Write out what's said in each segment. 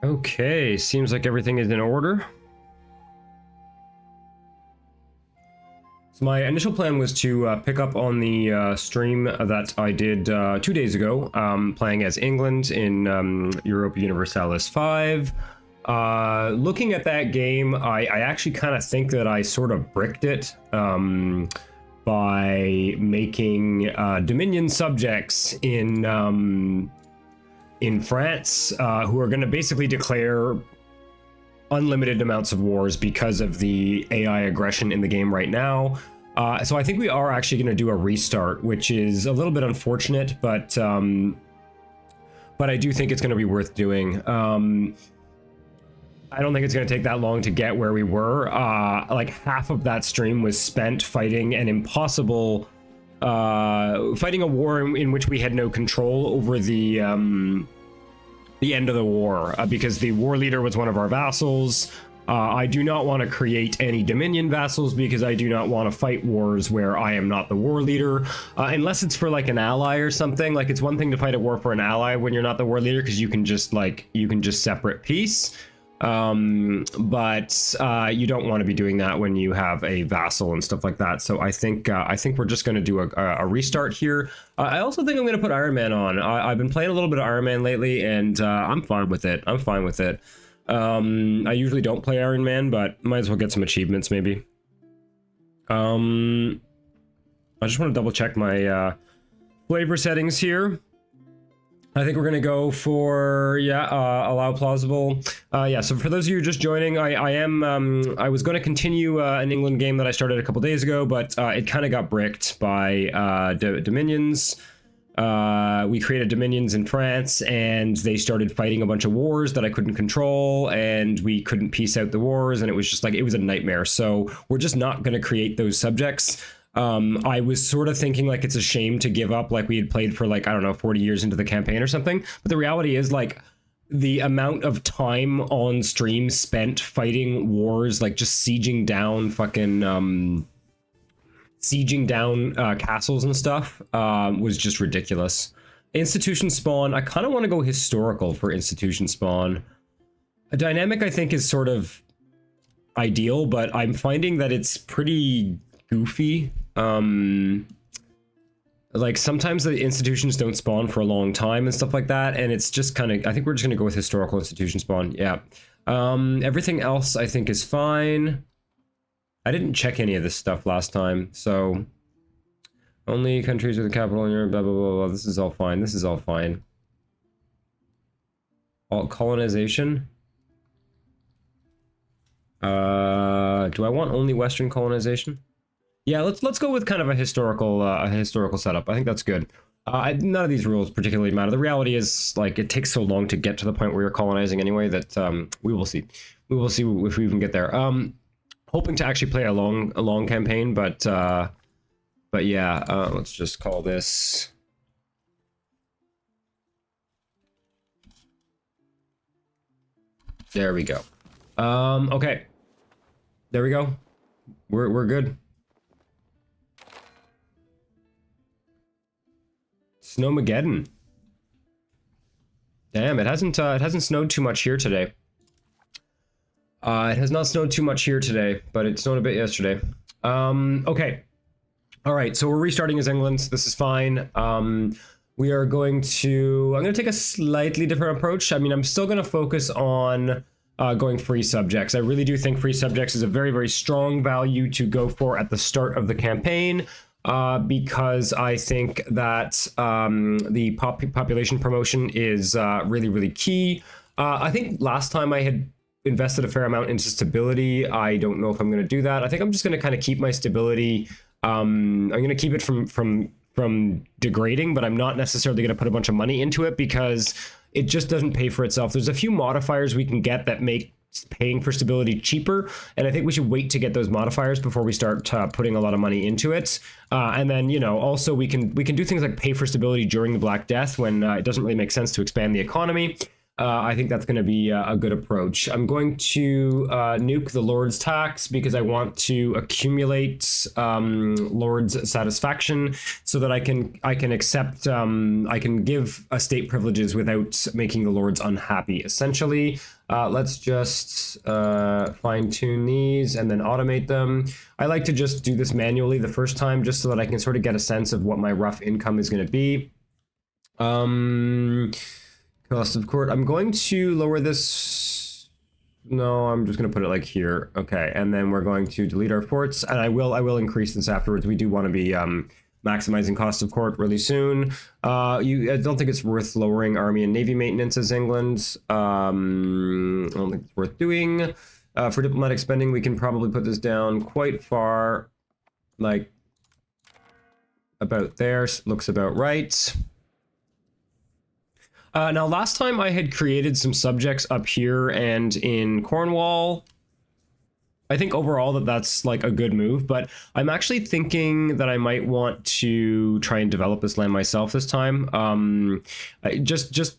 Okay, seems like everything is in order. So my initial plan was to pick up on the stream that I did 2 days ago, playing as England in Europa Universalis 5. Looking at that game, I actually kind of think that I sort of bricked it by making Dominion subjects in France who are going to basically declare unlimited amounts of wars because of the AI aggression in the game right now. So I think we are actually going to do a restart, which is a little bit unfortunate, but I do think it's going to be worth doing. I don't think it's going to take that long to get where we were. Like half of that stream was spent fighting an impossible, fighting a war in which we had no control over the end of the war, because the war leader was one of our vassals. I do not want to create any Dominion vassals because I do not want to fight wars where I am not the war leader, unless it's for like an ally or something. Like, it's one thing to fight a war for an ally when you're not the war leader, because you can just separate peace. But you don't want to be doing that when you have a vassal and stuff like that. So I think we're just going to do a restart here. I also think I'm going to put Iron Man on. I've been playing a little bit of Iron Man lately, and I'm fine with it. I'm fine with it. I usually don't play Iron Man, but might as well get some achievements maybe. I just want to double check my flavor settings here. I think we're gonna go for allow plausible. So for those of you just joining, I was going to continue an England game that I started a couple days ago, but it kind of got bricked by Dominions. We created Dominions in France, and they started fighting a bunch of wars that I couldn't control, and we couldn't piece out the wars, and it was just like, it was a nightmare. So we're just not going to create those subjects. I was sort of thinking like it's a shame to give up, like we had played for like, I don't know, 40 years into the campaign or something. But the reality is, like, the amount of time on stream spent fighting wars, like just sieging down castles and stuff, was just ridiculous. Institution spawn, I kind of want to go historical for institution spawn. A dynamic, I think, is sort of ideal, but I'm finding that it's pretty goofy. Like sometimes the institutions don't spawn for a long time and stuff like that, and it's just kind of, I think we're just gonna go with historical institution spawn. Yeah. Everything else I think is fine. I didn't check any of this stuff last time, so only countries with a capital in Europe, blah blah blah blah. This is all fine. This is all fine. All colonization. Do I want only Western colonization? Yeah, let's go with kind of a historical setup. I think that's good. None of these rules particularly matter. The reality is, like, it takes so long to get to the point where you're colonizing anyway that we will see. We will see if we even get there. Hoping to actually play a long campaign, but yeah, let's just call this. There we go. Okay. There we go. We're good. Snowmageddon. Damn, it hasn't snowed too much here today. It has not snowed too much here today, but it snowed a bit yesterday. Okay. All right, so we're restarting as England. This is fine. We are going to, I'm going to take a slightly different approach. I mean, I'm still going to focus on going free subjects. I really do think free subjects is a very, very strong value to go for at the start of the campaign. Because I think that the population promotion is really, really key. I think last time I had invested a fair amount into stability. I don't know if I'm going to do that. I think I'm just going to kind of keep my stability. I'm going to keep it from degrading, but I'm not necessarily going to put a bunch of money into it because it just doesn't pay for itself. There's a few modifiers we can get that make paying for stability cheaper, and I think we should wait to get those modifiers before we start putting a lot of money into it. And then, you know, also we can do things like pay for stability during the Black Death when it doesn't really make sense to expand the economy. I think that's going to be a good approach. I'm going to nuke the Lord's tax because I want to accumulate Lord's satisfaction so that I can accept I can give estate privileges without making the Lords unhappy. Essentially, let's just fine tune these and then automate them. I like to just do this manually the first time just so that I can sort of get a sense of what my rough income is going to be. Cost of court. I'm going to lower this. No, I'm just going to put it like here. Okay, and then we're going to delete our forts, and I will increase this afterwards. We do want to be maximizing cost of court really soon. I don't think it's worth lowering army and navy maintenance as England. I don't think it's worth doing. For diplomatic spending, we can probably put this down quite far, like about there. Looks about right. Now, last time I had created some subjects up here and in Cornwall. I think overall that's like a good move, but I'm actually thinking that I might want to try and develop this land myself this time. Just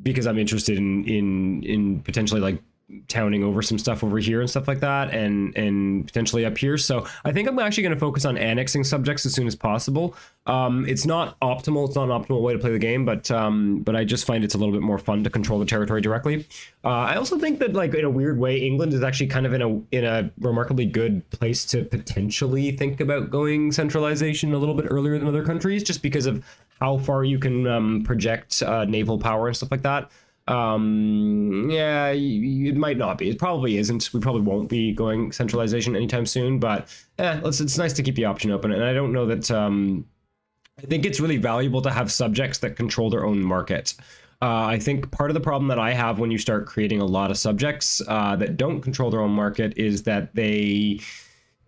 because I'm interested in potentially like towning over some stuff over here and stuff like that, and potentially up here. So I think I'm actually going to focus on annexing subjects as soon as possible. It's not optimal. It's not an optimal way to play the game, but I just find it's a little bit more fun to control the territory directly. I also think that, like, in a weird way, England is actually kind of in a remarkably good place to potentially think about going centralization a little bit earlier than other countries, just because of how far you can project naval power and stuff like that. Yeah, it might not be. It probably isn't. We probably won't be going centralization anytime soon, but it's nice to keep the option open. And I don't know that I think it's really valuable to have subjects that control their own market. I think part of the problem that I have when you start creating a lot of subjects that don't control their own market is that they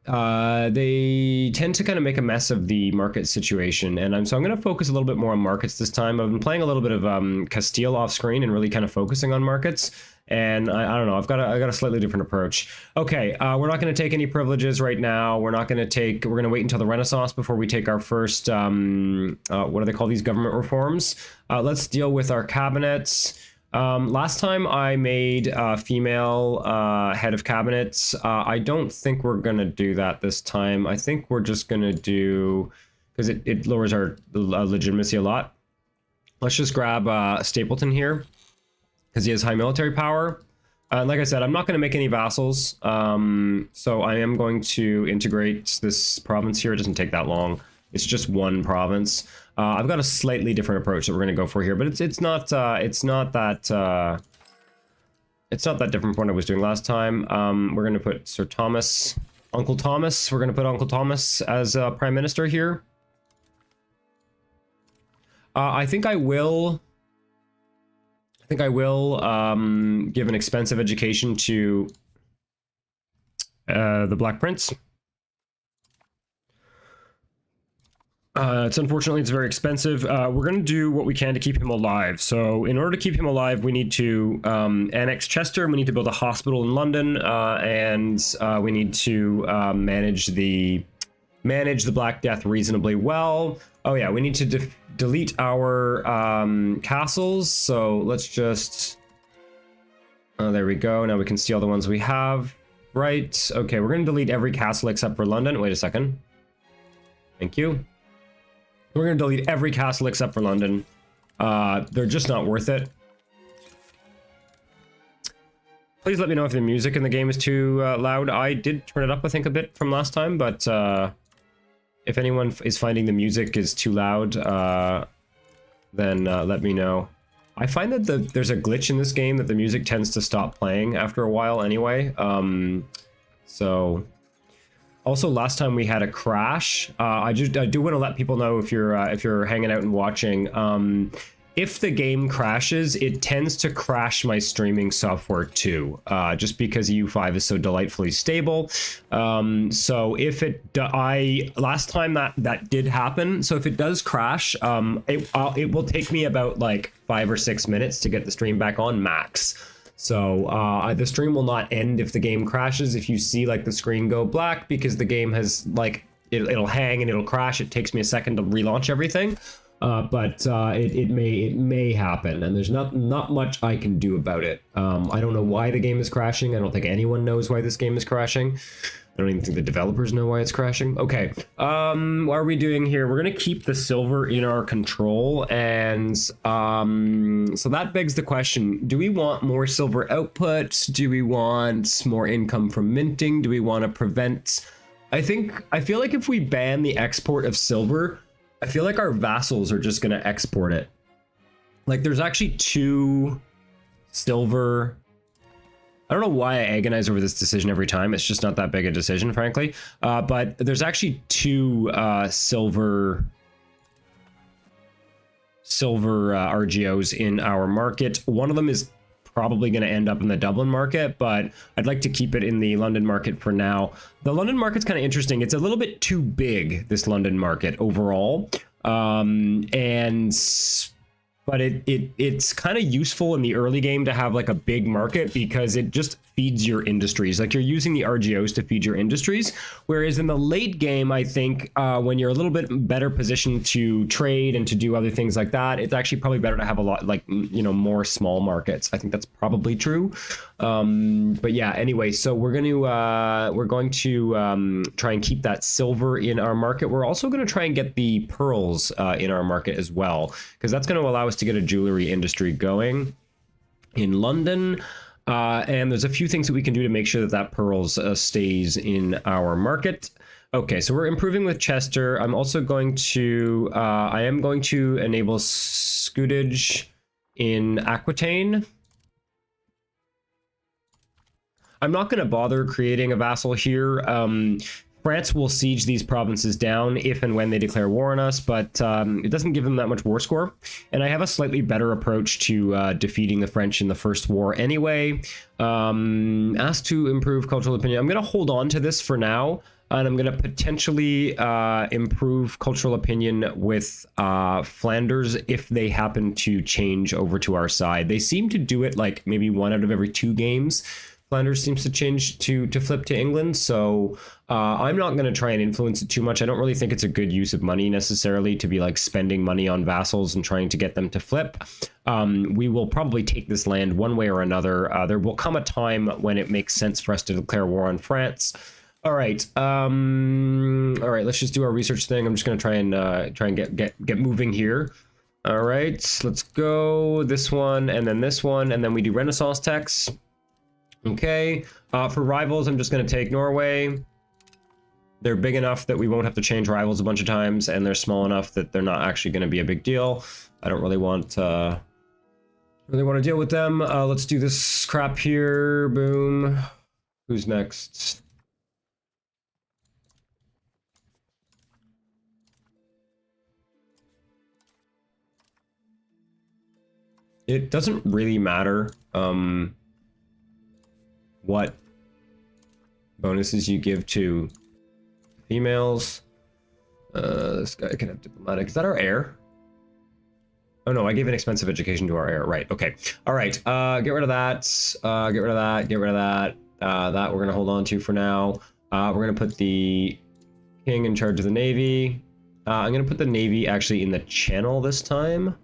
tend to kind of make a mess of the market situation. And so I'm going to focus a little bit more on markets this time. I've been playing a little bit of Castile off screen and really kind of focusing on markets. And I don't know, I got a slightly different approach. Okay, we're not going to take any privileges right now. We're going to wait until the Renaissance before we take our first, what do they call these, government reforms? Let's deal with our cabinets. Last time I made a female head of cabinets. I don't think we're going to do that this time. I think we're just going to do, because it lowers our legitimacy a lot. Let's just grab Stapleton here, because he has high military power. Like I said, I'm not going to make any vassals. So I am going to integrate this province here. It doesn't take that long. It's just one province. I've got a slightly different approach that we're going to go for here, but it's not that different from what I was doing last time. We're going to put Sir Thomas, Uncle Thomas. We're going to put Uncle Thomas as Prime Minister here. I think I will give an expensive education to the Black Prince. Unfortunately, it's very expensive. We're going to do what we can to keep him alive. So in order to keep him alive, we need to annex Chester. We need to build a hospital in London, and we need to manage the Black Death reasonably well. Oh yeah, we need to delete our castles. So let's just... Oh, there we go. Now we can see all the ones we have. Right. Okay, we're going to delete every castle except for London. Wait a second. Thank you. We're going to delete every castle except for London. They're just not worth it. Please let me know if the music in the game is too loud. I did turn it up, I think, a bit from last time, but if anyone is finding the music is too loud, then let me know. I find that there's a glitch in this game that the music tends to stop playing after a while anyway. So... Also, last time we had a crash. I do want to let people know, if you're hanging out and watching, if the game crashes, it tends to crash my streaming software too, just because EU5 is so delightfully stable. So if last time that did happen. So if it does crash, it will take me about like 5 or 6 minutes to get the stream back on max. So the stream will not end if the game crashes. If you see like the screen go black because the game has like it'll hang and it'll crash, it takes me a second to relaunch everything. but it may happen, and there's not much I can do about it. I don't know why the game is crashing. I don't think anyone knows why this game is crashing. I don't even think the developers know why it's crashing. Okay, what are we doing here? We're gonna keep the silver in our control, and so that begs the question: do we want more silver output? Do we want more income from minting? Do we want to prevent? I feel like if we ban the export of silver, I feel like our vassals are just gonna export it. Like, there's actually 2 silver. I don't know why I agonize over this decision every time. It's just not that big a decision, frankly. But there's actually 2 silver RGOs in our market. One of them is probably going to end up in the Dublin market, but I'd like to keep it in the London market for now. The London market's kind of interesting. It's a little bit too big, this London market overall. But it's kind of useful in the early game to have like a big market, because it just feeds your industries. Like, you're using the RGOs to feed your industries. Whereas in the late game, I think when you're a little bit better positioned to trade and to do other things like that, it's actually probably better to have a lot, like, you know, more small markets. I think that's probably true. But yeah, anyway, so we're going to try and keep that silver in our market. We're also going to try and get the pearls in our market as well, because that's going to allow us to get a jewelry industry going in London. And there's a few things that we can do to make sure that that pearls stays in our market. Okay, so we're improving with Chester. I'm also going to, I am going to enable scootage in Aquitaine. I'm not going to bother creating a vassal here. France will siege these provinces down if and when they declare war on us, but it doesn't give them that much war score. And I have a slightly better approach to defeating the French in the first war anyway. Asked to improve cultural opinion. I'm going to hold on to this for now, and I'm going to potentially improve cultural opinion with Flanders if they happen to change over to our side. They seem to do it like maybe 1 out of every 2 games. Flanders seems to change to flip to England, so I'm not going to try and influence it too much. I don't really think it's a good use of money necessarily to be like spending money on vassals and trying to get them to flip. We will probably take this land one way or another. There will come a time when it makes sense for us to declare war on France. All right, let's just do our research thing. I'm just going to try and get moving here. All right, let's go this one and then this one, and then we do Renaissance techs. Okay, for rivals, I'm just going to take Norway. They're big enough that we won't have to change rivals a bunch of times, and they're small enough that they're not actually going to be a big deal. I don't really want to deal with them. Let's do this crap here. Boom. Who's next? It doesn't really matter what bonuses you give to females. This guy can have diplomatic. Is that our heir? Oh no, I gave an expensive education to our heir. Right, okay. All right, get rid of that. Get rid of that, get rid of that. That we're gonna hold on to for now. We're gonna put the king in charge of the navy. I'm gonna put the navy actually in the channel this time.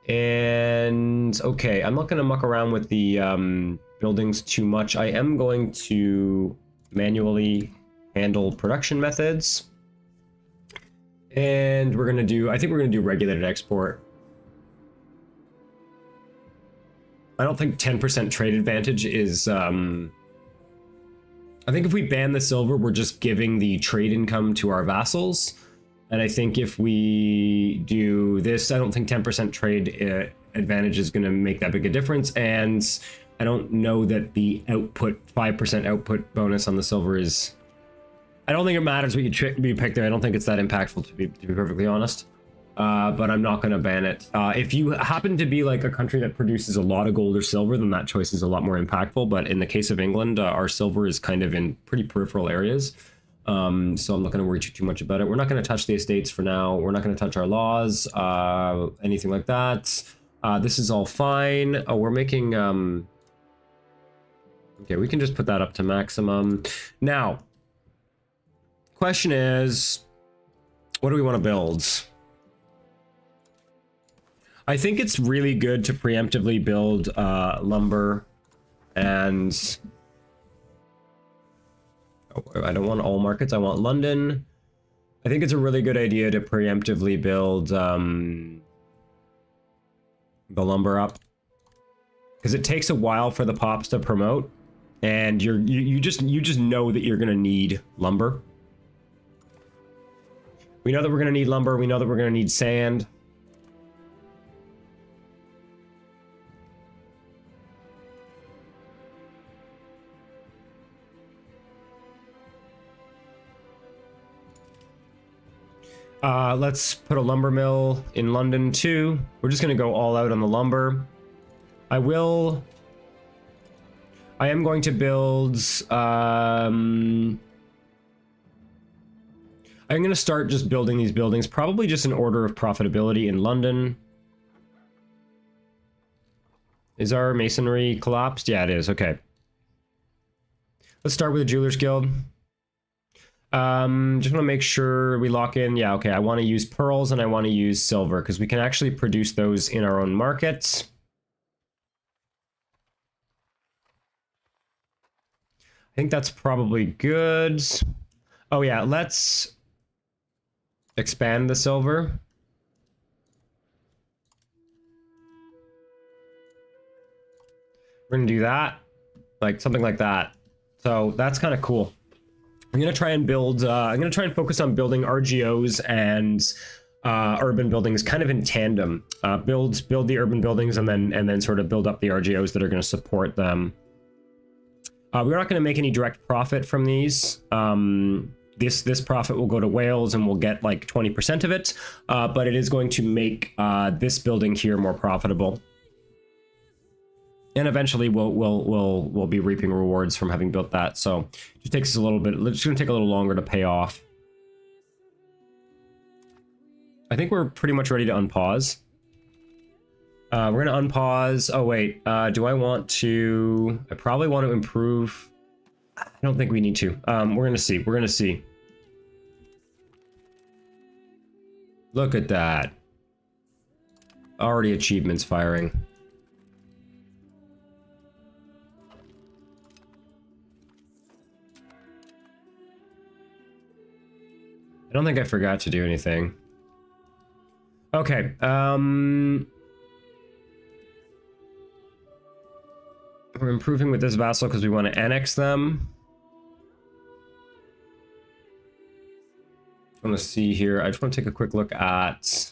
And okay, I'm not gonna muck around with the buildings too much. I am going to manually handle production methods. And we're gonna do, I think we're gonna do regulated export. I don't think 10% trade advantage is, I think if we ban the silver, we're just giving the trade income to our vassals. And I think if we do this, I don't think 10% trade advantage is going to make that big a difference. And I don't know that the output, 5% output bonus on the silver is... I don't think it matters what you pick there. I don't think it's that impactful, to be perfectly honest. But I'm not going to ban it. If you happen to be like a country that produces a lot of gold or silver, then that choice is a lot more impactful. But in the case of England, our silver is kind of in pretty peripheral areas. So I'm not going to worry too much about it. We're not going to touch the estates for now. We're not going to touch our laws, anything like that. This is all fine. Oh, we're making... Okay, we can just put that up to maximum. Now, question is, what do we want to build? I think it's really good to preemptively build lumber and... Oh, I don't want all markets, I want London. I think it's a really good idea to preemptively build the lumber up. Because it takes a while for the pops to promote. And you just know that you're gonna need lumber. We know that we're gonna need lumber, we know that we're gonna need sand. Let's put a lumber mill in London too. We're just gonna go all out on the lumber. I am going to build, I'm going to start just building these buildings, probably just in order of profitability in London. Is our masonry collapsed? Yeah, it is. Okay. Let's start with the Jewelers Guild. Just want to make sure we lock in. Yeah, okay. I want to use pearls and I want to use silver because we can actually produce those in our own markets. I think that's probably good. Oh yeah, let's expand the silver. We're gonna do that, like something like that. So that's kind of cool. I'm gonna try and build, I'm gonna try and focus on building RGOs and urban buildings kind of in tandem. Build the urban buildings and then sort of build up the RGOs that are gonna support them. We're not going to make any direct profit from these. This profit will go to Wales and we'll get like 20% of it, but it is going to make this building here more profitable. And eventually we'll be reaping rewards from having built that. So it just takes us a little bit. It's going to take a little longer to pay off. I think we're pretty much ready to unpause. We're gonna unpause. Oh wait, do I want to? I probably want to improve. I don't think we need to. We're gonna see. We're gonna see. Look at that. Already achievements firing. I don't think I forgot to do anything. Okay. We're improving with this vassal because we want to annex them. I want to see here. I just want to take a quick look at...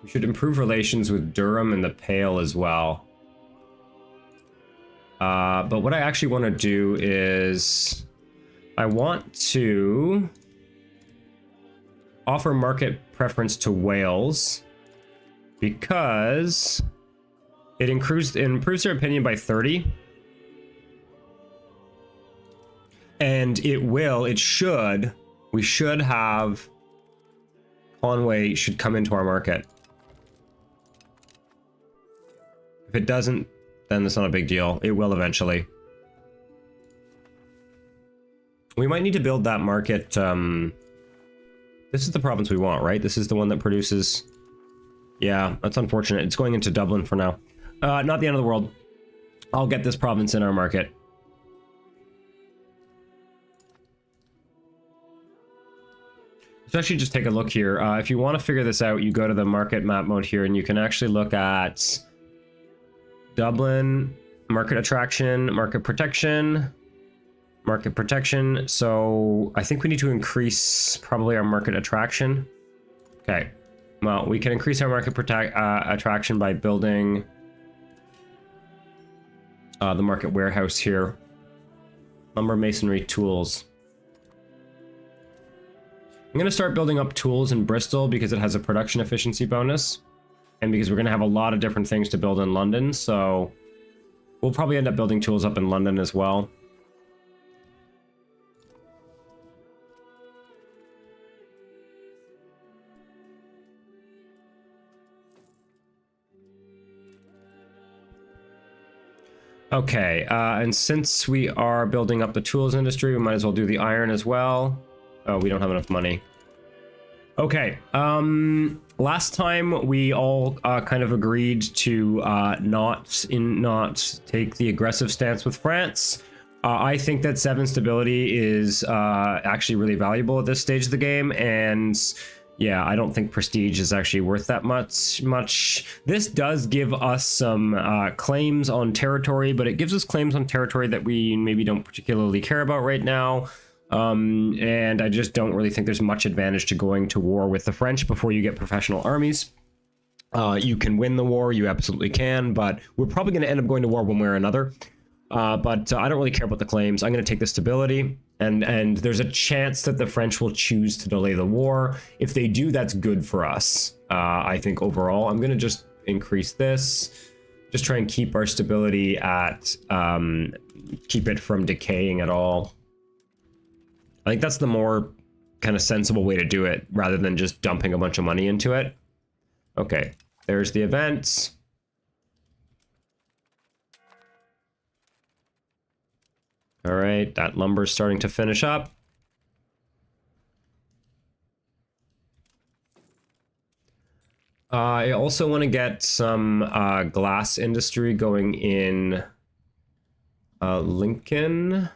We should improve relations with Durham and the Pale as well. But what I actually want to do is... I want to offer market preference to Wales. Because it improves their opinion by 30. And we should have, Conway should come into our market. If it doesn't, then it's not a big deal. It will eventually. We might need to build that market. This is the province we want, right? This is the one that produces... Yeah, that's unfortunate. It's going into Dublin for now. Not the end of the world. I'll get this province in our market. Let's actually just take a look here. If you want to figure this out, you go to the market map mode here, and you can actually look at Dublin, market attraction, market protection, market protection. So I think we need to increase probably our market attraction. Okay. Well, we can increase our market attraction by building the market warehouse here. Lumber, masonry, tools. I'm going to start building up tools in Bristol because it has a production efficiency bonus. And because we're going to have a lot of different things to build in London. So we'll probably end up building tools up in London as well. Okay, and since we are building up the tools industry, we might as well do the iron as well. Oh, we don't have enough money. Okay. Last time we all kind of agreed to not take the aggressive stance with France. I think that 7 stability is actually really valuable at this stage of the game, and yeah, I don't think prestige is actually worth that much. This does give us some claims on territory, but it gives us claims on territory that we maybe don't particularly care about right now. And I just don't really think there's much advantage to going to war with the French before you get professional armies. You can win the war, you absolutely can, but we're probably going to end up going to war one way or another. But I don't really care about the claims. I'm going to take the stability, and there's a chance that the French will choose to delay the war. If they do, that's good for us. I think overall, I'm going to just increase this, just try and keep our stability at, keep it from decaying at all. I think that's the more kind of sensible way to do it, rather than just dumping a bunch of money into it. Okay, there's the events. All right, that lumber's starting to finish up. I also want to get some glass industry going in Lincoln.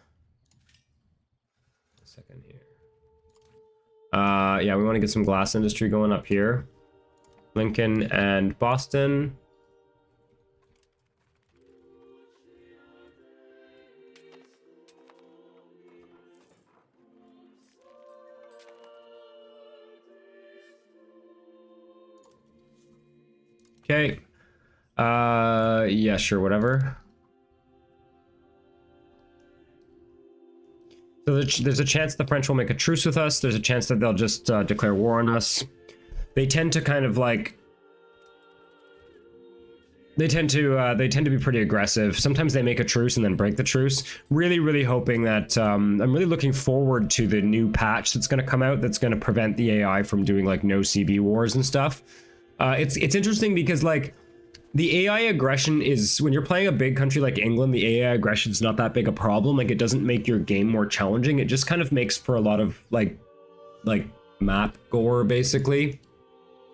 Yeah, we want to get some glass industry going up here. Lincoln and Boston. Okay. Yeah, sure, whatever. So there's a chance the French will make a truce with us. There's a chance that they'll just declare war on us. They tend to kind of like... They tend to be pretty aggressive. Sometimes they make a truce and then break the truce. Really, really hoping that... I'm really looking forward to the new patch that's going to come out that's going to prevent the AI from doing like no CB wars and stuff. It's interesting because like... The AI aggression is, when you're playing a big country like England, the AI aggression is not that big a problem. Like, it doesn't make your game more challenging. It just kind of makes for a lot of, like map gore, basically.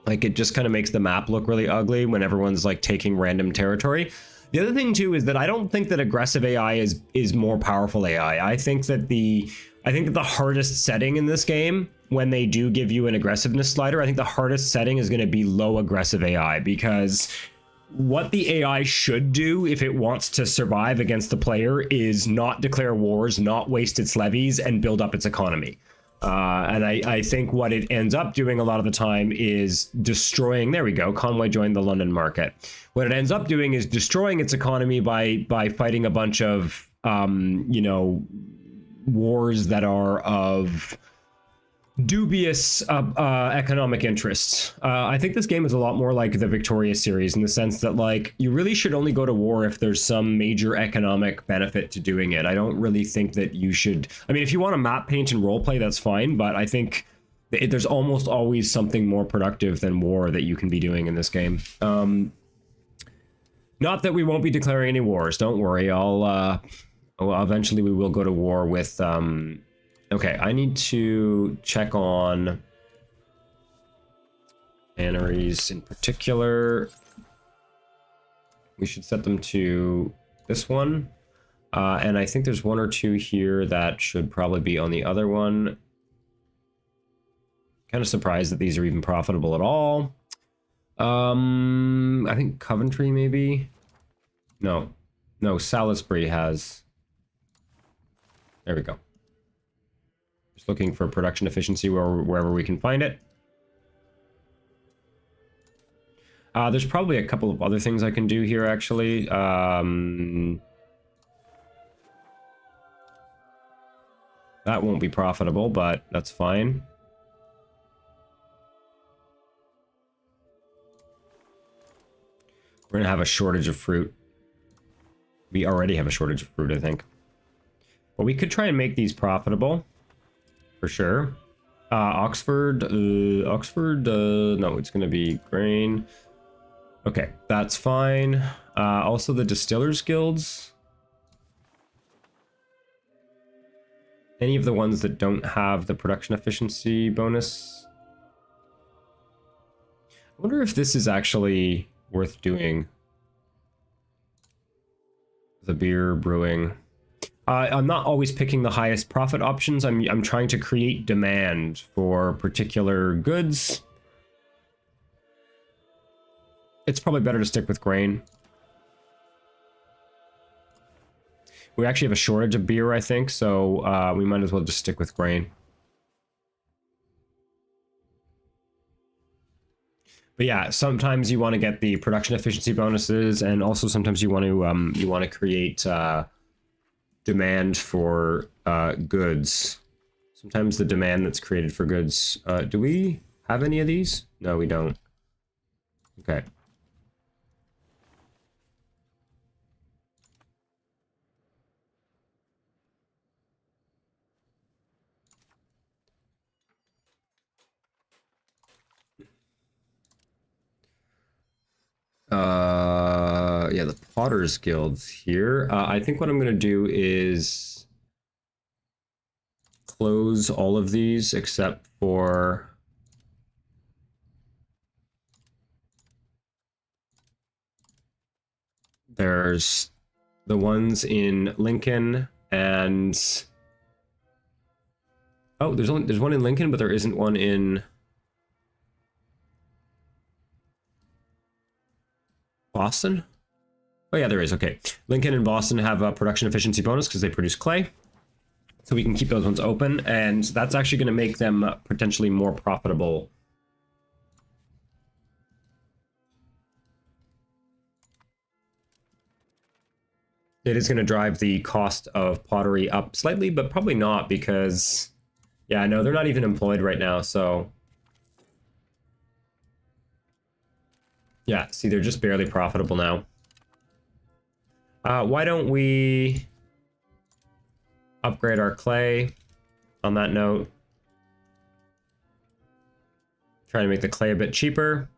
Like, it just kind of makes the map look really ugly when everyone's, like, taking random territory. The other thing, too, is that I don't think that aggressive AI is more powerful AI. I think that the hardest setting in this game, when they do give you an aggressiveness slider, I think the hardest setting is going to be low aggressive AI, because... what the AI should do if it wants to survive against the player is not declare wars, not waste its levies, and build up its economy. And I think what it ends up doing a lot of the time is destroying... There we go. Conway joined the London market. What it ends up doing is destroying its economy by fighting a bunch of, you know, wars that are of... dubious economic interests. I think this game is a lot more like the Victoria series in the sense that, like, you really should only go to war if there's some major economic benefit to doing it. I don't really think that you should... I mean, if you want to map paint and roleplay, that's fine, but I think there's almost always something more productive than war that you can be doing in this game. Not that we won't be declaring any wars. Don't worry. Well, eventually we will go to war with... Okay, I need to check on tanneries in particular. We should set them to this one. And I think there's 1 or 2 here that should probably be on the other one. Kind of surprised that these are even profitable at all. I think Coventry maybe? No, Salisbury has... There we go. Looking for production efficiency wherever we can find it. There's probably a couple of other things I can do here, actually. That won't be profitable, but that's fine. We're gonna have a shortage of fruit. We already have a shortage of fruit, I think. But we could try and make these profitable. For sure. Oxford, no, it's going to be grain. Okay, that's fine. Also the distillers guilds. Any of the ones that don't have the production efficiency bonus. I wonder if this is actually worth doing. The beer brewing. I'm not always picking the highest profit options. I'm trying to create demand for particular goods. It's probably better to stick with grain. We actually have a shortage of beer, I think, so we might as well just stick with grain. But yeah, sometimes you want to get the production efficiency bonuses, and also sometimes you want to create demand for goods. Sometimes the demand that's created for goods. Do we have any of these? No, we don't. Okay. Yeah, the Potter's Guild's here. I think what I'm gonna do is close all of these except for there's the ones in Lincoln and oh, there's one in Lincoln, but there isn't one in Boston. Oh yeah, there is. Okay, Lincoln and Boston have a production efficiency bonus because they produce clay, so we can keep those ones open, and that's actually going to make them potentially more profitable. It is going to drive the cost of pottery up slightly, but probably not because, yeah, no, they're not even employed right now, so yeah, see, they're just barely profitable now. Why don't we upgrade our clay on that note? Trying to make the clay a bit cheaper.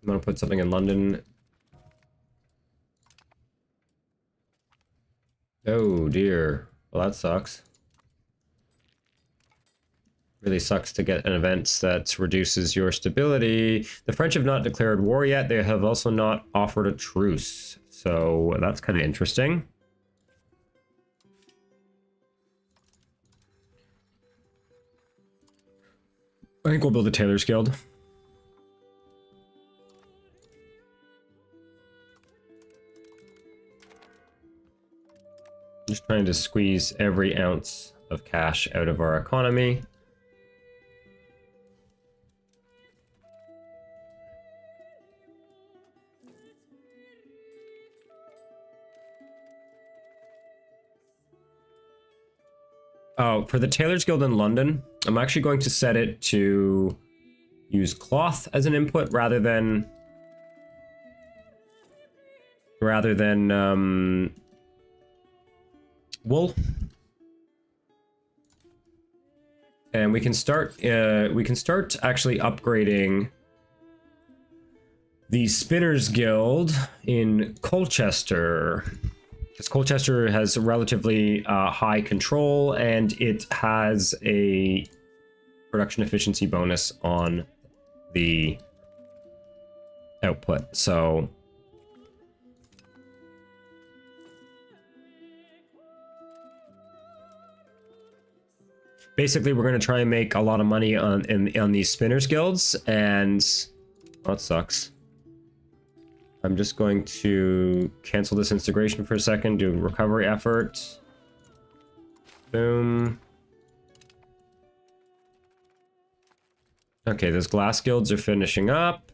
I'm going to put something in London. Oh dear. Well, that sucks. Really sucks to get an event that reduces your stability. The French have not declared war yet. They have also not offered a truce. So that's kind of interesting. I think we'll build a Tailor's Guild. Just trying to squeeze every ounce of cash out of our economy. Oh, for the Tailor's Guild in London, I'm actually going to set it to use cloth as an input rather than wool. And we can start actually upgrading the Spinners Guild in Colchester. Because Colchester has relatively high control, and it has a production efficiency bonus on the output. So basically, we're going to try and make a lot of money on these Spinners Guilds, and oh, it sucks. I'm just going to cancel this integration for a second, do a recovery effort. Boom. Okay, those glass guilds are finishing up.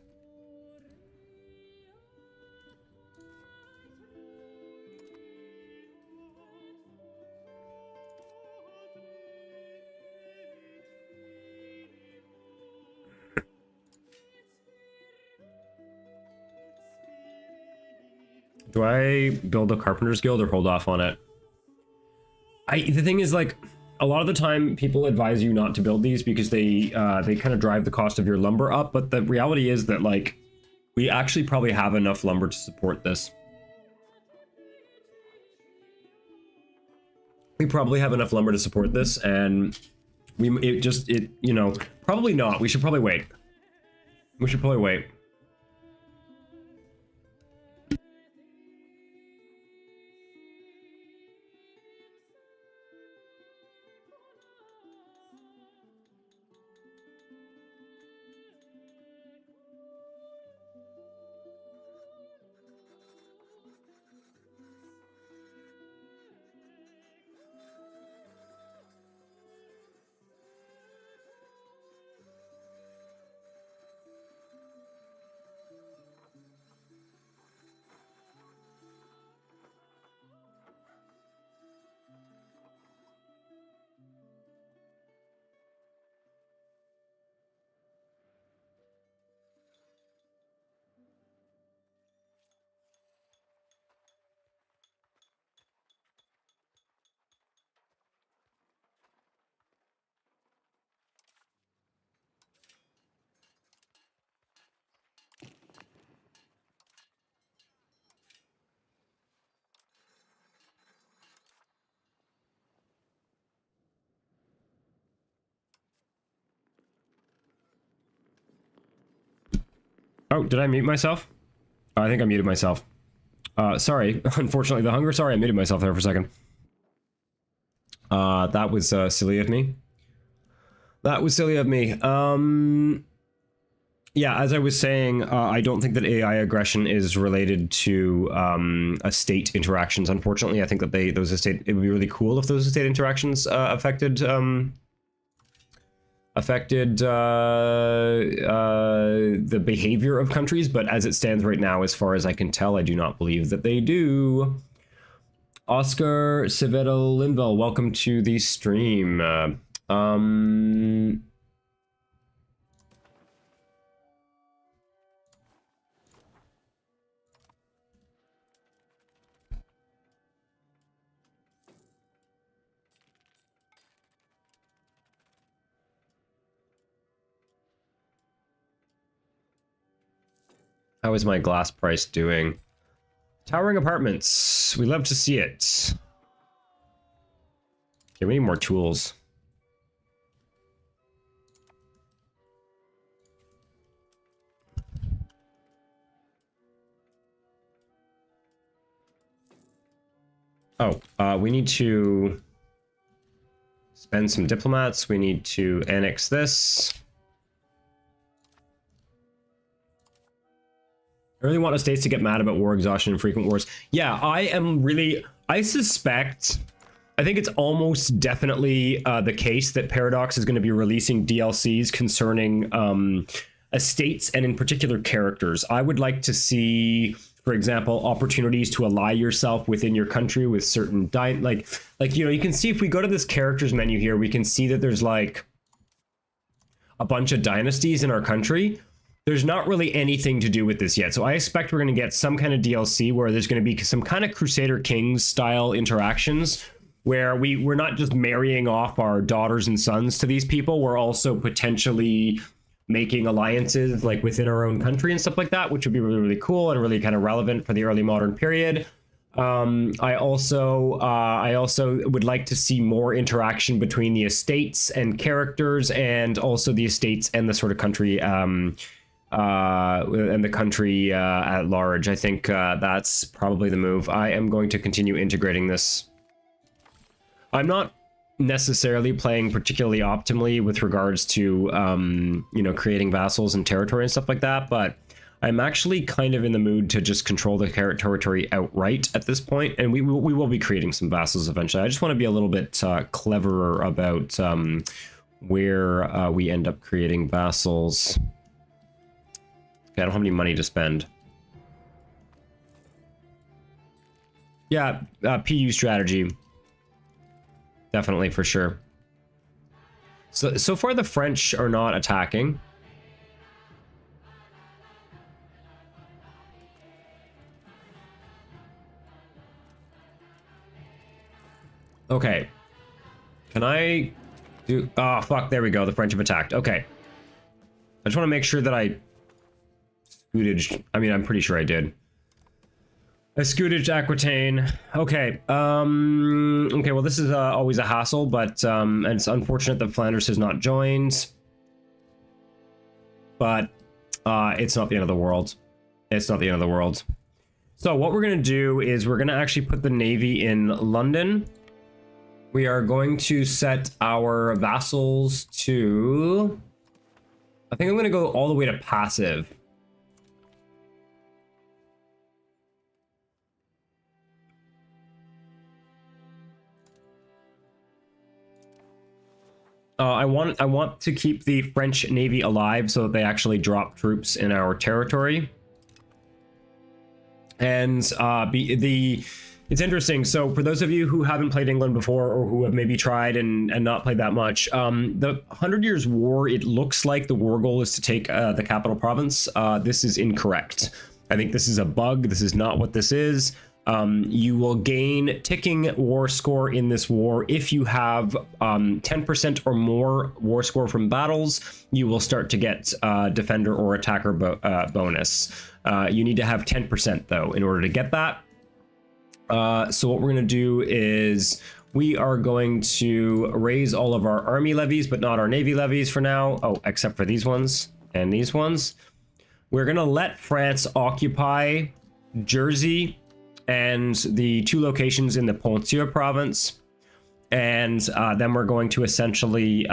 Do I build a Carpenter's Guild or hold off on it? The thing is, like, a lot of the time people advise you not to build these because they kind of drive the cost of your lumber up, but the reality is that, like, we actually probably have enough lumber to support this. We probably have enough lumber to support this, and You know, probably not. We should probably wait. We should probably wait. Oh, did I mute myself? I think I muted myself. Sorry. Unfortunately, the hunger. Sorry, I muted myself there for a second. That was silly of me. That was silly of me. Yeah, as I was saying, I don't think that AI aggression is related to estate interactions. Unfortunately, I think that it would be really cool if those estate interactions affected the behavior of countries, but as it stands right now, as far as I can tell, I do not believe that they do. Oscar Civetto Linville, welcome to the stream. How is my glass price doing? Towering apartments. We love to see it. Okay, we need more tools. Oh, we need to spend some diplomats. We need to annex this. I really want the states to get mad about war exhaustion and frequent wars. Yeah, I suspect, I think it's almost definitely the case that Paradox is going to be releasing DLCs concerning estates and in particular characters. I would like to see, for example, opportunities to ally yourself within your country with certain, like, you know, you can see if we go to this characters menu here, we can see that there's like a bunch of dynasties in our country. There's not really anything to do with this yet. So I expect we're going to get some kind of DLC where there's going to be some kind of Crusader Kings style interactions where we're not just marrying off our daughters and sons to these people. We're also potentially making alliances like within our own country and stuff like that, which would be really, really cool and really kind of relevant for the early modern period. I also would like to see more interaction between the estates and characters, and also the estates and the sort of country and the country at large. I think that's probably the move. I am going to continue integrating this. I'm not necessarily playing particularly optimally with regards to you know, creating vassals and territory and stuff like that, but I'm actually kind of in the mood to just control the territory outright at this point, and we will be creating some vassals eventually. I just want to be a little bit cleverer about where we end up creating vassals. I don't have any money to spend. Yeah, PU strategy. Definitely, for sure. So far the French are not attacking. Okay. Can I do... Oh, fuck, there we go. The French have attacked. Okay. I just want to make sure that I... I mean, I'm pretty sure I did. Escutage Aquitaine. Okay. Okay, well, this is always a hassle, but and it's unfortunate that Flanders has not joined. But it's not the end of the world. It's not the end of the world. So what we're going to do is we're going to actually put the Navy in London. We are going to set our vassals to... I think I'm going to go all the way to passive. I want to keep the French Navy alive so that they actually drop troops in our territory. And it's interesting. So for those of you who haven't played England before, or who have maybe tried and not played that much, the 100 Years' War, it looks like the war goal is to take the capital province. This is incorrect. I think this is a bug. This is not what this is. You will gain ticking war score in this war. If you have 10% or more war score from battles, you will start to get defender or attacker bonus. You need to have 10% though in order to get that. So what we're going to do is we are going to raise all of our army levies, but not our navy levies for now. Oh, except for these ones and these ones. We're going to let France occupy Jersey and the 2 locations in the Ponthieu province. And then we're going to essentially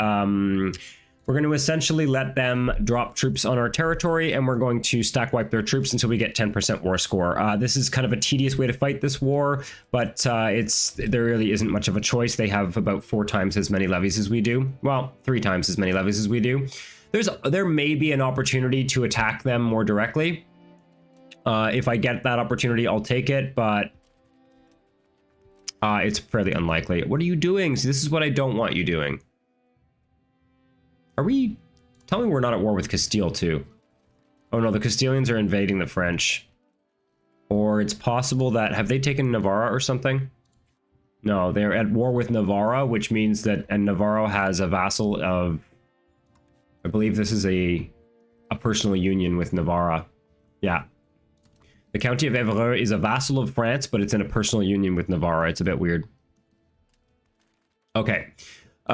let them drop troops on our territory, and we're going to stack wipe their troops until we get 10% war score. This is kind of a tedious way to fight this war, but there really isn't much of a choice. They have about 4 times as many levies as we do. Well, 3 times as many levies as we do. There may be an opportunity to attack them more directly. If I get that opportunity, I'll take it, but it's fairly unlikely. What are you doing? See, this is what I don't want you doing. Are we... Tell me we're not at war with Castile, too. Oh, no, the Castilians are invading the French. Or it's possible that... Have they taken Navarra or something? No, they're at war with Navarra, which means that... And Navarro has a vassal of... I believe this is a personal union with Navarra. Yeah. The County of Évreux is a vassal of France, but it's in a personal union with Navarra. It's a bit weird. Okay. We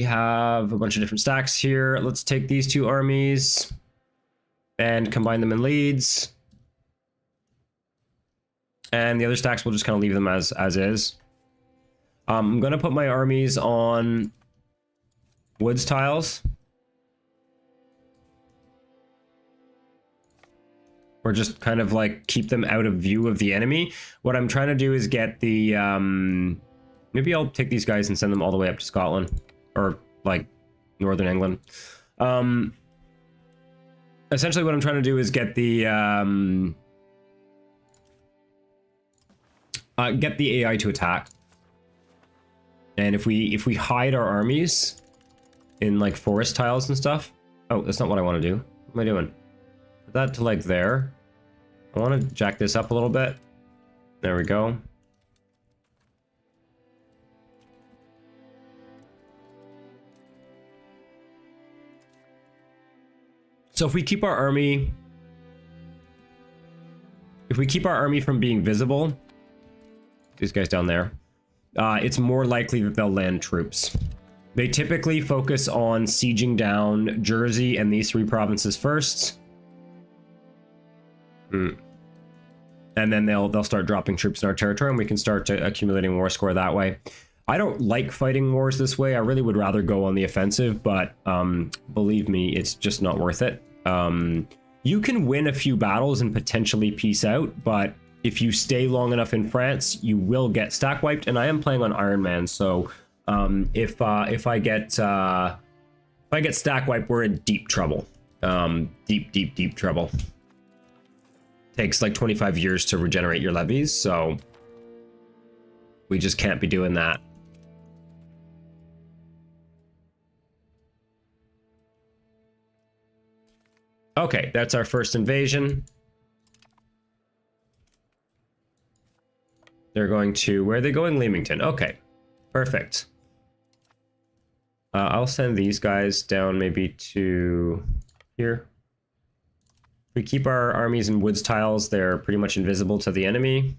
have a bunch of different stacks here. Let's take these 2 armies and combine them in leads. And the other stacks, we'll just kind of leave them as is. I'm going to put my armies on woods tiles. Or just kind of like keep them out of view of the enemy. What I'm trying to do is get the... maybe I'll take these guys and send them all the way up to Scotland. Or like Northern England. Essentially what I'm trying to do is get the... get the AI to attack. And if we hide our armies in like forest tiles and stuff... Oh, that's not what I want to do. What am I doing? Put that to like there. I want to jack this up a little bit. There we go. So if we keep our army from being visible, these guys down there, it's more likely that they'll land troops. They typically focus on sieging down Jersey and these 3 provinces first. And then they'll start dropping troops in our territory, and we can start accumulating war score that way. I don't like fighting wars this way. I really would rather go on the offensive, but believe me, it's just not worth it. You can win a few battles and potentially peace out, but if you stay long enough in France, you will get stack wiped. And I am playing on Iron Man, so if I get stack wiped, we're in deep trouble. Deep trouble. Takes like 25 years to regenerate your levies, so we just can't be doing that. Okay, that's our first invasion. They're going to... Where are they going? Leamington. Okay, perfect. I'll send these guys down maybe to here. We keep our armies in woods tiles. They're pretty much invisible to the enemy.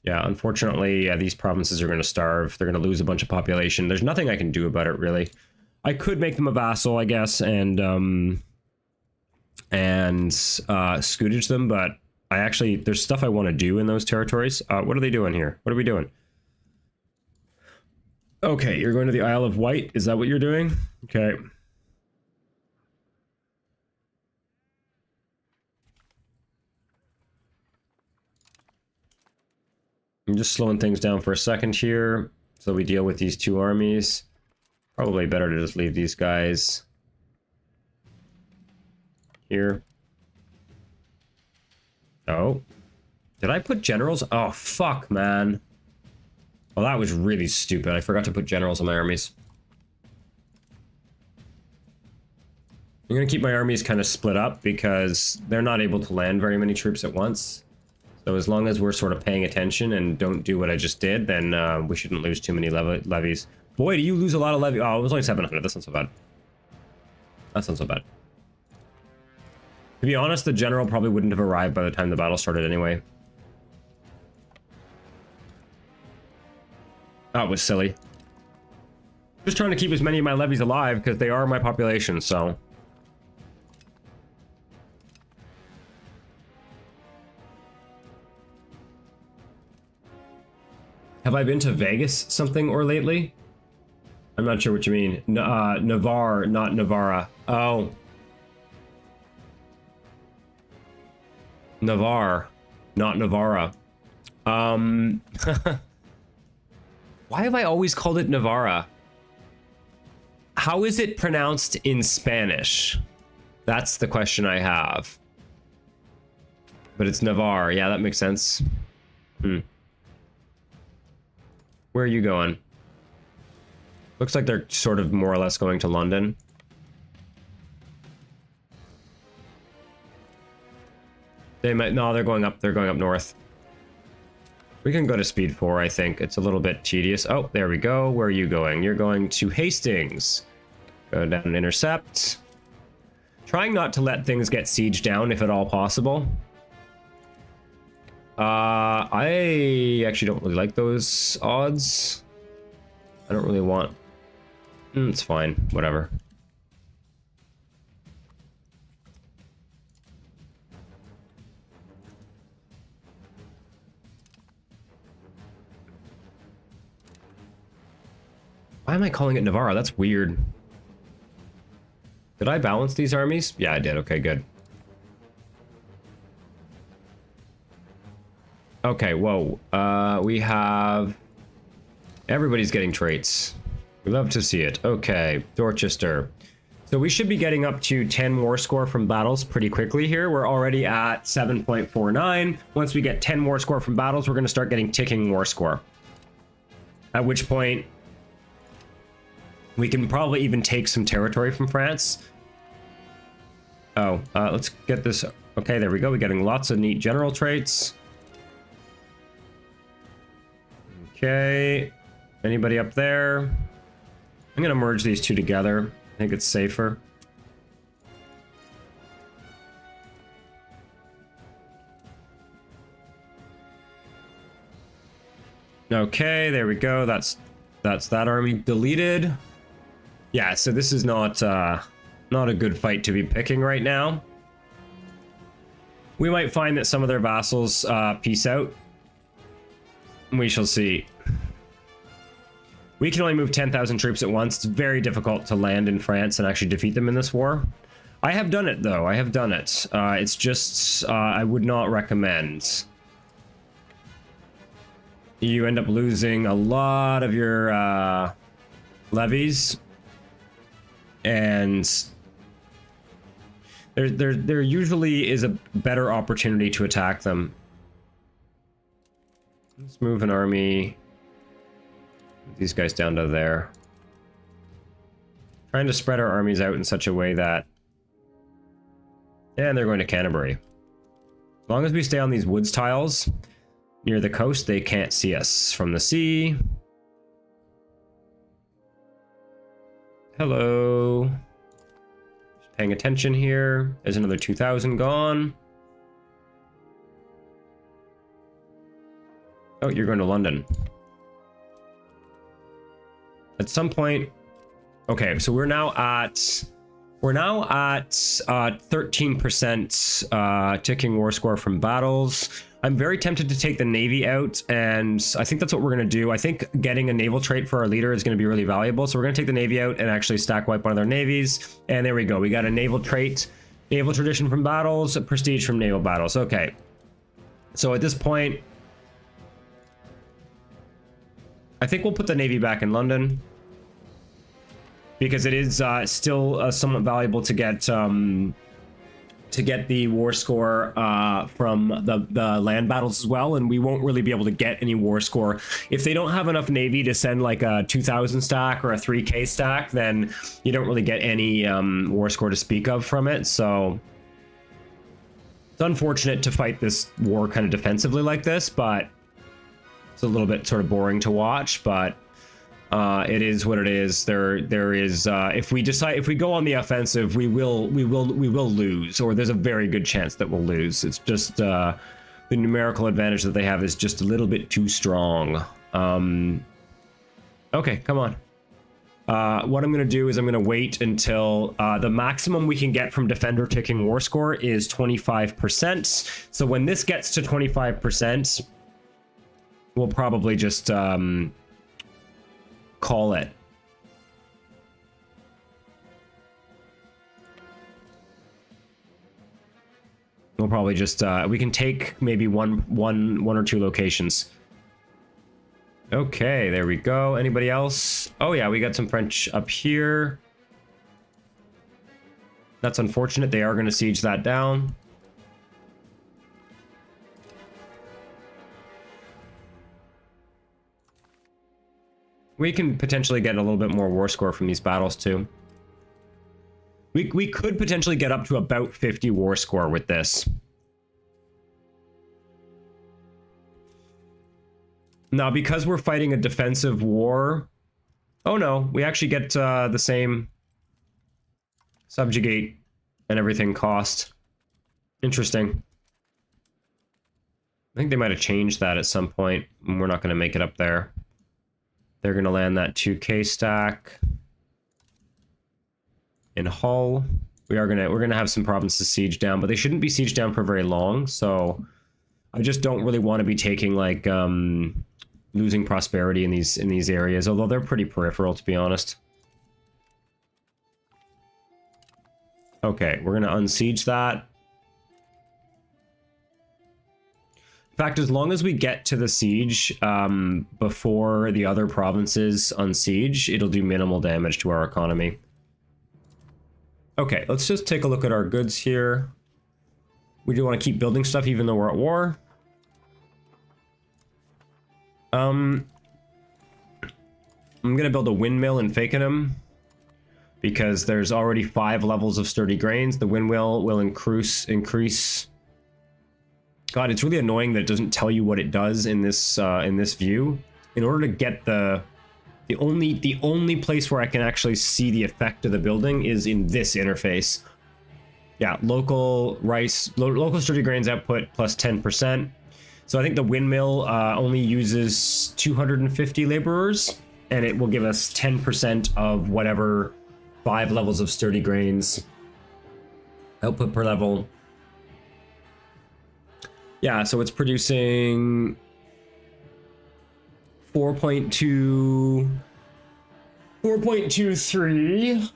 Yeah, unfortunately, these provinces are going to starve. They're going to lose a bunch of population. There's nothing I can do about it, really. I could make them a vassal, I guess, and scootage them, but there's stuff I want to do in those territories. What are they doing here? What are we doing? Okay, you're going to the Isle of Wight. Is that what you're doing? Okay. I'm just slowing things down for a second here, so we deal with these two armies. Probably better to just leave these guys here. Oh. Did I put generals? Oh, fuck, man. Well, that was really stupid. I forgot to put generals on my armies. I'm going to keep my armies kind of split up because they're not able to land very many troops at once. So as long as we're sort of paying attention and don't do what I just did, then we shouldn't lose too many levies. Boy, do you lose a lot of levy. Oh, it was only 700. That's not so bad. That's not so bad. To be honest, the general probably wouldn't have arrived by the time the battle started anyway. That was silly. Just trying to keep as many of my levies alive because they are my population, so... Have I been to Vegas something or lately? I'm not sure what you mean. Navarre, not Navarra. Oh. Navarre, not Navarra. Why have I always called it Navarra? How is it pronounced in Spanish? That's the question I have. But it's Navarre. Yeah, that makes sense. Where are you going? Looks like they're sort of more or less going to London. They might, no, they're going up north. We can go to speed 4, I think. It's a little bit tedious. Oh, there we go. Where are you going? You're going to Hastings. Go down and intercept. Trying not to let things get sieged down if at all possible. I actually don't really like those odds. I don't really want... it's fine. Whatever. Why am I calling it Navarra? That's weird. Did I balance these armies? Yeah, I did. Okay, good. Okay, whoa. We have... Everybody's getting traits. We love to see it. Okay, Dorchester. So we should be getting up to 10 war score from battles pretty quickly here. We're already at 7.49. Once we get 10 war score from battles, we're going to start getting ticking war score. At which point, we can probably even take some territory from France. Oh, let's get this. Okay, there we go. We're getting lots of neat general traits. Okay. Anybody up there? I'm going to merge these two together. I think it's safer. Okay, there we go. That's that army deleted. Yeah, so this is not a good fight to be picking right now. We might find that some of their vassals peace out. We shall see. We can only move 10,000 troops at once. It's very difficult to land in France and actually defeat them in this war. I have done it, though. I have done it. It's just, I would not recommend. You end up losing a lot of your levies. And there usually is a better opportunity to attack them. Let's move an army. These guys down to there. Trying to spread our armies out in such a way that... And they're going to Canterbury. As long as we stay on these woods tiles near the coast, they can't see us from the sea. Hello. paying attention here. There's another 2,000 gone. Oh, you're going to London. At some point... Okay, so we're now at 13% ticking war score from battles. I'm very tempted to take the Navy out, and I think that's what we're going to do. I think getting a naval trait for our leader is going to be really valuable, so we're going to take the Navy out and actually stack wipe one of their navies. And there we go. We got a naval trait, naval tradition from battles, prestige from naval battles. Okay. So at this point, I think we'll put the Navy back in London, because it is still somewhat valuable to get the war score from the land battles as well, and we won't really be able to get any war score if they don't have enough Navy to send like a 2,000 stack or a 3K stack. Then you don't really get any war score to speak of from it. So it's unfortunate to fight this war kind of defensively like this, but it's a little bit sort of boring to watch. But it is what it is. There is if we go on the offensive, we will lose, or there's a very good chance that we'll lose. It's just the numerical advantage that they have is just a little bit too strong. Okay, come on. What I'm going to do is I'm going to wait until the maximum we can get from defender ticking war score is 25%. So when this gets to 25%, we'll probably just call it. We'll probably just we can take maybe one or two locations. Okay, there we go. Anybody else? Oh yeah, we got some French up here. That's unfortunate. They are going to siege that down. We can potentially get a little bit more war score from these battles too. We could potentially get up to about 50 war score with this. Now, because we're fighting a defensive war... Oh no, we actually get the same subjugate and everything cost. Interesting. I think they might have changed that at some point, and we're not going to make it up there. They're going to land that 2K stack in Hull. We're going to have some provinces siege down, but they shouldn't be sieged down for very long. So I just don't really want to be taking like losing prosperity in these areas, although they're pretty peripheral, to be honest. Okay, we're going to unsiege that. In fact, as long as we get to the siege before the other provinces unsiege, it'll do minimal damage to our economy. Okay, let's just take a look at our goods here. We do want to keep building stuff even though we're at war. I'm going to build a windmill in Fakenham because there's already 5 levels of sturdy grains. The windmill will increase. God, it's really annoying that it doesn't tell you what it does in this view. In order to get the only place where I can actually see the effect of the building is in this interface. Yeah, local sturdy grains output plus 10%. So I think the windmill only uses 250 laborers, and it will give us 10% of whatever 5 levels of sturdy grains output per level. Yeah, so it's producing 4.23,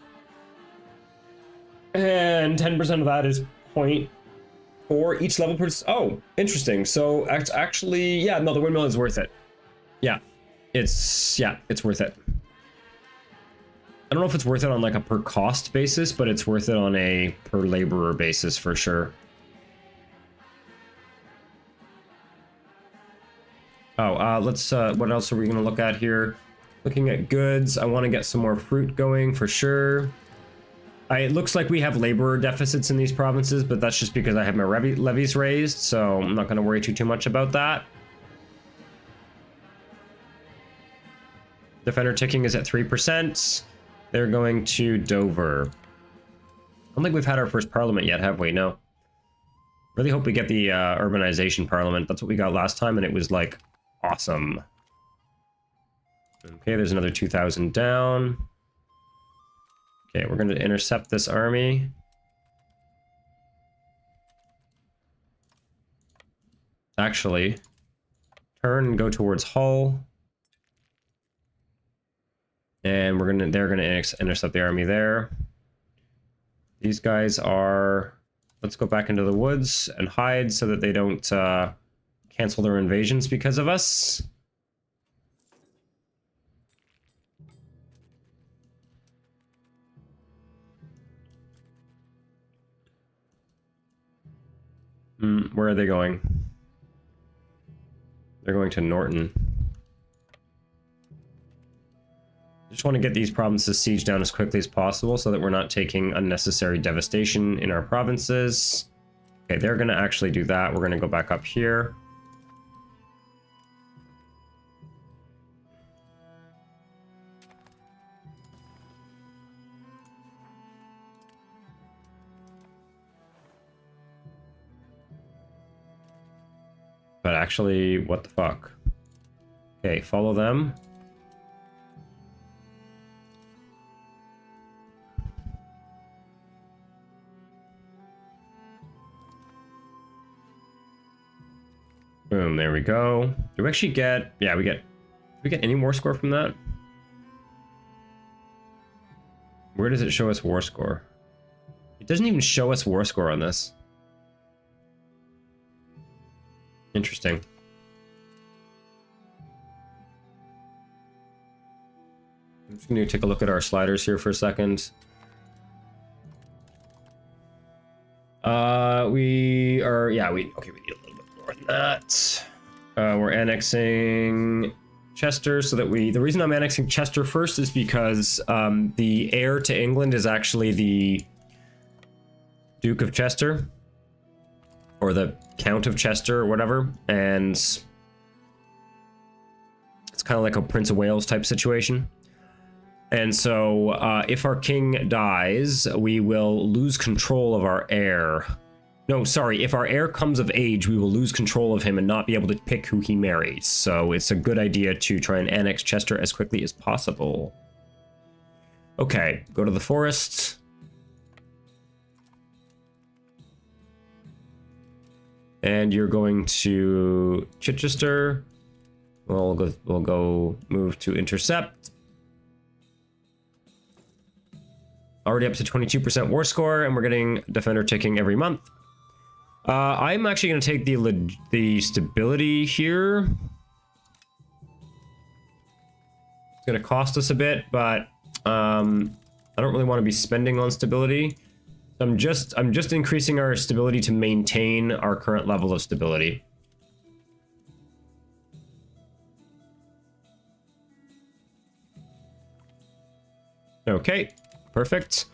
and 10% of that is 0.4 each level per. Oh, interesting. So it's actually, yeah, no, the windmill is worth it. Yeah, it's worth it. I don't know if it's worth it on like a per cost basis, but it's worth it on a per laborer basis for sure. Oh, let's, what else are we going to look at here? Looking at goods, I want to get some more fruit going for sure. It looks like we have laborer deficits in these provinces, but that's just because I have my levies raised, so I'm not going to worry too much about that. Defender ticking is at 3%. They're going to Dover. don't think we've had our first parliament yet, have we? No. Really hope we get the urbanization parliament. That's what we got last time, and it was, like, awesome. Okay, there's another 2,000 down. Okay, we're going to intercept this army. Actually, turn and go towards Hull. And they're gonna intercept the army there. These guys are... Let's go back into the woods and hide so that they don't cancel their invasions because of us. Where are they going? They're going to Norton. Just want to get these provinces sieged down as quickly as possible so that we're not taking unnecessary devastation in our provinces. Okay, they're going to actually do that. We're going to go back up here. But actually, what the fuck? Okay, follow them. Boom, there we go. Do we actually get... Yeah, we get... Do we get any war score from that? Where does it show us war score? It doesn't even show us war score on this. Interesting. I'm just going to take a look at our sliders here for a second. We are... Yeah, okay, we need a little bit more than that. We're annexing Chester so that the reason I'm annexing Chester first is because the heir to England is actually the Duke of Chester. Or the Count of Chester or whatever, and it's kind of like a Prince of Wales type situation. And so if our king dies, we will lose control of our heir. No, sorry, if our heir comes of age, we will lose control of him and not be able to pick who he marries. So it's a good idea to try and annex Chester as quickly as possible. Okay, go to the forest. And you're going to Chichester. We'll go move to intercept. Already up to 22% war score, and we're getting defender ticking every month. I'm actually going to take the stability here. It's going to cost us a bit, but I don't really want to be spending on stability. I'm just increasing our stability to maintain our current level of stability. Okay, perfect.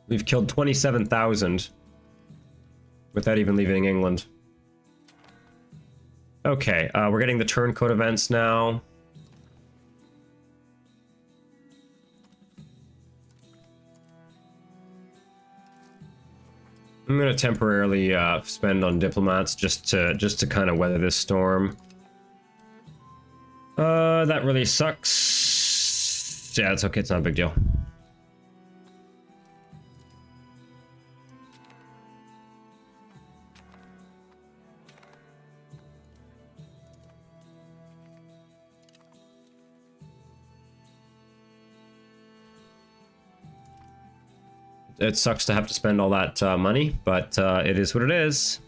We've killed 27,000 without even leaving England. Okay, we're getting the turncoat events now. I'm gonna temporarily spend on diplomats just to kind of weather this storm. That really sucks. Yeah, it's okay. It's not a big deal. It sucks to have to spend all that money, but it is what it is.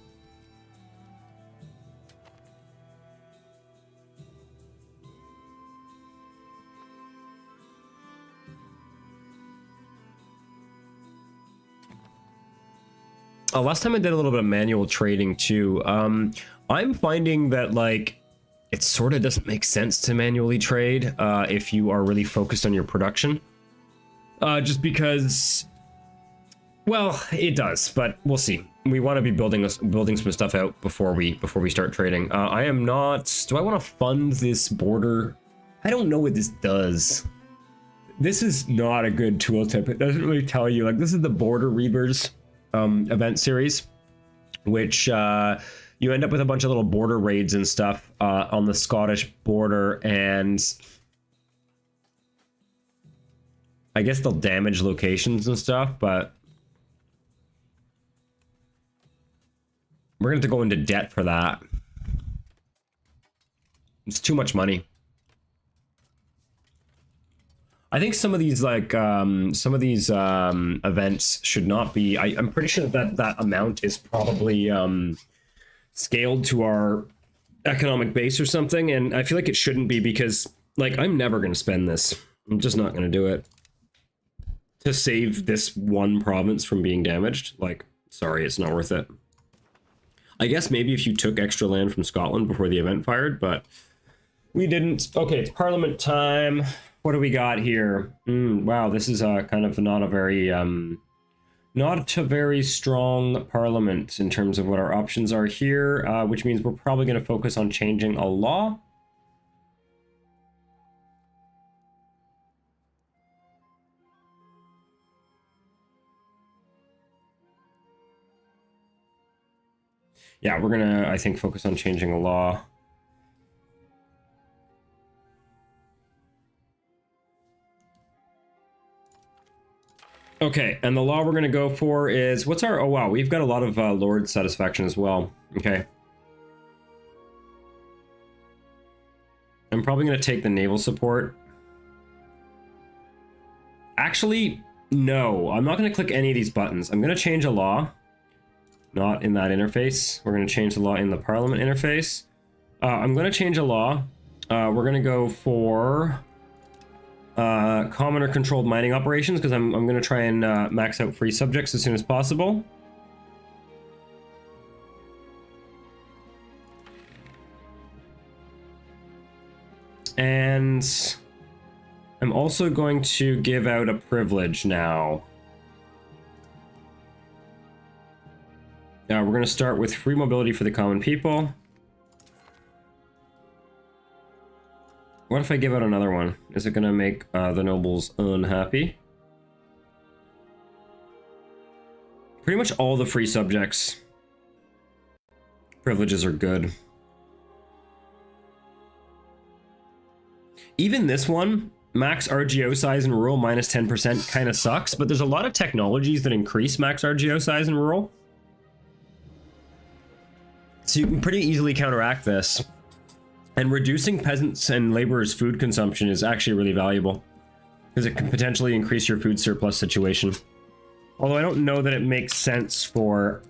Last time I did a little bit of manual trading too. I'm finding that like it sort of doesn't make sense to manually trade if you are really focused on your production. Just because, well, it does, but we'll see. we want to be building some stuff out before we start trading. I am not. Do I want to fund this border? I don't know what this does. This is not a good tooltip. It doesn't really tell you. Like, this is the Border Reavers event series, which you end up with a bunch of little border raids and stuff on the Scottish border, and I guess they'll damage locations and stuff, but we're going to have to go into debt for that. It's too much money. I think some of these events should not be. I'm pretty sure that amount is probably scaled to our economic base or something, and I feel like it shouldn't be, because like I'm never going to spend this. I'm just not going to do it to save this one province from being damaged. Like, sorry, it's not worth it. I guess maybe if you took extra land from Scotland before the event fired, but we didn't. Okay, it's Parliament time. What do we got here? Wow, this is kind of not a very strong parliament in terms of what our options are here, which means we're probably going to focus on changing a law. Yeah, we're going to, I think, focus on changing a law. Okay, and the law we're going to go for is, what's our, oh wow, we've got a lot of Lord satisfaction as well. Okay. I'm probably going to take the naval support. Actually, no, I'm not going to click any of these buttons. I'm going to change a law. Not in that interface. We're going to change the law in the Parliament interface. I'm going to change a law. We're going to go for commoner controlled mining operations, because I'm going to try and max out free subjects as soon as possible. And I'm also going to give out a privilege now. We're going to start with free mobility for the common people. What if I give out another one? Is it going to make the nobles unhappy? Pretty much all the free subjects privileges are good. Even this one, max RGO size in rural minus 10%, kind of sucks, but there's a lot of technologies that increase max RGO size in rural. So you can pretty easily counteract this. And reducing peasants and laborers' food consumption is actually really valuable, because it can potentially increase your food surplus situation. Although I don't know that it makes sense for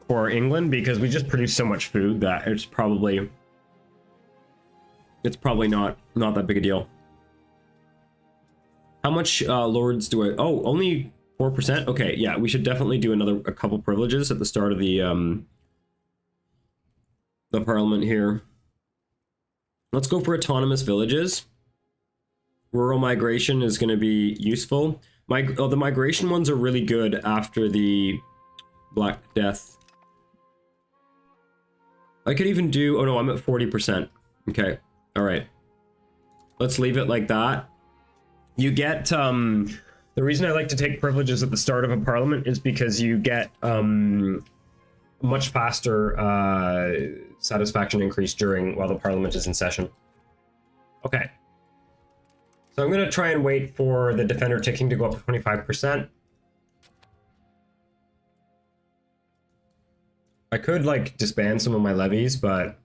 England, because we just produce so much food that it's probably not that big a deal. How much lords do I? Oh, only 4%. Okay, yeah, we should definitely do a couple privileges at the start of the parliament here. Let's go for autonomous villages. Rural migration is going to be useful. The migration ones are really good after the Black Death. I could even do, oh no, I'm at 40%. Okay, all right. Let's leave it like that. You get, the reason I like to take privileges at the start of a parliament is because you get much faster satisfaction increase while the parliament is in session. Okay. So I'm going to try and wait for the defender ticking to go up to 25%. I could like disband some of my levies, but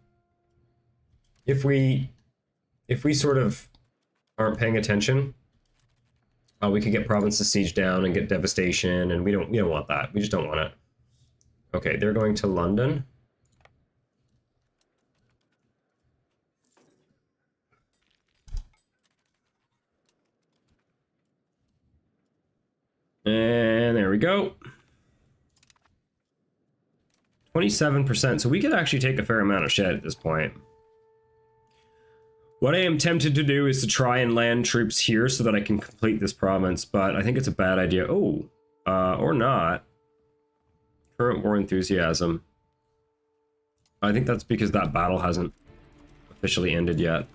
if we sort of aren't paying attention, we could get provinces sieged down and get devastation, and we don't want that. We just don't want it. Okay, they're going to London. And there we go. 27%, so we could actually take a fair amount of shit at this point. What I am tempted to do is to try and land troops here so that I can complete this province, but I think it's a bad idea. Oh, or not. Current war enthusiasm. I think that's because that battle hasn't officially ended yet.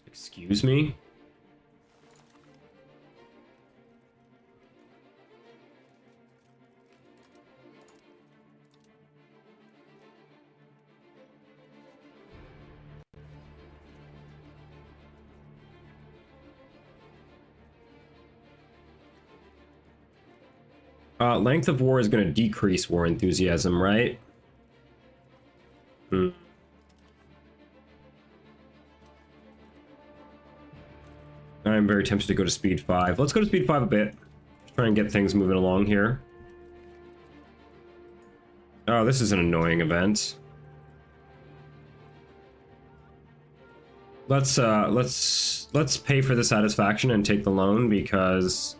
Excuse me? Length of war is going to decrease war enthusiasm, right? I'm very tempted to go to speed 5. Let's go to speed 5 a bit. Just try and get things moving along here. Oh, this is an annoying event. Let's pay for the satisfaction and take the loan because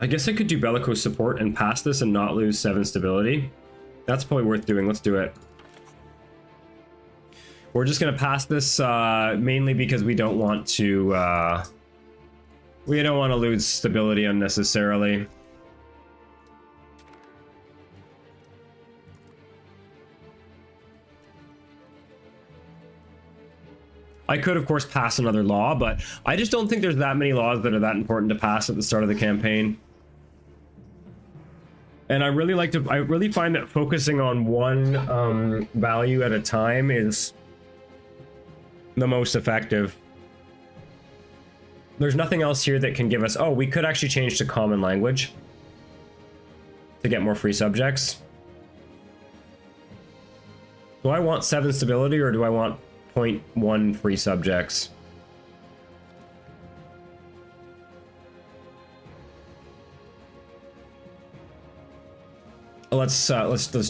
I guess I could do bellicose support and pass this and not lose 7 stability. That's probably worth doing. Let's do it. We're just gonna pass this mainly because we don't want to lose stability unnecessarily. I could, of course, pass another law, but I just don't think there's that many laws that are that important to pass at the start of the campaign. And I really find that focusing on one value at a time is the most effective. There's nothing else here that can give us... Oh, we could actually change to common language to get more free subjects. Do I want 7 stability or do I want 0.1 free subjects? Let's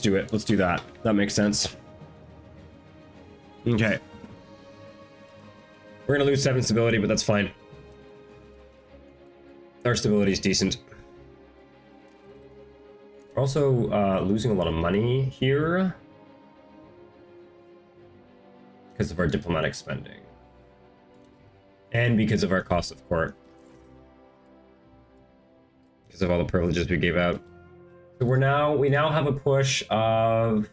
do it. Let's do that. That makes sense. Okay. We're gonna lose 7 stability, but that's fine. Our stability is decent. We're also losing a lot of money here because of our diplomatic spending and because of our cost of court, because of all the privileges we gave out. So we now have a push of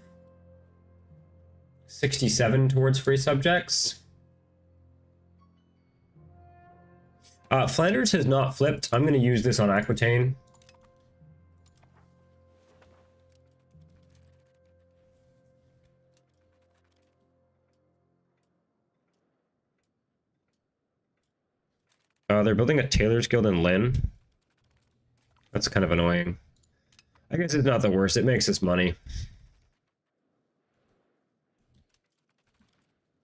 67 towards free subjects. Flanders has not flipped. I'm going to use this on Aquitaine. They're building a tailor's guild in Lynn. That's kind of annoying. I guess it's not the worst. It makes us money.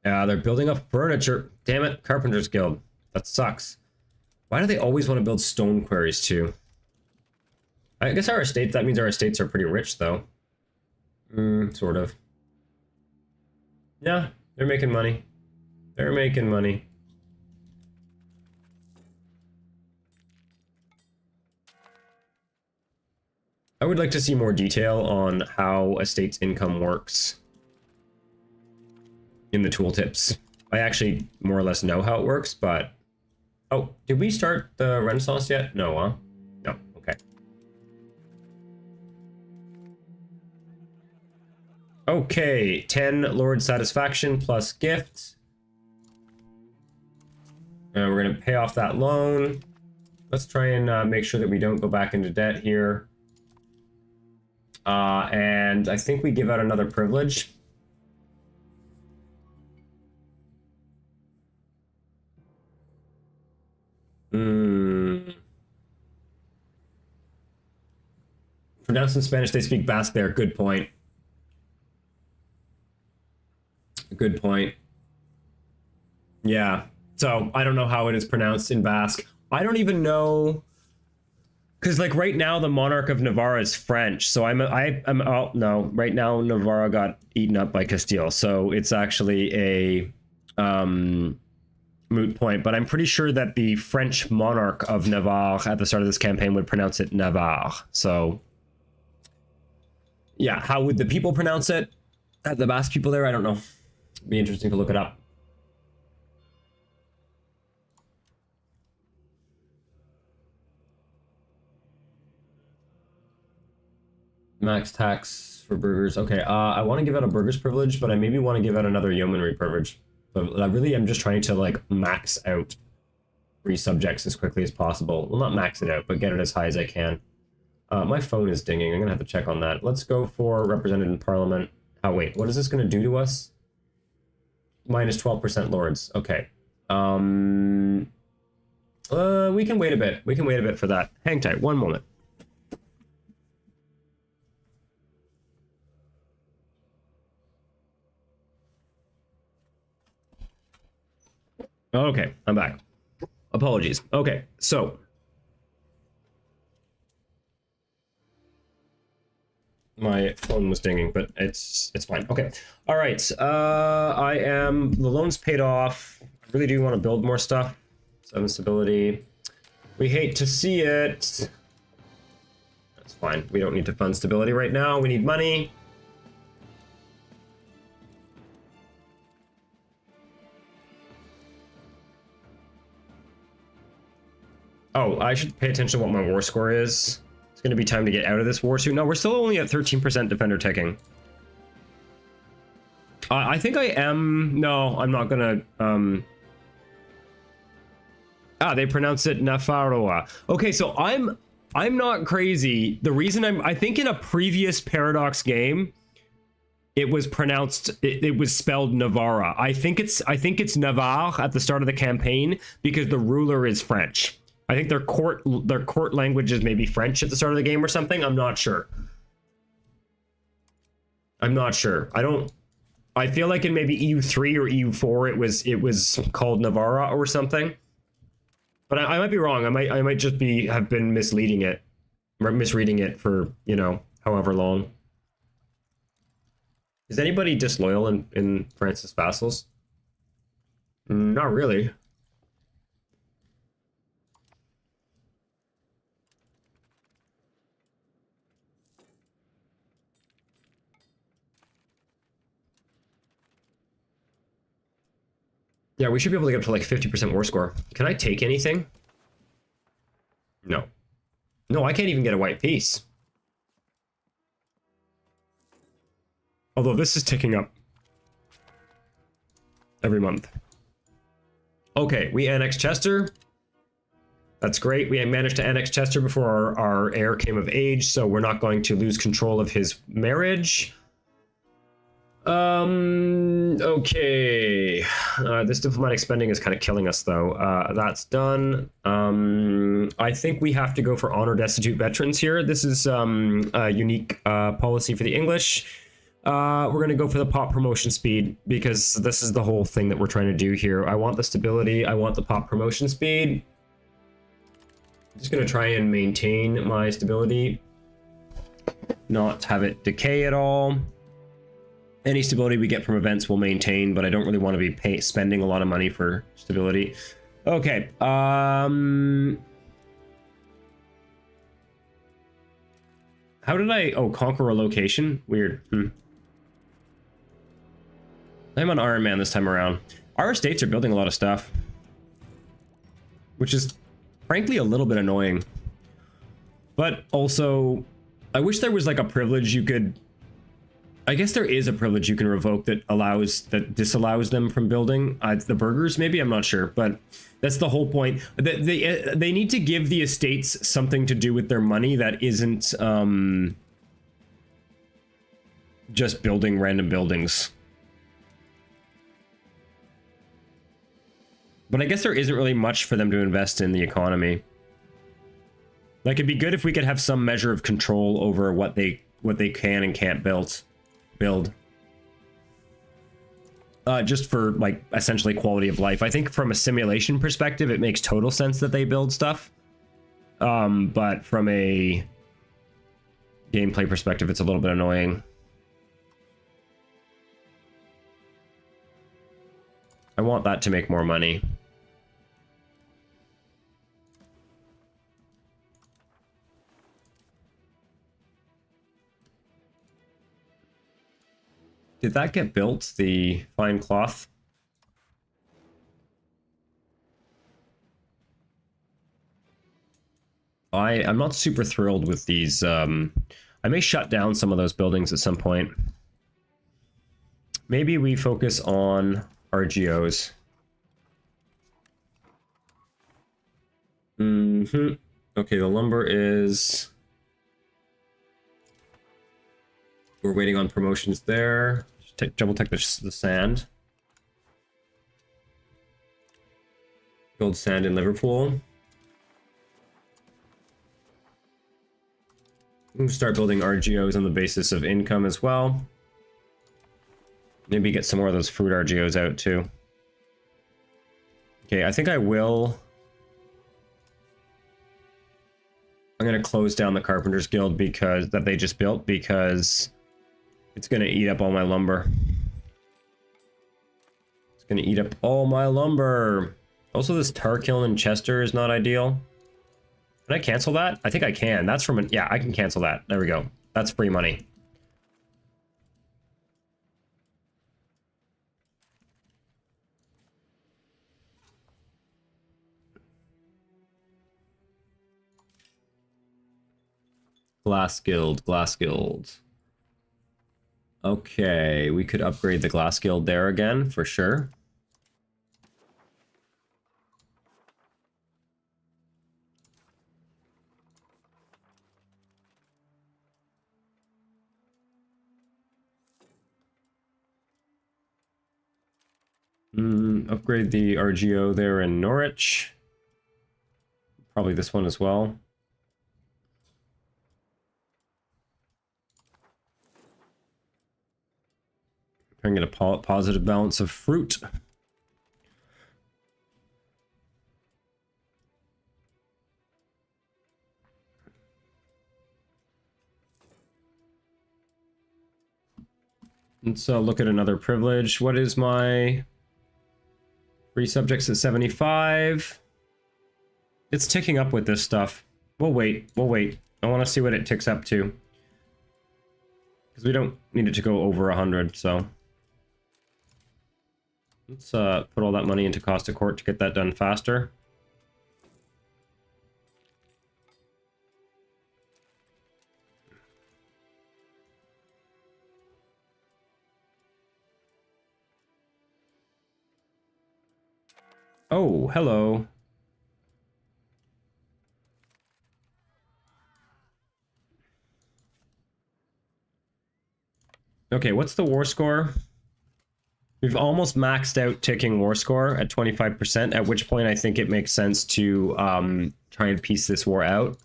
Yeah, they're building up furniture. Damn it, Carpenter's Guild. That sucks. Why do they always want to build stone quarries too? I guess our estates, that means our estates are pretty rich though. Sort of. Yeah, they're making money. They're making money. I would like to see more detail on how estates income works in the tooltips. I actually more or less know how it works, but... Oh, did we start the Renaissance yet? No, huh? No, okay. Okay, 10 Lord Satisfaction plus gifts. And we're going to pay off that loan. Let's try and make sure that we don't go back into debt here. And I think we give out another privilege. Pronounced in Spanish, they speak Basque there. Good point. Good point. Yeah. So I don't know how it is pronounced in Basque. I don't even know. Because like right now the monarch of Navarre is French, so I'm oh no, right now Navarre got eaten up by Castile, so it's actually a moot point. But I'm pretty sure that the French monarch of Navarre at the start of this campaign would pronounce it Navarre. So yeah, how would the people pronounce it? the Basque people there? I don't know. It'd be interesting to look it up. Max tax for burgers. Okay, I want to give out a burgers privilege, but I maybe want to give out another yeomanry privilege. But I really am just trying to like max out free subjects as quickly as possible. Well, not max it out, but get it as high as I can. My phone is dinging. I'm gonna have to check on that. Let's go for represented in parliament. Oh wait, what is this gonna do to us? Minus 12% lords. Okay. We can wait a bit. We can wait a bit for that. Hang tight. One moment. Okay, I'm back. Apologies. Okay, so my phone was dinging, but it's fine. Okay. All right. The loan's paid off. I really do want to build more stuff. 7 stability. We hate to see it. That's fine. We don't need to fund stability right now. We need money. Oh, I should pay attention to what my war score is. It's going to be time to get out of this war soon. No, we're still only at 13% defender ticking. I think I am... No, I'm not going to... they pronounce it Nafarroa. Okay, so I'm not crazy. The reason I think in a previous Paradox game, it was pronounced... It was spelled Navarra. I think it's Navarre at the start of the campaign because the ruler is French. I think their court language is maybe French at the start of the game or something. I'm not sure. I feel like in maybe EU3 or EU4 it was called Navarra or something. But I might be wrong. I might just have been misreading it for, you know, however long. Is anybody disloyal in France's vassals? Not really. Yeah, we should be able to get up to like 50% war score. Can I take anything? No. No, I can't even get a white piece. Although this is ticking up every month. Okay, we annex Chester. That's great. We managed to annex Chester before our heir came of age, so we're not going to lose control of his marriage. Okay. This diplomatic spending is kind of killing us, though. That's done. I think we have to go for honor destitute veterans here. This is a unique policy for the English. We're going to go for the pop promotion speed because this is the whole thing that we're trying to do here. I want the stability. I want the pop promotion speed. I'm just going to try and maintain my stability, not have it decay at all. Any stability we get from events will maintain, but I don't really want to be spending a lot of money for stability. Okay. How did I... Oh, conquer a location? Weird. I'm on Iron Man this time around. Our estates are building a lot of stuff, which is frankly a little bit annoying. But also, I wish there was like a privilege you could... I guess there is a privilege you can revoke that disallows them from building the burgers. Maybe, I'm not sure, but that's the whole point. They need to give the estates something to do with their money that isn't just building random buildings. But I guess there isn't really much for them to invest in the economy. Like, it'd be good if we could have some measure of control over what they can and can't build. Just for like essentially quality of life. I think from a simulation perspective, it makes total sense that they build stuff. But from a gameplay perspective, it's a little bit annoying. I want that to make more money. Did that get built, the fine cloth? I'm not super thrilled with these. I may shut down some of those buildings at some point. Maybe we focus on RGOs. Okay, the lumber is... We're waiting on promotions there. Double check the sand. Build sand in Liverpool. We'll start building RGOs on the basis of income as well. Maybe get some more of those fruit RGOs out too. Okay, I think I will... I'm going to close down the Carpenters Guild because that they just built because it's going to eat up all my lumber. It's going to eat up all my lumber. Also, this tar kiln in Chester is not ideal. Can I cancel that? I think I can. That's from an... Yeah, I can cancel that. There we go. That's free money. Glass Guild, Glass Guild. Okay, we could upgrade the Glass Guild there again, for sure. Upgrade the RGO there in Norwich. Probably this one as well. Trying to get a positive balance of fruit. Let's look at another privilege. What is my free subjects at 75? It's ticking up with this stuff. We'll wait. We'll wait. I want to see what it ticks up to. Because we don't need it to go over 100, so... Let's put all that money into cost of court to get that done faster. Oh, hello. Okay, what's the war score? We've almost maxed out ticking war score at 25%, at which point I think it makes sense to try and piece this war out.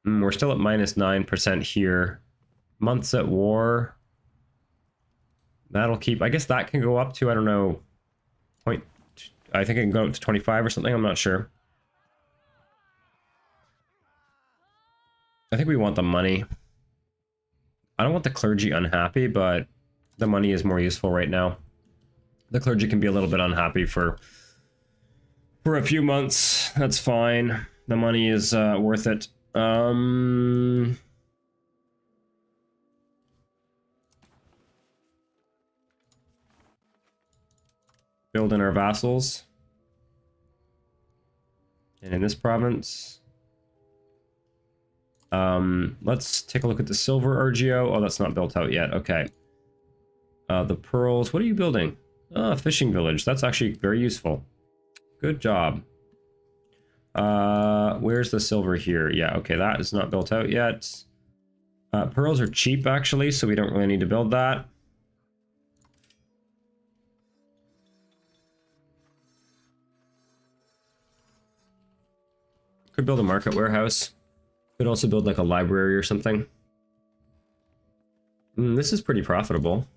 We're still at -9% here. Months at war. That'll keep... I guess that can go up to, I don't know, I think it can go up to 25 or something, I'm not sure. I think we want the money. I don't want the clergy unhappy, but the money is more useful right now. The clergy can be a little bit unhappy for a few months. That's fine. The money is worth it. Build in our vassals. And in this province. Let's take a look at the silver RGO. Oh, that's not built out yet. Okay. The pearls. What are you building? Ah, fishing village. That's actually very useful. Good job. Where's the silver here? Yeah, okay, that is not built out yet. Pearls are cheap, actually, so we don't really need to build that. Could build a market warehouse. Could also build like a library or something. This is pretty profitable.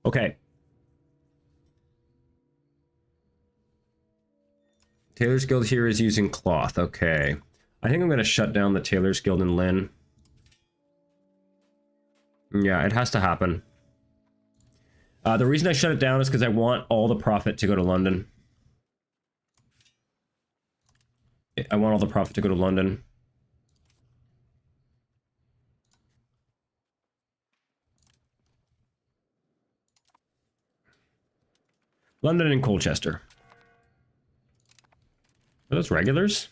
Okay. Tailor's Guild here is using cloth. Okay. I think I'm going to shut down the Tailor's Guild in Lynn. Yeah, it has to happen. The reason I shut it down is because I want all the profit to go to London. I want all the profit to go to London. London and Colchester. Are those regulars?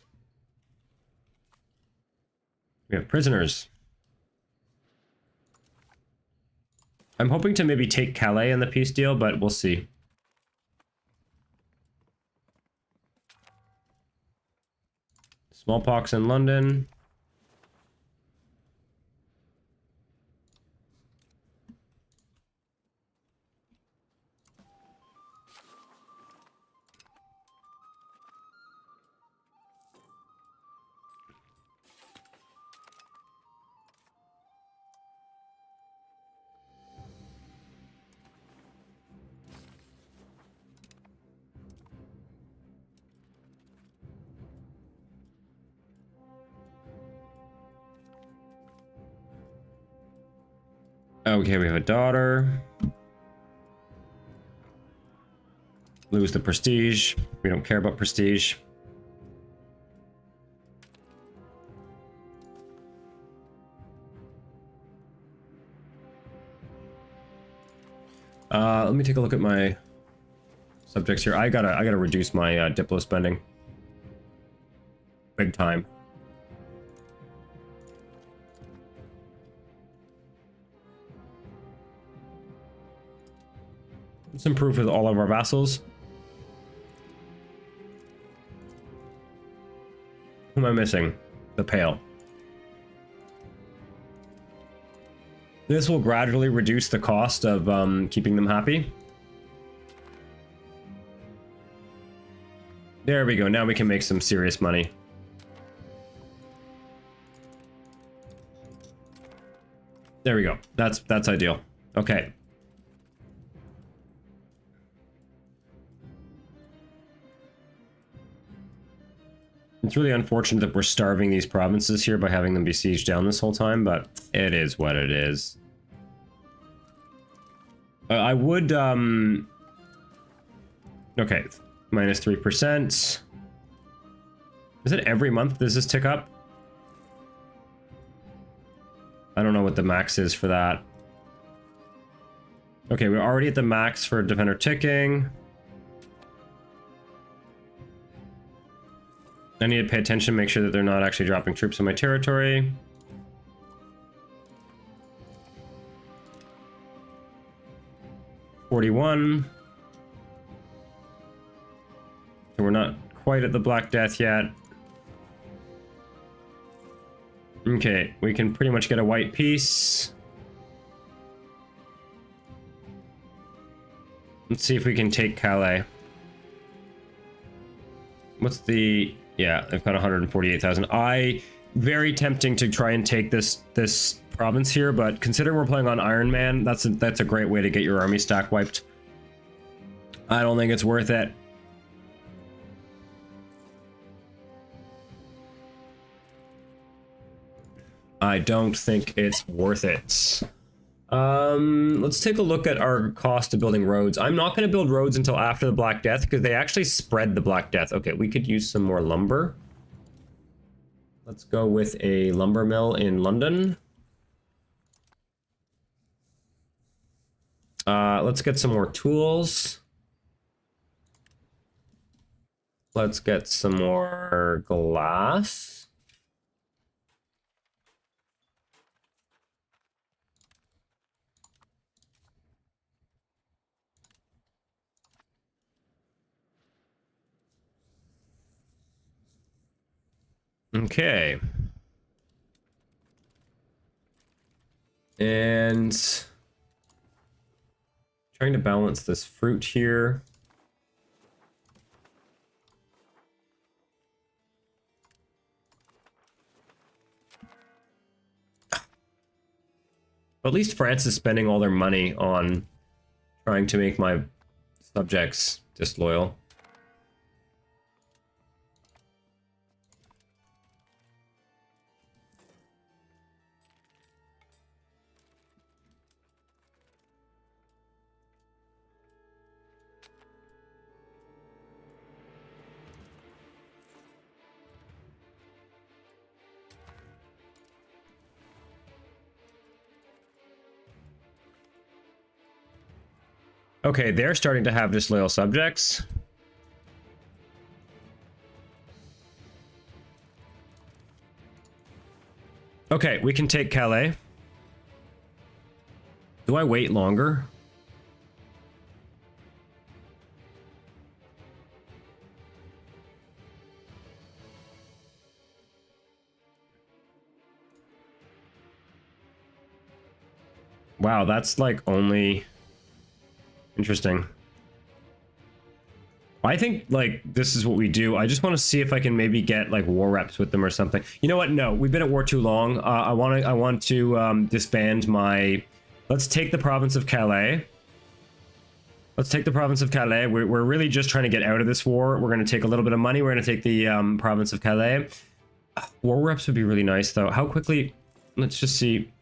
We have prisoners. I'm hoping to maybe take Calais in the peace deal, but we'll see. Smallpox in London. Okay, we have a daughter. Lose the prestige. We don't care about prestige. Let me take a look at my subjects here. I gotta reduce my Diplo spending. Big time. Let's improve with all of our vassals. Who am I missing? The Pale. This will gradually reduce the cost of keeping them happy. There we go. Now we can make some serious money. There we go. That's ideal. Okay. It's really unfortunate that we're starving these provinces here by having them be sieged down this whole time, but it is what it is. I would, okay, minus 3%. Is it every month does this tick up? I don't know what the max is for that. Okay, we're already at the max for defender ticking. I need to pay attention, make sure that they're not actually dropping troops in my territory. $41. So we're not quite at the Black Death yet. Okay, we can pretty much get a white peace. Let's see if we can take Calais. What's the... Yeah, they've got 148,000. Very tempting to try and take this province here, but considering we're playing on Iron Man, that's a great way to get your army stack wiped. I don't think it's worth it. I don't think it's worth it. Let's take a look at our cost of building roads. I'm not going to build roads until after the Black Death because they actually spread the Black Death. Okay, we could use some more lumber. Let's go with a lumber mill in London. Let's get some more tools. Let's get some more glass. Okay. And trying to balance this fruit here. At least France is spending all their money on trying to make my subjects disloyal. Okay, they're starting to have disloyal subjects. Okay, we can take Calais. Do I wait longer? Wow, that's like only... Interesting. I think like this is what we do. I just want to see if I can maybe get like war reps with them or something. You know what? No, we've been at war too long. I want to disband my... Let's take the province of Calais. Let's take the province of Calais. We're really just trying to get out of this war. We're going to take a little bit of money. We're going to take the province of Calais. War reps would be really nice though. How quickly? Let's just see.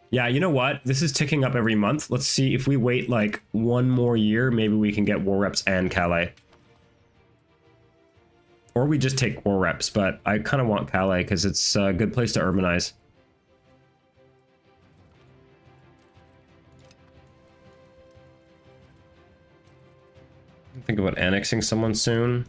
Yeah, you know what? This is ticking up every month. Let's see if we wait like one more year, maybe we can get war reps and Calais. Or we just take war reps, but I kind of want Calais because it's a good place to urbanize. Think about annexing someone soon.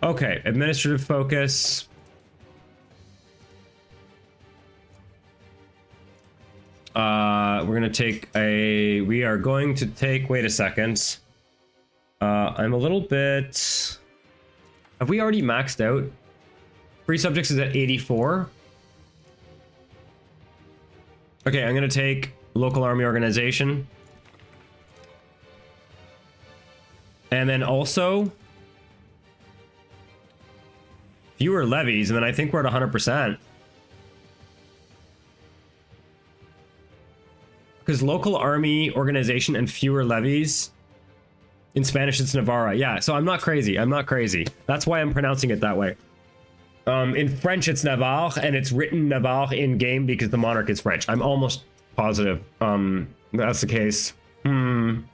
Okay, administrative focus. We're gonna take a... We are going to take... Wait a second. I'm a little bit... Have we already maxed out? Free subjects is at 84. Okay, I'm gonna take local army organization. And then also... fewer levies, and then I think we're at 100%. Because local army organization and fewer levies. In Spanish, it's Navarra. Yeah, so I'm not crazy. I'm not crazy. That's why I'm pronouncing it that way. In French, it's Navarre, and it's written Navarre in game because the monarch is French. I'm almost positive that's the case. Maybe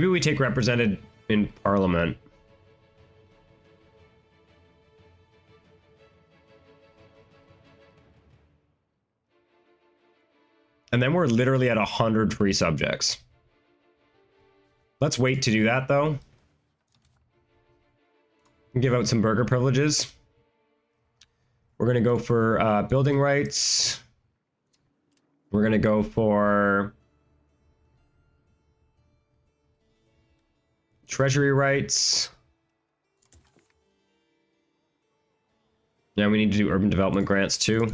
we take represented in parliament. And then we're literally at 100 free subjects. Let's wait to do that, though. Give out some burger privileges. We're going to go for building rights. We're going to go for treasury rights. Yeah, we need to do urban development grants, too.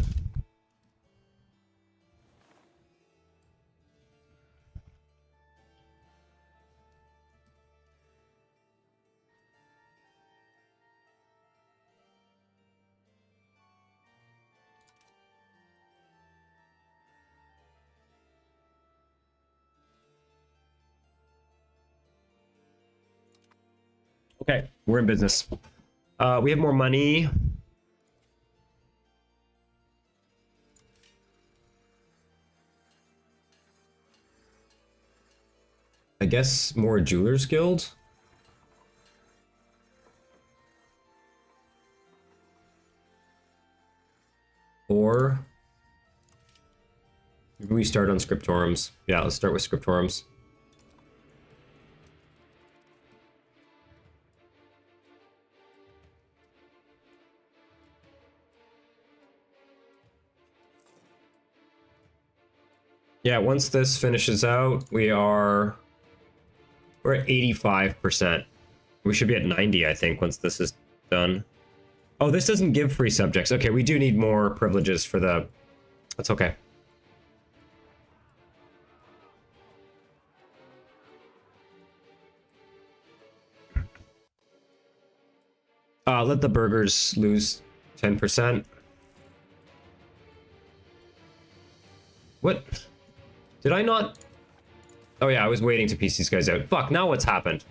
Okay, we're in business. We have more money. I guess more Jewelers Guild. Or maybe we start on scriptorums. Yeah, let's start with scriptorums. Yeah, once this finishes out, we're at 85%. We should be at 90, I think, once this is done. Oh, this doesn't give free subjects. Okay, we do need more privileges for the... That's okay. Let the burgers lose 10%. What? Did I not? Oh yeah, I was waiting to piece these guys out. Fuck, now what's happened?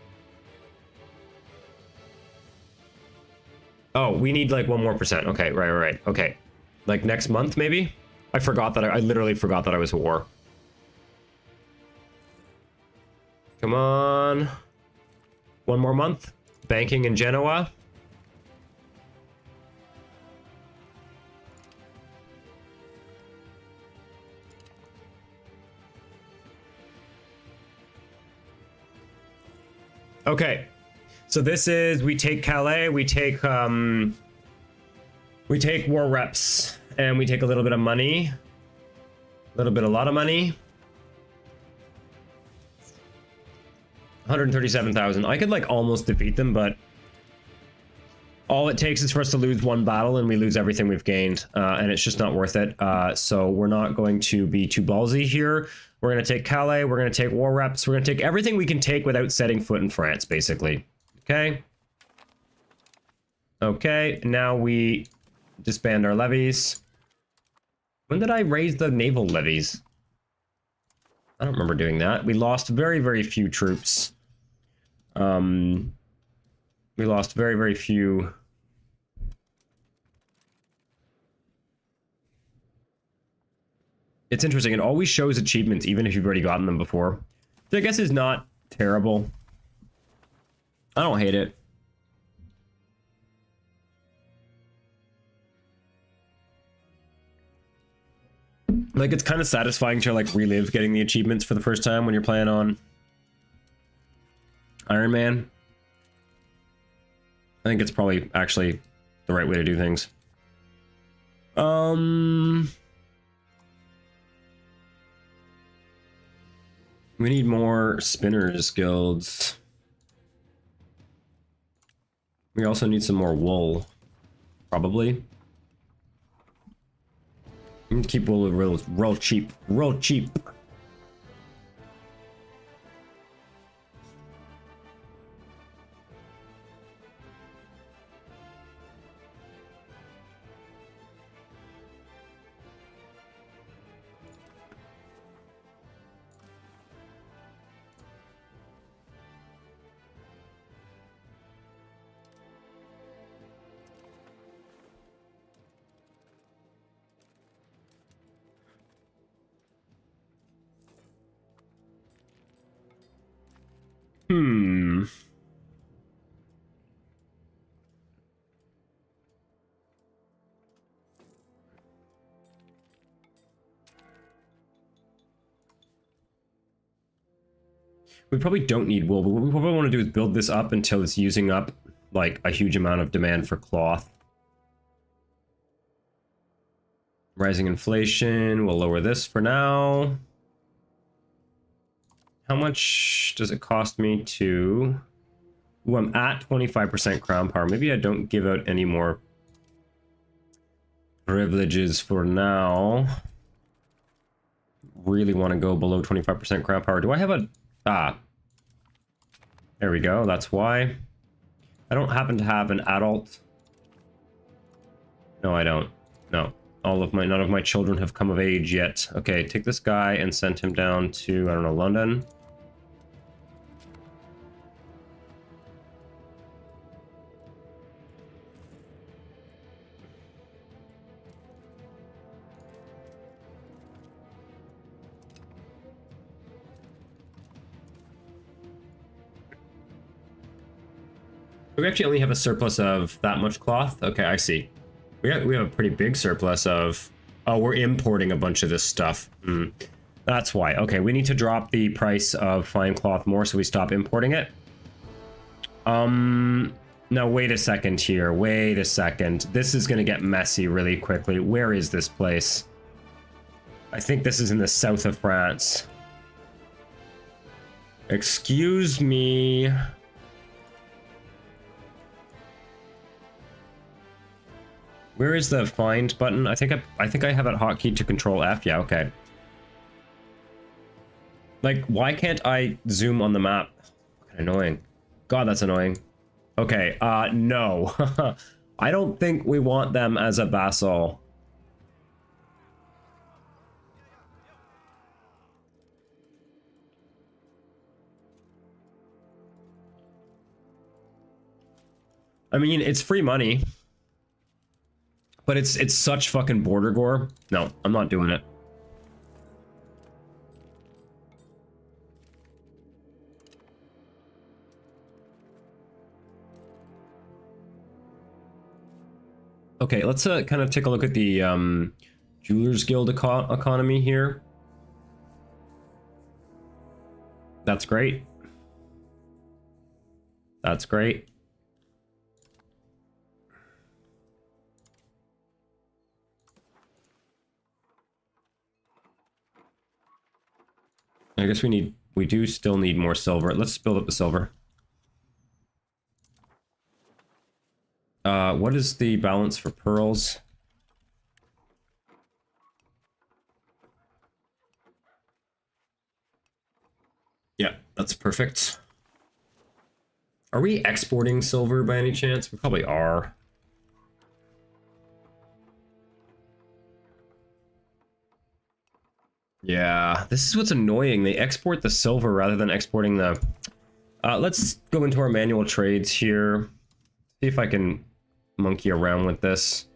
Oh, we need like 1 more percent. Okay, right. Okay. Like next month, maybe? I forgot that I literally forgot that I was at war. Come on. 1 more month. Banking in Genoa. Okay, so this is, we take Calais, we take war reps, and we take a little bit of money. A lot of money. 137,000. I could like almost defeat them, but all it takes is for us to lose 1 battle and we lose everything we've gained, and it's just not worth it. So we're not going to be too ballsy here. We're going to take Calais, we're going to take war reps, we're going to take everything we can take without setting foot in France, basically. Okay. Okay, now we disband our levies. When did I raise the naval levies? I don't remember doing that. We lost very, very few troops. We lost very, very few. It's interesting. It always shows achievements, even if you've already gotten them before. So I guess it's not terrible. I don't hate it. Like, it's kind of satisfying to like relive getting the achievements for the first time when you're playing on Iron Man. I think it's probably actually the right way to do things. We need more spinners guilds. We also need some more wool, probably. Keep wool real cheap, real cheap. We probably don't need wool, but what we probably want to do is build this up until it's using up like a huge amount of demand for cloth. Rising inflation, we'll lower this for now. How much does it cost me to... Ooh, I'm at 25% crown power. Maybe I don't give out any more privileges for now. Really want to go below 25% crown power. Do I have a... Ah. There we go, that's why. I don't happen to have an adult. No, I don't. No. None of my children have come of age yet. Okay, take this guy and send him down to, I don't know, London. We actually only have a surplus of that much cloth. Okay, I see. We have a pretty big surplus of... Oh, we're importing a bunch of this stuff. That's why. Okay, we need to drop the price of fine cloth more so we stop importing it. Now, wait a second here. Wait a second. This is going to get messy really quickly. Where is this place? I think this is in the south of France. Excuse me... Where is the find button? I think I have it hotkeyed to control F. Yeah, okay. Like, why can't I zoom on the map? Fucking annoying. God, that's annoying. Okay, no. I don't think we want them as a vassal. I mean, it's free money. But it's such fucking border gore. No, I'm not doing it. Okay, let's kind of take a look at the Jewelers Guild economy here. That's great. That's great. I guess we do still need more silver. Let's build up the silver. What is the balance for pearls? Yeah, that's perfect. Are we exporting silver by any chance? We probably are. Yeah, this is what's annoying. They export the silver rather than exporting the... let's go into our manual trades here. See if I can monkey around with this.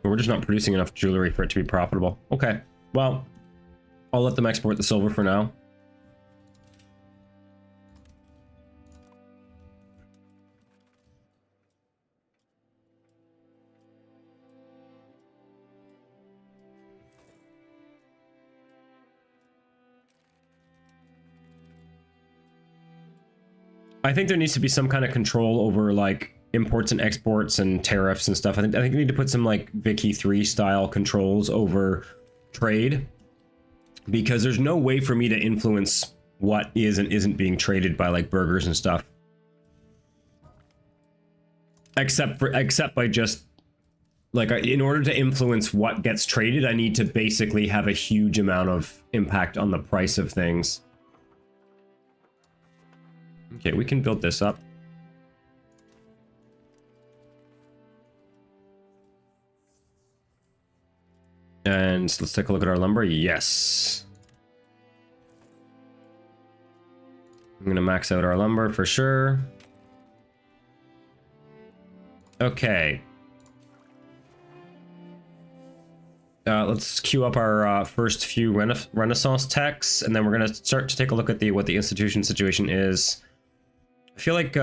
We're just not producing enough jewelry for it to be profitable. Okay, well, I'll let them export the silver for now. I think there needs to be some kind of control over like imports and exports and tariffs and stuff. I think we need to put some like Vicky 3 style controls over trade, because there's no way for me to influence what is and isn't being traded by like burgers and stuff. Except by just like, in order to influence what gets traded, I need to basically have a huge amount of impact on the price of things. Okay, we can build this up. And let's take a look at our lumber. Yes. I'm going to max out our lumber for sure. Okay. Let's queue up our first few Renaissance techs, and then we're going to start to take a look at what the institution situation is. I feel like,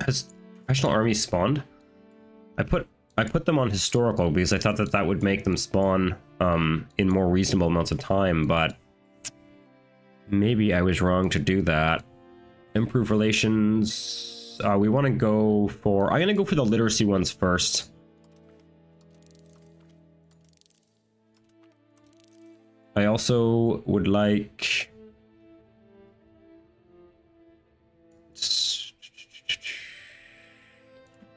has professional armies spawned? I put them on historical because I thought that would make them spawn in more reasonable amounts of time, but maybe I was wrong to do that. Improve relations. We want to go for... I'm going to go for the literacy ones first. I also would like...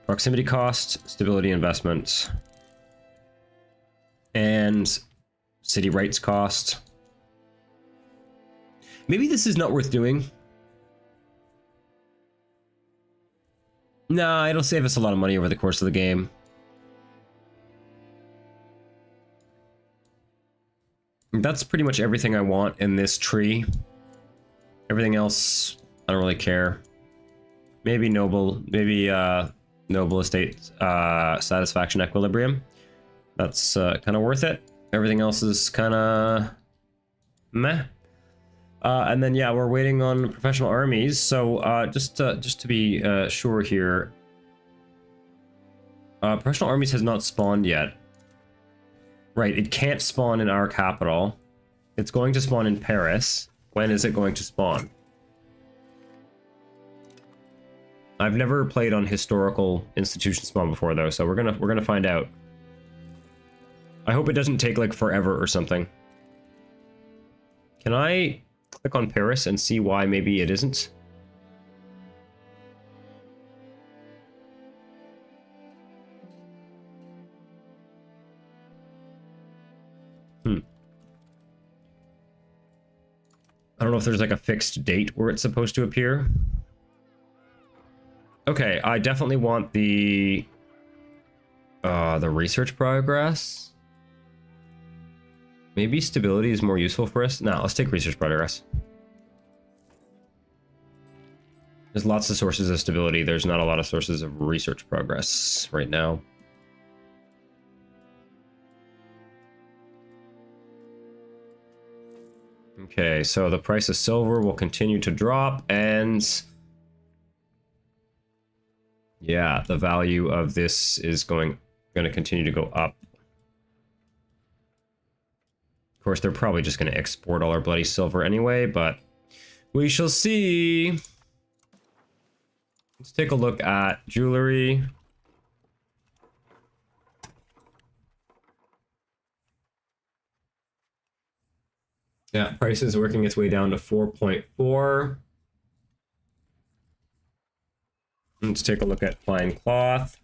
proximity cost, stability investment, and city rights cost. Maybe this is not worth doing. Nah, it'll save us a lot of money over the course of the game. That's pretty much everything I want in this tree. Everything else, I don't really care. Maybe noble estate satisfaction equilibrium. That's kind of worth it. Everything else is kind of meh. And then yeah, we're waiting on professional armies. So just to be sure here, professional armies has not spawned yet. Right, it can't spawn in our capital. It's going to spawn in Paris. When is it going to spawn? I've never played on historical institution spawn before though, so we're gonna find out. I hope it doesn't take like forever or something. Can I click on Paris and see why maybe it isn't? I don't know if there's like a fixed date where it's supposed to appear. Okay, I definitely want the research progress. Maybe stability is more useful for us. No, let's take research progress. There's lots of sources of stability. There's not a lot of sources of research progress right now. Okay, so the price of silver will continue to drop, and yeah, the value of this is going to continue to go up. Of course, they're probably just going to export all our bloody silver anyway, but we shall see. Let's take a look at jewelry. Yeah, price is working its way down to 4.4. Let's take a look at fine cloth.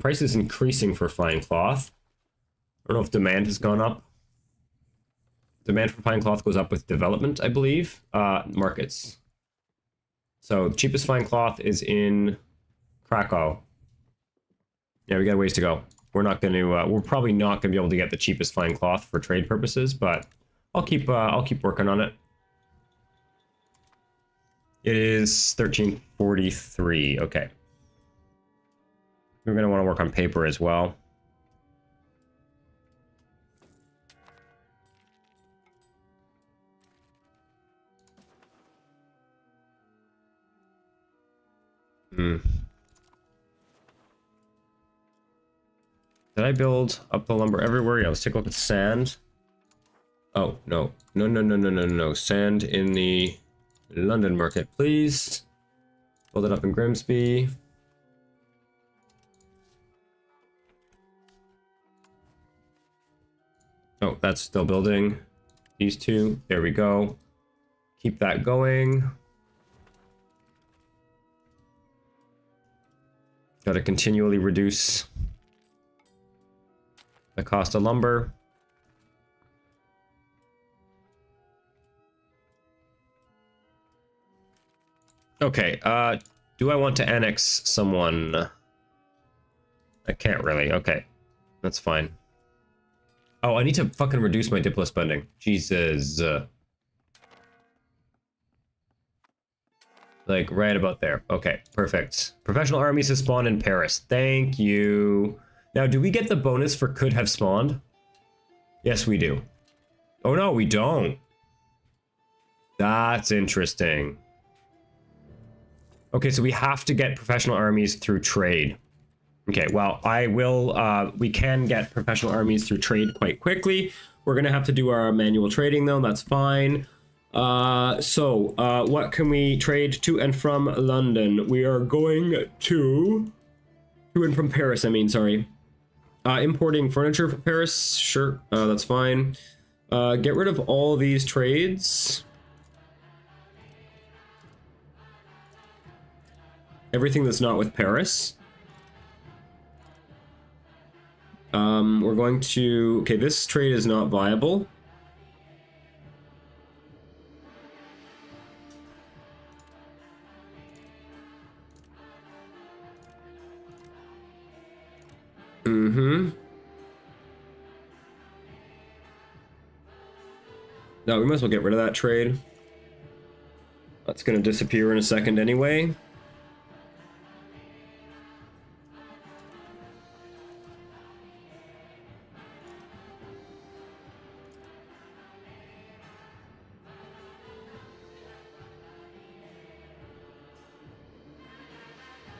Price is increasing for fine cloth. I don't know if demand has gone up. Demand for fine cloth goes up with development, I believe. Markets. So the cheapest fine cloth is in Krakow. Yeah, we got a ways to go. We're not going to. We're probably not going to be able to get the cheapest fine cloth for trade purposes, but I'll keep working on it. It is 1343. Okay. We're going to want to work on paper as well. Did I build up the lumber everywhere? Yeah, let's take a look at sand. Oh, no. No. Sand in the London market, please. Build it up in Grimsby. Oh, that's still building. These two. There we go. Keep that going. Got to continually reduce the cost of lumber. Okay, do I want to annex someone? I can't really. Okay, that's fine. Oh, I need to fucking reduce my Diplo spending. Jesus. Like, right about there. Okay, perfect. Professional armies have spawned in Paris. Thank you. Now, do we get the bonus for could have spawned? Yes, we do. Oh, no, we don't. That's interesting. Okay, so we have to get professional armies through trade. Okay, well, I will, we can get professional armies through trade quite quickly. We're gonna have to do our manual trading though, that's fine. What can we trade to and from London? We are going to and from Paris, I mean, sorry. Importing furniture from Paris, sure, that's fine. Get rid of all these trades. Everything that's not with Paris. We're going to... Okay, this trade is not viable. No, we might as well get rid of that trade. That's going to disappear in a second anyway.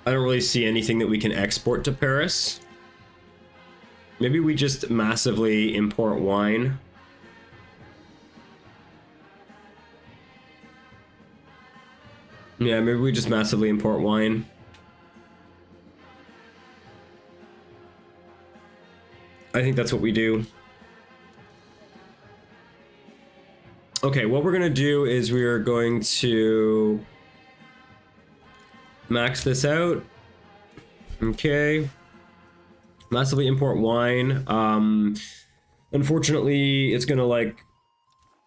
I don't really see anything that we can export to Paris. Maybe we just massively import wine. Yeah, maybe we just massively import wine. I think that's what we do. Okay, what we're gonna do is we are going to max this out. Okay. Massively import wine. Unfortunately, it's gonna like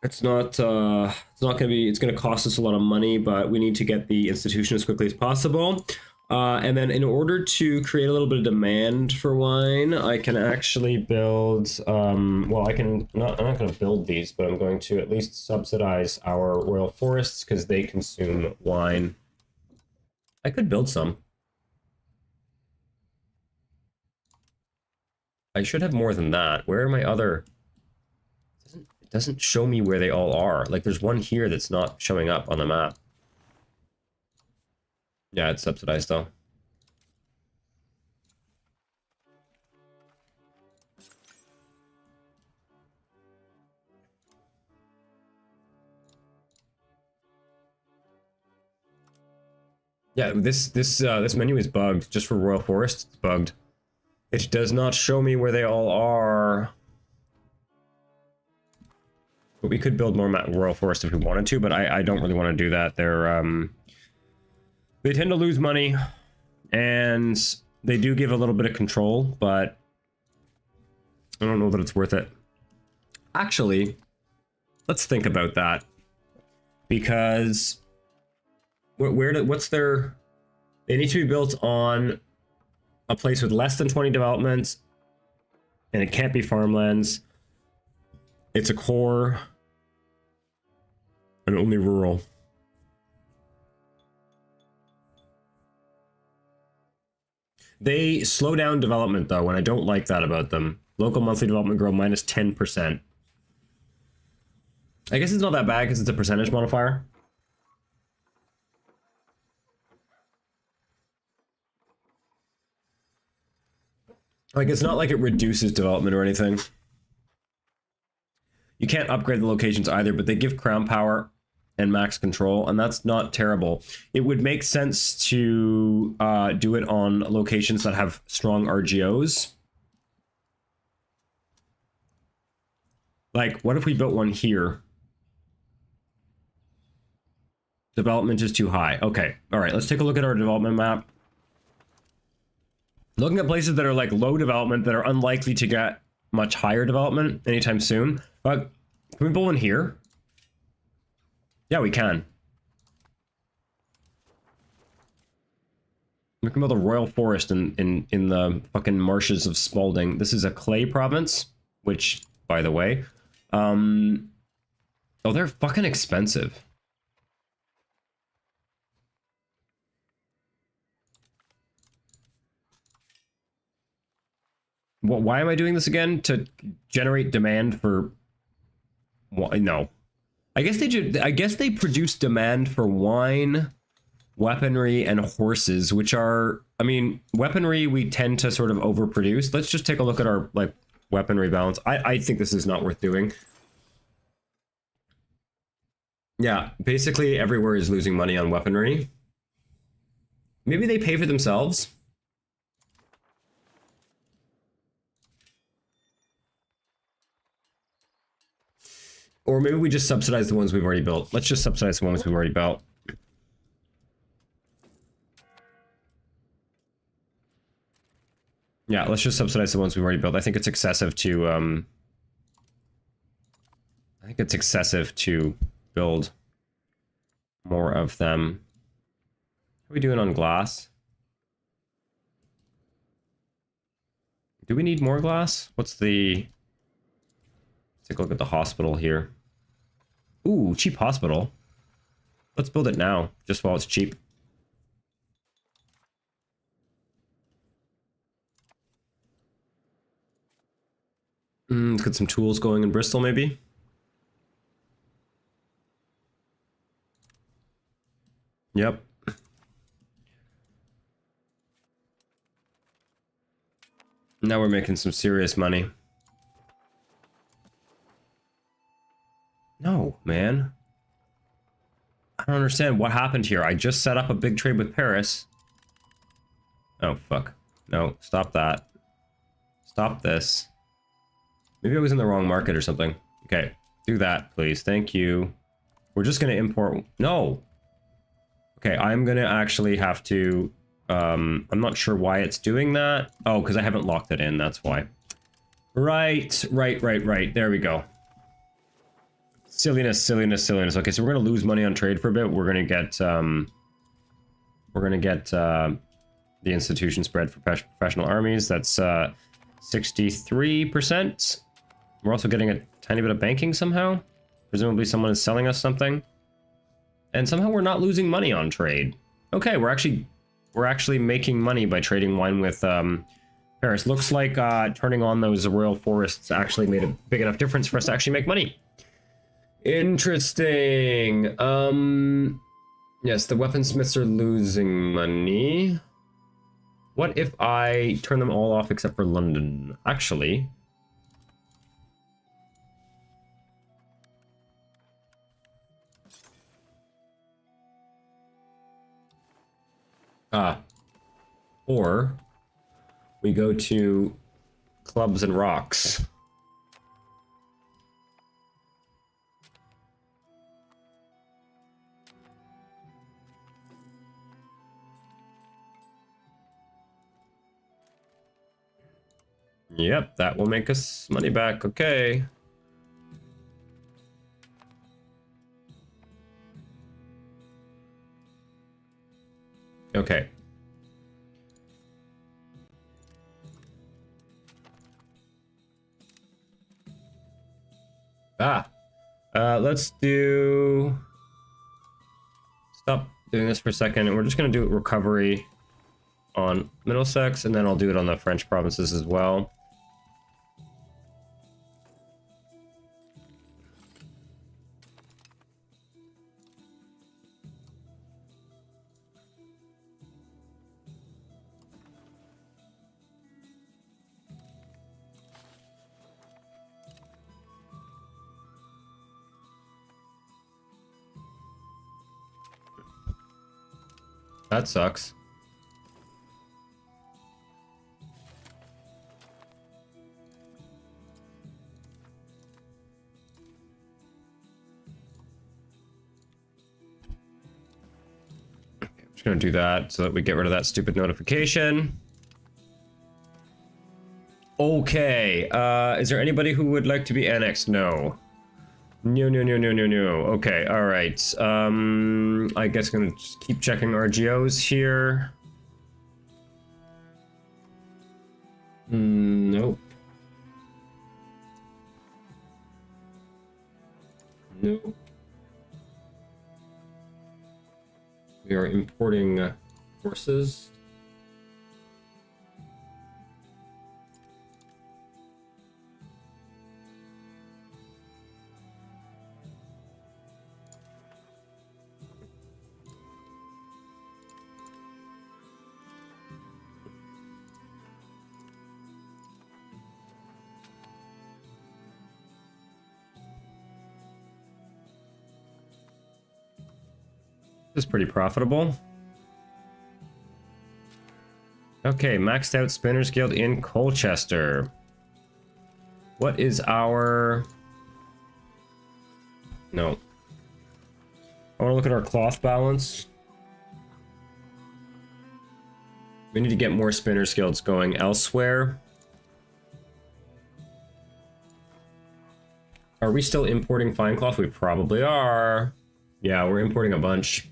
It's not gonna be, it's gonna cost us a lot of money, but we need to get the institution as quickly as possible. And then in order to create a little bit of demand for wine, I can actually build, well, I'm not gonna build these, but I'm going to at least subsidize our royal forests because they consume wine. I could build some. I should have more than that. Where are my other... It doesn't show me where they all are. Like, there's one here that's not showing up on the map. Yeah, it's subsidized, though. Yeah, this menu is bugged. Just for Royal Forest, it's bugged. It does not show me where they all are. But we could build more Royal Forest if we wanted to, but I don't really want to do that. They tend to lose money, and they do give a little bit of control, but I don't know that it's worth it. Actually, let's think about that. Because what's their... They need to be built on a place with less than 20 developments, and it can't be farmlands. It's a core, and only rural. They slow down development, though, and I don't like that about them. Local monthly development grow minus 10%. I guess it's not that bad because it's a percentage modifier. Like, it's not like it reduces development or anything. You can't upgrade the locations either, but they give crown power and max control, and that's not terrible. It would make sense to do it on locations that have strong RGOs. Like, what if we built one here? Development is too high. Okay, all right, let's take a look at our development map. Looking at places that are like low development, that are unlikely to get much higher development anytime soon. But can we build one here? Yeah, we can. We can build a royal forest in the fucking marshes of Spalding. This is a clay province, which, by the way, oh, they're fucking expensive. Why am I doing this again? To generate demand for... No. I guess they produce demand for wine, weaponry, and horses, which are... I mean, weaponry we tend to sort of overproduce. Let's just take a look at our, like, weaponry balance. I think this is not worth doing. Yeah, basically everywhere is losing money on weaponry. Maybe they pay for themselves. Or maybe we just subsidize the ones we've already built. Let's just subsidize the ones we've already built. Yeah, let's just subsidize the ones we've already built. I think it's excessive to, I think it's excessive to build more of them. How are we doing on glass? Do we need more glass? What's the... Take a look at the hospital here. Ooh, cheap hospital. Let's build it now, just while it's cheap. Let's get some tools going in Bristol, maybe. Yep. Now we're making some serious money. No, man. I don't understand what happened here. I just set up a big trade with Paris. Oh, fuck. No, stop that. Stop this. Maybe I was in the wrong market or something. Okay, do that, please. Thank you. We're just going to import... No! Okay, I'm going to actually have to... I'm not sure why it's doing that. Oh, because I haven't locked it in, that's why. Right. There we go. Silliness, silliness, silliness. Okay, so we're gonna lose money on trade for a bit. We're gonna get the institution spread for professional armies. That's 63%. We're also getting a tiny bit of banking somehow. Presumably someone is selling us something. And somehow we're not losing money on trade. Okay, we're actually making money by trading wine with Paris. Looks like turning on those royal forests actually made a big enough difference for us to actually make money. Interesting. Yes, the weaponsmiths are losing money. What if I turn them all off except for London? Actually, or we go to clubs and rocks. Yep, that will make us money back. Okay. Okay. Let's do... Stop doing this for a second, and we're just going to do recovery on Middlesex, and then I'll do it on the French provinces as well. That sucks. Okay, I'm just gonna do that so that we get rid of that stupid notification. Okay, is there anybody who would like to be annexed? No. No, no, no, no, no, no. Okay, all right. I guess I'm gonna just keep checking RGOs here. Nope. Nope. We are importing horses. This is pretty profitable. Okay, maxed out Spinners Guild in Colchester. What is our... No. I want to look at our cloth balance. We need to get more Spinners Guilds going elsewhere. Are we still importing fine cloth? We probably are. Yeah, we're importing a bunch.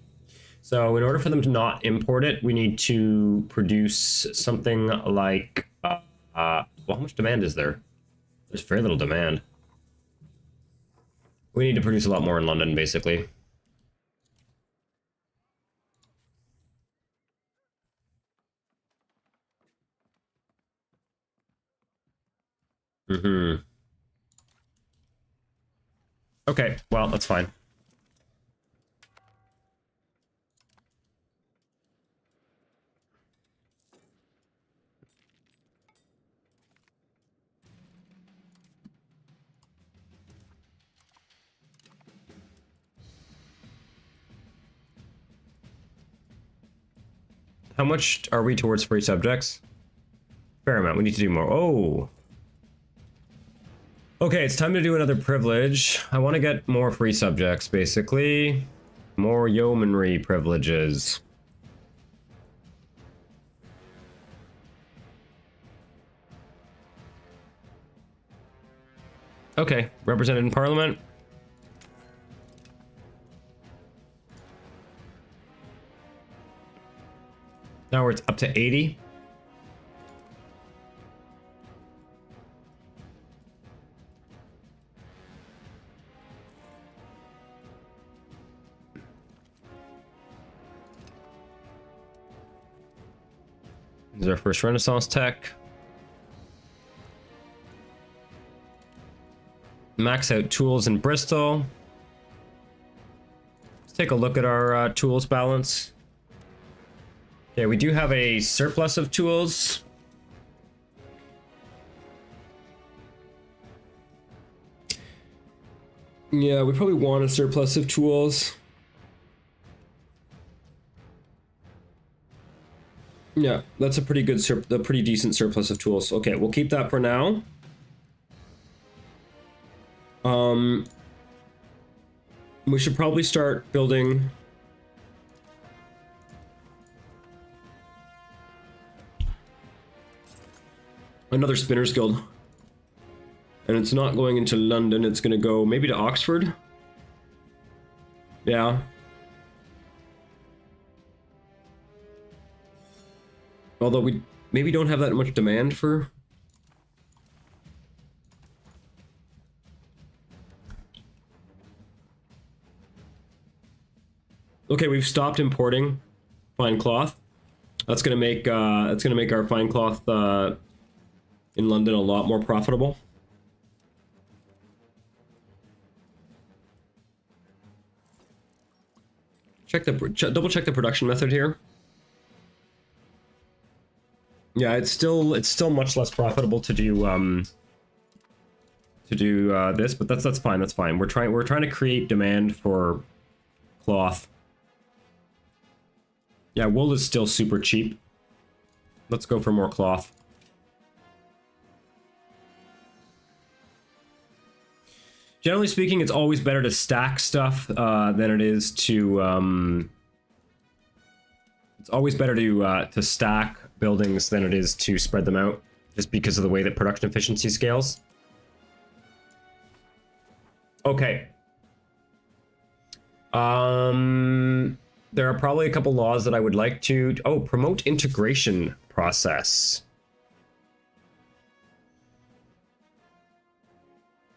So in order for them to not import it, we need to produce something like, well, how much demand is there? There's very little demand. We need to produce a lot more in London, basically. Okay, well, that's fine. How much are we towards free subjects? Fair amount. We need to do more. Oh. Okay, it's time to do another privilege. I want to get more free subjects, basically. More yeomanry privileges. Okay, represented in Parliament. Now we're up to 80. This is our first Renaissance tech. Max out tools in Bristol. Let's take a look at our tools balance. Okay, we do have a surplus of tools. Yeah, we probably want a surplus of tools. Yeah, that's a pretty good, a pretty decent surplus of tools. Okay, we'll keep that for now. We should probably start building another Spinners Guild. And it's not going into London, it's going to go maybe to Oxford. Yeah. Although we maybe don't have that much demand for... Okay, we've stopped importing fine cloth. That's gonna make our fine cloth in London a lot more profitable. Double check the production method here. Yeah, it's still much less profitable to do this, but that's fine. That's fine. We're trying to create demand for cloth. Yeah, wool is still super cheap. Let's go for more cloth. Generally speaking, it's always better to stack stuff than it is to. It's always better to stack buildings than it is to spread them out, just because of the way that production efficiency scales. Okay. There are probably a couple laws that I would like to... Oh, promote integration process.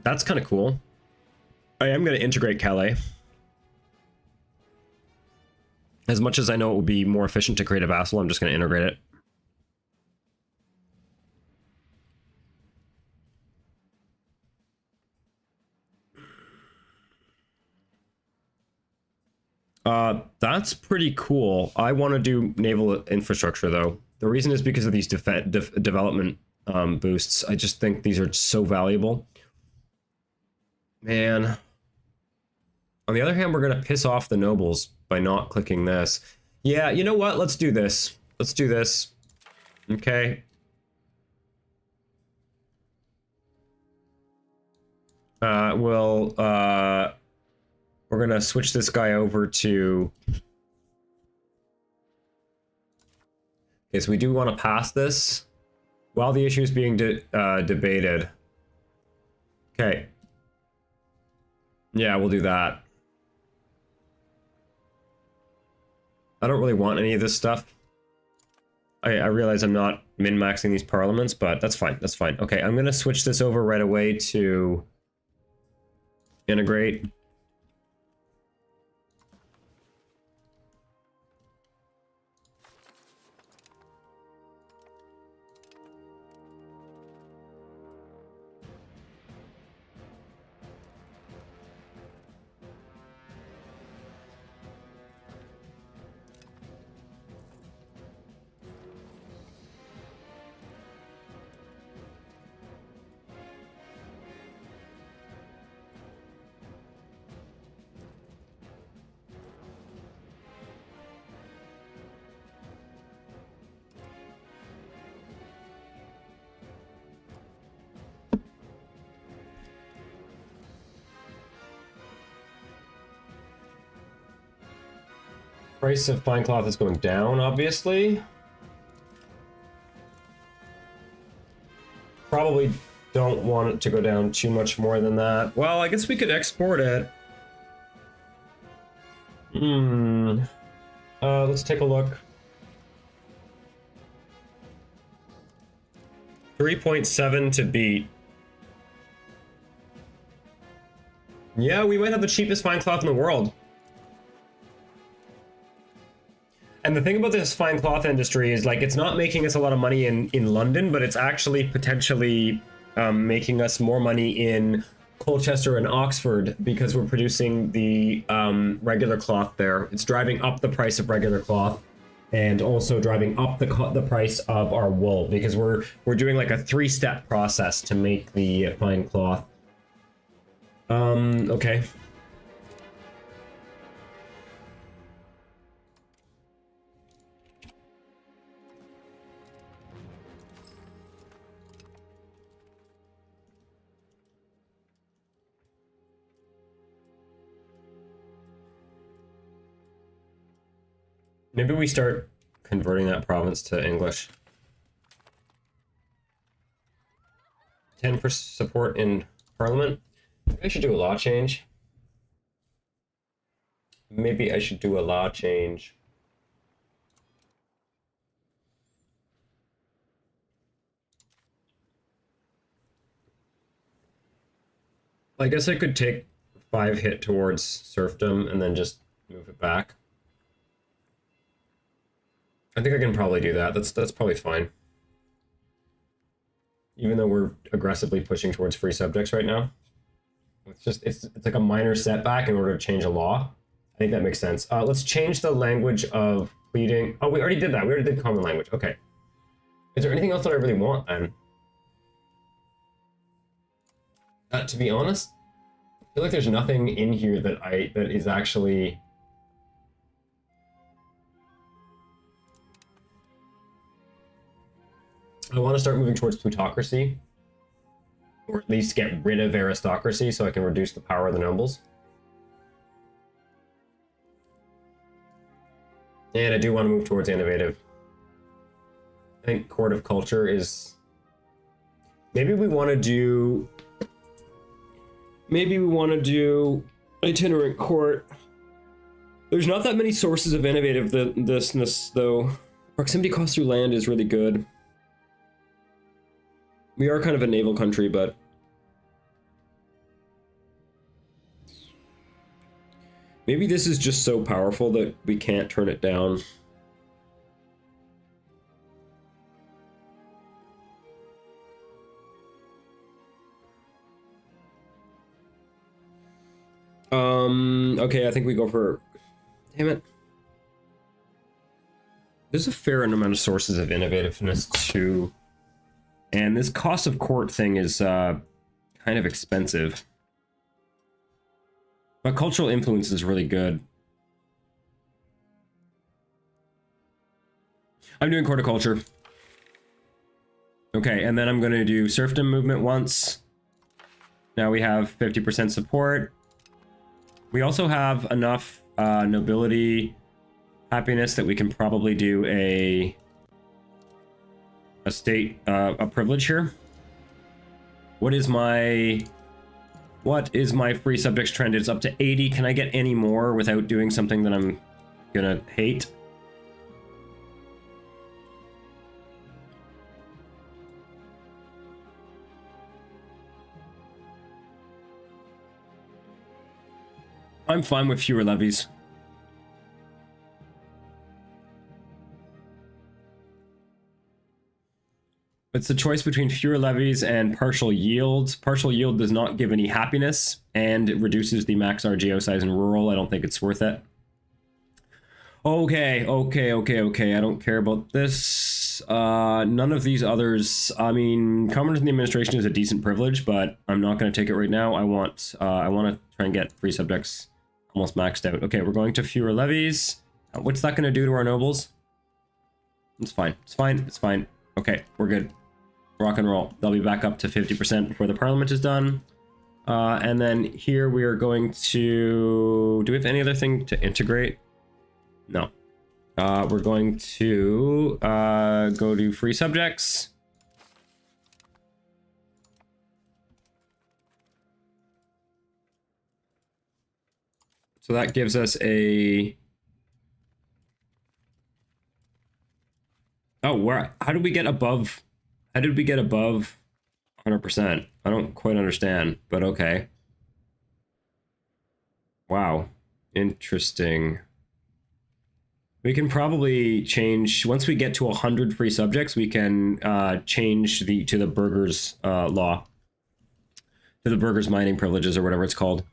That's kind of cool. I am going to integrate Calais. As much as I know it would be more efficient to create a vassal, I'm just going to integrate it. That's pretty cool. I want to do naval infrastructure, though. The reason is because of these development boosts. I just think these are so valuable. Man. On the other hand, we're going to piss off the nobles by not clicking this. Yeah, you know what? Let's do this. Let's do this. Okay. We're going to switch this guy over to... Okay, so we do want to pass this while the issue is being debated. Okay. Yeah, we'll do that. I don't really want any of this stuff. I realize I'm not min-maxing these parliaments, but that's fine. That's fine. Okay, I'm going to switch this over right away to integrate. Price of fine cloth is going down, obviously. Probably don't want it to go down too much more than that. Well, I guess we could export it. Let's take a look. 3.7 to beat. Yeah, we might have the cheapest fine cloth in the world. And the thing about this fine cloth industry is, like, it's not making us a lot of money in London, but it's actually potentially making us more money in Colchester and Oxford because we're producing the regular cloth there. It's driving up the price of regular cloth and also driving up the price of our wool because we're doing like a 3-step process to make the fine cloth. Okay. Maybe we start converting that province to English. 10 for support in Parliament. Maybe I should do a law change. Maybe I should do a law change. I guess I could take 5 hit towards serfdom and then just move it back. I think I can probably do that. That's probably fine. Even though we're aggressively pushing towards free subjects right now. It's like a minor setback in order to change a law. I think that makes sense. Let's change the language of pleading. Oh, we already did that. We already did common language. Okay. Is there anything else that I really want then? To be honest, I feel like there's nothing in here that is actually. I want to start moving towards plutocracy, or at least get rid of aristocracy so I can reduce the power of the nobles. And I do want to move towards innovative. I think court of culture is... Maybe we want to do itinerant court. There's not that many sources of innovativeness though. Proximity cost through land is really good. We are kind of a naval country, but maybe this is just so powerful that we can't turn it down. Okay, I think we go for... Damn it. There's a fair amount of sources of innovativeness too. And this cost of court thing is kind of expensive. But cultural influence is really good. I'm doing court of culture. Okay, and then I'm going to do serfdom movement once. Now we have 50% support. We also have enough nobility happiness that we can probably do a privilege here. What is my free subjects trend? It's up to 80. Can I get any more without doing something that I'm gonna hate? I'm fine with fewer levies. It's the choice between fewer levies and partial yields. Partial yield does not give any happiness, and it reduces the max RGO size in rural. I don't think it's worth it. Okay. I don't care about this. None of these others. I mean, commoners in the administration is a decent privilege, but I'm not going to take it right now. I want to try and get free subjects almost maxed out. Okay, we're going to fewer levies. What's that going to do to our nobles? It's fine. It's fine. It's fine. Okay, we're good. Rock and roll. They'll be back up to 50% before the parliament is done. And then here we are going to... Do we have any other thing to integrate? No. We're going to go to free subjects. So that gives us a... Oh, how do we get above How did we get above 100%? I don't quite understand, but okay. Wow. Interesting. We can probably change, once we get to 100 free subjects, we can change to the burghers law. To the burghers mining privileges or whatever it's called.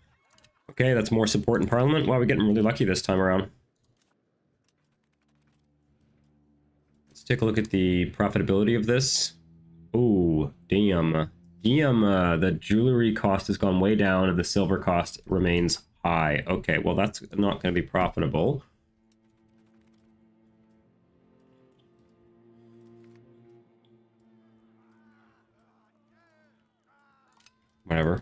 Okay, that's more support in Parliament. Wow, we're getting really lucky this time around. Let's take a look at the profitability of this. Oh, damn. Damn, the jewelry cost has gone way down and the silver cost remains high. Okay, well that's not going to be profitable. Whatever.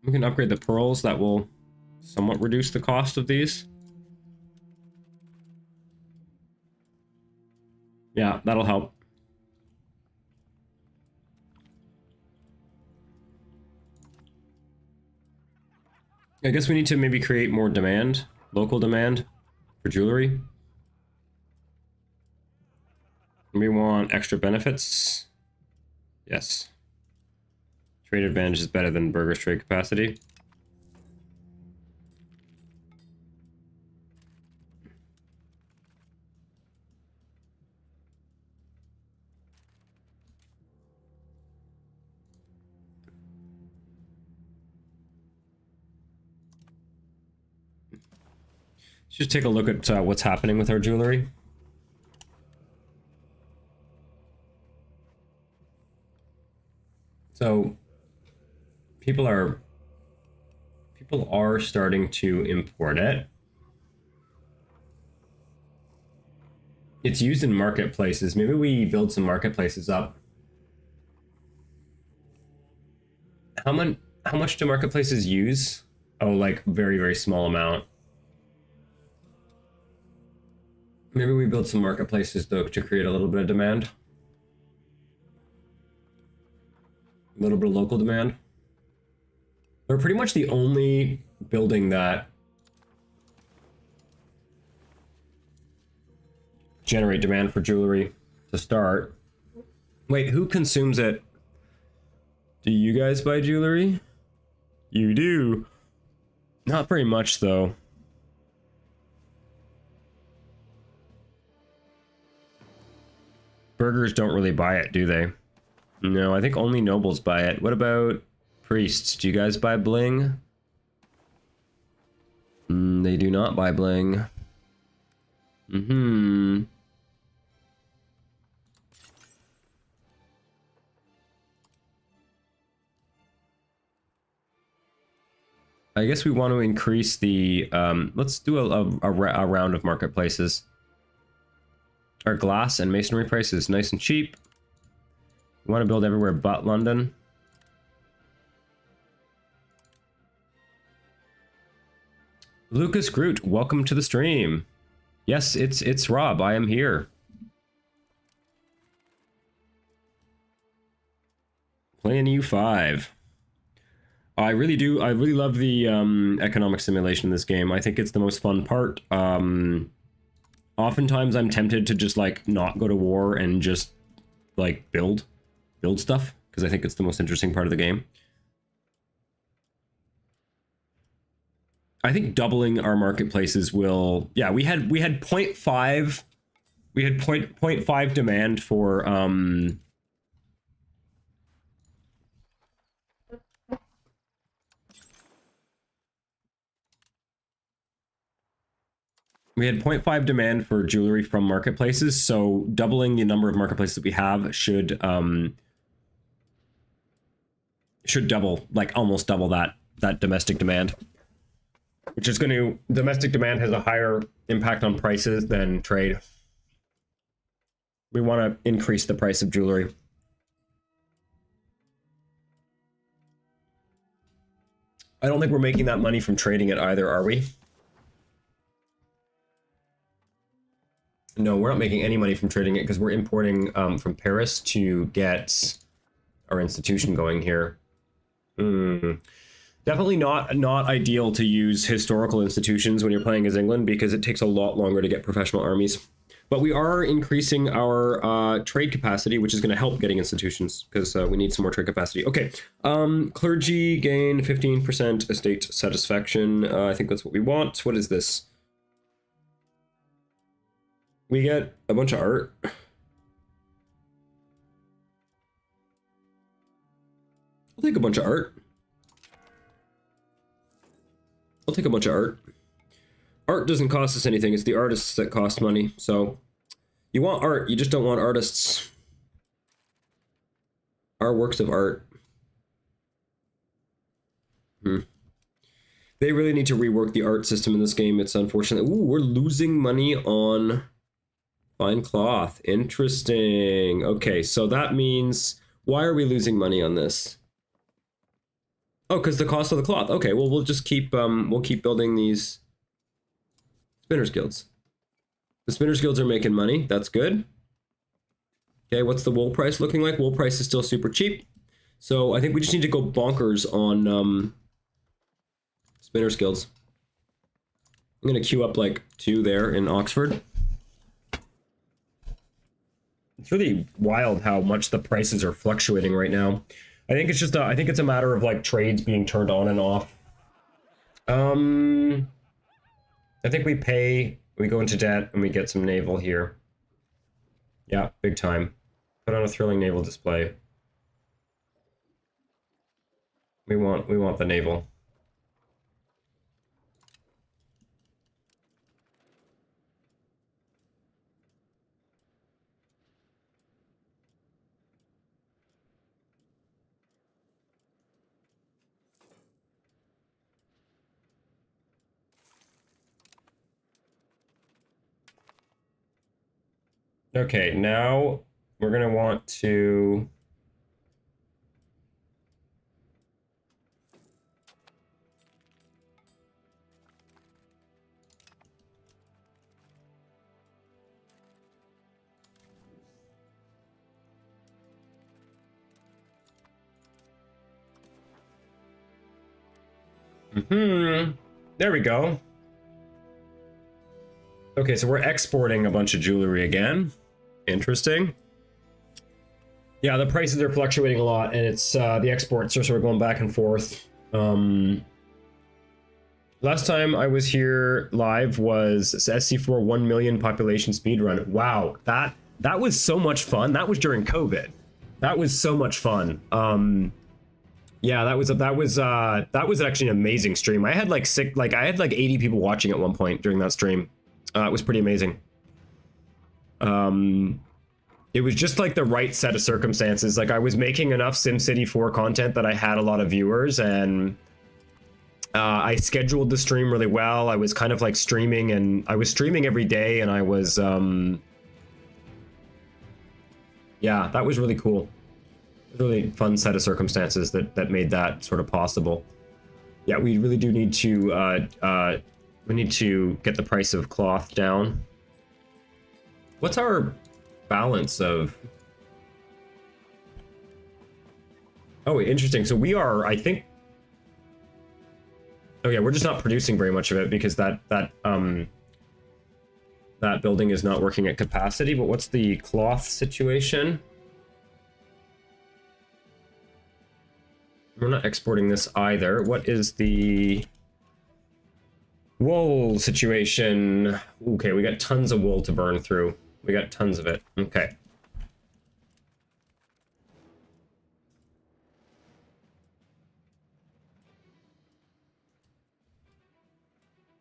We can upgrade the pearls. That will somewhat reduce the cost of these. Yeah, that'll help. I guess we need to maybe create more demand, local demand for jewelry. We want extra benefits. Yes. Trade advantage is better than burghers trade capacity. Let's just take a look at what's happening with our jewelry. So people are starting to import it. It's used in marketplaces. Maybe we build some marketplaces up. How much do marketplaces use? Oh, like very, very small amount. Maybe we build some marketplaces though to create a little bit of demand. A little bit of local demand. They're pretty much the only building that generate demand for jewelry to start. Wait, who consumes it? Do you guys buy jewelry? You do. Not very much though. Burghers don't really buy it, do they? No, I think only nobles buy it. What about priests? Do you guys buy bling? They do not buy bling. I guess we want to increase the, let's do a round of marketplaces. Our glass and masonry price is nice and cheap. We want to build everywhere but London. Lucas Groot, welcome to the stream. Yes, it's Rob. I am here. Playing EU5. I really love the economic simulation in this game. I think it's the most fun part. Oftentimes I'm tempted to just like not go to war and just like build stuff because I think it's the most interesting part of the game. I think doubling our marketplaces will, yeah, we had 0.5 0.5 demand for we had 0.5 demand for jewelry from marketplaces, so doubling the number of marketplaces that we have should double, like almost double that domestic demand, which is going to, domestic demand has a higher impact on prices than trade. We want to increase the price of jewelry. I don't think we're making that money from trading it either, are we? No, we're not making any money from trading it because we're importing from Paris to get our institution going here. Definitely not ideal to use historical institutions when you're playing as England because it takes a lot longer to get professional armies. But we are increasing our trade capacity, which is going to help getting institutions because we need some more trade capacity. Okay, clergy gain 15% estate satisfaction. I think that's what we want. What is this? We get a bunch of art. I'll take a bunch of art. I'll take a bunch of art. Art doesn't cost us anything. It's the artists that cost money. So you want art. You just don't want artists. Our works of art. They really need to rework the art system in this game. It's unfortunate. Ooh, we're losing money on fine cloth. Interesting. Okay, so that means... Why are we losing money on this? Oh, because the cost of the cloth. Okay, well, we'll just keep building these Spinners Guilds. The Spinners Guilds are making money. That's good. Okay, what's the wool price looking like? Wool price is still super cheap. So I think we just need to go bonkers on Spinners Guilds. I'm going to queue up like 2 there in Oxford. It's really wild how much the prices are fluctuating right now. I think it's just I think it's a matter of like trades being turned on and off. I think we go into debt and we get some naval here. Yeah, big time. Put on a thrilling naval display. We want the naval. Okay, now we're going to want to... There we go. Okay, so we're exporting a bunch of jewelry again. Interesting. Yeah, the prices are fluctuating a lot, and it's the exports are sort of going back and forth. Last time I was here live was SC4 1 million population speedrun. Wow, that was so much fun. That was during COVID. That was so much fun. Yeah, that was actually an amazing stream. I had like 80 people watching at one point during that stream. It was pretty amazing. It was just like the right set of circumstances. Like I was making enough SimCity 4 content that I had a lot of viewers, and I scheduled the stream really well. I was kind of like streaming, and I was streaming every day, and I was yeah, that was really cool. Really fun set of circumstances that made that sort of possible. Yeah, we really do need to we need to get the price of cloth down. What's our balance of... Oh, interesting. So we are, I think... Oh yeah, we're just not producing very much of it because that building is not working at capacity. But what's the cloth situation? We're not exporting this either. What is the wool situation? Okay, we got tons of wool to burn through. We got tons of it. Okay.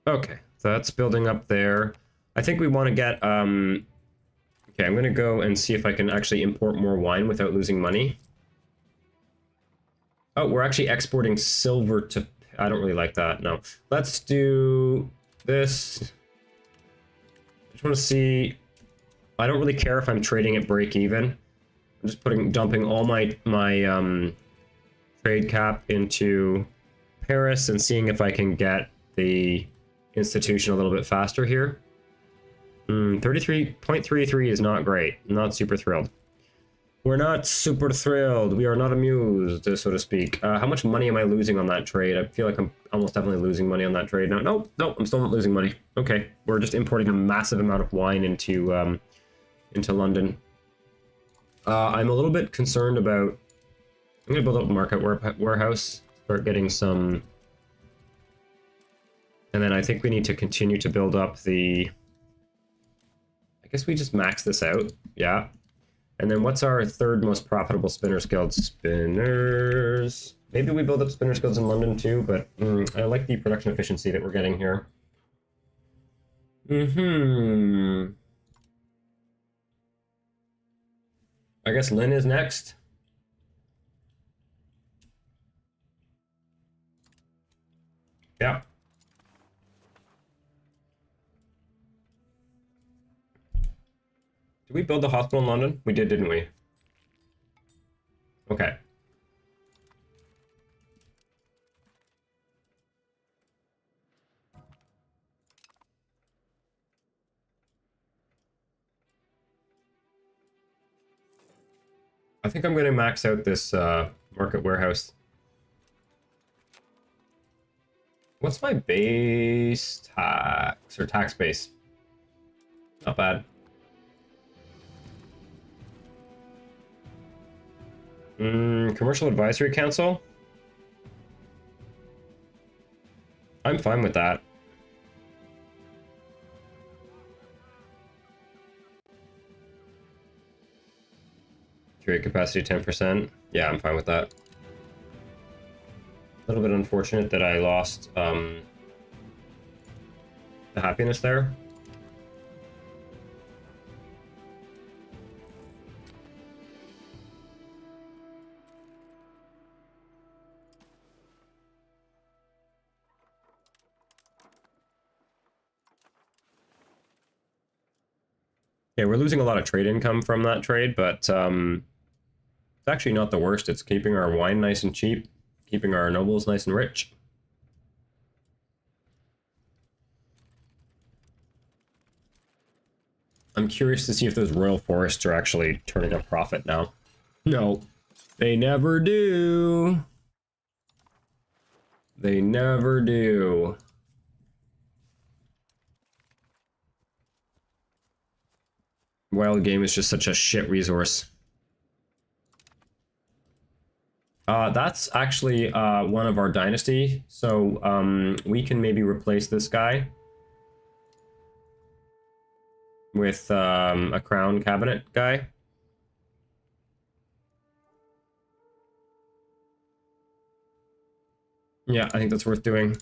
Okay, so that's building up there. I think we want to get, okay, I'm going to go and see if I can actually import more wine without losing money. Oh, we're actually exporting silver to... I don't really like that, no. Let's do this. I just want to see... I don't really care if I'm trading at break even. I'm just dumping all my trade cap into Paris and seeing if I can get the institution a little bit faster here. 33.33 is not great. I'm not super thrilled. We're not super thrilled. We are not amused, so to speak. How much money am I losing on that trade? I feel like I'm almost definitely losing money on that trade. No, no, no, I'm still not losing money. Okay, we're just importing a massive amount of wine into London. I'm a little bit concerned about... I'm going to build up a market warehouse, start getting some... And then I think we need to continue to build up the... I guess we just max this out. Yeah. And then what's our third most profitable Spinners Guild? Spinners. Maybe we build up Spinners Guilds in London too, but I like the production efficiency that we're getting here. I guess Lynn is next. Yeah. Did we build the hospital in London? We did, didn't we? Okay. I think I'm going to max out this market warehouse. What's my base tax or tax base? Not bad. Commercial Advisory Council? I'm fine with that. Trade capacity 10%. Yeah, I'm fine with that. A little bit unfortunate that I lost the happiness there. Yeah, we're losing a lot of trade income from that trade, but it's actually not the worst. It's keeping our wine nice and cheap, keeping our nobles nice and rich. I'm curious to see if those royal forests are actually turning a profit now. No, they never do. They never do. Wild game is just such a shit resource. That's actually one of our dynasty, so we can maybe replace this guy with a crown cabinet guy. Yeah, I think that's worth doing.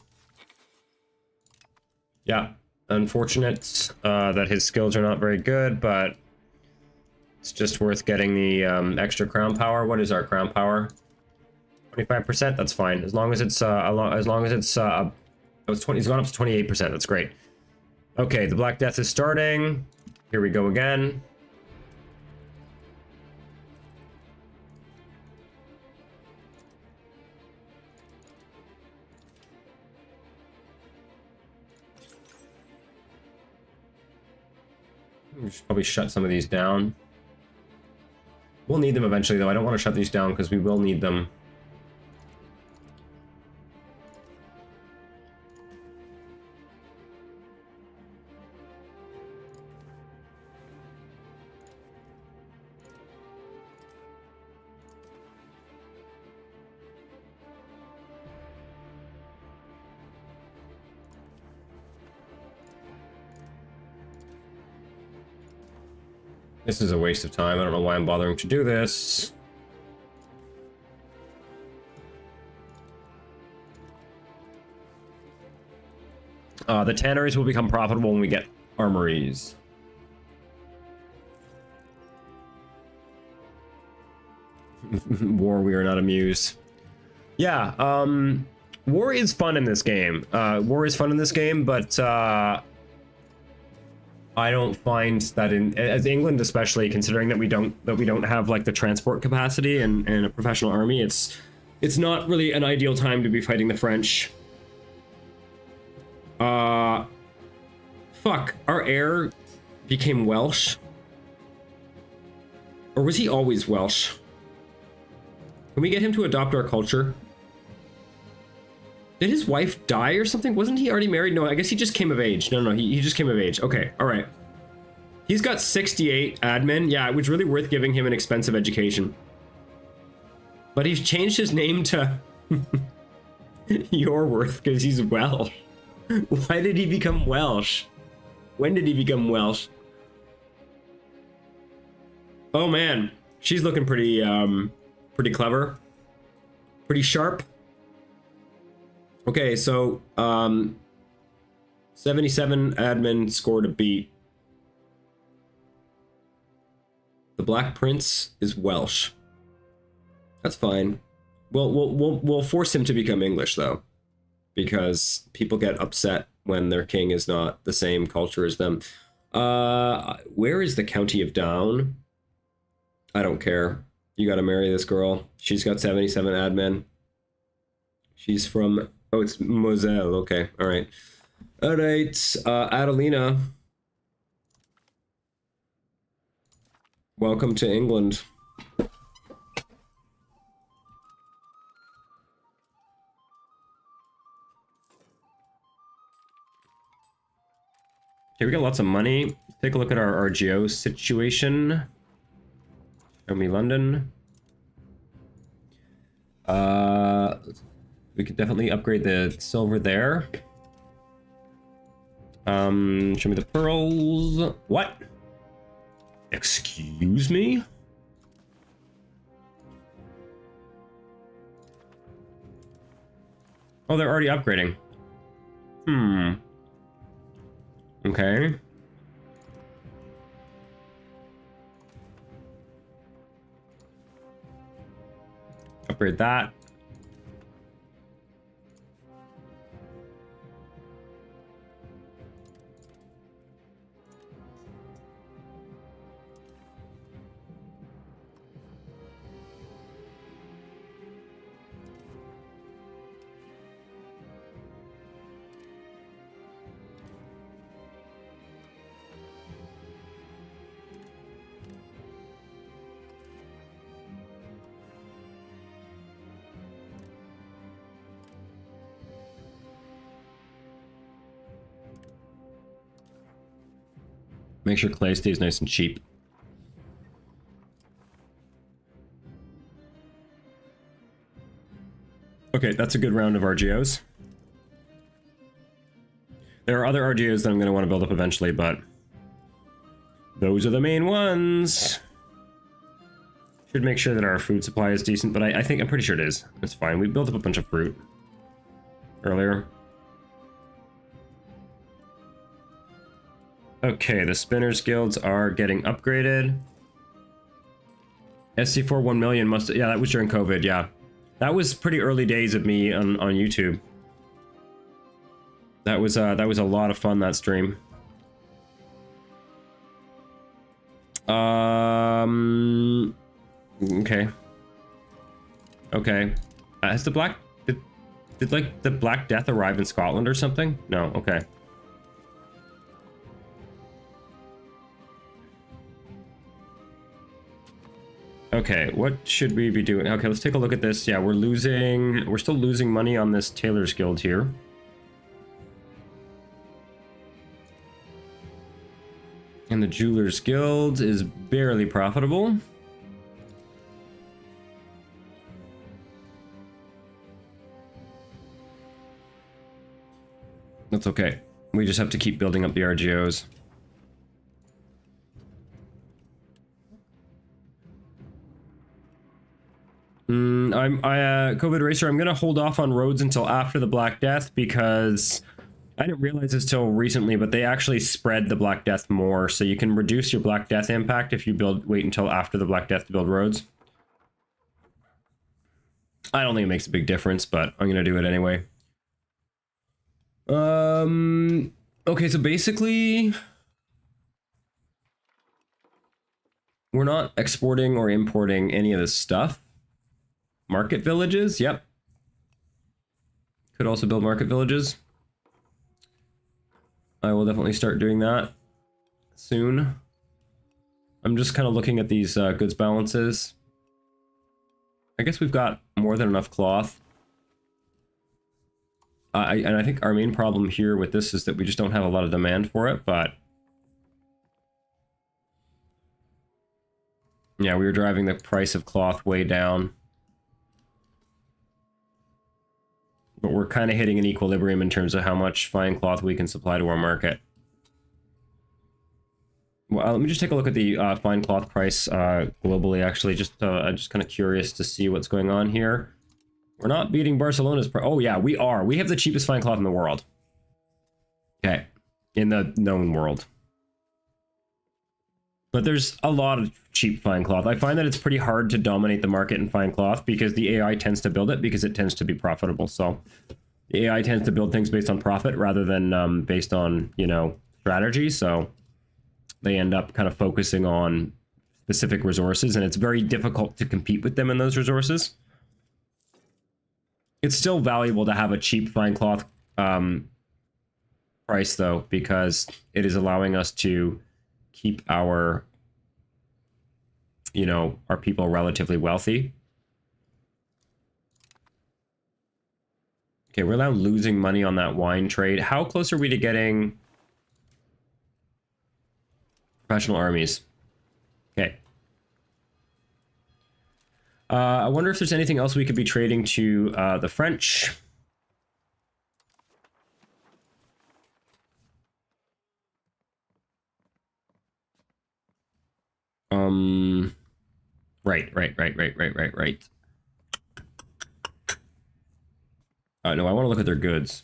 Yeah, unfortunate that his skills are not very good, but it's just worth getting the extra crown power. What is our crown power? 25%. That's fine, as long as it's as long as it's oh, it's 20. It's gone up to 28%. That's great. Okay, the Black Death is starting. Here we go again. We should probably shut some of these down. We'll need them eventually, though. I don't want to shut these down because we will need them. This is a waste of time. I don't know why I'm bothering to do this. The tanneries will become profitable when we get armories. War, we are not amused. Yeah, war is fun in this game. War is fun in this game, but I don't find that as England, especially considering that we don't have like the transport capacity and a professional army, it's not really an ideal time to be fighting the French. Fuck, our heir became Welsh. Or was he always Welsh? Can we get him to adopt our culture? Did his wife die or something? Wasn't he already married? No, I guess he just came of age. No, he just came of age. Okay, all right. He's got 68 admin. Yeah, it was really worth giving him an expensive education. But he's changed his name to Yorworth because he's Welsh. Why did he become Welsh? When did he become Welsh? Oh man, she's looking pretty pretty clever. Pretty sharp. Okay, so 77 admin score to beat. The Black Prince is Welsh. That's fine. We'll force him to become English though, because people get upset when their king is not the same culture as them. Where is the County of Down? I don't care. You got to marry this girl. She's got 77 admin. She's from, oh, it's Moselle. Okay, all right. All right, Adelina. Welcome to England. Okay, we got lots of money. Take a look at our RGO situation. Show me London. We could definitely upgrade the silver there. Show me the pearls. What? Excuse me? Oh, they're already upgrading. Okay. Upgrade that. Make sure clay stays nice and cheap. Okay, that's a good round of RGOs. There are other RGOs that I'm going to want to build up eventually, but those are the main ones. Should make sure that our food supply is decent, but I'm pretty sure it is. It's fine. We built up a bunch of fruit earlier. Okay, the Spinners Guilds are getting upgraded. SC4 1 million must... Yeah, that was during COVID, yeah. That was pretty early days of me on YouTube. That was a lot of fun, that stream. Okay. Okay. Has the Black... Did like the Black Death arrive in Scotland or something? No, okay. Okay, what should we be doing? Okay, let's take a look at this. Yeah, we're still losing money on this Tailor's Guild here. And the Jeweler's Guild is barely profitable. That's okay. We just have to keep building up the RGOs. COVID Racer, I'm gonna hold off on roads until after the Black Death because I didn't realize this till recently, but they actually spread the Black Death more, so you can reduce your Black Death impact if you wait until after the Black Death to build roads. I don't think it makes a big difference, but I'm gonna do it anyway. Okay, so basically we're not exporting or importing any of this stuff. Market villages, yep. Could also build market villages. I will definitely start doing that soon. I'm just kind of looking at these goods balances. I guess we've got more than enough cloth. And I think our main problem here with this is that we just don't have a lot of demand for it, but... yeah, we were driving the price of cloth way down. But we're kind of hitting an equilibrium in terms of how much fine cloth we can supply to our market. Well, let me just take a look at the fine cloth price globally, actually. I'm just kind of curious to see what's going on here. We're not beating Barcelona's price. Oh, yeah, we are. We have the cheapest fine cloth in the world. Okay. In the known world. But there's a lot of cheap fine cloth. I find that it's pretty hard to dominate the market in fine cloth because the AI tends to build it because it tends to be profitable. So the AI tends to build things based on profit rather than based on, you know, strategy. So they end up kind of focusing on specific resources, and it's very difficult to compete with them in those resources. It's still valuable to have a cheap fine cloth price, though, because it is allowing us to keep our, you know, our people relatively wealthy. Okay, we're now losing money on that wine trade. How close are we to getting professional armies? Okay. I wonder if there's anything else we could be trading to the French. Right. No, I want to look at their goods.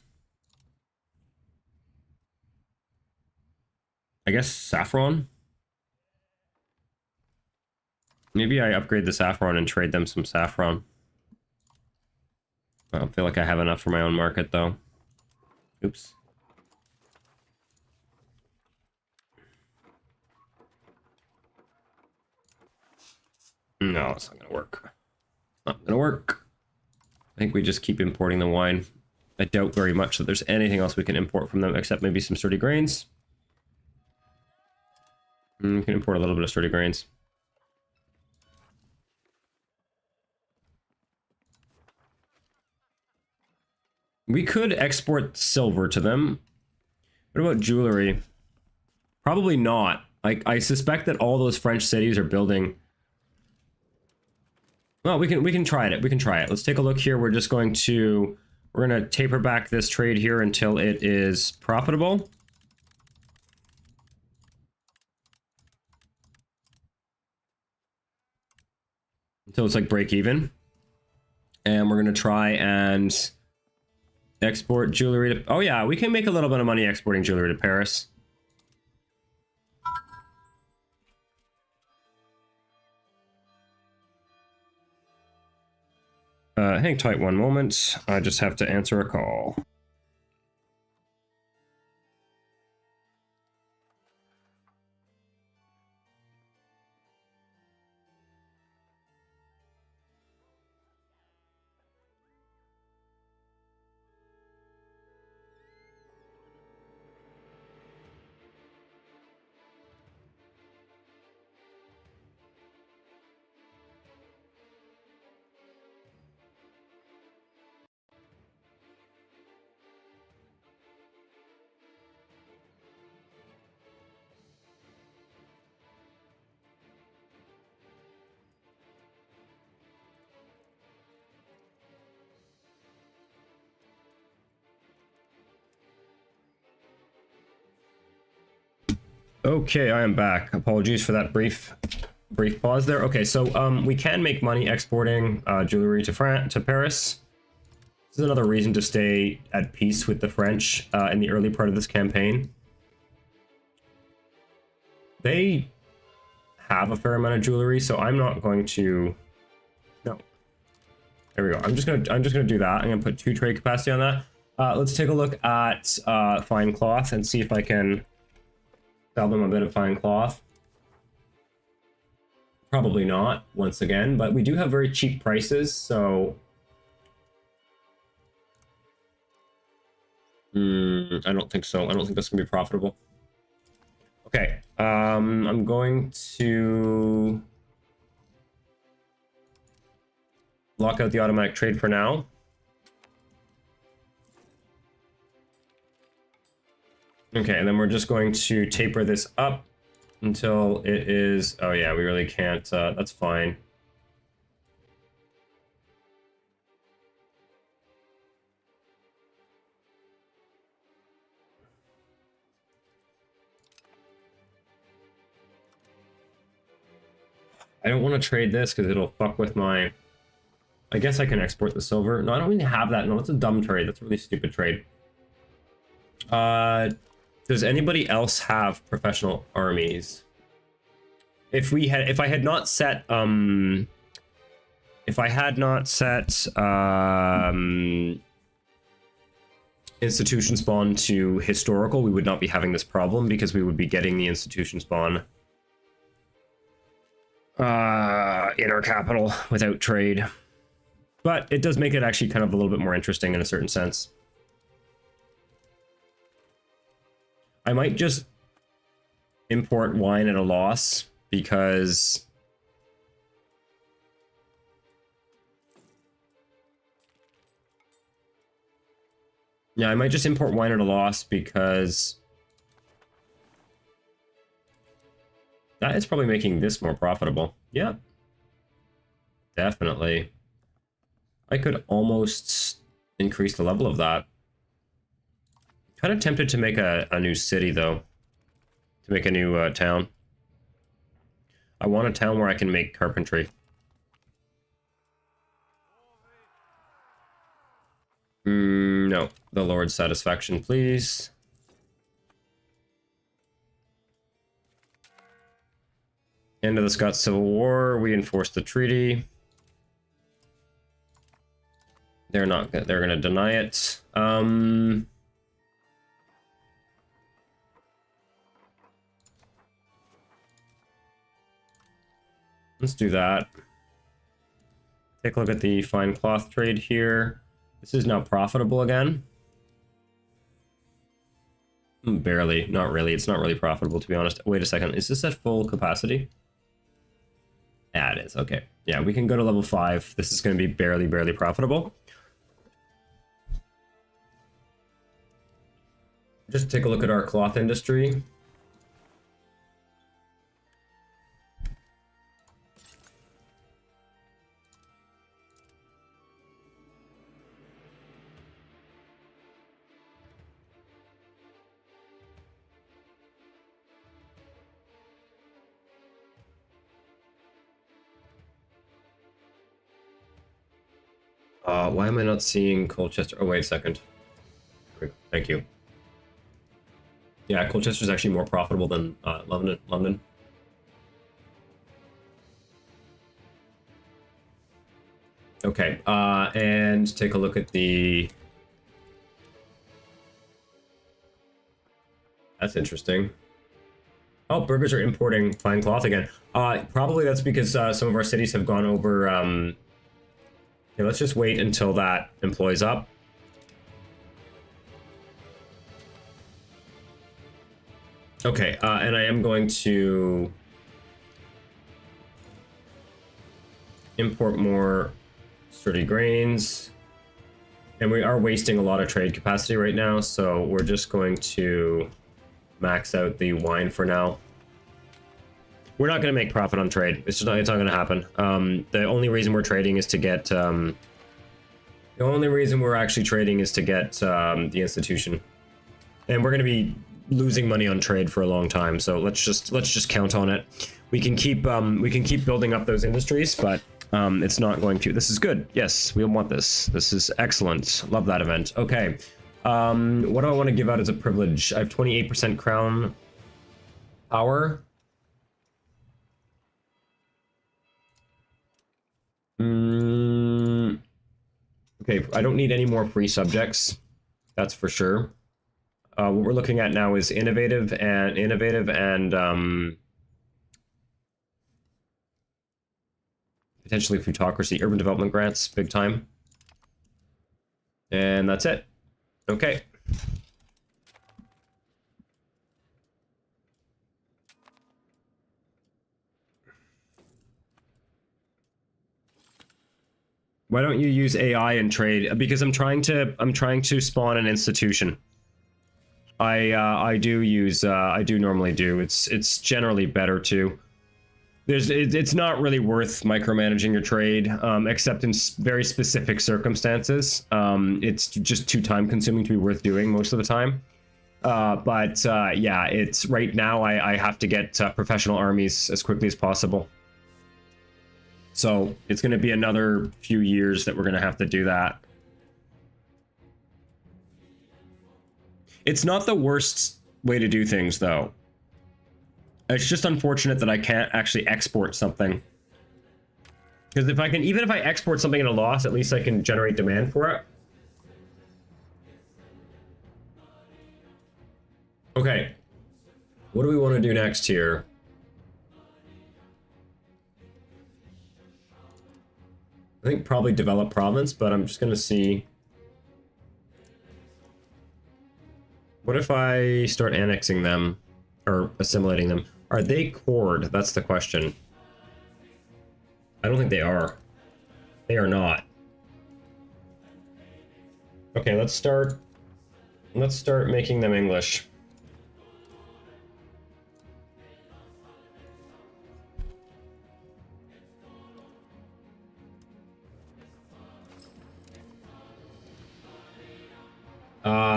I guess saffron? Maybe I upgrade the saffron and trade them some saffron. I don't feel like I have enough for my own market, though. Oops. No, it's not gonna work. Not gonna work. I think we just keep importing the wine. I doubt very much that there's anything else we can import from them except maybe some sturdy grains. We can import a little bit of sturdy grains. We could export silver to them. What about jewelry? Probably not. I suspect that all those French cities are building. Well, we can try it. We can try it. Let's take a look here. We're gonna taper back this trade here until it is profitable. Until it's like break even. And we're gonna try and export jewelry to... oh yeah, we can make a little bit of money exporting jewelry to Paris. Hang tight one moment. I just have to answer a call. Okay, I am back. Apologies for that brief pause there. Okay, so we can make money exporting jewelry to Paris. This is another reason to stay at peace with the French in the early part of this campaign. They have a fair amount of jewelry, so I'm not going to... no. There we go. I'm just gonna do that. I'm gonna put 2 trade capacity on that. Let's take a look at fine cloth and see if I can sell them a bit of fine cloth. Probably not, once again, but we do have very cheap prices, so... I don't think so. I don't think that's going to be profitable. Okay, I'm going to lock out the automatic trade for now. Okay, and then we're just going to taper this up until it is... Oh yeah, we really can't. That's fine. I don't want to trade this because it'll fuck with my... I guess I can export the silver. No, I don't really have that. No, that's a dumb trade. That's a really stupid trade. Does anybody else have professional armies? If I had not set institution spawn to historical, we would not be having this problem because we would be getting the institution spawn in our capital without trade. But it does make it actually kind of a little bit more interesting in a certain sense. I might just import wine at a loss because yeah, I might just import wine at a loss because that is probably making this more profitable. Yeah, definitely. I could almost increase the level of that. Kind of tempted to make a new city, though. To make a new town. I want a town where I can make carpentry. No. The Lord's satisfaction, please. End of the Scots Civil War. We enforced the treaty. They're not. They're gonna deny it. Let's do that. Take a look at the fine cloth trade here. This is now profitable again. Barely, not really. It's not really profitable, to be honest. Wait a second. Is this at full capacity? Yeah, it is. Okay. Yeah, we can go to level 5. This is going to be barely profitable. Just take a look at our cloth industry. Why am I not seeing Colchester? Oh, wait a second. Thank you. Yeah, Colchester is actually more profitable than London. Okay, and take a look at the... That's interesting. Oh, burgers are importing fine cloth again. Probably that's because some of our cities have gone over... Okay, let's just wait until that employs up. Okay, and I am going to import more sturdy grains. And we are wasting a lot of trade capacity right now, so we're just going to max out the wine for now. We're not going to make profit on trade. It's not going to happen. The only reason we're trading is to get... the only reason we're actually trading is to get the institution. And we're going to be losing money on trade for a long time, so let's just count on it. We can keep building up those industries, but it's not going to. This is good. Yes, we want this. This is excellent. Love that event. Okay. What do I want to give out as a privilege? I have 28% crown power. Okay, I don't need any more free subjects. That's for sure. What we're looking at now is innovative and potentially plutocracy, urban development grants, big time. And that's it. Okay. Why don't you use AI in trade? Because I'm trying to spawn an institution. I do normally do. It's generally better to. It's not really worth micromanaging your trade, except in very specific circumstances. It's just too time consuming to be worth doing most of the time. Yeah, it's right now I have to get professional armies as quickly as possible. So it's going to be another few years that we're going to have to do that. It's not the worst way to do things, though. It's just unfortunate that I can't actually export something. Because if I can, even if I export something at a loss, at least I can generate demand for it. Okay. What do we want to do next here? I think probably develop province, but I'm just going to see. What if I start annexing them or assimilating them? Are they cored? That's the question. I don't think they are. They are not. Okay, let's start making them English.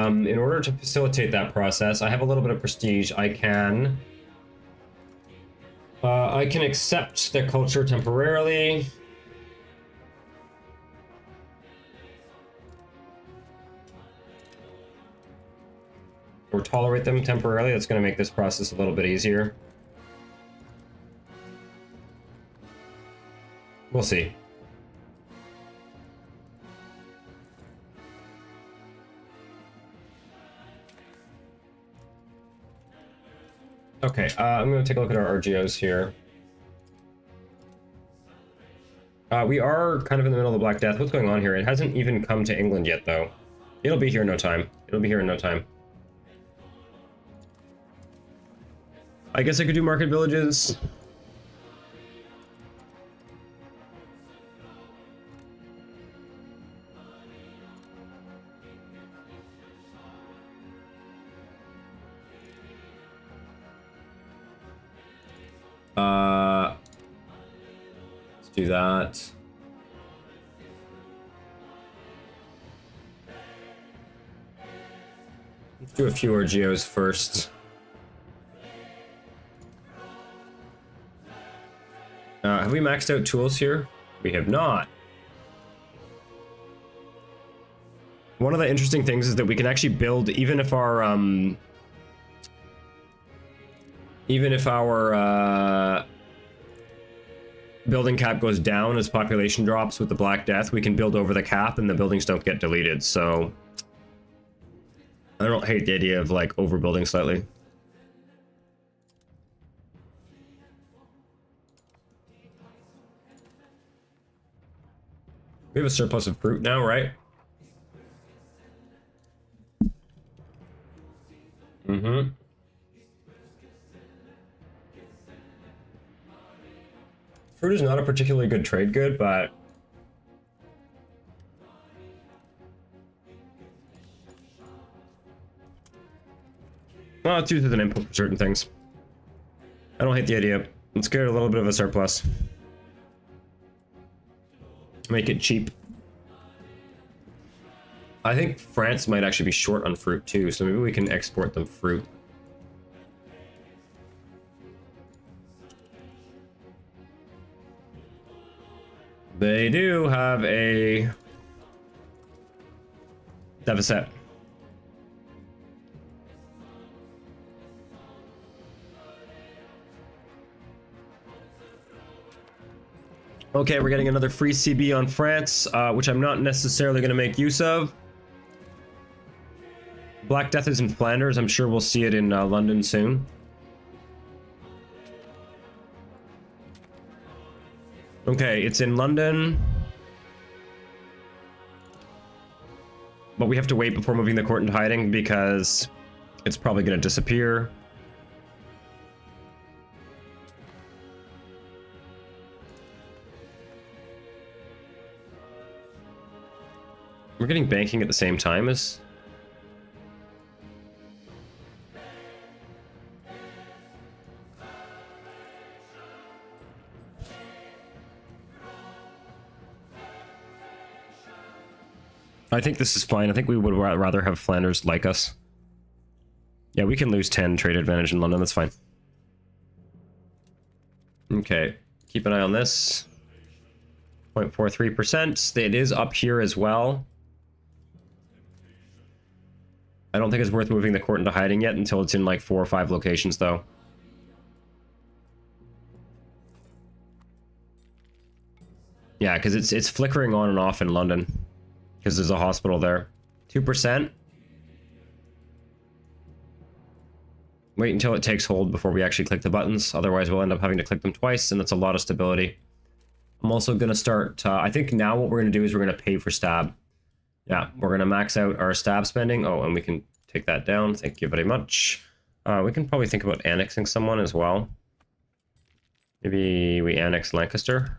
In order to facilitate that process, I have a little bit of prestige. I can accept their culture temporarily. Or tolerate them temporarily. That's going to make this process a little bit easier. We'll see. Okay, I'm going to take a look at our RGOs here. We are kind of in the middle of the Black Death. What's going on here? It hasn't even come to England yet, though. It'll be here in no time. It'll be here in no time. I guess I could do market villages. Let's do that. Let's do a few RGOs first. Have we maxed out tools here? We have not. One of the interesting things is that we can actually build, even if our building cap goes down as population drops with the Black Death, we can build over the cap and the buildings don't get deleted. So I don't hate the idea of like overbuilding slightly. We have a surplus of fruit now, right? Mm-hmm. Fruit is not a particularly good trade good, but well, it's used as an input for certain things. I don't hate the idea. Let's get a little bit of a surplus. Make it cheap. I think France might actually be short on fruit too, so maybe we can export them fruit. They do have a deficit. Okay, we're getting another free CB on France, which I'm not necessarily going to make use of. Black Death is in Flanders. I'm sure we'll see it in London soon. Okay, it's in London. But we have to wait before moving the court into hiding because it's probably going to disappear. We're getting banking at the same time as... I think this is fine. I think we would rather have Flanders like us. Yeah, we can lose 10 trade advantage in London. That's fine. Okay. Keep an eye on this. 0.43%. It is up here as well. I don't think it's worth moving the court into hiding yet until it's in like 4 or 5 locations, though. Yeah, because it's flickering on and off in London. Because there's a hospital there. 2%. Wait until it takes hold before we actually click the buttons. Otherwise, we'll end up having to click them twice, and that's a lot of stability. I'm also going to start... I think now what we're going to do is we're going to pay for stab. Yeah, we're going to max out our stab spending. Oh, and we can take that down. Thank you very much. We can probably think about annexing someone as well. Maybe we annex Lancaster.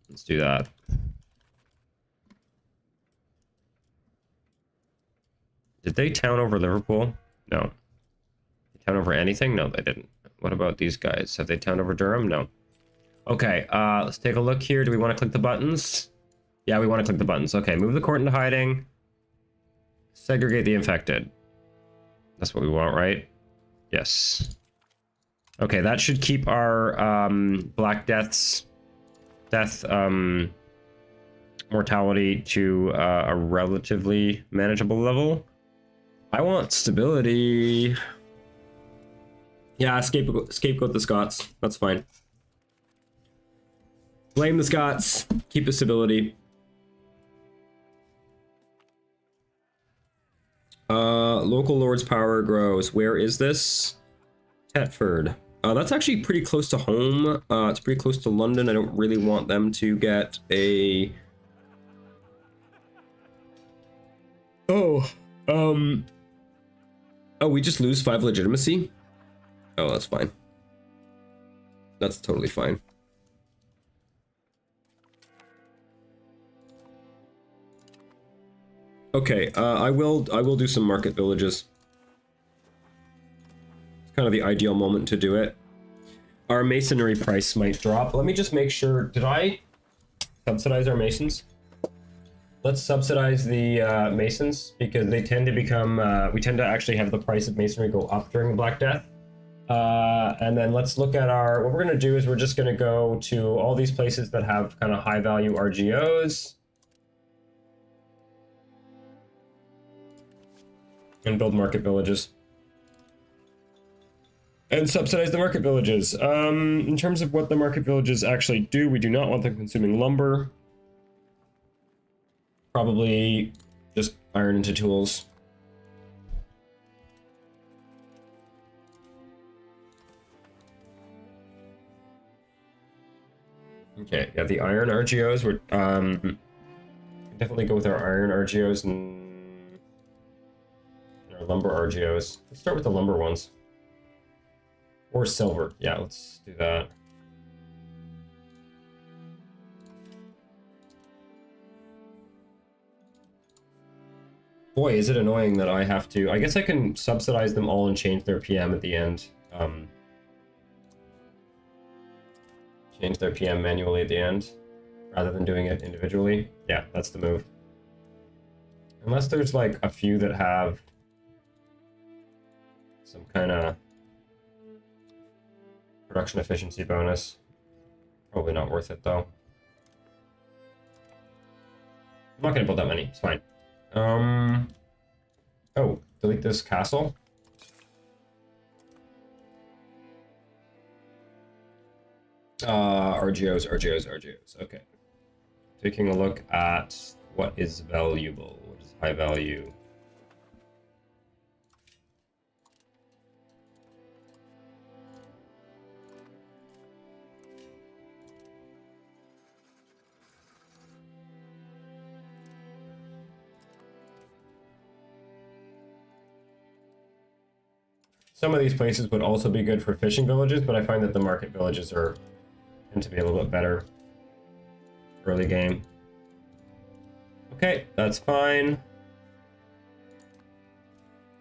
Let's do that. Did they town over Liverpool? No. They town over anything? No, they didn't. What about these guys? Have they towned over Durham? No. Okay, let's take a look here. Do we want to click the buttons? Yeah, we want to click the buttons. Okay, move the court into hiding. Segregate the infected. That's what we want, right? Yes. Okay, that should keep our Black Death mortality to a relatively manageable level. I want stability. Yeah, scapegoat the Scots. That's fine. Blame the Scots. Keep the stability. Local lord's power grows. Where is this? Tetford. That's actually pretty close to home. It's pretty close to London. I don't really want them to get a... Oh, we just lose 5 legitimacy? Oh, that's fine. That's totally fine. Okay, I will do some market villages. It's kind of the ideal moment to do it. Our masonry price might drop. Let me just make sure, did I subsidize our masons? Let's subsidize the masons, because they tend to become, we tend to actually have the price of masonry go up during the Black Death. And then let's look at what we're gonna do is we're just gonna go to all these places that have kind of high value RGOs. And build market villages. And subsidize the market villages. In terms of what the market villages actually do, we do not want them consuming lumber. Probably just iron into tools. Okay, yeah, the iron RGOs, we're definitely go with our iron RGOs and our lumber RGOs. Let's start with the lumber ones. Or silver. Yeah, let's do that. Boy, is it annoying that I have to... I guess I can subsidize them all and change their PM at the end. Change their PM manually at the end, rather than doing it individually. Yeah, that's the move. Unless there's like a few that have some kind of production efficiency bonus. Probably not worth it though. I'm not gonna build that many, it's fine. Oh, delete this castle. RGOs. Okay. Taking a look at what is valuable, what is high value. Some of these places would also be good for fishing villages, but I find that the market villages tend to be a little bit better. early game. Okay, that's fine.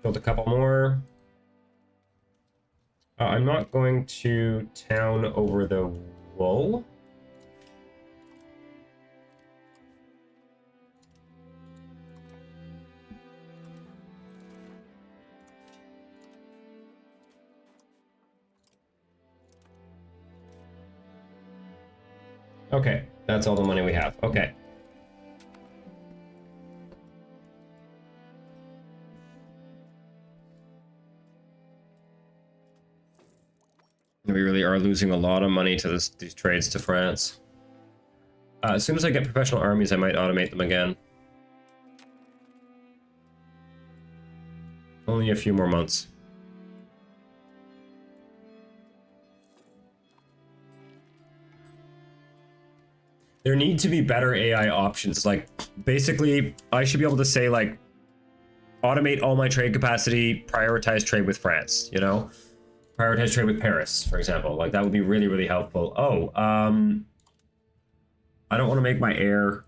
Build a couple more. I'm not going to town over the wool. Okay, that's all the money we have. Okay. We really are losing a lot of money to these trades to France. As soon as I get professional armies, I might automate them again. Only a few more months. There need to be better AI options. Like, basically, I should be able to say, like, automate all my trade capacity, prioritize trade with France, you know? Prioritize trade with Paris, for example. Like, that would be really, really helpful. Oh, I don't want to make my heir...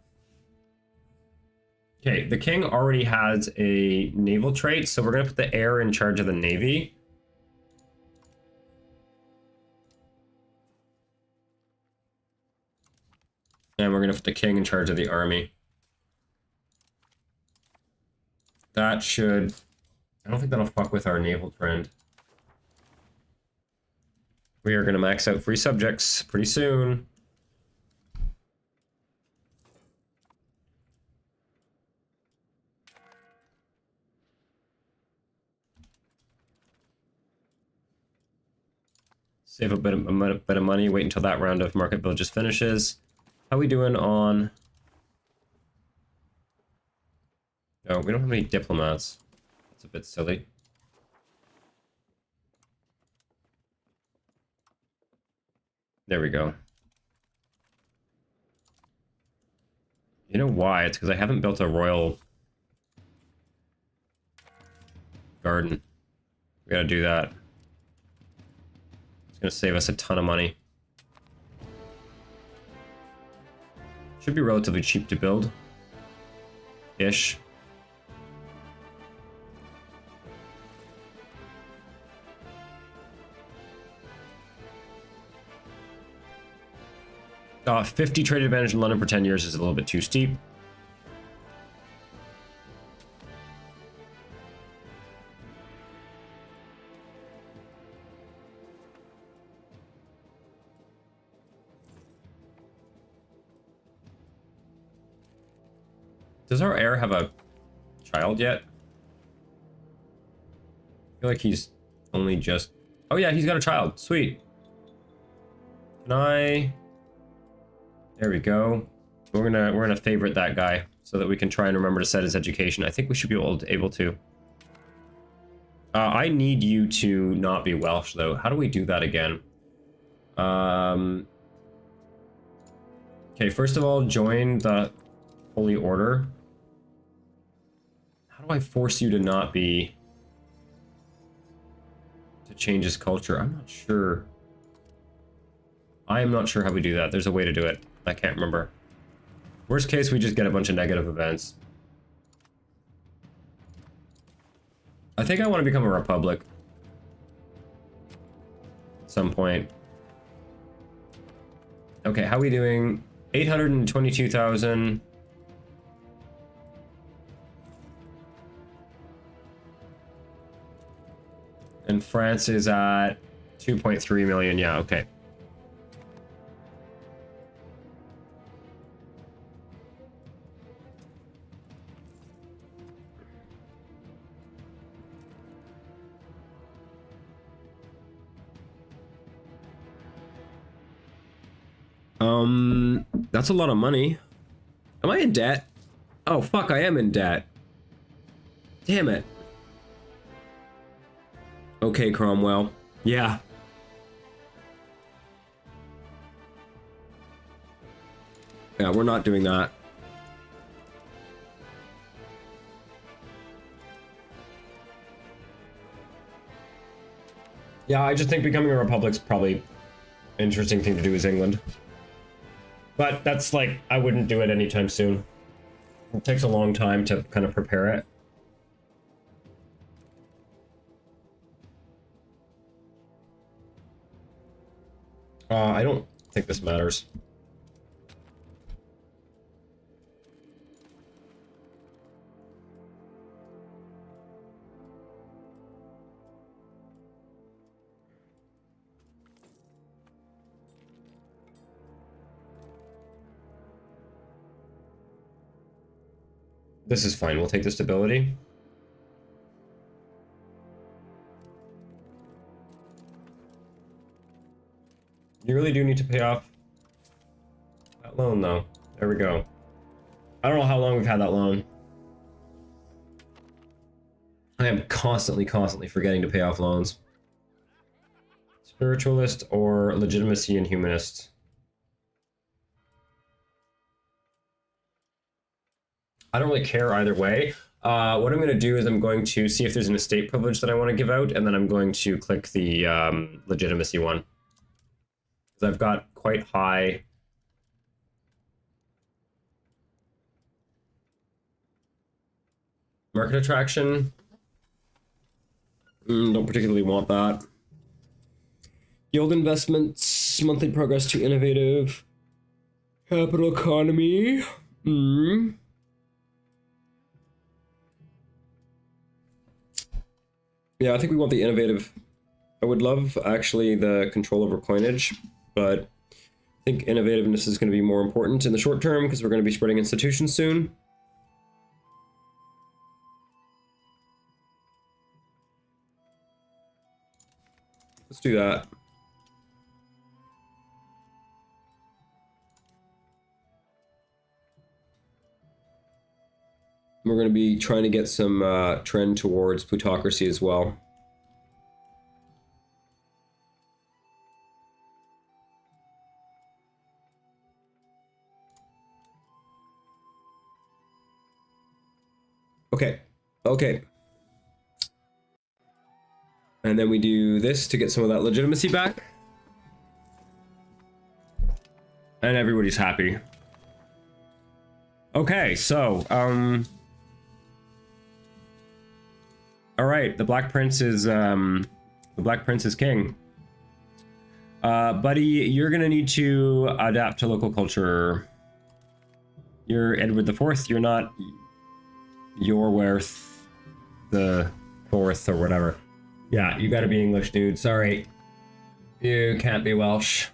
Okay, the king already has a naval trait, so we're going to put the heir in charge of the navy. And we're going to put the king in charge of the army. That should... I don't think that'll fuck with our naval trend. We are going to max out free subjects pretty soon. Save a bit of money, wait until that round of market villages finishes. How are we doing on... Oh, we don't have any diplomats. That's a bit silly. There we go. You know why? It's because I haven't built a royal garden. We gotta do that. It's gonna save us a ton of money. Should be relatively cheap to build. Ish. Uh, 50 trade advantage in London for 10 years is a little bit too steep. Does our heir have a child yet? I feel like he's only just... Oh yeah, he's got a child. Sweet. Can I... There we go. We're gonna favorite that guy so that we can try and remember to set his education. I think we should be able to. I need you to not be Welsh though. How do we do that again? Okay, first of all, join the Holy Order. How do I force you to not be... to change his culture? I'm not sure. I am not sure how we do that. There's a way to do it. I can't remember. Worst case, we just get a bunch of negative events. I think I want to become a republic. At some point. Okay, how are we doing? 822,000. And France is at 2.3 million. Yeah, okay. That's a lot of money. Am I in debt? Oh, fuck, I am in debt. Damn it. Okay, Cromwell. Yeah. Yeah, we're not doing that. Yeah, I just think becoming a republic's probably an interesting thing to do as England. But that's like, I wouldn't do it anytime soon. It takes a long time to kind of prepare it. I don't think this matters. This is fine. We'll take the stability. You really do need to pay off that loan, though. There we go. I don't know how long we've had that loan. I am constantly forgetting to pay off loans. Spiritualist or legitimacy and humanist? I don't really care either way. What I'm going to do is I'm going to see if there's an estate privilege that I want to give out, and then I'm going to click the legitimacy one. Because I've got quite high... market attraction. Don't particularly want that. Yield investments, monthly progress to innovative. Capital economy. Yeah, I think we want the innovative. I would love, actually, the control over coinage, but I think innovativeness is going to be more important in the short term because we're going to be spreading institutions soon. Let's do that. We're going to be trying to get some trend towards plutocracy as well. Okay. Okay. And then we do this to get some of that legitimacy back. And everybody's happy. Okay, so, all right, the Black Prince is king. Buddy, you're gonna need to adapt to local culture. You're Edward IV, you're not Yorwerth the Fourth or whatever. Yeah, you gotta be English, dude. Sorry. You can't be Welsh.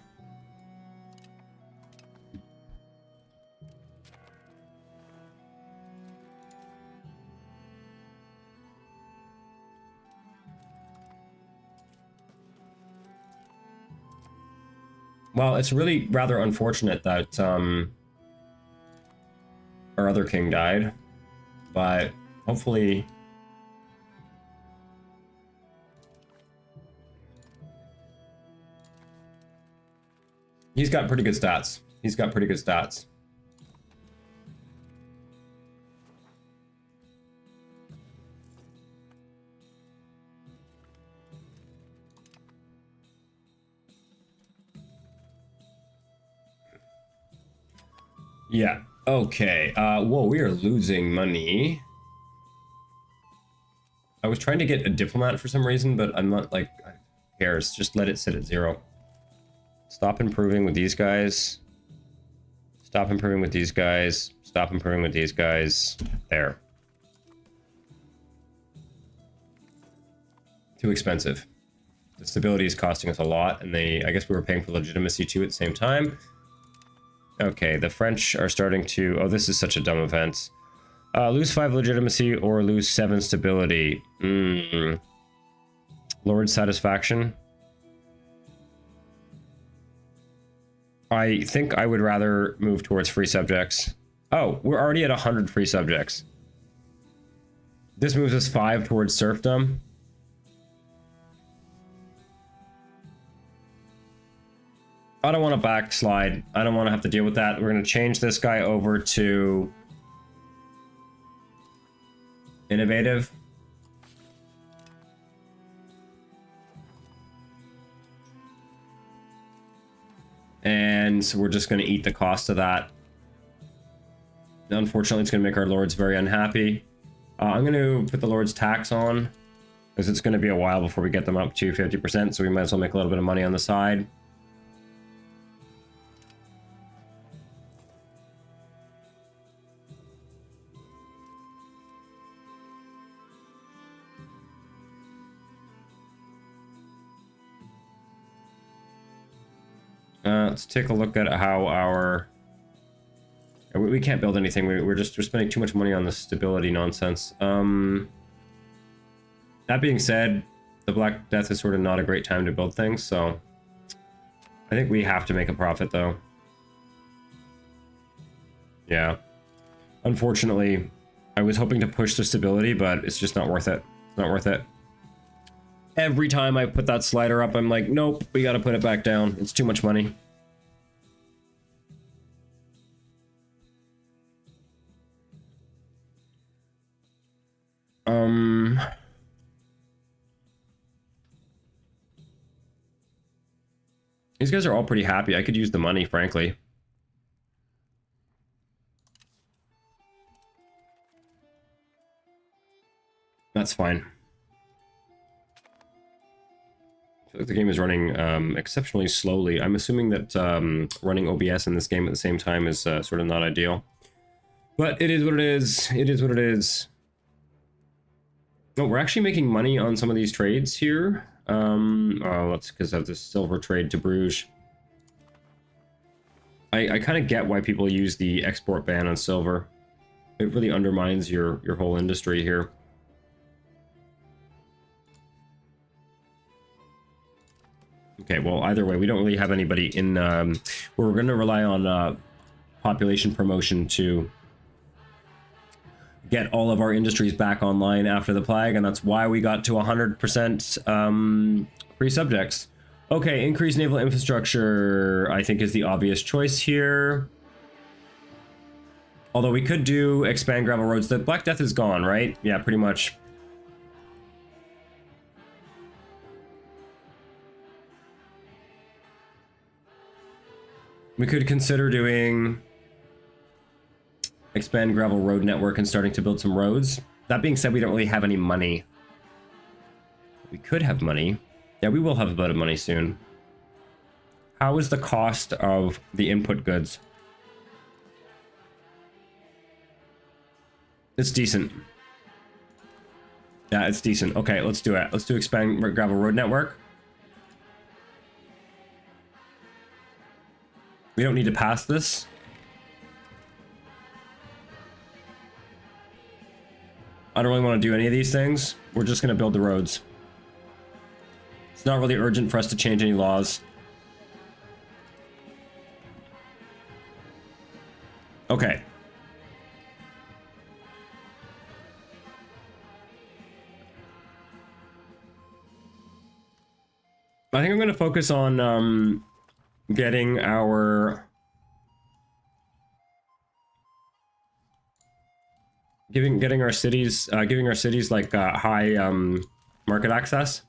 Well, it's really rather unfortunate that our other king died, but hopefully he's got pretty good stats. He's got pretty good stats. Yeah. Okay. Whoa, we are losing money. I was trying to get a diplomat for some reason, but I'm not like, who cares? Just let it sit at 0. Stop improving with these guys. Stop improving with these guys. Stop improving with these guys. There. Too expensive. The stability is costing us a lot, and I guess we were paying for legitimacy too at the same time. Okay, the French are starting to... Oh, this is such a dumb event. Lose 5 legitimacy or lose 7 stability. Lord satisfaction. I think I would rather move towards free subjects. Oh, we're already at 100 free subjects. This moves us 5 towards serfdom. I don't want to backslide. I don't want to have to deal with that. We're going to change this guy over to innovative. And and so we're just going to eat the cost of that. Unfortunately, it's going to make our lords very unhappy. I'm going to put the lords tax on, because it's going to be a while before we get them up to 50%, so we might as well make a little bit of money on the side. Let's take a look at how our... We can't build anything. We're spending too much money on this stability nonsense. That being said, the Black Death is sort of not a great time to build things, so I think we have to make a profit, though. Yeah. Unfortunately, I was hoping to push the stability, but it's just not worth it. It's not worth it. Every time I put that slider up, I'm like, nope, we gotta put it back down. It's too much money. These guys are all pretty happy. I could use the money, frankly. That's fine. I feel like the game is running exceptionally slowly. I'm assuming that running OBS in this game at the same time is sort of not ideal. But it is what it is. It is what it is. Oh, we're actually making money on some of these trades here. Oh, that's because of the silver trade to Bruges. I kind of get why people use the export ban on silver. It really undermines your whole industry here. Okay, well, either way, we don't really have anybody in... we're going to rely on population promotion to get all of our industries back online after the plague, and that's why we got to 100% free subjects. Okay, increased naval infrastructure, I think, is the obvious choice here. Although we could do expand gravel roads. The Black Death is gone, right? Yeah, pretty much. We could consider doing expand gravel road network and starting to build some roads. That being said, we don't really have any money. We could have money. Yeah, we will have a bit of money soon. How is the cost of the input goods? It's decent. Yeah, it's decent. Okay, let's do it. Let's do expand gravel road network. We don't need to pass this. I don't really want to do any of these things. We're just going to build the roads. It's not really urgent for us to change any laws. Okay. I think I'm going to focus on getting our... Giving our cities like high market access.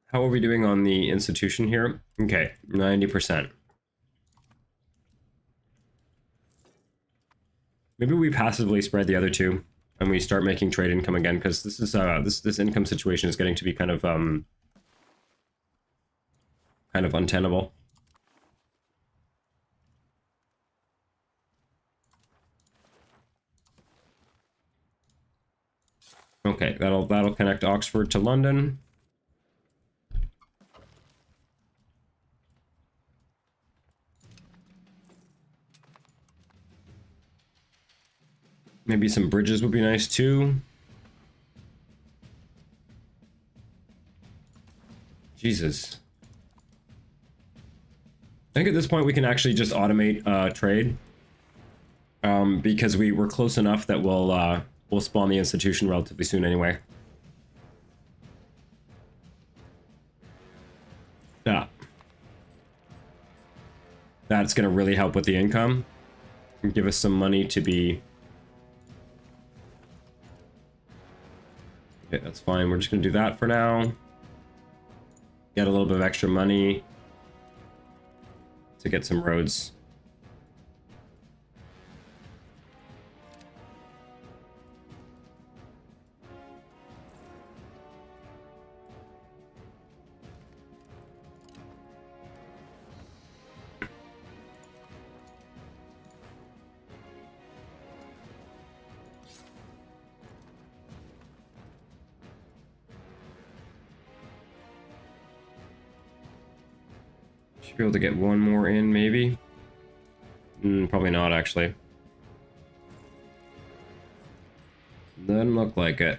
How are we doing on the institution here? Okay, 90%. Maybe we passively spread the other two and we start making trade income again, because this is this income situation is getting to be kind of untenable. Okay, that'll connect Oxford to London. Maybe some bridges would be nice too. Jesus. I think at this point we can actually just automate trade. Because we're close enough that we'll spawn the institution relatively soon anyway. Yeah. That's gonna really help with the income. And give us some money to be Okay, that's fine. We're just gonna do that for now. Get a little bit of extra money to get some roads. Should be able to get one more in, maybe. Probably not, actually. Doesn't look like it.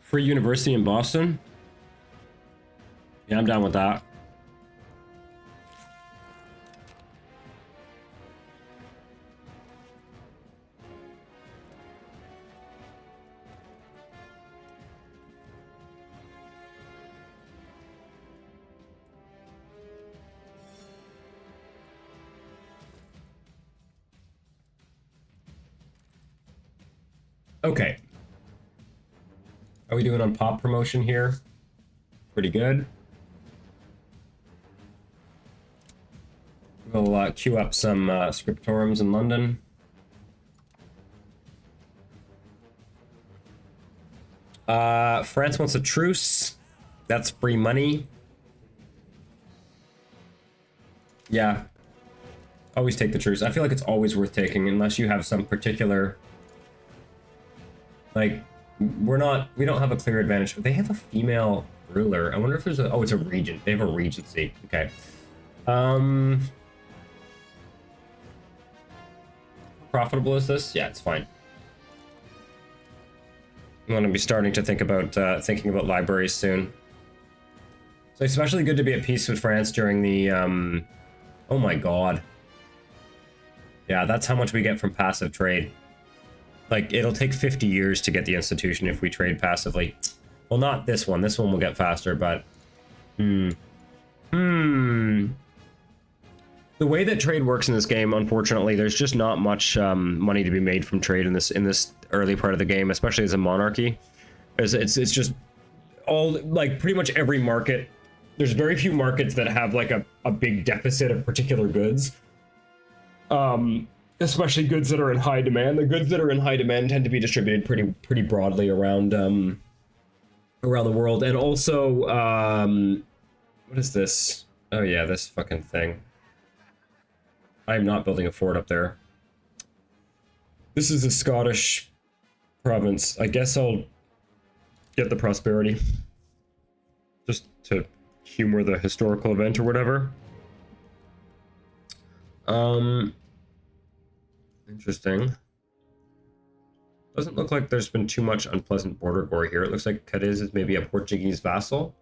Free university in Boston? Yeah, I'm down with that. Okay. How are we doing on pop promotion here? Pretty good. We'll queue up some scriptorums in London. France wants a truce. That's free money. Yeah. Always take the truce. I feel like it's always worth taking unless you have some particular... Like, we don't have a clear advantage. They have a female ruler. I wonder if there's a... Oh, it's a regent. They have a regency. Okay. How profitable is this? Yeah, it's fine. I'm going to be starting to think about thinking about libraries soon. So it's especially good to be at peace with France during the... Oh my god. Yeah, that's how much we get from passive trade. Like, it'll take 50 years to get the institution if we trade passively. Well, not this one. This one will get faster, but... The way that trade works in this game, unfortunately, there's just not much money to be made from trade in this early part of the game, especially as a monarchy. It's just all, like, pretty much every market. There's very few markets that have, like, a big deficit of particular goods. Especially goods that are in high demand. The goods that are in high demand tend to be distributed pretty broadly around the world. And also, what is this? Oh yeah, this fucking thing. I'm not building a fort up there. This is a Scottish province. I guess I'll get the prosperity just to humor the historical event or whatever. Interesting. Doesn't look like there's been too much unpleasant border gore here. It looks like Cadiz is maybe a Portuguese vassal.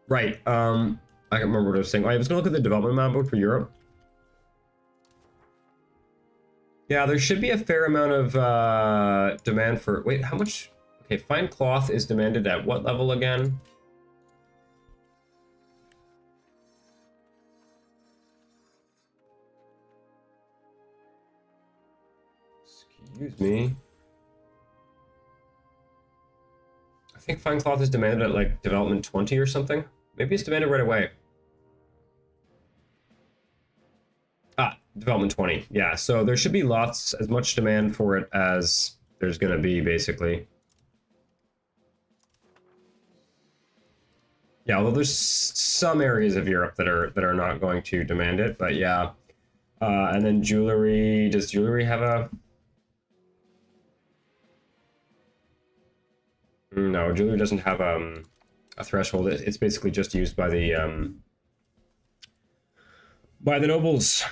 Right. I can't remember what I was saying. I was gonna look at the development map mode for Europe. Yeah, there should be a fair amount of demand for... Wait, how much... Okay, fine cloth is demanded at what level again? Excuse me. I think fine cloth is demanded at like development 20 or something. Maybe it's demanded right away. Ah, development 20. Yeah, so there should be as much demand for it as there's gonna be, basically. Yeah, although there's some areas of Europe that are not going to demand it, but yeah. And then jewelry. Does jewelry have a... No, jewelry doesn't have a threshold. It's basically just used by the nobles.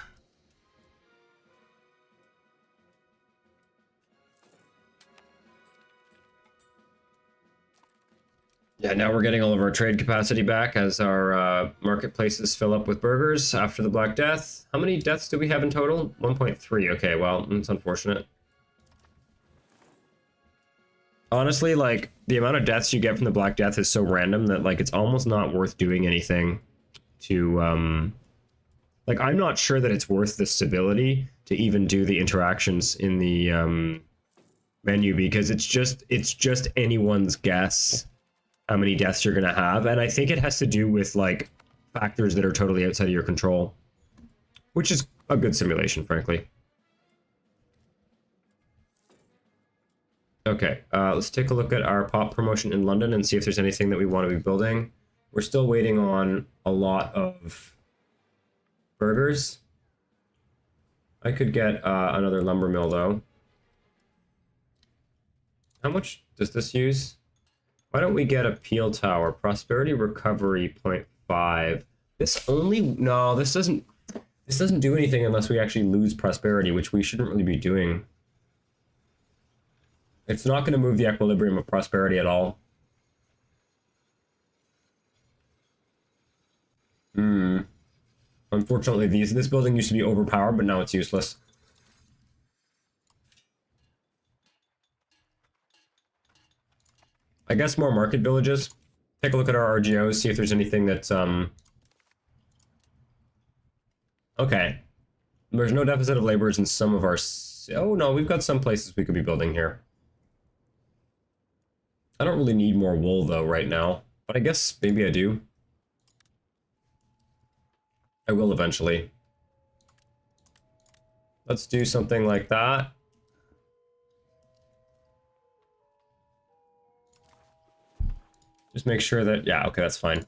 Yeah, now we're getting all of our trade capacity back as our marketplaces fill up with burgers after the Black Death. How many deaths do we have in total? 1.3. Okay, well, it's unfortunate. Honestly, like, the amount of deaths you get from the Black Death is so random that, like, it's almost not worth doing anything to, like, I'm not sure that it's worth the stability to even do the interactions in the, menu, because it's just anyone's guess how many deaths you're gonna have, and I think it has to do with, like, factors that are totally outside of your control, which is a good simulation, frankly. Okay, let's take a look at our pop promotion in London and see if there's anything that we want to be building. We're still waiting on a lot of burgers. I could get another lumber mill, though. How much does this use? Why don't we get a peel tower? Prosperity recovery 0.5. This only... No, this doesn't do anything unless we actually lose prosperity, which we shouldn't really be doing. It's not going to move the equilibrium of prosperity at all. Unfortunately, this building used to be overpowered, but now it's useless. I guess more market villages. Take a look at our RGOs, see if there's anything that's, Okay. There's no deficit of laborers in some of our... Oh, no, we've got some places we could be building here. I don't really need more wool, though, right now. But I guess maybe I do. I will eventually. Let's do something like that. Just make sure that... Yeah, okay, that's fine.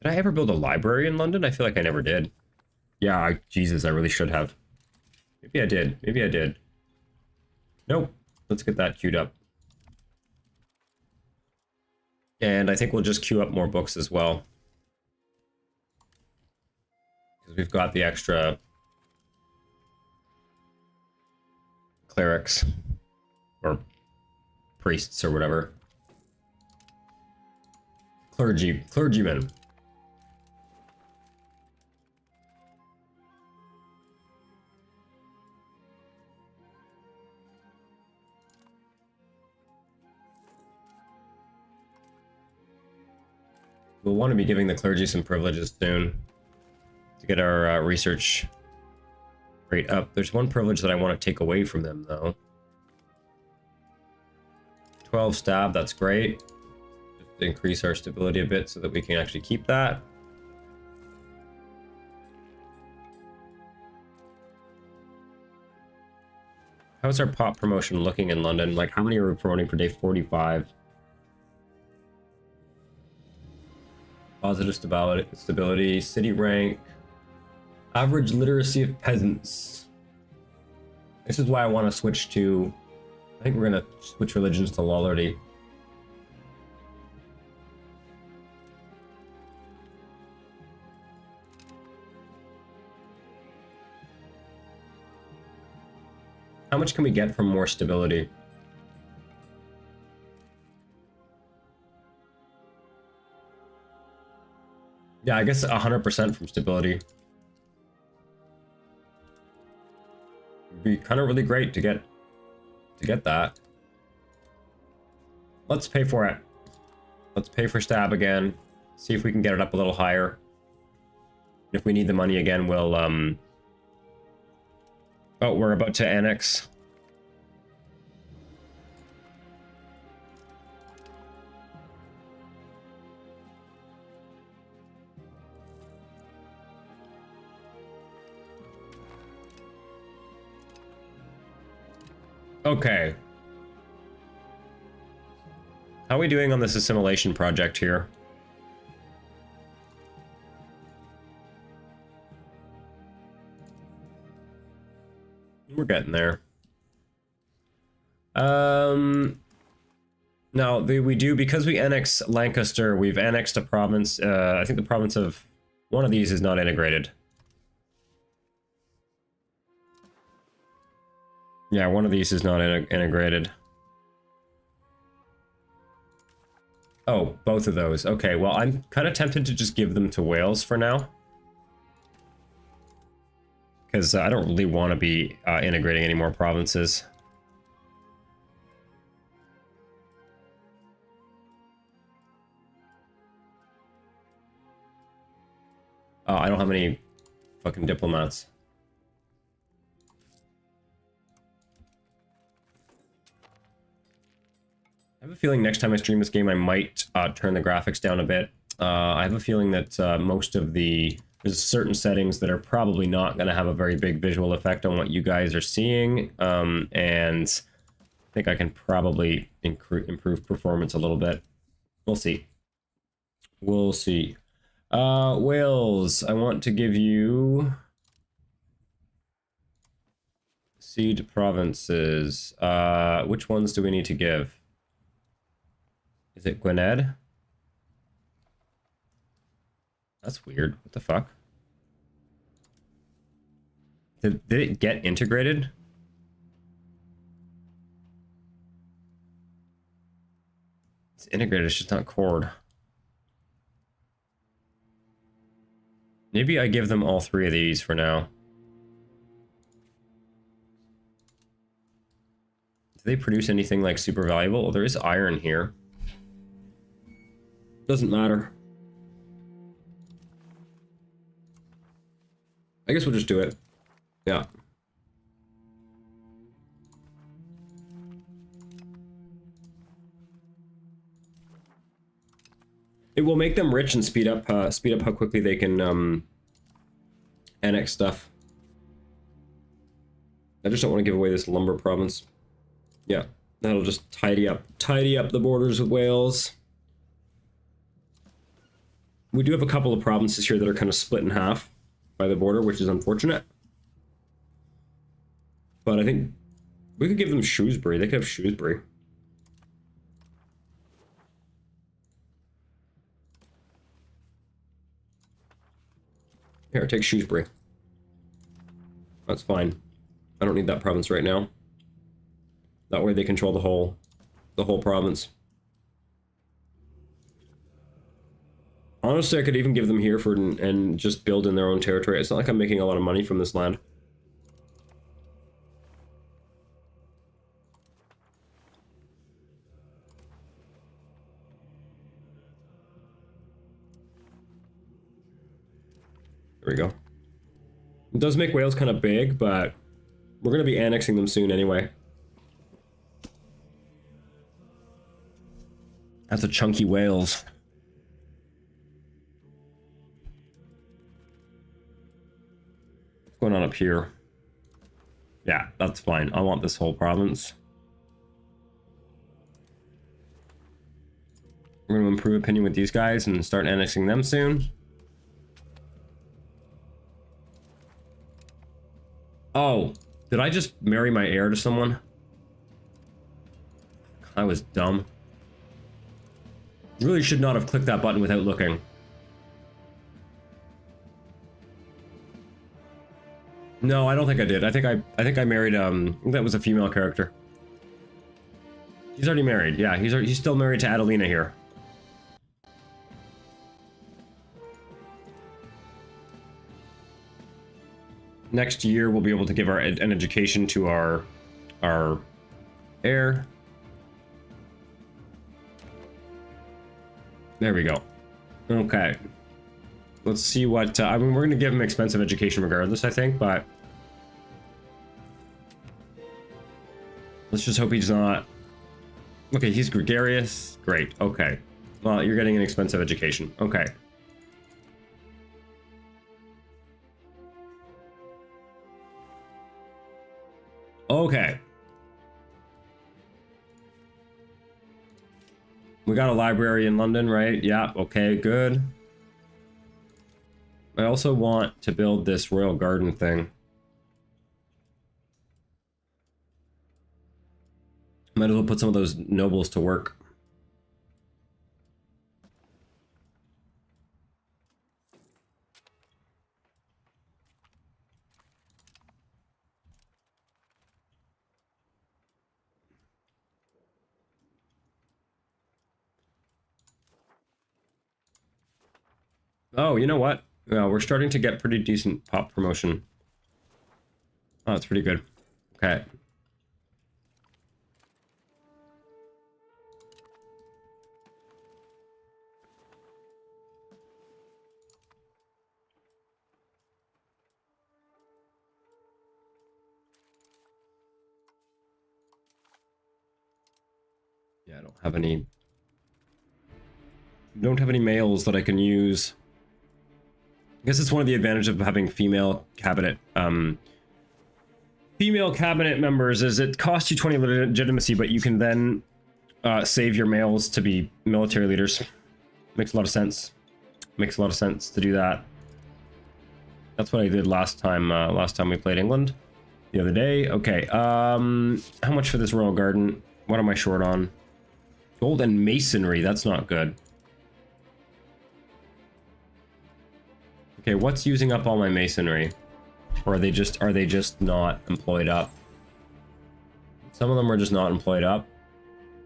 Did I ever build a library in London? I feel like I never did. Yeah, Jesus, I really should have. Maybe I did. Maybe I did. Nope. Let's get that queued up. And I think we'll just queue up more books as well. Because we've got the extra clerics. Or priests or whatever. Clergymen. We'll want to be giving the clergy some privileges soon to get our research rate up. There's one privilege that I want to take away from them, though. 12 stab, that's great. Just increase our stability a bit so that we can actually keep that. How's our pop promotion looking in London? Like, how many are we promoting per day? 45. Positive stability, city rank, average literacy of peasants. This is why I want to switch to... I think we're going to switch religions to Lollardy. How much can we get from more stability? Yeah, I guess 100% from stability. It'd be kind of really great to get that. Let's pay for it. Let's pay for stab again. See if we can get it up a little higher. If we need the money again, we'll Oh, we're about to annex. Okay. How are we doing on this assimilation project here? We're getting there. Now, we do, because we annex Lancaster, we've annexed a province. I think the province of one of these is not integrated. Yeah, one of these is not integrated. Oh, both of those. Okay, well, I'm kind of tempted to just give them to Wales for now. Because I don't really want to be integrating any more provinces. I don't have any fucking diplomats. I have a feeling next time I stream this game, I might turn the graphics down a bit. I have a feeling that most of the... There's certain settings that are probably not going to have a very big visual effect on what you guys are seeing. And I think I can probably improve performance a little bit. We'll see. We'll see. Wales, I want to give you... Seed provinces. Which ones do we need to give? Is it Gwynedd? That's weird. What the fuck? Did it get integrated? It's integrated, it's just not cored. Maybe I give them all three of these for now. Do they produce anything like super valuable? Well, there is iron here. Doesn't matter. I guess we'll just do it. Yeah. It will make them rich and speed up how quickly they can annex stuff. I just don't want to give away this lumber province. Yeah, that'll just tidy up the borders of Wales. We do have a couple of provinces here that are kind of split in half by the border, which is unfortunate. But I think we could give them Shrewsbury. They could have Shrewsbury. Here, take Shrewsbury. That's fine. I don't need that province right now. That way they control the whole province. Honestly, I could even give them here and just build in their own territory. It's not like I'm making a lot of money from this land. There we go. It does make Wales kind of big, but we're going to be annexing them soon anyway. That's a chunky Wales. What's going on up here? Yeah, that's fine. I want this whole province. We're going to improve opinion with these guys and start annexing them soon. Oh, did I just marry my heir to someone? I was dumb. Really should not have clicked that button without looking. No, I don't think I did. I think I married that was a female character. He's already married. Yeah, he's still married to Adelina here. Next year we'll be able to give an education to our heir. There we go. Okay. Let's see what... I mean, we're going to give him expensive education regardless, I think, but... Let's just hope he's not... Okay, he's gregarious. Great, okay. Well, you're getting an expensive education. Okay. Okay. We got a library in London, right? Yeah, okay, good. I also want to build this royal garden thing. Might as well put some of those nobles to work. Oh, you know what? Well, we're starting to get pretty decent pop promotion. Oh, that's pretty good. Okay. Yeah, I don't have any males that I can use. I guess it's one of the advantages of having female cabinet members is it costs you 20 legitimacy, but you can then save your males to be military leaders. Makes a lot of sense. Makes a lot of sense to do that. That's what I did last time we played England the other day. Okay, how much for this royal garden? What am I short on? Gold and masonry, that's not good. Okay, what's using up all my masonry? Or are they just not employed up? Some of them are just not employed up.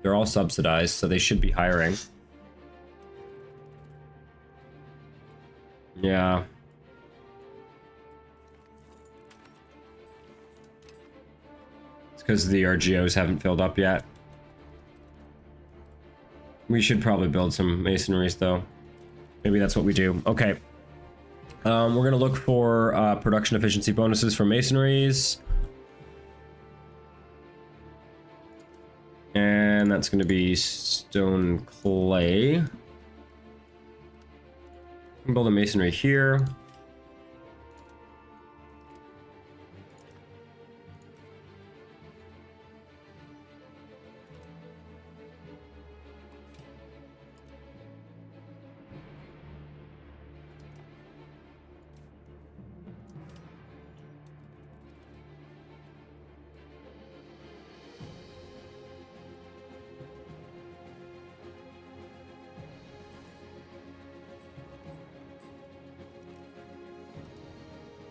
They're all subsidized, so they should be hiring. Yeah. It's because the RGOs haven't filled up yet. We should probably build some masonries, though. Maybe that's what we do. Okay. We're going to look for production efficiency bonuses for masonries. And that's going to be stone clay. We can build a masonry here.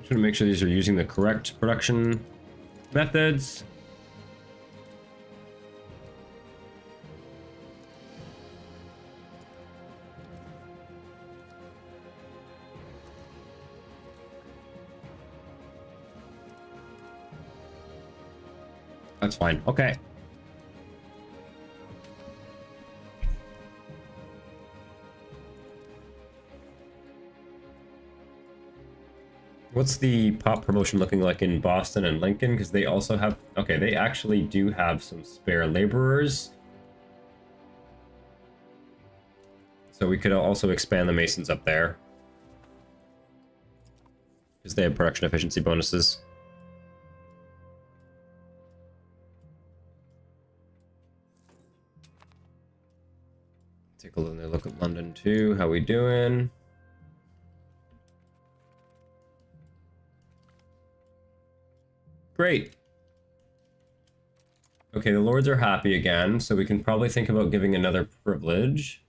To make sure these are using the correct production methods. That's fine. Okay. What's the pop promotion looking like in Boston and Lincoln? Because they also have... Okay, they actually do have some spare laborers. So we could also expand the Masons up there. Because they have production efficiency bonuses. Take a look at London too. How we doing? Great. Okay, the lords are happy again, so we can probably think about giving another privilege.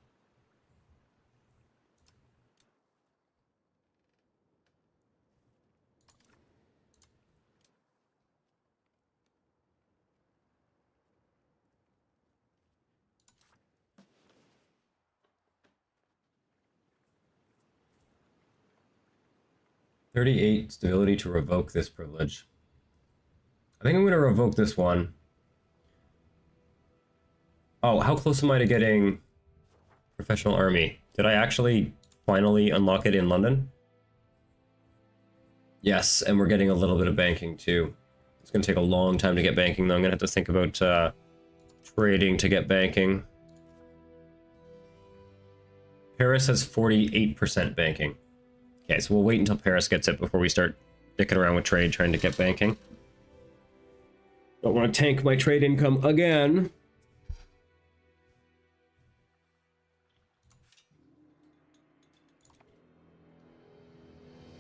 $38 stability to revoke this privilege. I think I'm going to revoke this one. Oh, how close am I to getting professional army? Did I actually finally unlock it in London? Yes, and we're getting a little bit of banking too. It's going to take a long time to get banking, though. I'm going to have to think about trading to get banking. Paris has 48% banking. Okay, so we'll wait until Paris gets it before we start dicking around with trade, trying to get banking. Don't want to tank my trade income again.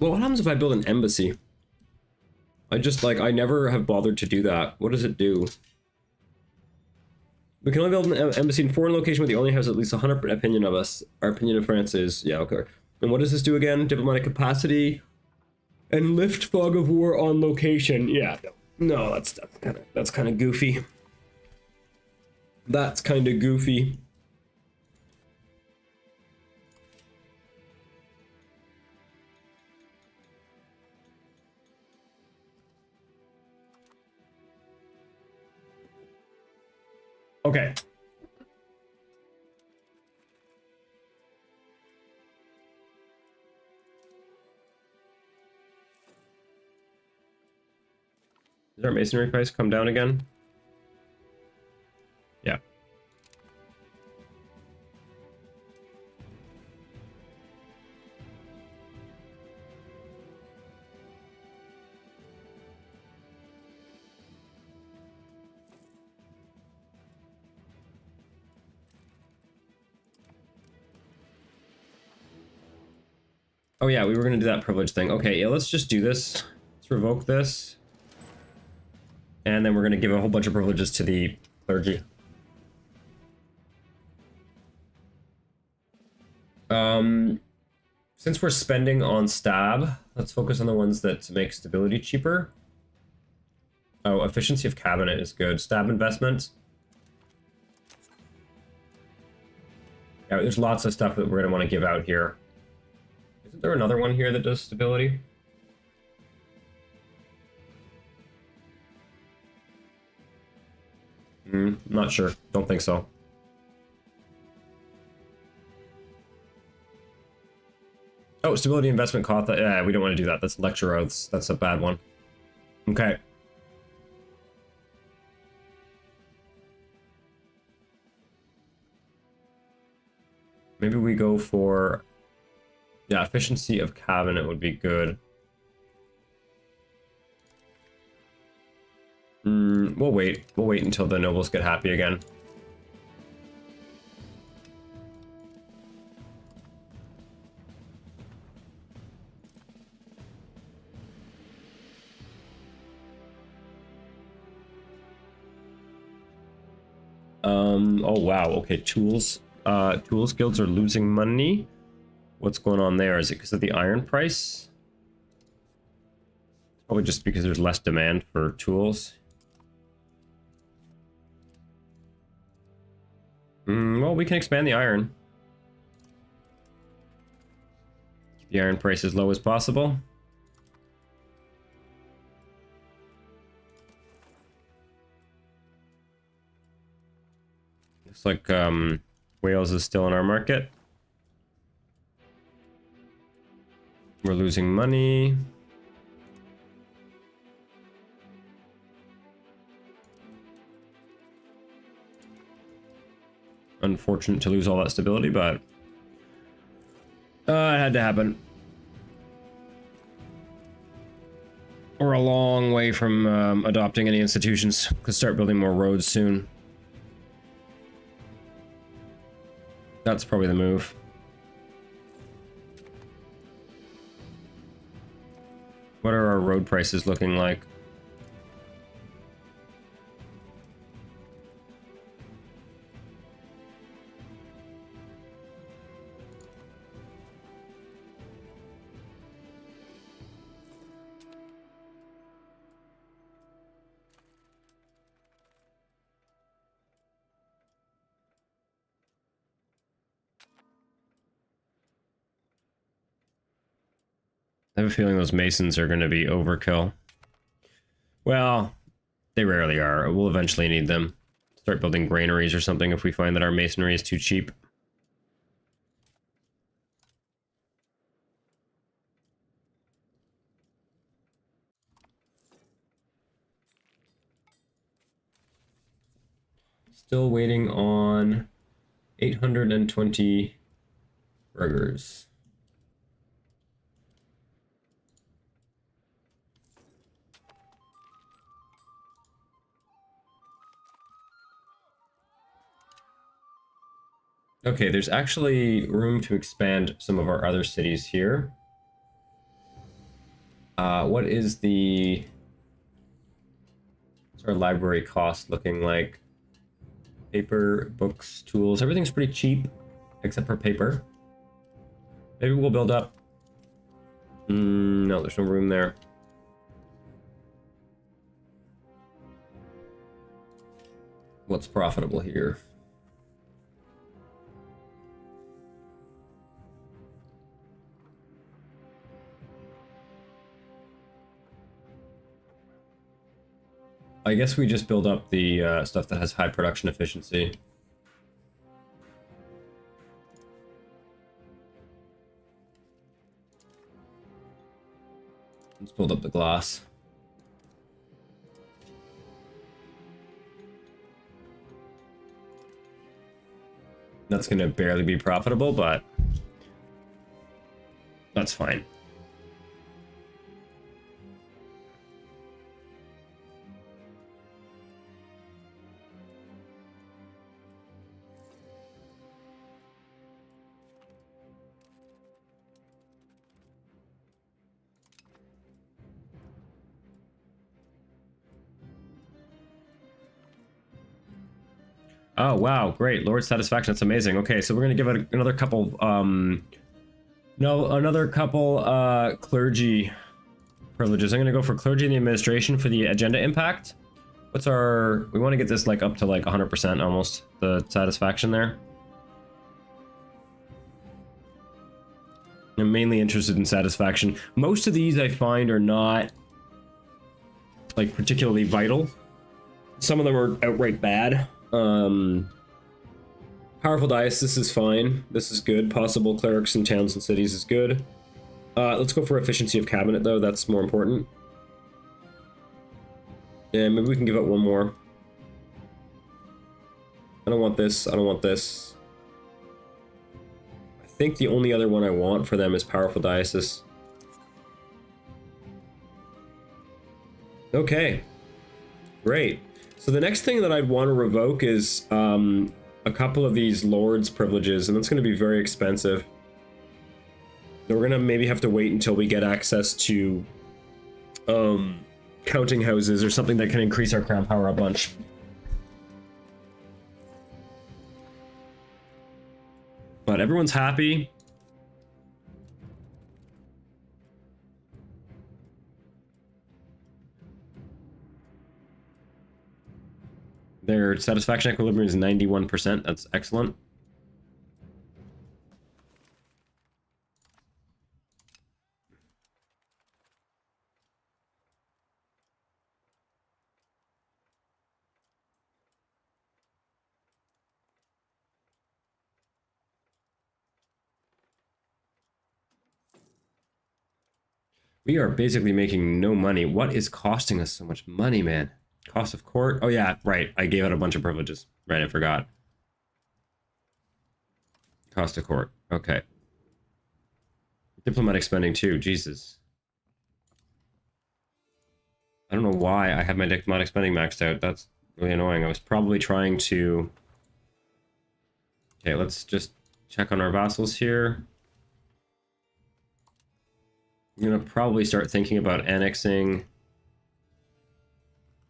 Well, what happens if I build an embassy? I never have bothered to do that. What does it do? We can only build an embassy in foreign location where the only has at least 100 opinion of us. Our opinion of France is, yeah, okay. And what does this do again? Diplomatic capacity and lift fog of war on location. Yeah, no, that's kind of goofy. That's kind of goofy. Okay. Does our masonry price come down again? Yeah. Oh yeah, we were gonna do that privilege thing. Okay, yeah, let's just do this. Let's revoke this. And then we're gonna give a whole bunch of privileges to the clergy. Since we're spending on stab, let's focus on the ones that make stability cheaper. Oh, efficiency of cabinet is good. Stab investment. Yeah, there's lots of stuff that we're gonna want to give out here. Isn't there another one here that does stability? Not sure. Don't think so. Oh, stability investment cost. Yeah, we don't want to do that. That's lecture oaths. That's a bad one. Okay. Maybe we go for... Yeah, efficiency of cabinet would be good. We'll wait. We'll wait until the nobles get happy again. Oh wow, okay, tools. Tools guilds are losing money. What's going on there? Is it because of the iron price? Probably just because there's less demand for tools. Well, we can expand the iron. Keep the iron price as low as possible. Looks like Wales is still in our market. We're losing money. Unfortunate to lose all that stability, but it had to happen. We're a long way from adopting any institutions. Could start building more roads soon. That's probably the move. What are our road prices looking like? I have a feeling those masons are going to be overkill. Well, they rarely are. We'll eventually need them. Start building granaries or something if we find that our masonry is too cheap. Still waiting on 820 burgers. Okay, there's actually room to expand some of our other cities here. What is the... What's our library cost looking like? Paper, books, tools, everything's pretty cheap, except for paper. Maybe we'll build up... no, there's no room there. What's profitable here? I guess we just build up the stuff that has high production efficiency. Let's build up the glass. That's going to barely be profitable, but that's fine. Oh, wow, great. Lord Satisfaction, that's amazing. Okay, so we're going to give it another couple, clergy privileges. I'm going to go for clergy and the administration for the agenda impact. What's our... We want to get this, like, up to, like, 100% almost, the satisfaction there. I'm mainly interested in satisfaction. Most of these I find are not, like, particularly vital. Some of them are outright bad. Powerful diocese is fine. This is good. Possible clerics in towns and cities is good. Let's go for efficiency of cabinet, though. That's more important. Yeah, maybe we can give it one more. I don't want this. I don't want this. I think the only other one I want for them is powerful diocese. Okay. Great. So the next thing that I'd want to revoke is a couple of these lords' privileges, and that's going to be very expensive. So we're going to maybe have to wait until we get access to counting houses or something that can increase our crown power a bunch. But everyone's happy. Their satisfaction equilibrium is 91%. That's excellent. We are basically making no money. What is costing us so much money, man? Cost of court? Oh yeah, right. I gave out a bunch of privileges. Right, I forgot. Cost of court. Okay. Diplomatic spending too. Jesus. I don't know why I had my diplomatic spending maxed out. That's really annoying. I was probably trying to... Okay, let's just check on our vassals here. I'm gonna probably start thinking about annexing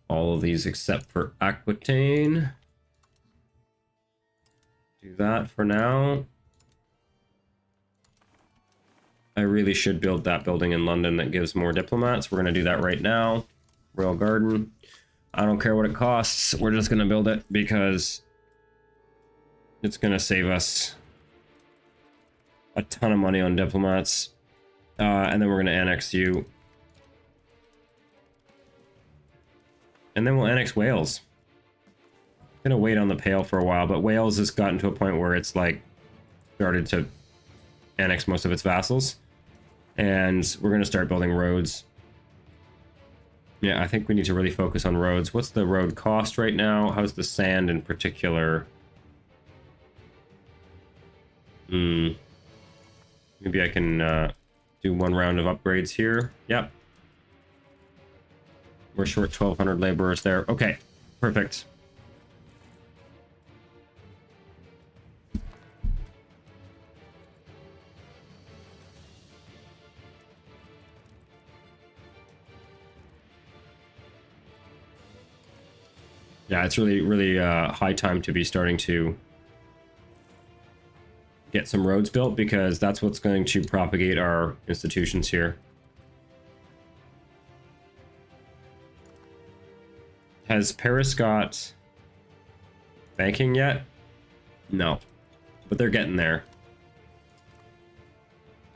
all of these except for Aquitaine. Do that for now. I really should build that building in London that gives more diplomats. We're going to do that right now. Royal Garden. I don't care what it costs. We're just going to build it because it's going to save us a ton of money on diplomats. And then we're going to annex you. And then we'll annex Wales. I'm going to wait on the Pale for a while, but Wales has gotten to a point where it's like started to annex most of its vassals. And we're going to start building roads. Yeah, I think we need to really focus on roads. What's the road cost right now? How's the sand in particular? Maybe I can do one round of upgrades here. Yep. We're short 1,200 laborers there. Okay, perfect. Yeah, it's really high time to be starting to get some roads built because that's what's going to propagate our institutions here. Has Paris got banking yet? No, but they're getting there.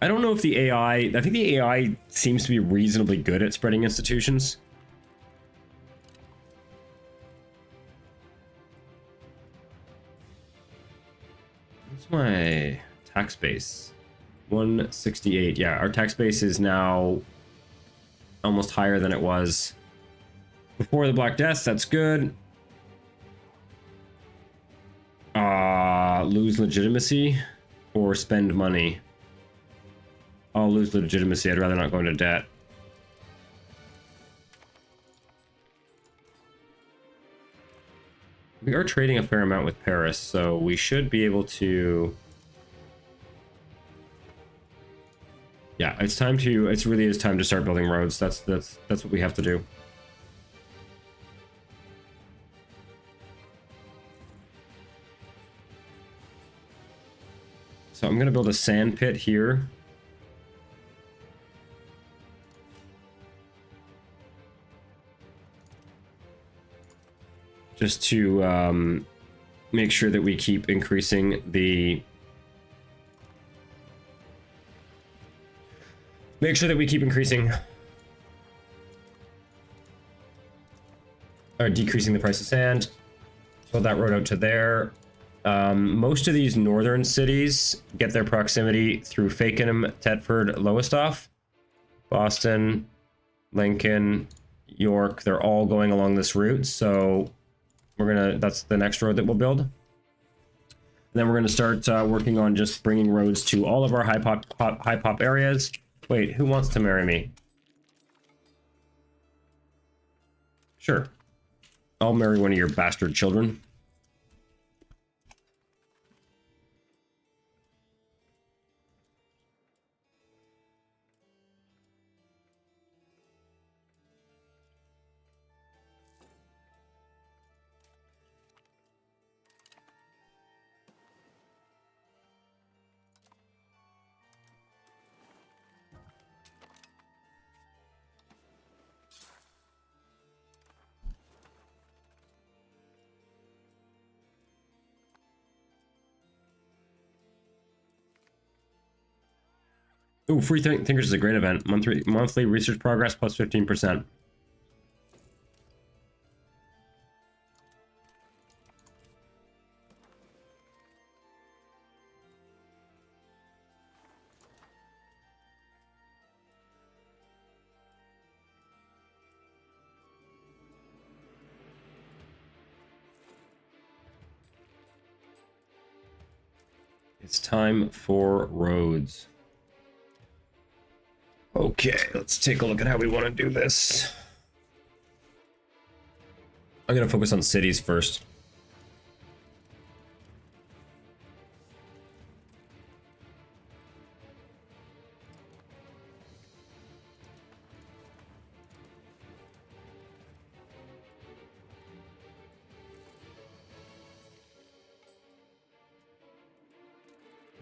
I don't know if the AI... I think the AI seems to be reasonably good at spreading institutions. What's my tax base? 168. Yeah, our tax base is now almost higher than it was before the Black Death. That's good. Lose legitimacy or spend money? I'll lose legitimacy. I'd rather not go into debt. We are trading a fair amount with Paris, so we should be able to... Yeah, it's time to... It really is time to start building roads. That's what we have to do. So I'm going to build a sand pit here. Just to make sure that we keep increasing the... Make sure that we keep increasing... Or decreasing the price of sand. Build that road out to there. Most of these northern cities get their proximity through Fakenham, Thetford, Lowestoft, Boston, Lincoln, York. They're all going along this route, so we're gonna. That's the next road that we'll build. And then we're gonna start working on just bringing roads to all of our high pop areas. Wait, who wants to marry me? Sure, I'll marry one of your bastard children. Ooh, Free Thinkers is a great event. Monthly research progress plus 15%. It's time for roads. Okay, let's take a look at how we want to do this. I'm going to focus on cities first.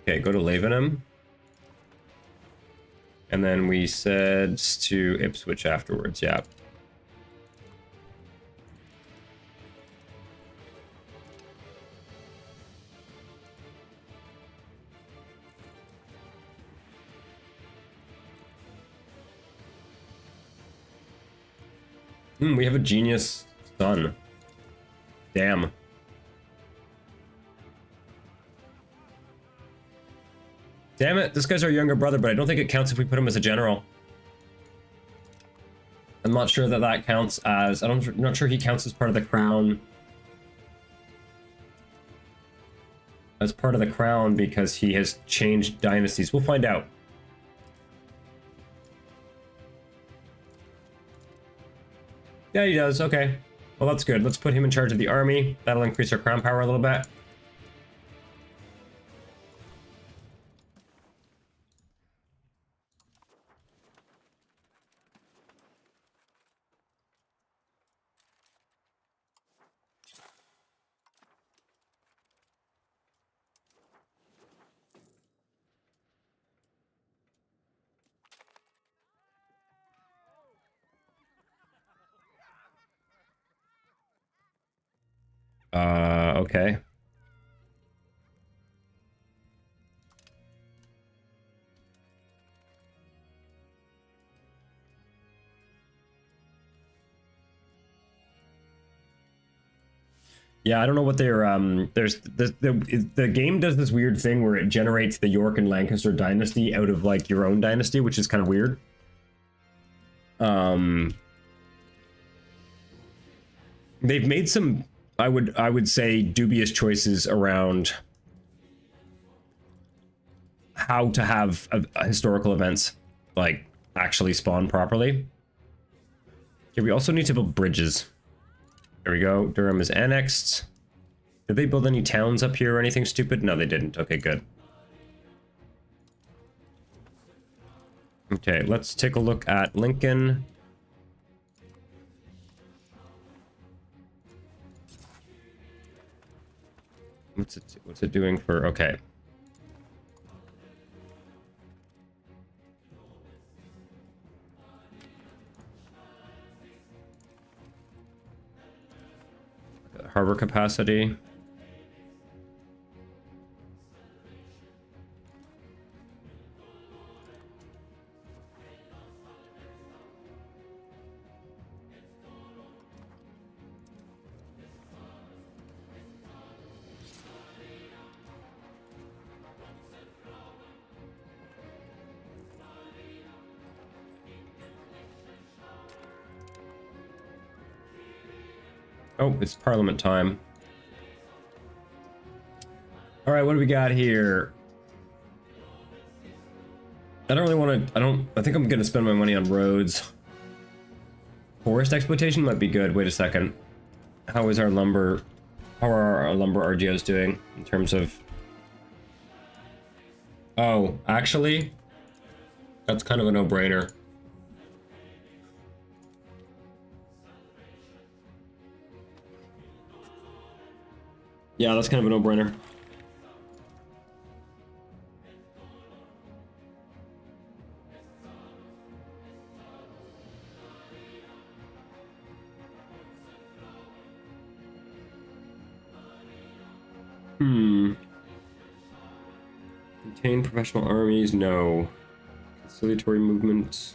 Okay, go to Lavenham. And then we said to Ipswich afterwards, yeah. We have a genius son. Damn. Damn it, this guy's our younger brother, but I don't think it counts if we put him as a general. I'm not sure that that counts as... I'm not sure he counts as part of the crown. As part of the crown because he has changed dynasties. We'll find out. Yeah, he does. Okay. Well, that's good. Let's put him in charge of the army. That'll increase our crown power a little bit. Okay. Yeah, I don't know what they're there's the game does this weird thing where it generates the York and Lancaster dynasty out of like your own dynasty, which is kind of weird. They've made some I would say dubious choices around how to have historical events like actually spawn properly. Okay, we also need to build bridges. There we go. Durham is annexed. Did they build any towns up here or anything stupid? No, they didn't. Okay, good. Okay, let's take a look at Lincoln. What's it doing for... Okay. Harbor capacity. Oh, it's Parliament time. All right, what do we got here? I don't really want to... I think I'm going to spend my money on roads. Forest exploitation might be good. Wait a second. How is our lumber... How are our lumber RGOs doing in terms of... Oh, actually, that's kind of a no-brainer. Yeah, that's kind of a no-brainer. Contain professional armies? No. Conciliatory movement.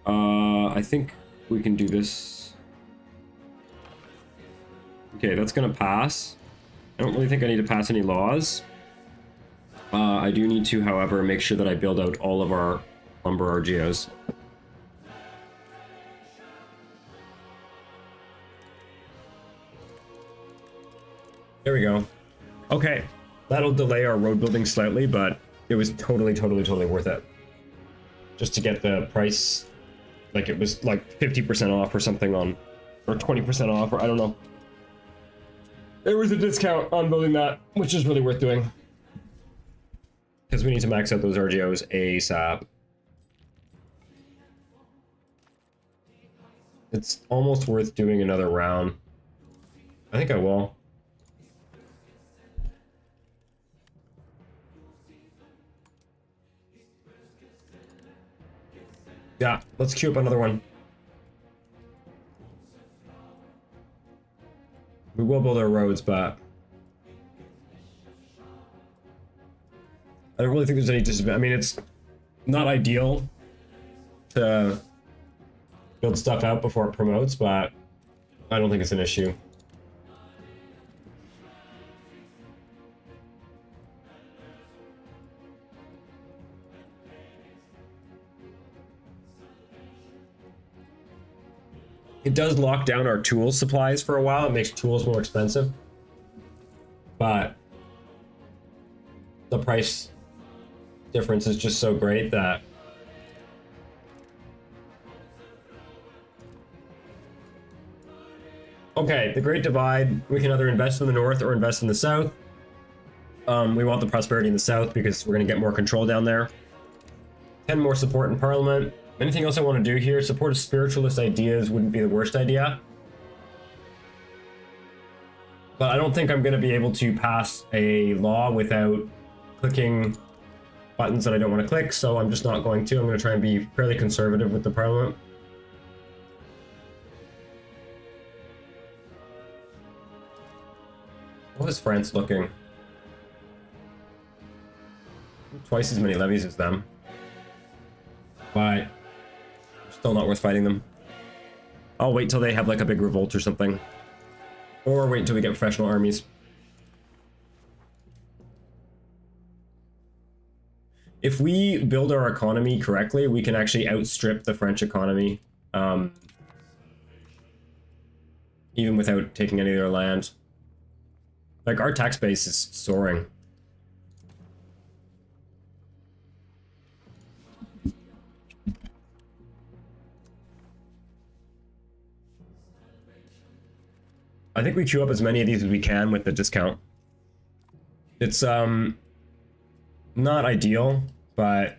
I think we can do this. Okay, that's gonna pass. I don't really think I need to pass any laws. I do need to, however, make sure that I build out all of our lumber RGOs. There we go. Okay, that'll delay our road building slightly, but it was totally worth it. Just to get the price, like it was like 50% off or something on, or 20% off, or I don't know. There was a discount on building that, which is really worth doing. Because we need to max out those RGOs ASAP. It's almost worth doing another round. I think I will. Yeah, let's queue up another one. We will build our roads, but I don't really think there's any disadvantage. I mean, it's not ideal to build stuff out before it promotes, but I don't think it's an issue. It does lock down our tool supplies for a while. It makes tools more expensive. But the price difference is just so great that... Okay, the Great Divide. We can either invest in the north or invest in the south. We want the prosperity in the south because we're going to get more control down there. 10 more support in Parliament. Anything else I want to do here? Support of spiritualist ideas wouldn't be the worst idea. But I don't think I'm going to be able to pass a law without clicking buttons that I don't want to click, so I'm just not going to. I'm going to try and be fairly conservative with the Parliament. How is France looking? Twice as many levies as them. But still not worth fighting them. I'll wait till they have like a big revolt or something. Or wait until we get professional armies. If we build our economy correctly, we can actually outstrip the French economy, even without taking any of their land. Like, our tax base is soaring. I think we chew up as many of these as we can with the discount. It's not ideal, but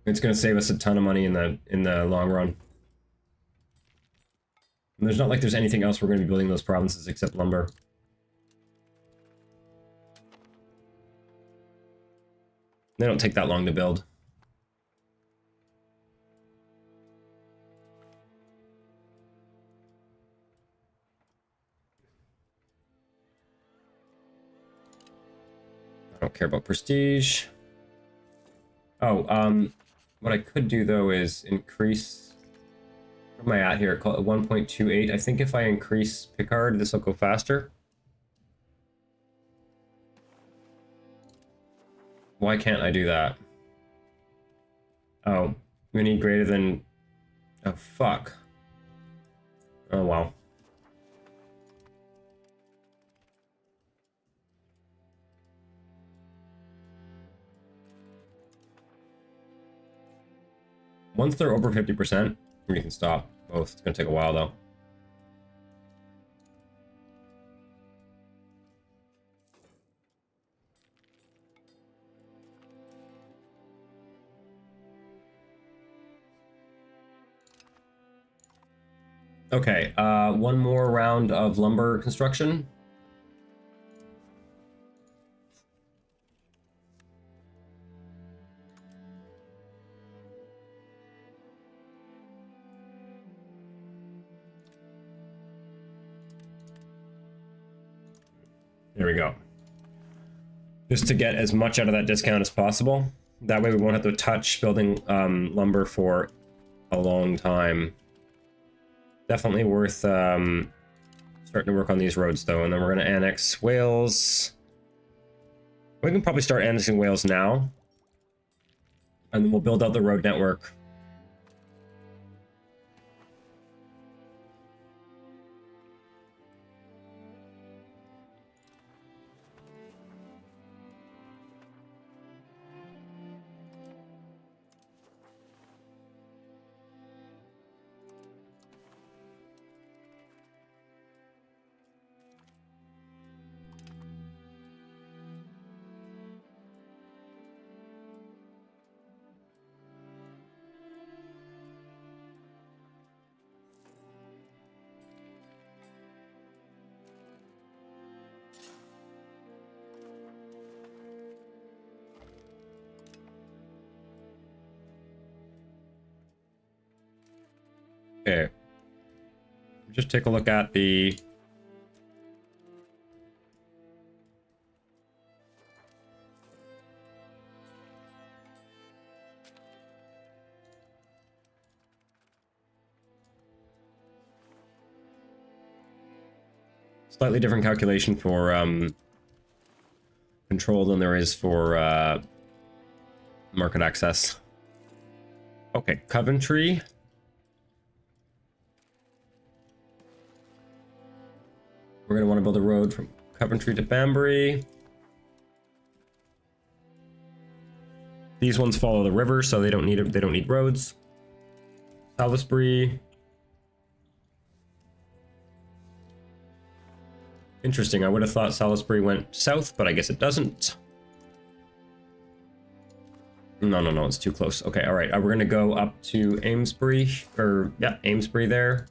it's going to save us a ton of money in the long run. And there's not like there's anything else we're going to be building in those provinces except lumber. They don't take that long to build. I don't care about prestige. Oh, what I could do though is increase. Where am I at here? 1.28. I think if I increase Picard, this will go faster. Why can't I do that? Oh, we need greater than. Oh, fuck. Oh, wow. Once they're over 50%, we can stop both. It's gonna take a while though. Okay, one more round of lumber construction. There we go. Just to get as much out of that discount as possible. That way we won't have to touch building lumber for a long time. Definitely worth starting to work on these roads though, and then we're going to annex Wales. We can probably start annexing Wales now, and then we'll build out the road network. Okay. Just take a look at the slightly different calculation for control than there is for market access. Okay, Coventry. We're going to want to build a road from Coventry to Banbury. These ones follow the river, so they don't need roads. Salisbury. Interesting. I would have thought Salisbury went south, but I guess it doesn't. No, it's too close. Okay, all right. We're going to go up to Amesbury, or yeah, Amesbury there.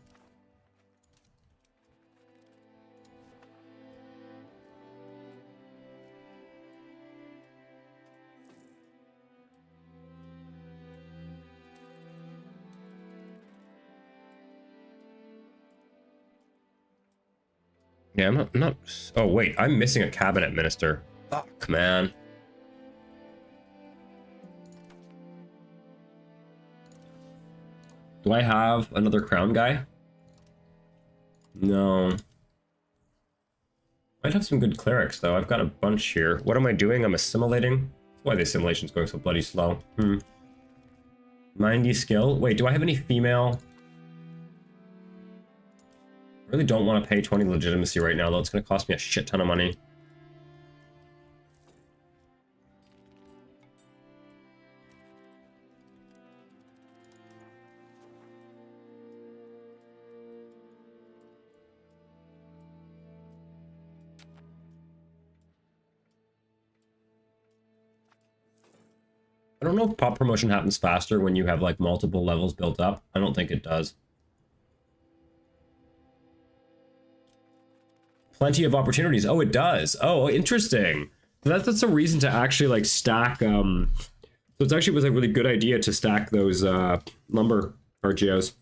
Yeah, I'm not. Oh wait, I'm missing a cabinet minister. Fuck, man. Do I have another crown guy? No. Might have some good clerics, though. I've got a bunch here. What am I doing? I'm assimilating. That's why the assimilation's going so bloody slow. 90 skill. Wait, do I have any female? I really don't want to pay 20 legitimacy right now, though. It's going to cost me a shit ton of money. I don't know if pop promotion happens faster when you have like multiple levels built up. I don't think it does. Plenty of opportunities. Oh, it does. Oh, interesting. That's a reason to actually like stack. So it's actually was a really good idea to stack those lumber RGOs.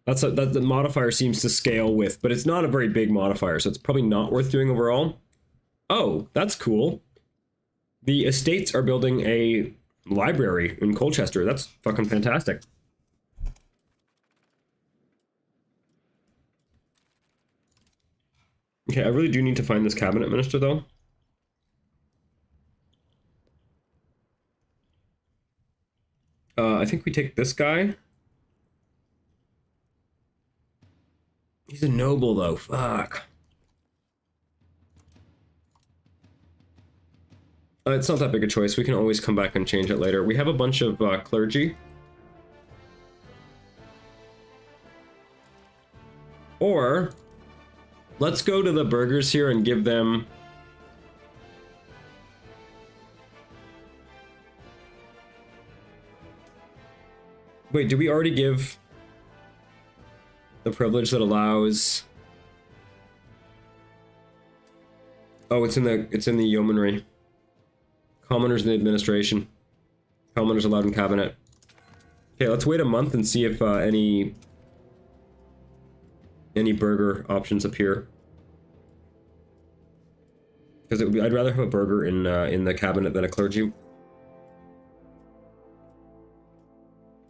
That the modifier seems to scale with, but it's not a very big modifier, so it's probably not worth doing overall. Oh, that's cool. The estates are building a library in Colchester. That's fucking fantastic. Okay, I really do need to find this cabinet minister, though. I think we take this guy. He's a noble, though. Fuck. It's not that big a choice. We can always come back and change it later. We have a bunch of clergy. Or, let's go to the burghers here and give them... Wait, did we already give the privilege that allows... Oh, it's in the yeomanry. Commoners in the administration. Commoners allowed in cabinet. Okay, let's wait a month and see if any burger options appear. Because I'd rather have a burger in the cabinet than a clergy.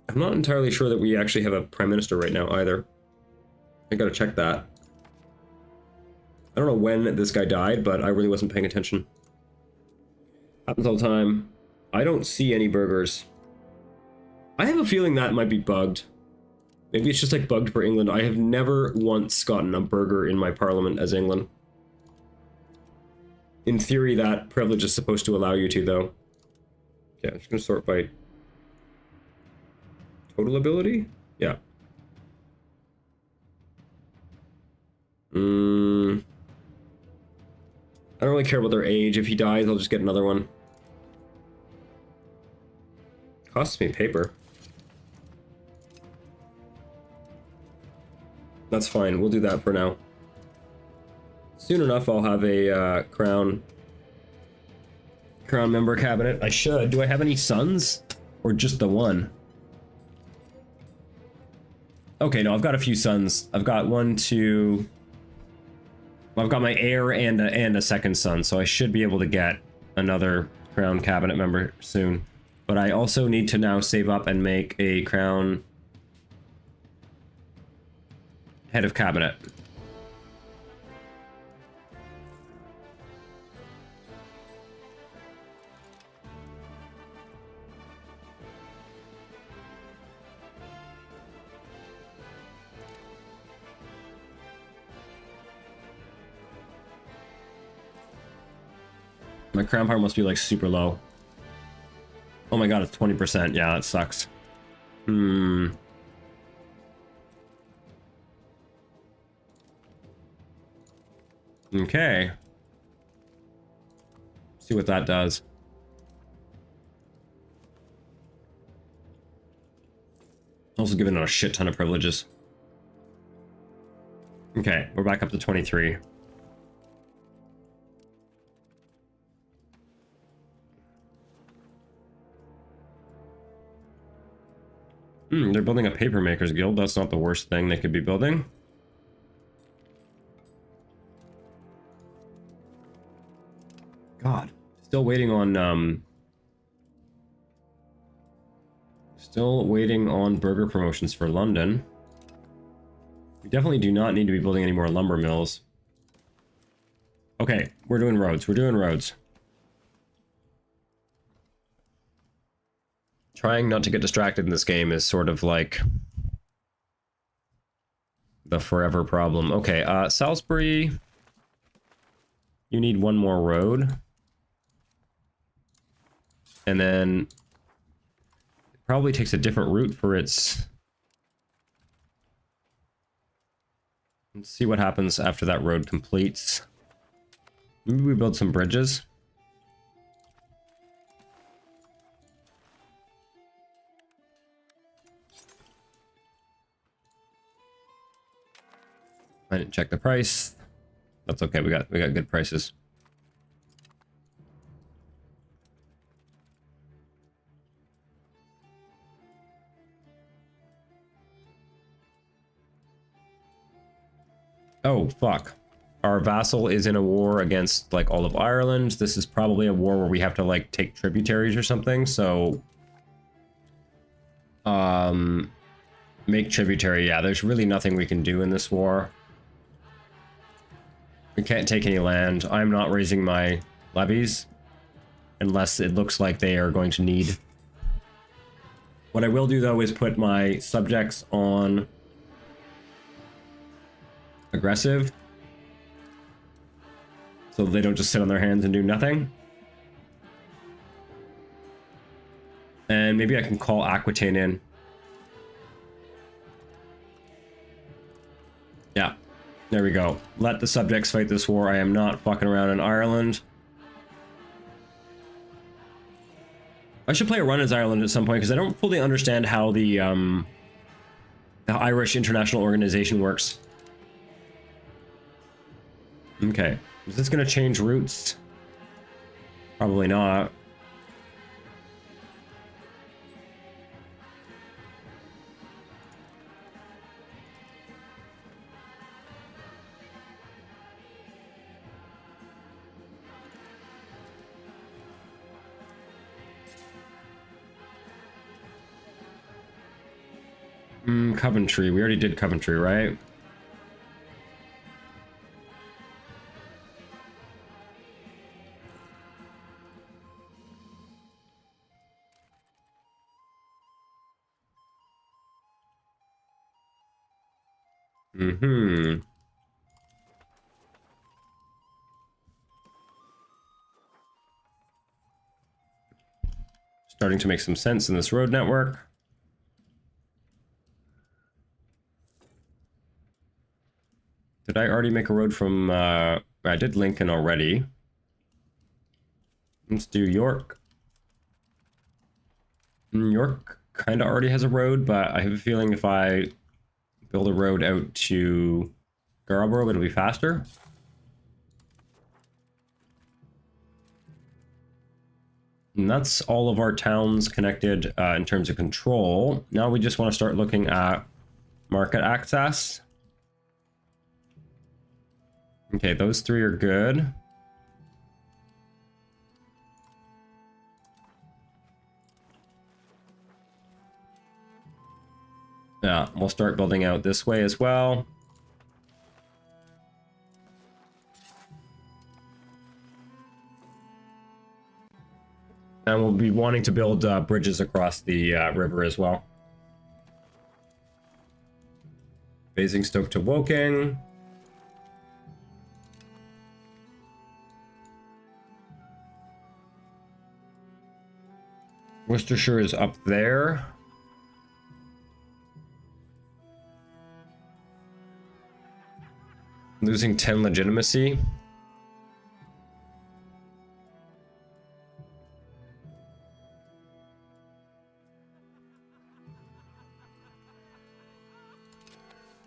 I'm not entirely sure that we actually have a prime minister right now either. I gotta check that. I don't know when this guy died, but I really wasn't paying attention. Happens all the time. I don't see any burgers. I have a feeling that might be bugged. Maybe it's just like bugged for England. I have never once gotten a burger in my parliament as England. In theory, that privilege is supposed to allow you to, though. Yeah, I'm just gonna sort by total ability? Yeah. I don't really care about their age. If he dies, I'll just get another one. Costs me paper. That's fine. We'll do that for now. Soon enough, I'll have a crown member cabinet. I should. Do I have any sons? Or just the one? Okay, no, I've got a few sons. I've got one, two... Well, I've got my heir and a second son, so I should be able to get another crown cabinet member soon. But I also need to now save up and make a crown head of cabinet. My crown power must be like super low. Oh my god, it's 20%. Yeah, that sucks. Okay. See what that does. Also giving it a shit ton of privileges. Okay, we're back up to 23. They're building a papermakers guild. That's not the worst thing they could be building. God, still waiting on Still waiting on burger promotions for London. We definitely do not need to be building any more lumber mills. Okay, we're doing roads. We're doing roads. Trying not to get distracted in this game is sort of like the forever problem. Okay, Salisbury, you need one more road. And then it probably takes a different route for its... Let's see what happens after that road completes. Maybe we build some bridges. I didn't check the price. That's okay. We got good prices. Oh, fuck. Our vassal is in a war against, like, all of Ireland. This is probably a war where we have to, like, take tributaries or something, so... Make tributary. Yeah, there's really nothing we can do in this war. We can't take any land. I'm not raising my levies unless it looks like they are going to need. What I will do, though, is put my subjects on aggressive, so they don't just sit on their hands and do nothing. And maybe I can call Aquitaine in. Yeah, there we go. Let the subjects fight this war. I am not fucking around in Ireland. I should play a run as Ireland at some point, because I don't fully understand how the Irish International Organization works. Okay, is this going to change routes? Probably not. Coventry. We already did Coventry, right? Starting to make some sense in this road network. Did I already make a road from, I did Lincoln already. Let's do York. York kind of already has a road, but I have a feeling if I build a road out to Scarborough, it'll be faster. And that's all of our towns connected in terms of control. Now we just want to start looking at market access. Okay, those three are good. Yeah, we'll start building out this way as well. And we'll be wanting to build bridges across the river as well. Basingstoke to Woking. Worcestershire is up there. Losing 10 legitimacy.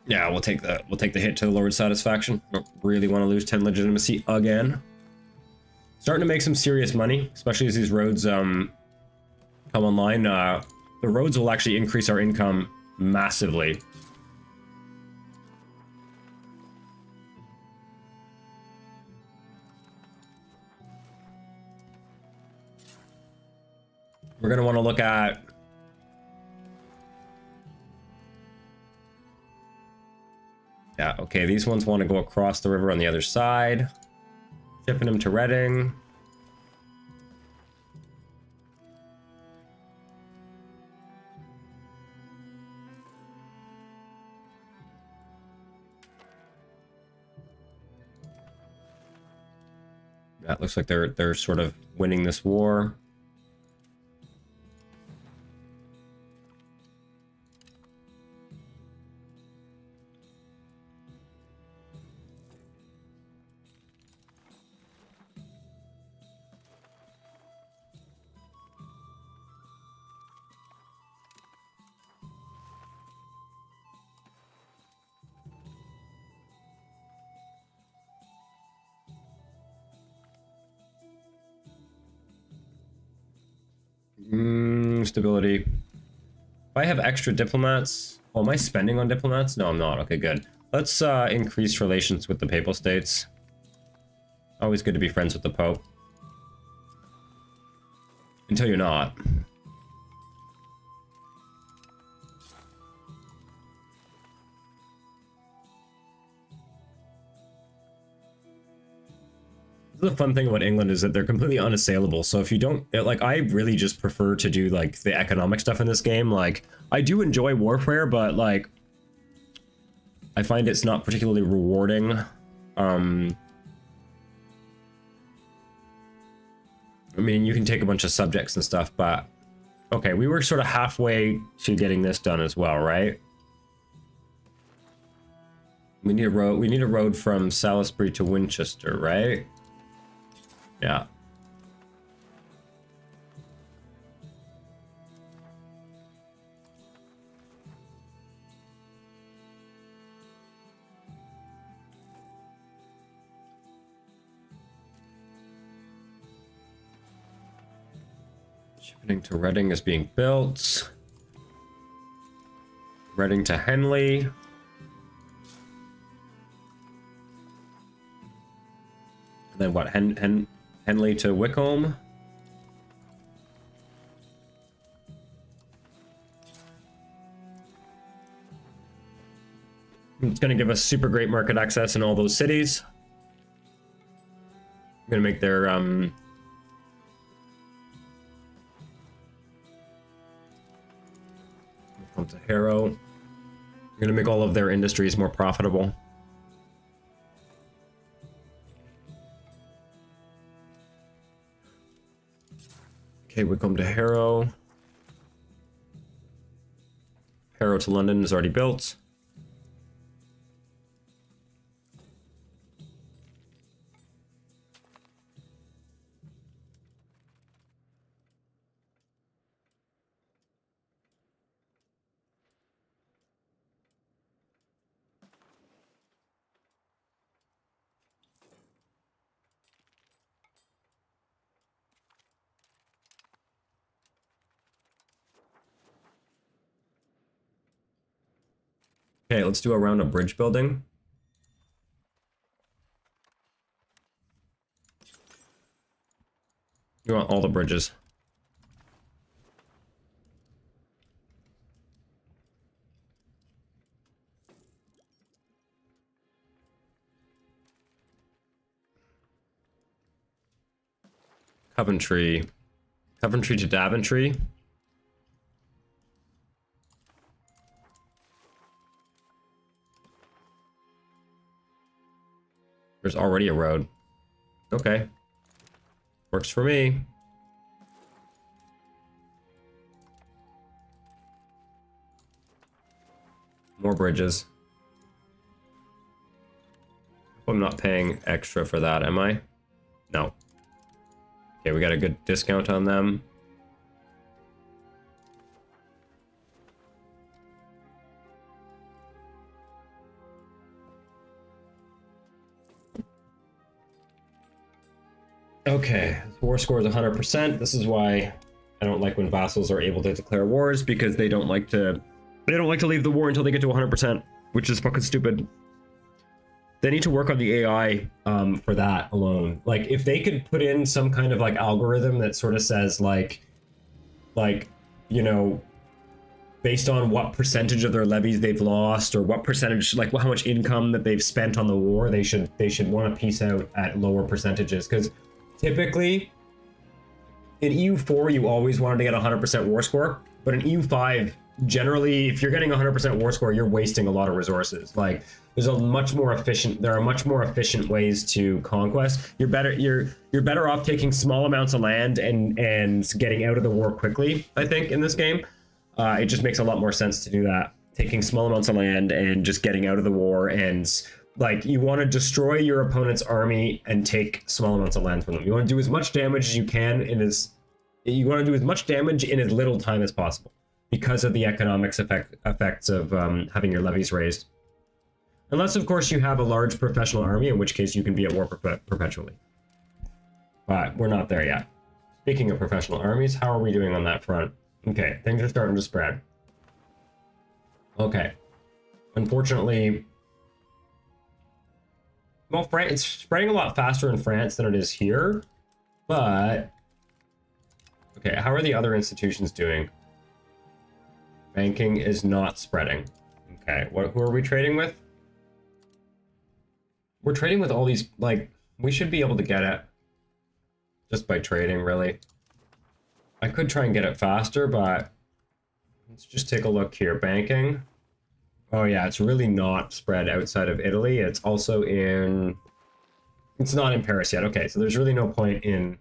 Yeah, we'll take the hit to the Lord's satisfaction. Don't really want to lose 10 legitimacy again. Starting to make some serious money, especially as these roads come online. The roads will actually increase our income massively. We're going to want to look at Yeah, okay, these ones want to go across the river on the other side. Shipping them to Reading. That looks like they're sort of winning this war. Stability. If I have extra diplomats... Oh, am I spending on diplomats? No, I'm not. Okay, good. Let's increase relations with the Papal States. Always good to be friends with the Pope. Until you're not. The fun thing about England is that they're completely unassailable. So if you don't, like, I really just prefer to do like the economic stuff in this game. Like, I do enjoy warfare, but like, I find it's not particularly rewarding. I mean, you can take a bunch of subjects and stuff, but okay, we were sort of halfway to getting this done as well, right? We need a road. We need a road from Salisbury to Winchester, right? Yeah. Shipping to Reading is being built. Reading to Henley. And then what? Henley to Wycombe. It's going to give us super great market access in all those cities. I'm going to make their come to Harrow. I'm going to make all of their industries more profitable. Okay, we come to Harrow. Harrow to London is already built. Okay, let's do a round of bridge building. You want all the bridges. Coventry. Coventry to Daventry. There's already a road. Okay. Works for me. More bridges. I'm not paying extra for that, am I? No. Okay, we got a good discount on them. Okay, war score is 100%. This is why I don't like when vassals are able to declare wars, because they don't like to leave the war until they get to 100%, which is fucking stupid. They need to work on the AI for that alone. Like, if they could put in some kind of like algorithm that sort of says like, you know, based on what percentage of their levies they've lost, or what percentage, like how much income that they've spent on the war, they should want to piece out at lower percentages. Because typically in EU4 you always wanted to get 100% war score, but in EU5 generally if you're getting 100% war score, you're wasting a lot of resources. Like there are much more efficient ways to conquest. You're better off taking small amounts of land and getting out of the war quickly, I think, in this game. It just makes a lot more sense to do that. Taking small amounts of land and just getting out of the war, and like you want to destroy your opponent's army and take small amounts of land from them. You want to do as much damage as you can in as little time as possible, because of the economics effects of having your levies raised. Unless, of course, you have a large professional army, in which case you can be at war perpetually. But we're not there yet. Speaking of professional armies, how are we doing on that front? Okay, things are starting to spread. Okay. Unfortunately, well, it's spreading a lot faster in France than it is here, but... Okay, how are the other institutions doing? Banking is not spreading. Okay, who are we trading with? We're trading with all these, like, we should be able to get it just by trading, really. I could try and get it faster, but let's just take a look here. Banking. Oh yeah, it's really not spread outside of Italy. It's also in... It's not in Paris yet. Okay, so there's really no point in...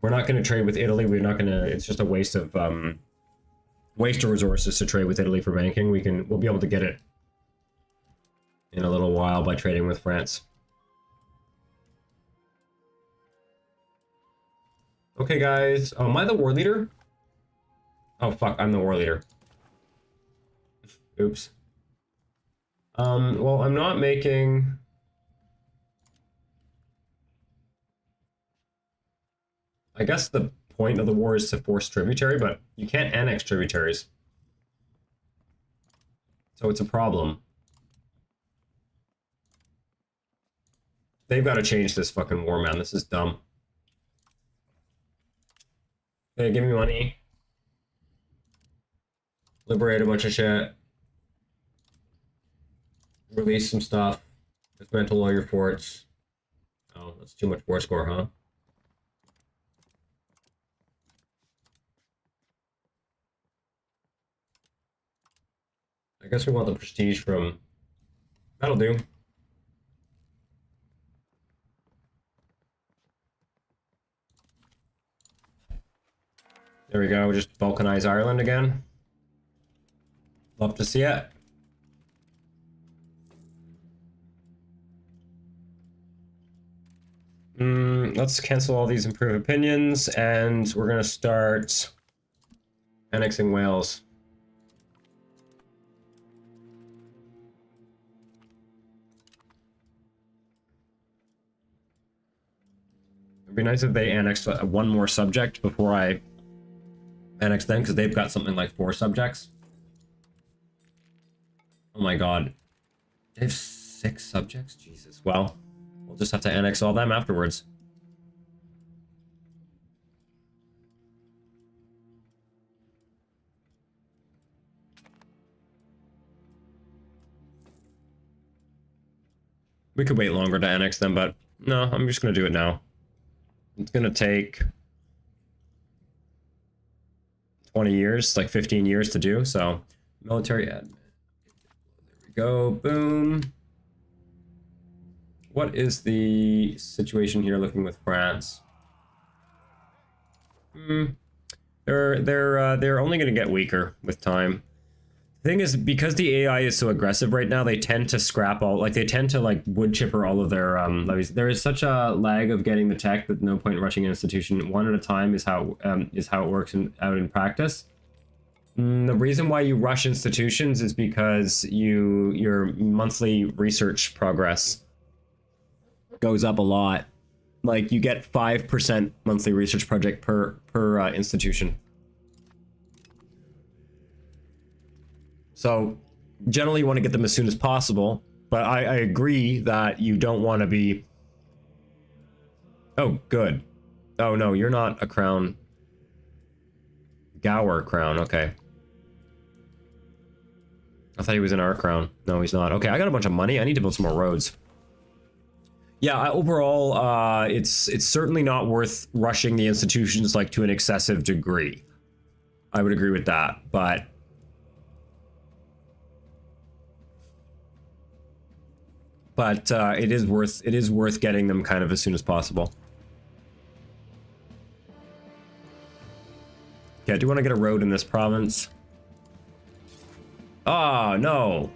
We're not going to trade with Italy. We're not going to... It's just a waste of resources to trade with Italy for banking. We'll be able to get it in a little while by trading with France. Okay, guys. Oh, am I the war leader? Oh, fuck. I'm the war leader. Oops. Well, I'm not making... I guess the point of the war is to force tributary, but you can't annex tributaries. So it's a problem. They've got to change this fucking war, man. This is dumb. Okay, give me money. Liberate a bunch of shit. Release some stuff. Dismantle all your forts. Oh, that's too much war score, huh? I guess we want the prestige from... That'll do. There we go, just balkanize Ireland again. Love to see it. Let's cancel all these improved opinions, and we're gonna start annexing Wales. It'd be nice if they annexed one more subject before I annex them, because they've got something like 4 subjects. Oh my god. They have 6 subjects? Jesus. Well, we'll just have to annex all them afterwards. We could wait longer to annex them, but no, I'm just going to do it now. It's going to take 20 years, like 15 years to do, so military admin. There we go, boom. What is the situation here looking with France? They're only going to get weaker with time. The thing is, because the AI is so aggressive right now, they tend to scrap all, like they tend to like wood chipper all of their levies. There is such a lag of getting the tech that no point in rushing an institution. One at a time is how it works out in practice. The reason why you rush institutions is because your monthly research progress goes up a lot. Like you get 5% monthly research project per institution. So generally you want to get them as soon as possible, but I agree that you don't want to be... Oh, good. Oh no, you're not a crown. Gower crown, okay. I thought he was in our crown. No, he's not. Okay, I got a bunch of money. I need to build some more roads. Yeah, overall, it's certainly not worth rushing the institutions like to an excessive degree. I would agree with that, but it is worth getting them kind of as soon as possible. Yeah, I do want to get a road in this province. Oh, no.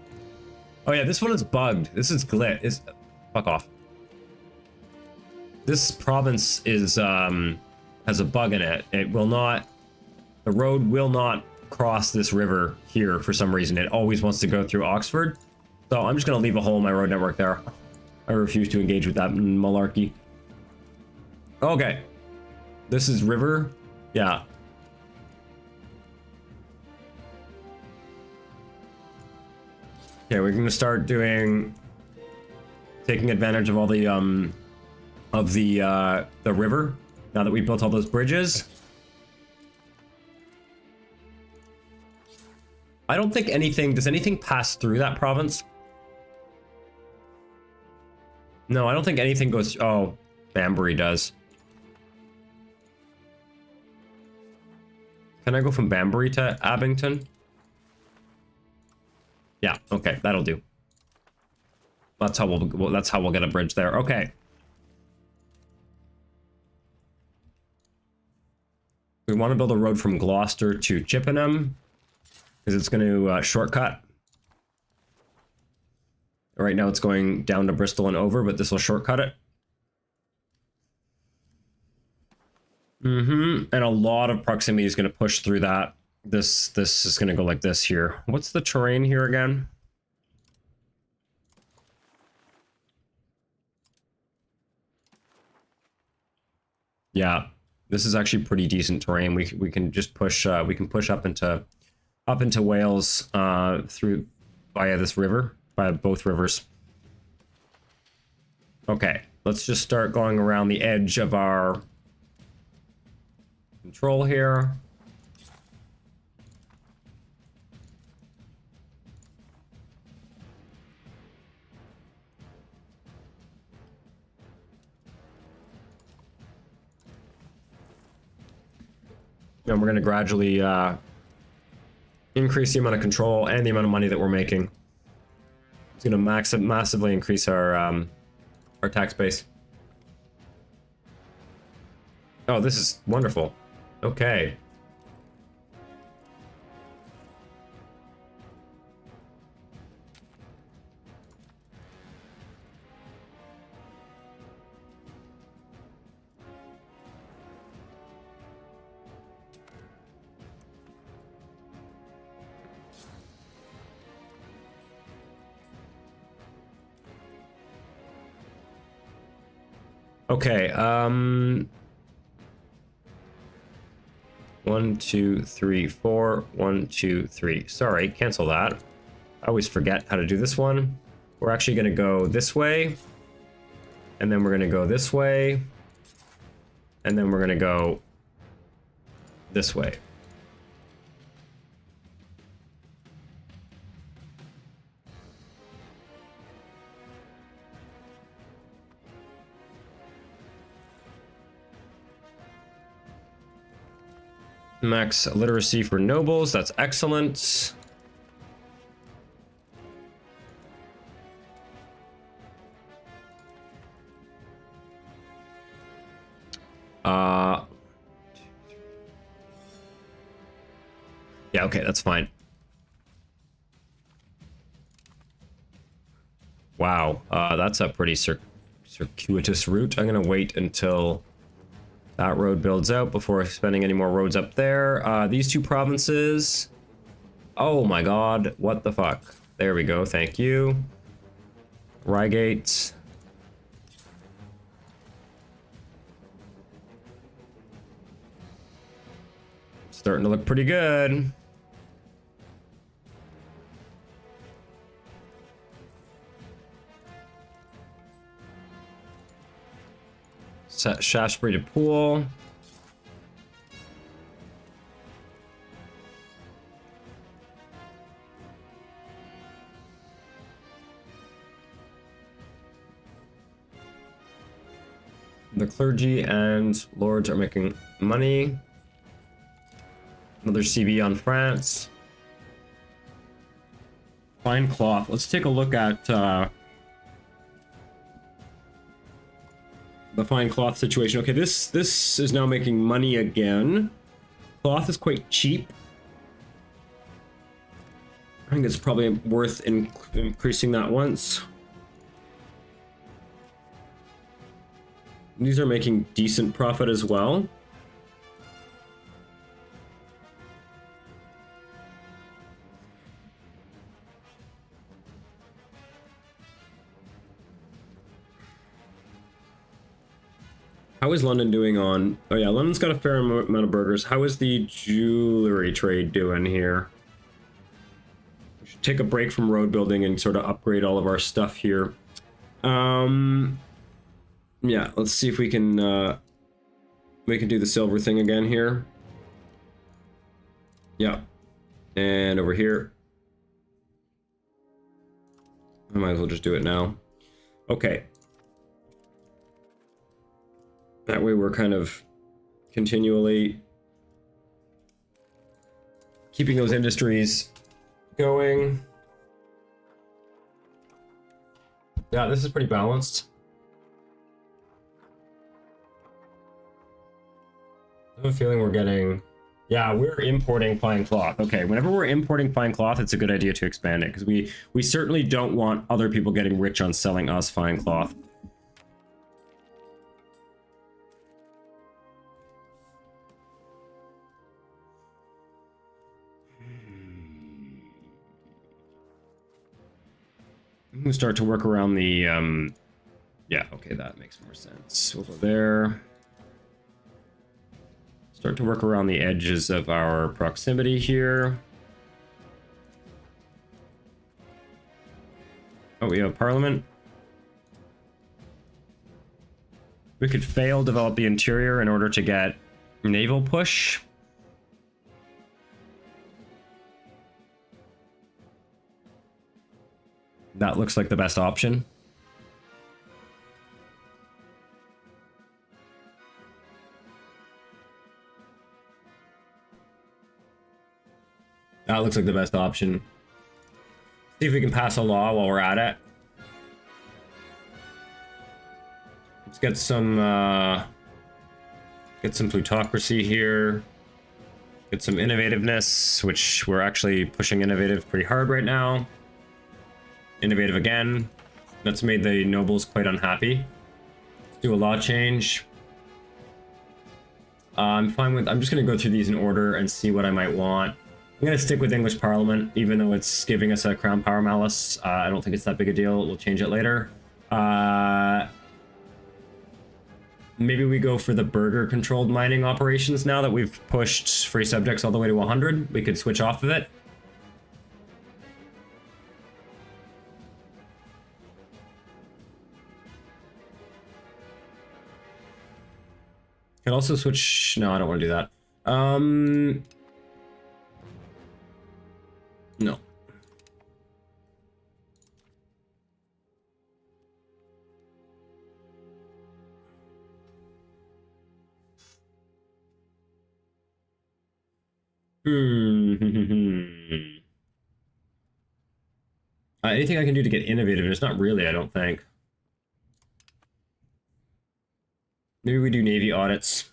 Oh, yeah, this one is bugged. This is glitch. Fuck off. This province is, has a bug in it. It will not... The road will not cross this river here for some reason. It always wants to go through Oxford. So I'm just going to leave a hole in my road network there. I refuse to engage with that malarkey. Okay. This is river. Yeah. Okay, we're going to start taking advantage of all the river now that we built all those bridges. I don't think does anything pass through that province? No, I don't think anything goes, oh, Banbury does. Can I go from Banbury to Abington? Yeah, okay, that'll do. That's how we'll get a bridge there. Okay. We want to build a road from Gloucester to Chippenham because it's going to shortcut. Right now it's going down to Bristol and over, but this will shortcut it. And a lot of proximity is going to push through that. This is going to go like this here. What's the terrain here again? Yeah, this is actually pretty decent terrain. We can just push we can push up into Wales through via this river, via both rivers. Okay, let's just start going around the edge of our control here. And we're going to gradually increase the amount of control and the amount of money that we're making. It's going to massively increase our tax base. Oh, this is wonderful. Okay. Okay, 1, 2, 3, 4, 1, 2, 3. Sorry, cancel that. I always forget how to do this one. We're actually going to go this way, and then we're going to go this way, and then we're going to go this way. Max literacy for nobles, that's excellent. Yeah, okay, that's fine. Wow, that's a pretty circuitous route. I'm gonna wait until that road builds out before spending any more roads up there. These two provinces. Oh my god, what the fuck? There we go, thank you. Reigate. Starting to look pretty good. Shaftesbury to Poole. The clergy and lords are making money. Another CB on France. Fine cloth. Let's take a look at the fine cloth situation. Okay, this is now making money again. Cloth is quite cheap. I think it's probably worth increasing that once. These are making decent profit as well. How is London doing on... Oh yeah, London's got a fair amount of burgers. How is the jewelry trade doing here? We should take a break from road building and sort of upgrade all of our stuff here. Yeah, let's see if we can do the silver thing again here. Yeah. And over here. I might as well just do it now. Okay. That way we're kind of continually keeping those industries going. Yeah, this is pretty balanced. I have a feeling we're getting... Yeah, we're importing fine cloth. Okay, whenever we're importing fine cloth, it's a good idea to expand it, because we certainly don't want other people getting rich on selling us fine cloth. I'm gonna start to work around the, yeah, okay, that makes more sense. We'll go there. Start to work around the edges of our proximity here. Oh, we have Parliament. We could fail develop the interior in order to get naval push. That looks like the best option. That looks like the best option. See if we can pass a law while we're at it. Let's get some plutocracy here. Get some innovativeness, which we're actually pushing innovative pretty hard right now. Innovative again. That's made the nobles quite unhappy. Let's do a law change. I'm fine with... I'm just going to go through these in order and see what I might want. I'm going to stick with English Parliament, even though it's giving us a Crown Power Malice. I don't think it's that big a deal. We'll change it later. Maybe we go for the burgher-controlled mining operations now that we've pushed free subjects all the way to 100. We could switch off of it. Can also switch... No, I don't want to do that. No. Anything I can do to get innovative? It's not really, I don't think. Maybe we do Navy audits.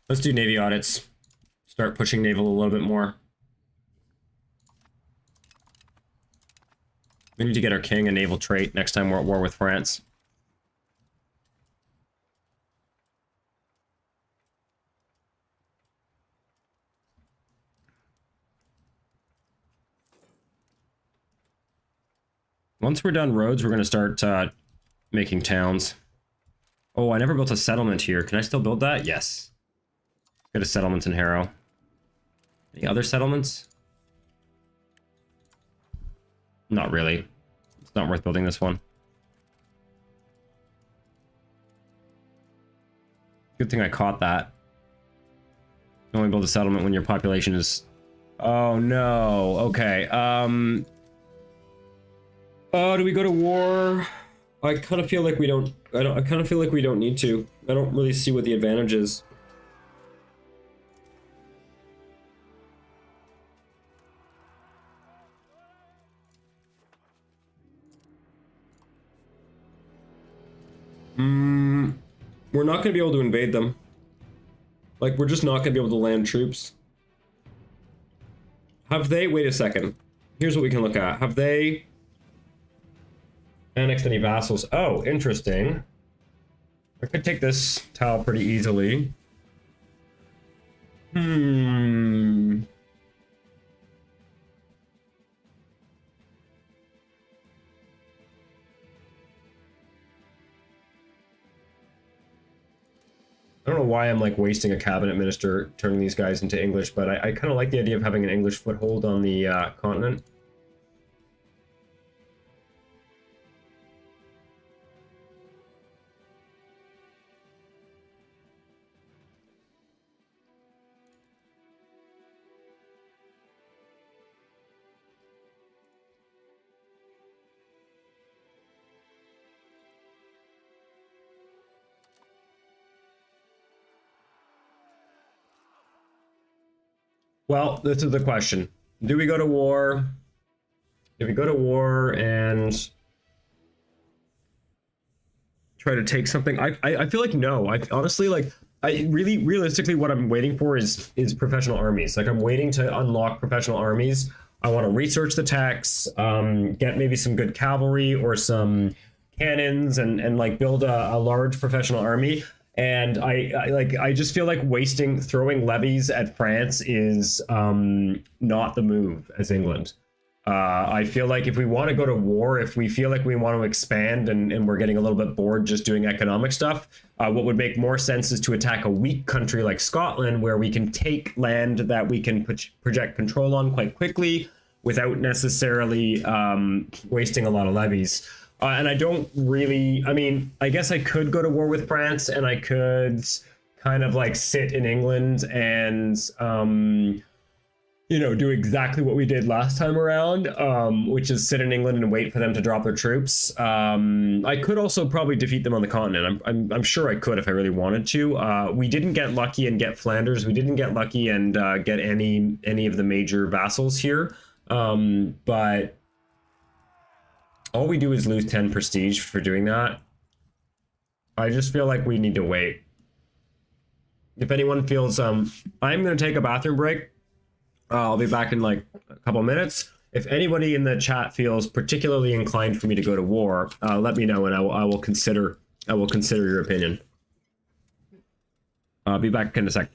Let's do Navy audits. Start pushing naval a little bit more. We need to get our king a naval trait next time we're at war with France. Once we're done roads, we're going to start making towns. Oh, I never built a settlement here. Can I still build that? Yes. Get a settlement in Harrow. Any other settlements? Not really. It's not worth building this one. Good thing I caught that. Only build a settlement when your population is... Oh, no. Okay. Oh, do we go to war? I kind of feel like we don't. I kind of feel like we don't need to. I don't really see what the advantage is. We're not going to be able to invade them. Like, we're just not going to be able to land troops. Have they... Wait a second. Here's what we can look at. Have they annexed any vassals? Oh, interesting. I could take this tile pretty easily. I don't know why I'm like wasting a cabinet minister turning these guys into English, but I kind of like the idea of having an English foothold on the continent. Well, this is the question. Do we go to war? Do we go to war and try to take something? I feel like no. I honestly like I really realistically what I'm waiting for is professional armies. Like I'm waiting to unlock professional armies. I want to research the techs, get maybe some good cavalry or some cannons and like build a large professional army. And I just feel like throwing levies at France is not the move as England. I feel like if we want to go to war, if we feel like we want to expand and we're getting a little bit bored just doing economic stuff, what would make more sense is to attack a weak country like Scotland, where we can take land that we can project control on quite quickly without necessarily wasting a lot of levies. And I don't really, I mean, I guess I could go to war with France and I could kind of like sit in England and, you know, do exactly what we did last time around, which is sit in England and wait for them to drop their troops. I could also probably defeat them on the continent. I'm sure I could if I really wanted to. We didn't get lucky and get Flanders. We didn't get lucky and get any of the major vassals here. But all we do is lose 10 prestige for doing that. I just feel like we need to wait. If anyone feels, I'm going to take a bathroom break. I'll be back in like a couple minutes. If anybody in the chat feels particularly inclined for me to go to war, let me know and I will consider your opinion. I'll be back in a sec.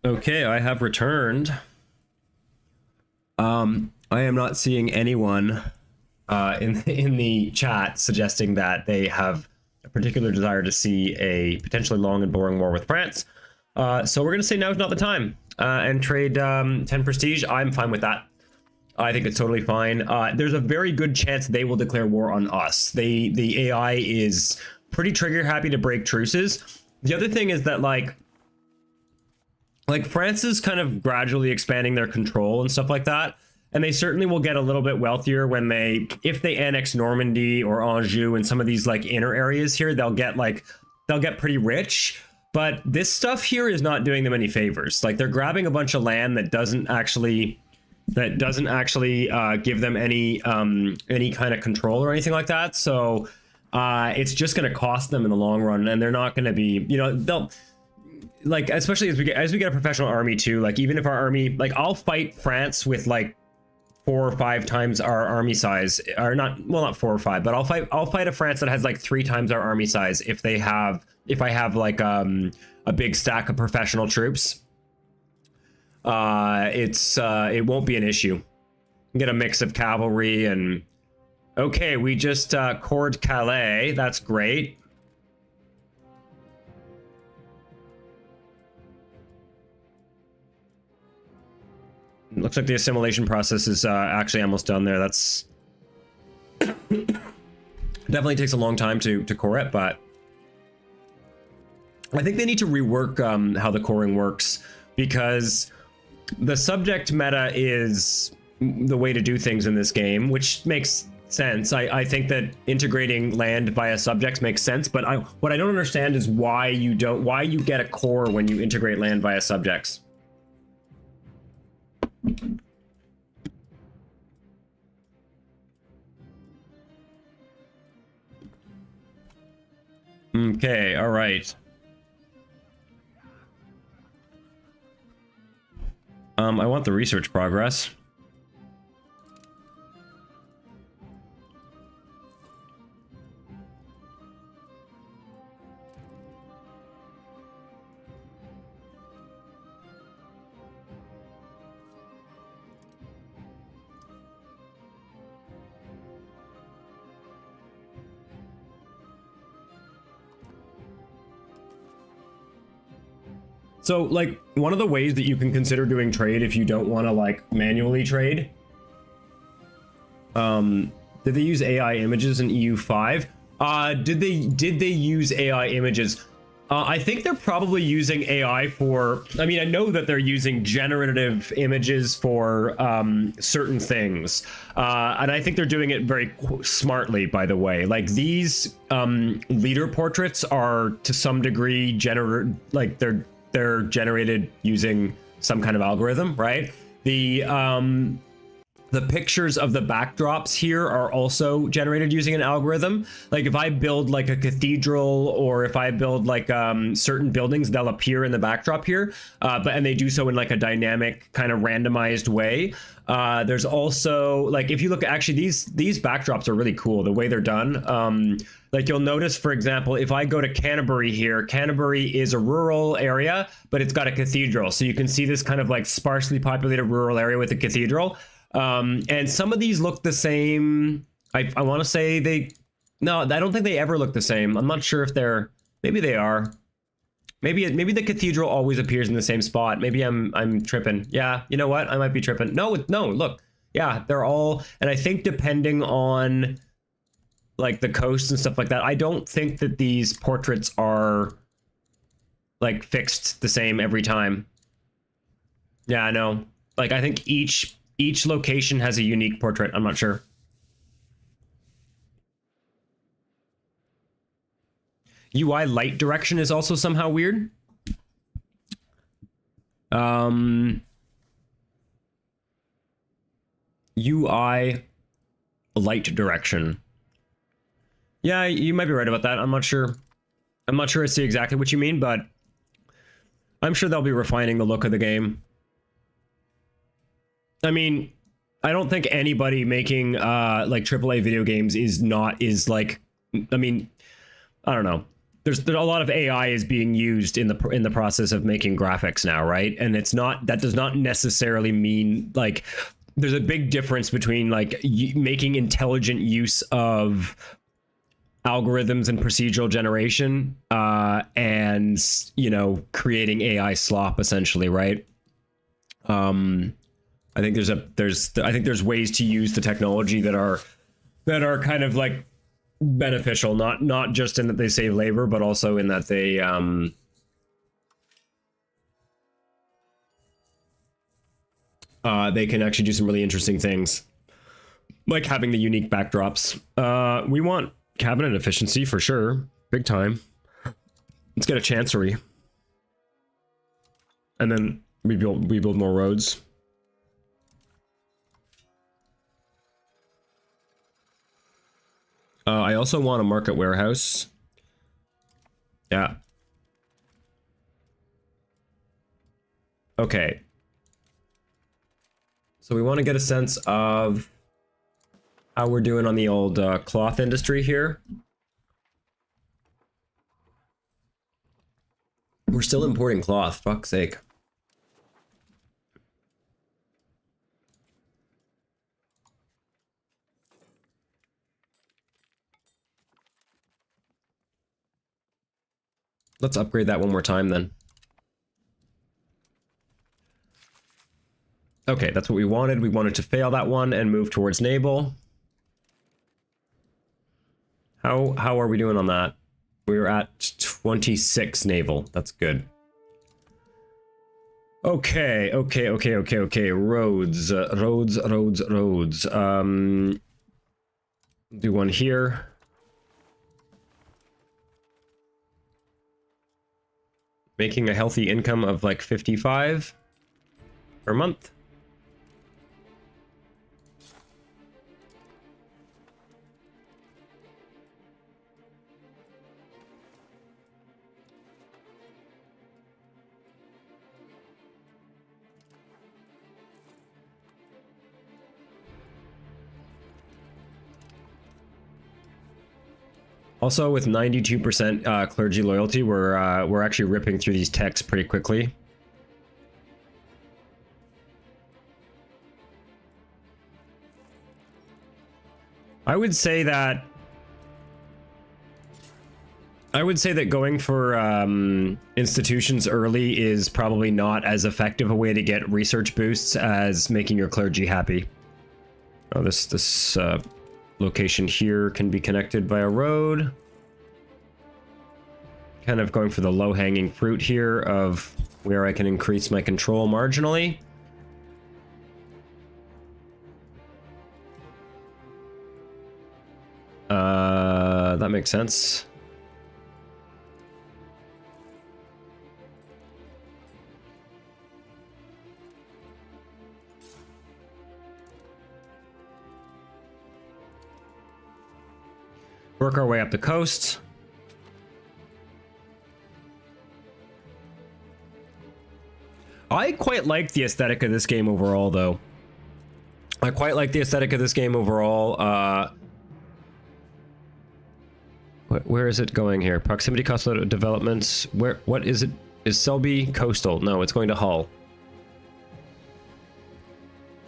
Okay, I have returned. I am not seeing anyone in the chat suggesting that they have a particular desire to see a potentially long and boring war with France. So we're going to say now's not the time and trade 10 prestige. I'm fine with that. I think it's totally fine. There's a very good chance they will declare war on us. The AI is pretty trigger happy to break truces. The other thing is that like France is kind of gradually expanding their control and stuff like that. And they certainly will get a little bit wealthier when if they annex Normandy or Anjou and some of these like inner areas here, they'll get pretty rich. But this stuff here is not doing them any favors. Like they're grabbing a bunch of land that doesn't actually give them any kind of control or anything like that. So it's just going to cost them in the long run, and they're not going to be, they'll like, especially as we get a professional army too. Like even if our army, like I'll fight France with like 4 or 5 times our army size, or not 4 or 5, but I'll fight a France that has like 3 times our army size if I have like a big stack of professional troops. It won't be an issue. Get a mix of cavalry and okay, we just cored Calais. That's great. Looks like the assimilation process is actually almost done there. That's definitely takes a long time to core it, but I think they need to rework how the coring works, because the subject meta is the way to do things in this game, which makes sense. I think that integrating land via subjects makes sense, but what I don't understand is why you get a core when you integrate land via subjects. Okay, all right. I want the research progress. So, like, one of the ways that you can consider doing trade if you don't want to, like, manually trade. Did they use AI images in EU5? Did they use AI images? I think they're probably using AI for... I mean, I know that they're using generative images for certain things. And I think they're doing it very smartly, by the way. Like, these leader portraits are, to some degree, they're generated using some kind of algorithm, right? The pictures of the backdrops here are also generated using an algorithm. Like if I build like a cathedral, or if I build like certain buildings, they'll appear in the backdrop here, and they do so in like a dynamic kind of randomized way. There's also, like, if you look at, actually these backdrops are really cool the way they're done. Like you'll notice, for example, if I go to Canterbury here, Canterbury is a rural area, but it's got a cathedral. So you can see this kind of like sparsely populated rural area with a cathedral. And some of these look the same. I want to say no, I don't think they ever look the same. I'm not sure if maybe they are. Maybe the cathedral always appears in the same spot. Maybe I'm tripping. Yeah, you know what? I might be tripping. No, look. Yeah, they're all, and I think depending on like the coast and stuff like that, I don't think that these portraits are like fixed the same every time. Yeah, I know. Like I think each location has a unique portrait. I'm not sure. UI light direction is also somehow weird. UI light direction. Yeah, you might be right about that. I'm not sure I see exactly what you mean, but I'm sure they'll be refining the look of the game. I mean, I don't think anybody making like AAA video games is like, I mean, I don't know. there's a lot of AI is being used in the process of making graphics now, right? And it's not, that does not necessarily mean like, there's a big difference between like making intelligent use of algorithms and procedural generation and, you know, creating AI slop essentially, right? I think there's ways to use the technology that are kind of like beneficial, not just in that they save labor, but also in that they can actually do some really interesting things, like having the unique backdrops. We want cabinet efficiency for sure, big time. Let's get a chancery, and then we build more roads. I also want a market warehouse. Yeah. Okay. So we want to get a sense of how we're doing on the old cloth industry here. We're still importing cloth, fuck's sake. Let's upgrade that one more time then. Okay, that's what we wanted. We wanted to fail that one and move towards naval. How are we doing on that? We're at 26 naval. That's good. Okay. Roads. Roads. Do one here. Making a healthy income of like 55 per month. Also, with 92% clergy loyalty, we're actually ripping through these texts pretty quickly. I would say that going for institutions early is probably not as effective a way to get research boosts as making your clergy happy. Oh, this location here can be connected by a road. Kind of going for the low-hanging fruit here of where I can increase my control marginally. That makes sense. Work our way up the coast. I quite like the aesthetic of this game overall, though. I quite like the aesthetic of this game overall. Where is it going here? Proximity cost developments. What is it? Is Selby coastal? No, it's going to Hull.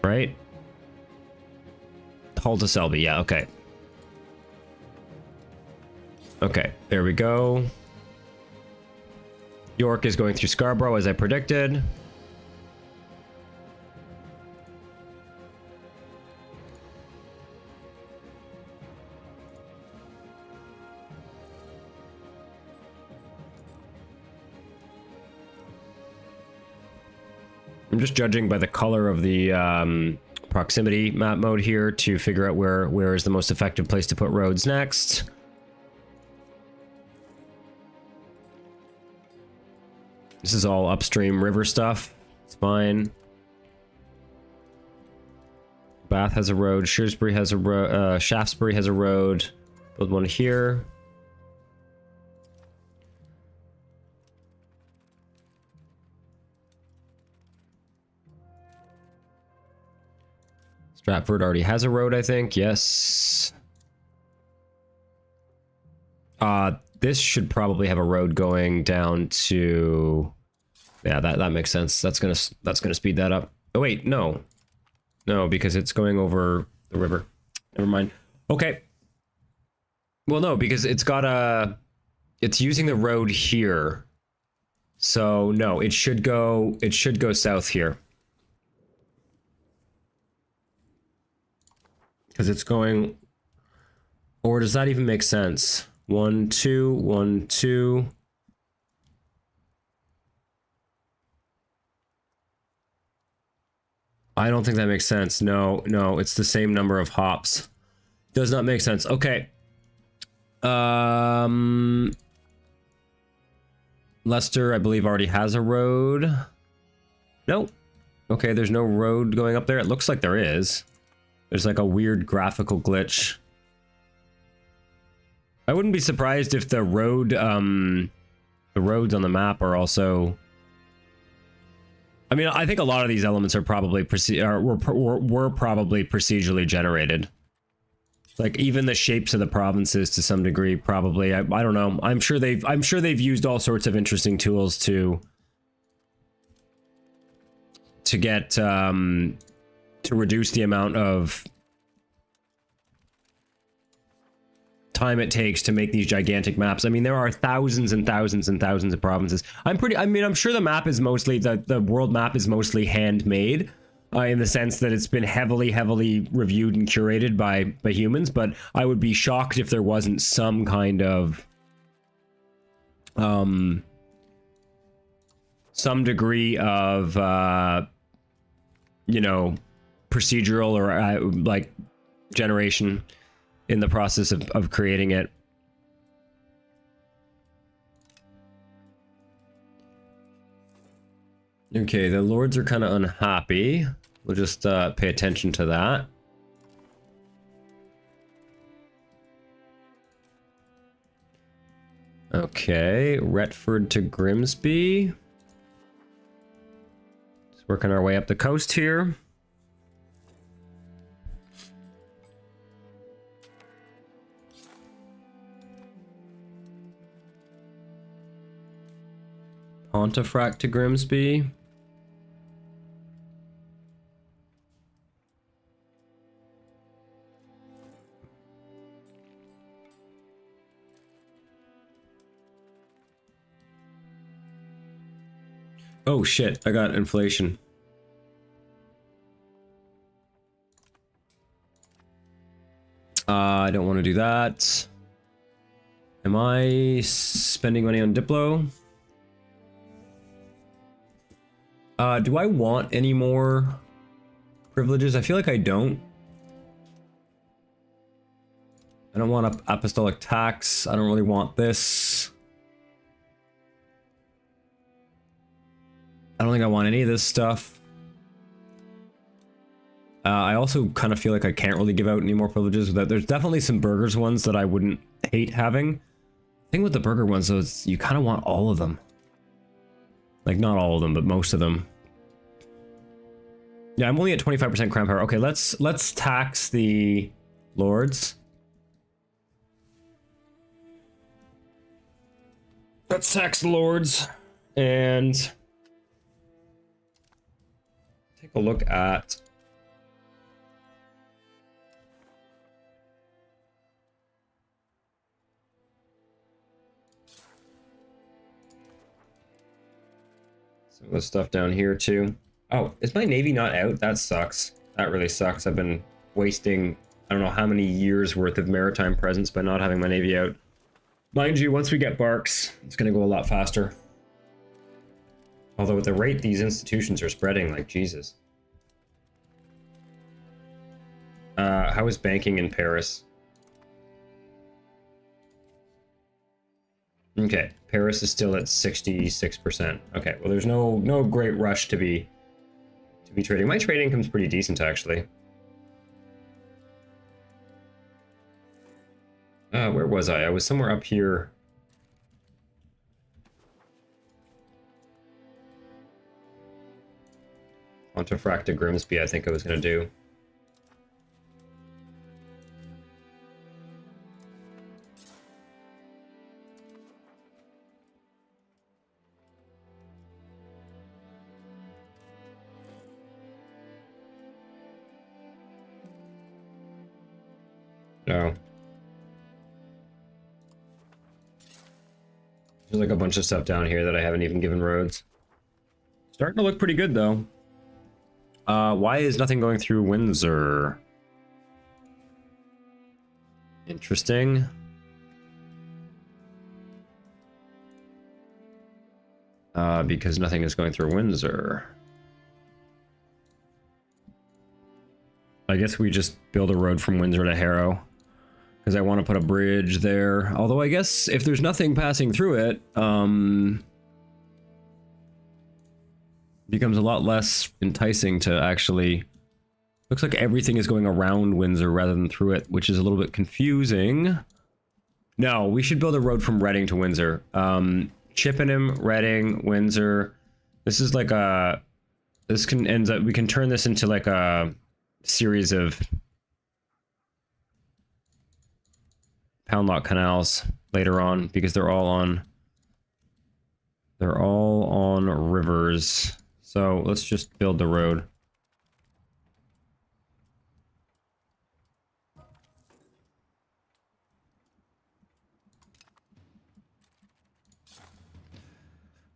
Right? Hull to Selby, yeah, okay. Okay, there we go. York is going through Scarborough as I predicted. I'm just judging by the color of the proximity map mode here to figure out where is the most effective place to put roads next. This is all upstream river stuff. It's fine. Bath has a road. Shrewsbury has a road. Shaftesbury has a road. Build one here. Stratford already has a road, I think. Yes. This should probably have a road going down to... Yeah, that makes sense. That's gonna speed that up. Oh wait, no. No, because it's going over the river. Never mind. Okay. Well, no, because it's got a... It's using the road here. So, no, it should go south here. Because it's going... Or does that even make sense? 1, 2, 1, 2. I don't think that makes sense. No, it's the same number of hops. Does not make sense. Okay. Leicester, I believe, already has a road. Nope. Okay, there's no road going up there. It looks like there is. There's like a weird graphical glitch. I wouldn't be surprised if the road, the roads on the map are also... I mean, I think a lot of these elements are probably were probably procedurally generated. Like even the shapes of the provinces to some degree, probably. I don't know. I'm sure they've used all sorts of interesting tools to get to reduce the amount of time it takes to make these gigantic maps. I mean, there are thousands and thousands and thousands of provinces. I'm sure the map is mostly, the world map is mostly handmade, in the sense that it's been heavily reviewed and curated by humans, but I would be shocked if there wasn't some kind of some degree of you know, procedural or like generation in the process of creating it. Okay, the lords are kind of unhappy. We'll just pay attention to that. Okay, Retford to Grimsby. Just working our way up the coast here. Pontefract to Grimsby. Oh shit, I got inflation. I don't want to do that. Am I spending money on Diplo? Do I want any more privileges? I feel like I don't. I don't want apostolic tax. I don't really want this. I don't think I want any of this stuff. I also kind of feel like I can't really give out any more privileges. There's definitely some burgers ones that I wouldn't hate having. The thing with the burger ones, though, is you kind of want all of them. Like, not all of them, but most of them. Yeah, I'm only at 25% crown power. Okay, let's tax the lords. Let's tax the lords and take a look at some of the stuff down here too. Oh, is my navy not out? That sucks. That really sucks. I've been wasting I don't know how many years worth of maritime presence by not having my navy out. Mind you, once we get barks, it's going to go a lot faster. Although at the rate these institutions are spreading, like Jesus. How is banking in Paris? Okay, Paris is still at 66%. Okay, well there's no great rush to be trading. My trade income's pretty decent actually. Where was I? I was somewhere up here. Pontefract to Grimsby, I think I was going to do. No. There's like a bunch of stuff down here that I haven't even given roads. Starting to look pretty good though. Why is nothing going through Windsor? Interesting. Because nothing is going through Windsor. I guess we just build a road from Windsor to Harrow. Because I want to put a bridge there. Although I guess if there's nothing passing through it, becomes a lot less enticing to actually... Looks like everything is going around Windsor rather than through it, which is a little bit confusing. No, we should build a road from Reading to Windsor. Chippenham, Reading, Windsor. This is like a... This can end up... We can turn this into like a series of Poundlock canals later on, because they're all on rivers. So let's just build the road.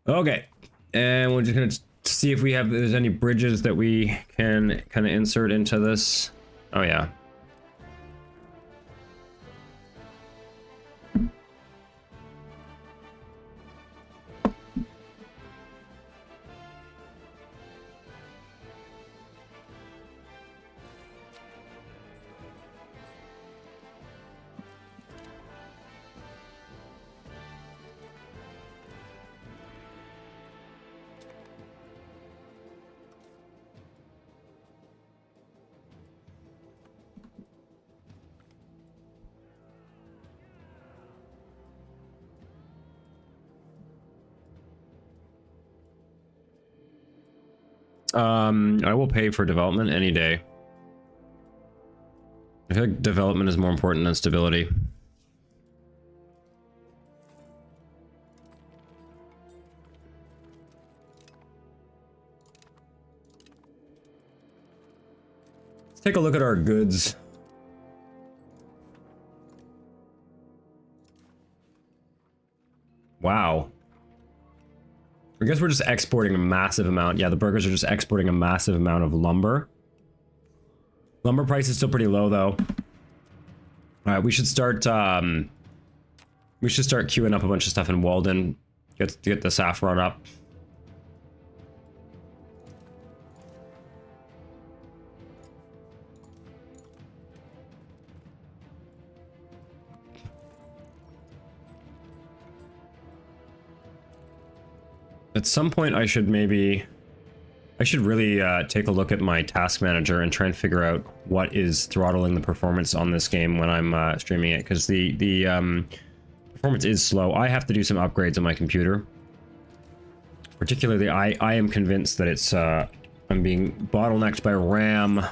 Okay, and we're just gonna see if there's any bridges that we can kind of insert into this. Oh yeah. I will pay for development any day. I feel like development is more important than stability. Let's take a look at our goods. Wow. I guess we're just exporting a massive amount. Yeah, the burgers are just exporting a massive amount of lumber. Lumber price is still pretty low, though. All right, we should start queuing up a bunch of stuff in Walden. Get the saffron up. At some point, I should really take a look at my task manager and try and figure out what is throttling the performance on this game when I'm streaming it, because the performance is slow. I have to do some upgrades on my computer. Particularly, I am convinced that it's I'm being bottlenecked by RAM,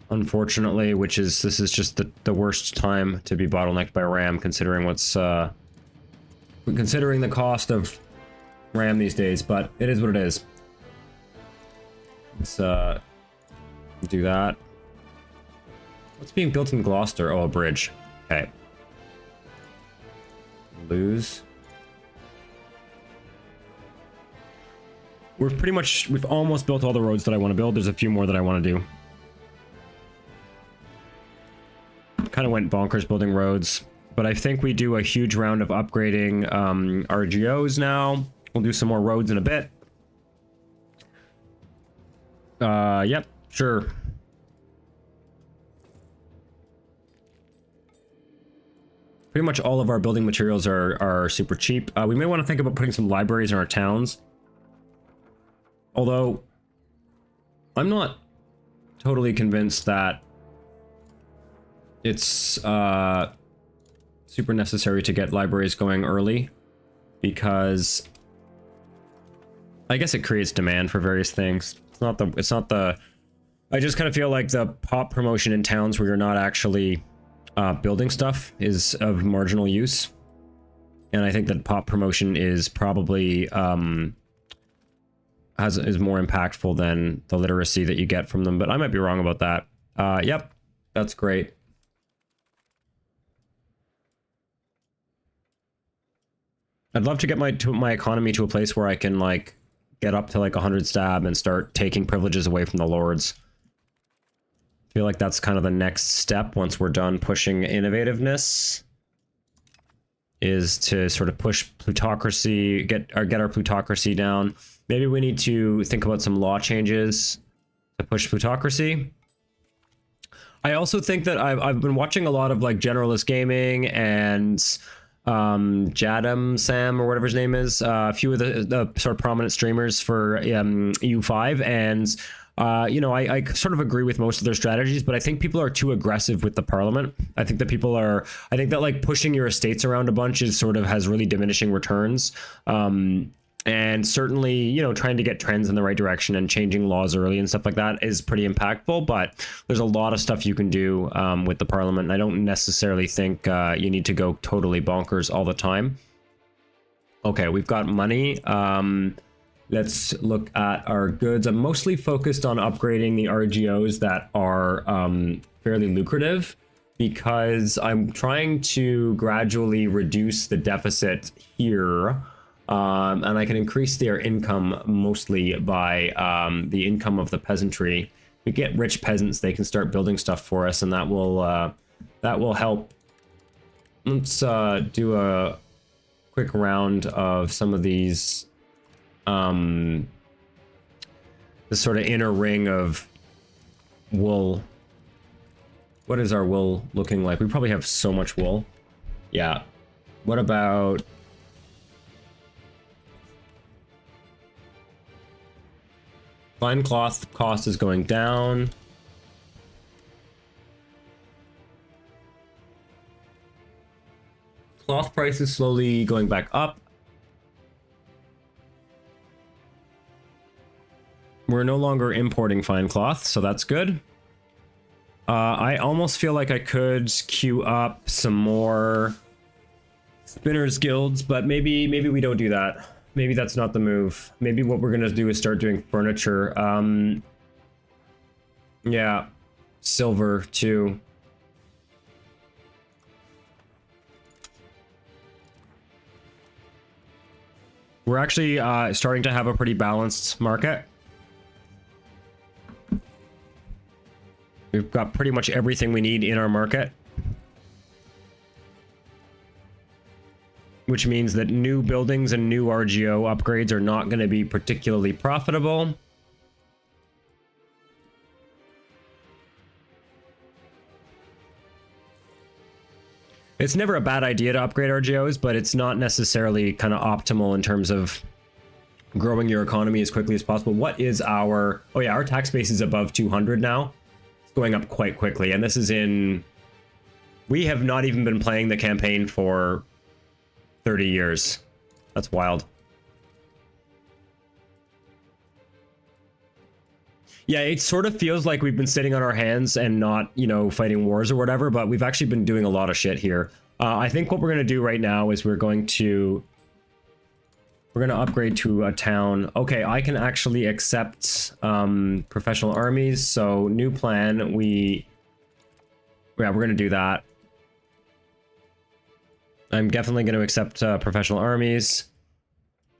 unfortunately, this is just the worst time to be bottlenecked by RAM, considering considering the cost of RAM these days, but it is what it is. Let's do that. What's being built in Gloucester? Oh, a bridge. Okay. Lose. We've almost built all the roads that I want to build. There's a few more that I want to do. Kind of went bonkers building roads, but I think we do a huge round of upgrading RGOs now. We'll do some more roads in a bit. Yep, sure. Pretty much all of our building materials are super cheap. We may want to think about putting some libraries in our towns. Although, I'm not totally convinced that it's super necessary to get libraries going early, because I guess it creates demand for various things. It's not the I just kind of feel like the pop promotion in towns where you're not actually building stuff is of marginal use. And I think that pop promotion is probably is more impactful than the literacy that you get from them, but I might be wrong about that. Yep, that's great. I'd love to get my economy to a place where I can like get up to like 100 stab and start taking privileges away from the lords. I feel like that's kind of the next step once we're done pushing innovativeness, is to sort of push plutocracy, get our plutocracy down. Maybe we need to think about some law changes to push plutocracy. I also think that I've been watching a lot of like generalist gaming and Jadam Sam or whatever his name is, a few of the sort of prominent streamers for EU5, and you know, I sort of agree with most of their strategies, but I think people are too aggressive with the parliament. I think that like pushing your estates around a bunch is sort of has really diminishing returns. And certainly, you know, trying to get trends in the right direction and changing laws early and stuff like that is pretty impactful, but there's a lot of stuff you can do with the parliament. And I don't necessarily think you need to go totally bonkers all the time. Okay, we've got money. Let's look at our goods. I'm mostly focused on upgrading the RGOs that are fairly lucrative, because I'm trying to gradually reduce the deficit here. And I can increase their income mostly by the income of the peasantry. We get rich peasants, they can start building stuff for us, and that will help. Let's do a quick round of some of these, this sort of inner ring of wool. What is our wool looking like? We probably have so much wool. Yeah. What about... Fine cloth cost is going down. Cloth price is slowly going back up. We're no longer importing fine cloth, so that's good. I almost feel like I could queue up some more spinners guilds, but maybe we don't do that. Maybe that's not the move. Maybe what we're gonna do is start doing furniture. Yeah, silver too. We're actually starting to have a pretty balanced market. We've got pretty much everything we need in our market. Which means that new buildings and new RGO upgrades are not going to be particularly profitable. It's never a bad idea to upgrade RGOs, but it's not necessarily kind of optimal in terms of growing your economy as quickly as possible. What is our... Oh yeah, our tax base is above 200 now. It's going up quite quickly, and this is in... We have not even been playing the campaign for 30 years. That's wild. Yeah, it sort of feels like we've been sitting on our hands and not, you know, fighting wars or whatever, but we've actually been doing a lot of shit here. I think what we're going to do right now is we're going to upgrade to a town. Okay, I can actually accept professional armies, so new plan, we're going to do that. I'm definitely going to accept professional armies,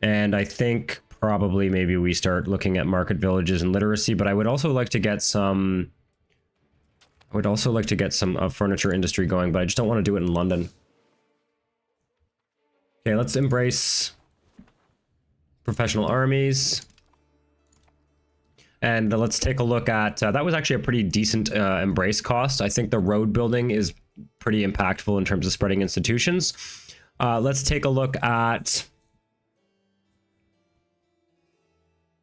and I think probably maybe we start looking at market villages and literacy, but I would also like to get some... furniture industry going, but I just don't want to do it in London. Okay, let's embrace professional armies. And let's take a look at... that was actually a pretty decent embrace cost. I think the road building is pretty impactful in terms of spreading institutions. Let's take a look at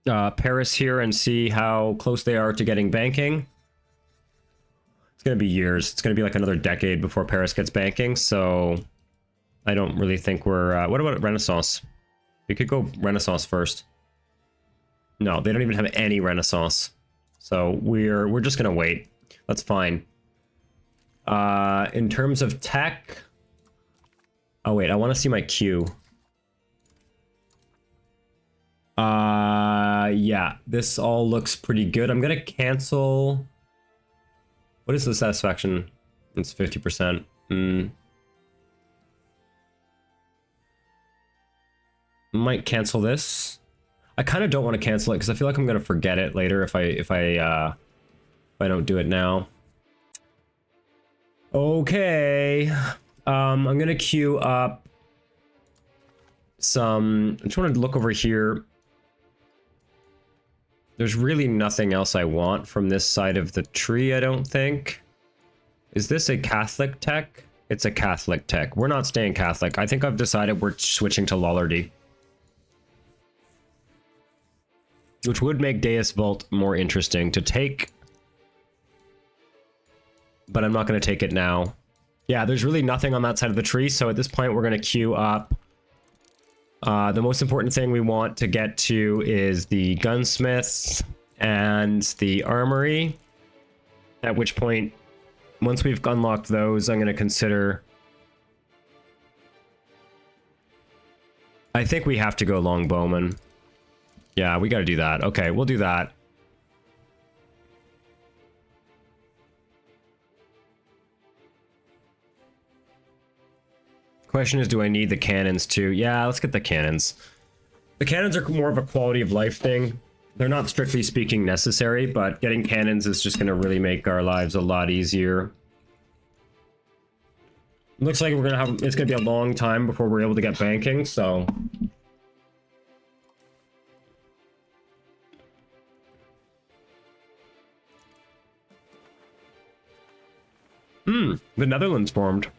Paris here and see how close they are to getting banking. It's going to be years. It's going to be like another decade before Paris gets banking, so I don't really think we're... what about Renaissance? We could go Renaissance first. No, they don't even have any Renaissance. So we're just going to wait. That's fine. In terms of tech... Oh, wait, I want to see my queue. Yeah, this all looks pretty good. I'm going to cancel... What is the satisfaction? It's 50%. Might cancel this. I kind of don't want to cancel it because I feel like I'm gonna forget it later if I don't do it now. Okay. I'm gonna queue up some. I just want to look over here. There's really nothing else I want from this side of the tree, I don't think. Is this a Catholic tech? It's a Catholic tech. We're not staying Catholic. I think I've decided we're switching to Lollardy. Which would make Deus Vult more interesting to take. But I'm not going to take it now. Yeah, there's really nothing on that side of the tree, so at this point we're going to queue up. The most important thing we want to get to is the gunsmiths and the armory. At which point, once we've unlocked those, I'm going to consider... I think we have to go longbowman. Yeah, we got to do that. Okay, we'll do that. Question is, do I need the cannons too? Yeah, let's get the cannons. The cannons are more of a quality of life thing. They're not strictly speaking necessary, but getting cannons is just going to really make our lives a lot easier. Looks like we're going to have, it's going to be a long time before we're able to get banking, so... The Netherlands formed.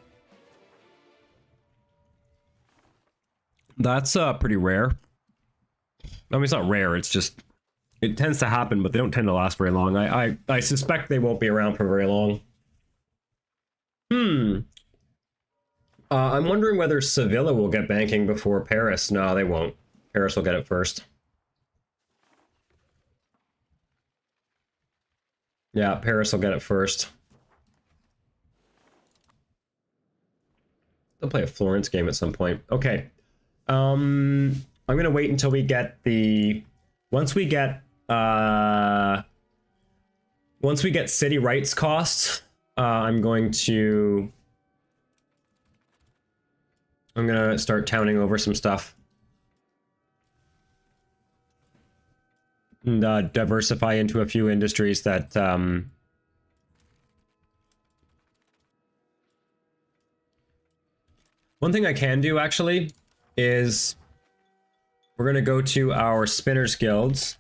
That's pretty rare. I mean, it's not rare, it's just... It tends to happen, but they don't tend to last very long. I suspect they won't be around for very long. I'm wondering whether Sevilla will get banking before Paris. No, they won't. Paris will get it first. Yeah, Paris will get it first. They'll play a Florence game at some point. Okay. I'm gonna wait until we get the... Once we get city rights costs, I'm gonna start towning over some stuff. And diversify into a few industries that one thing I can do actually is we're going to go to our spinners guilds,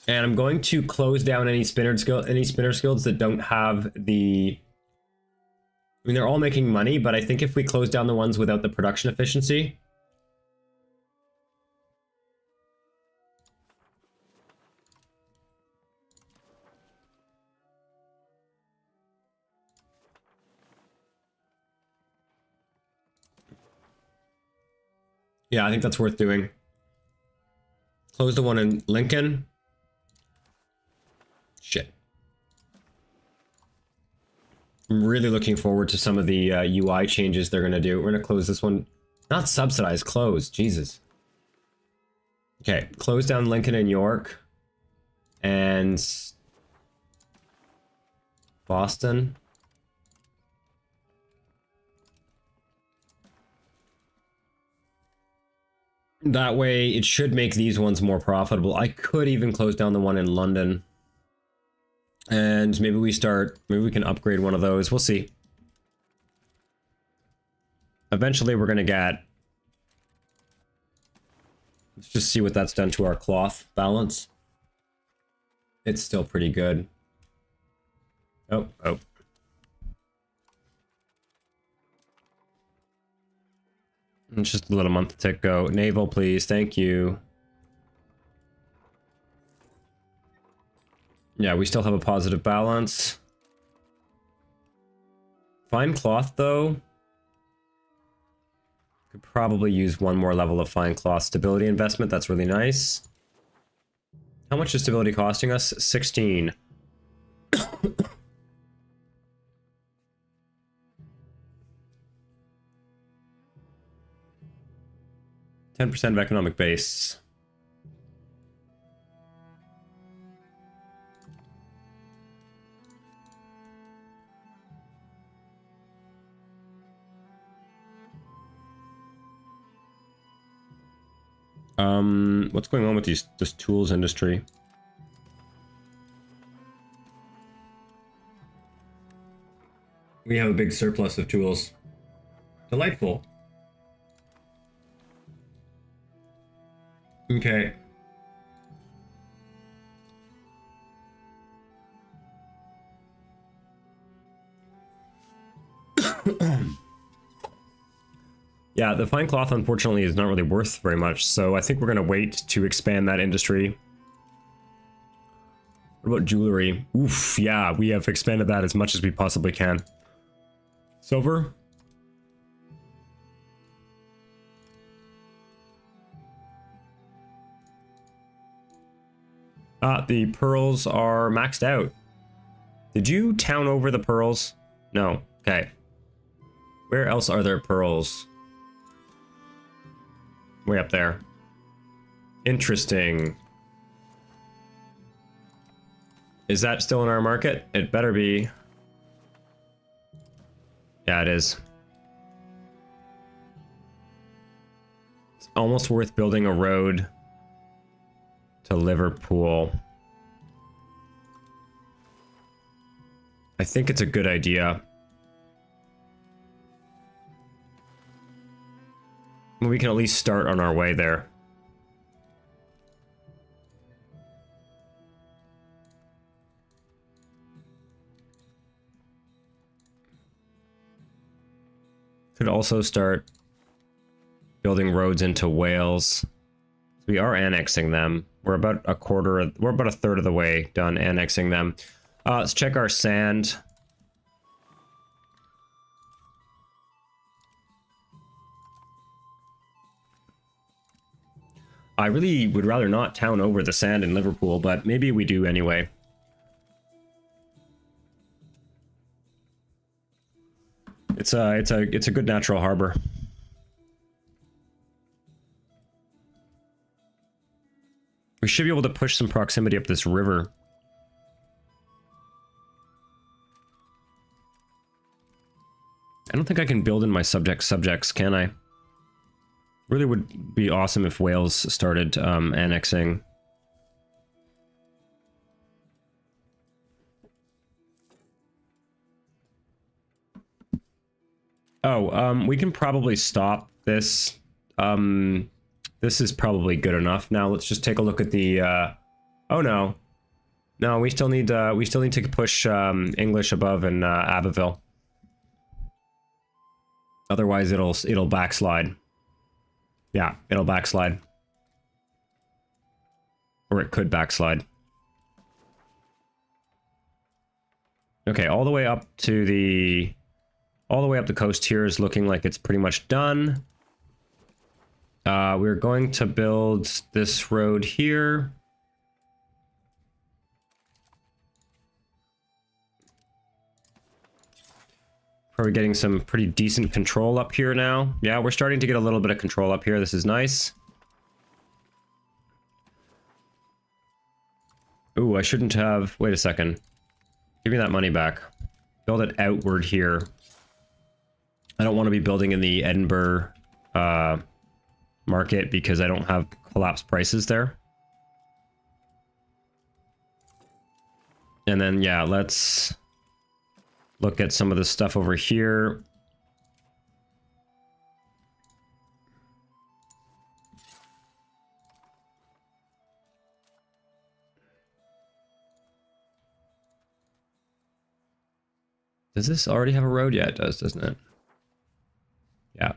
and I'm going to close down any spinners guilds that don't have the... I mean, they're all making money, but I think if we close down the ones without the production efficiency... Yeah, I think that's worth doing. Close the one in Lincoln. Shit. I'm really looking forward to some of the UI changes they're going to do. We're going to close this one. Not subsidize, close. Jesus. Okay, close down Lincoln and York. And... Boston. That way, it should make these ones more profitable. I could even close down the one in London. And maybe we can upgrade one of those. We'll see. Eventually, we're going to get... Let's just see what that's done to our cloth balance. It's still pretty good. Oh. It's just a little month to go. Naval, please. Thank you. Yeah, we still have a positive balance. Fine cloth, though. Could probably use one more level of fine cloth stability investment. That's really nice. How much is stability costing us? 16. 10% of economic base. What's going on with this tools industry? We have a big surplus of tools. Delightful. Okay. Yeah, the fine cloth, unfortunately, is not really worth very much, so I think we're going to wait to expand that industry. What about jewelry? Oof, yeah, we have expanded that as much as we possibly can. Silver? The pearls are maxed out. Did you town over the pearls? No. Okay. Where else are there pearls? Way up there. Interesting. Is that still in our market? It better be. Yeah, it is. It's almost worth building a road to Liverpool. I think it's a good idea. We can at least start on our way there. Could also start building roads into Wales. We are annexing them. We're about a third of the way done annexing them. Let's check our sand. I really would rather not town over the sand in Liverpool, but maybe we do anyway. It's a good natural harbor. We should be able to push some proximity up this river. I don't think I can build in my subjects, can I? Really would be awesome if Wales started annexing. Oh, we can probably stop this. This is probably good enough. Now let's just take a look at the. Oh no, no, we still need to push English above in Abbeville. Otherwise, it'll backslide. Yeah, it'll backslide. Or it could backslide. Okay, all the way up the coast here is looking like it's pretty much done. We're going to build this road here. Probably getting some pretty decent control up here now. Yeah, we're starting to get a little bit of control up here. This is nice. Ooh, I shouldn't have... Wait a second. Give me that money back. Build it outward here. I don't want to be building in the Edinburgh market because I don't have collapsed prices there. And then, yeah, let's look at some of the stuff over here. Does this already have a road? Yeah, it does, doesn't it? Yeah.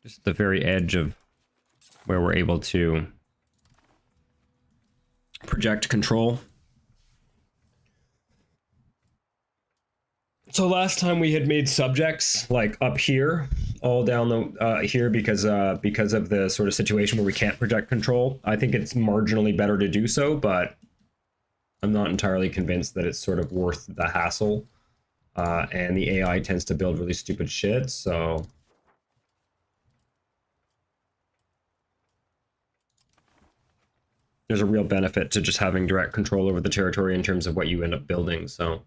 Just at the very edge of where we're able to project control. So last time we had made subjects like up here, all down the here because of the sort of situation where we can't project control. I think it's marginally better to do so, but I'm not entirely convinced that it's sort of worth the hassle. And the AI tends to build really stupid shit, so there's a real benefit to just having direct control over the territory in terms of what you end up building, so.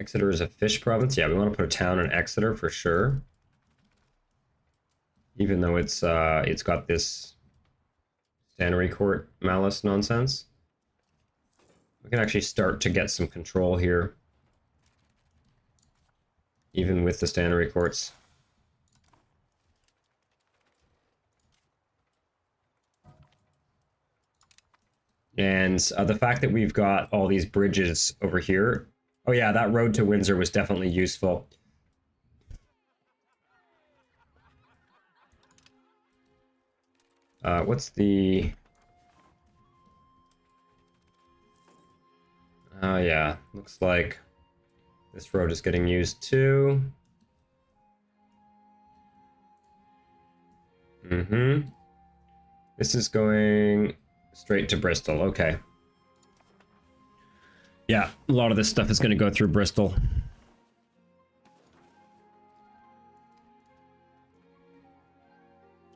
Exeter is a fish province. Yeah, we want to put a town in Exeter for sure. Even though it's got this Stannery Court malice nonsense. We can actually start to get some control here. Even with the Stannery Courts. And the fact that we've got all these bridges over here. Oh yeah, that road to Windsor was definitely useful. What's the... Oh yeah, looks like this road is getting used too. This is going straight to Bristol, okay. Yeah, a lot of this stuff is going to go through Bristol.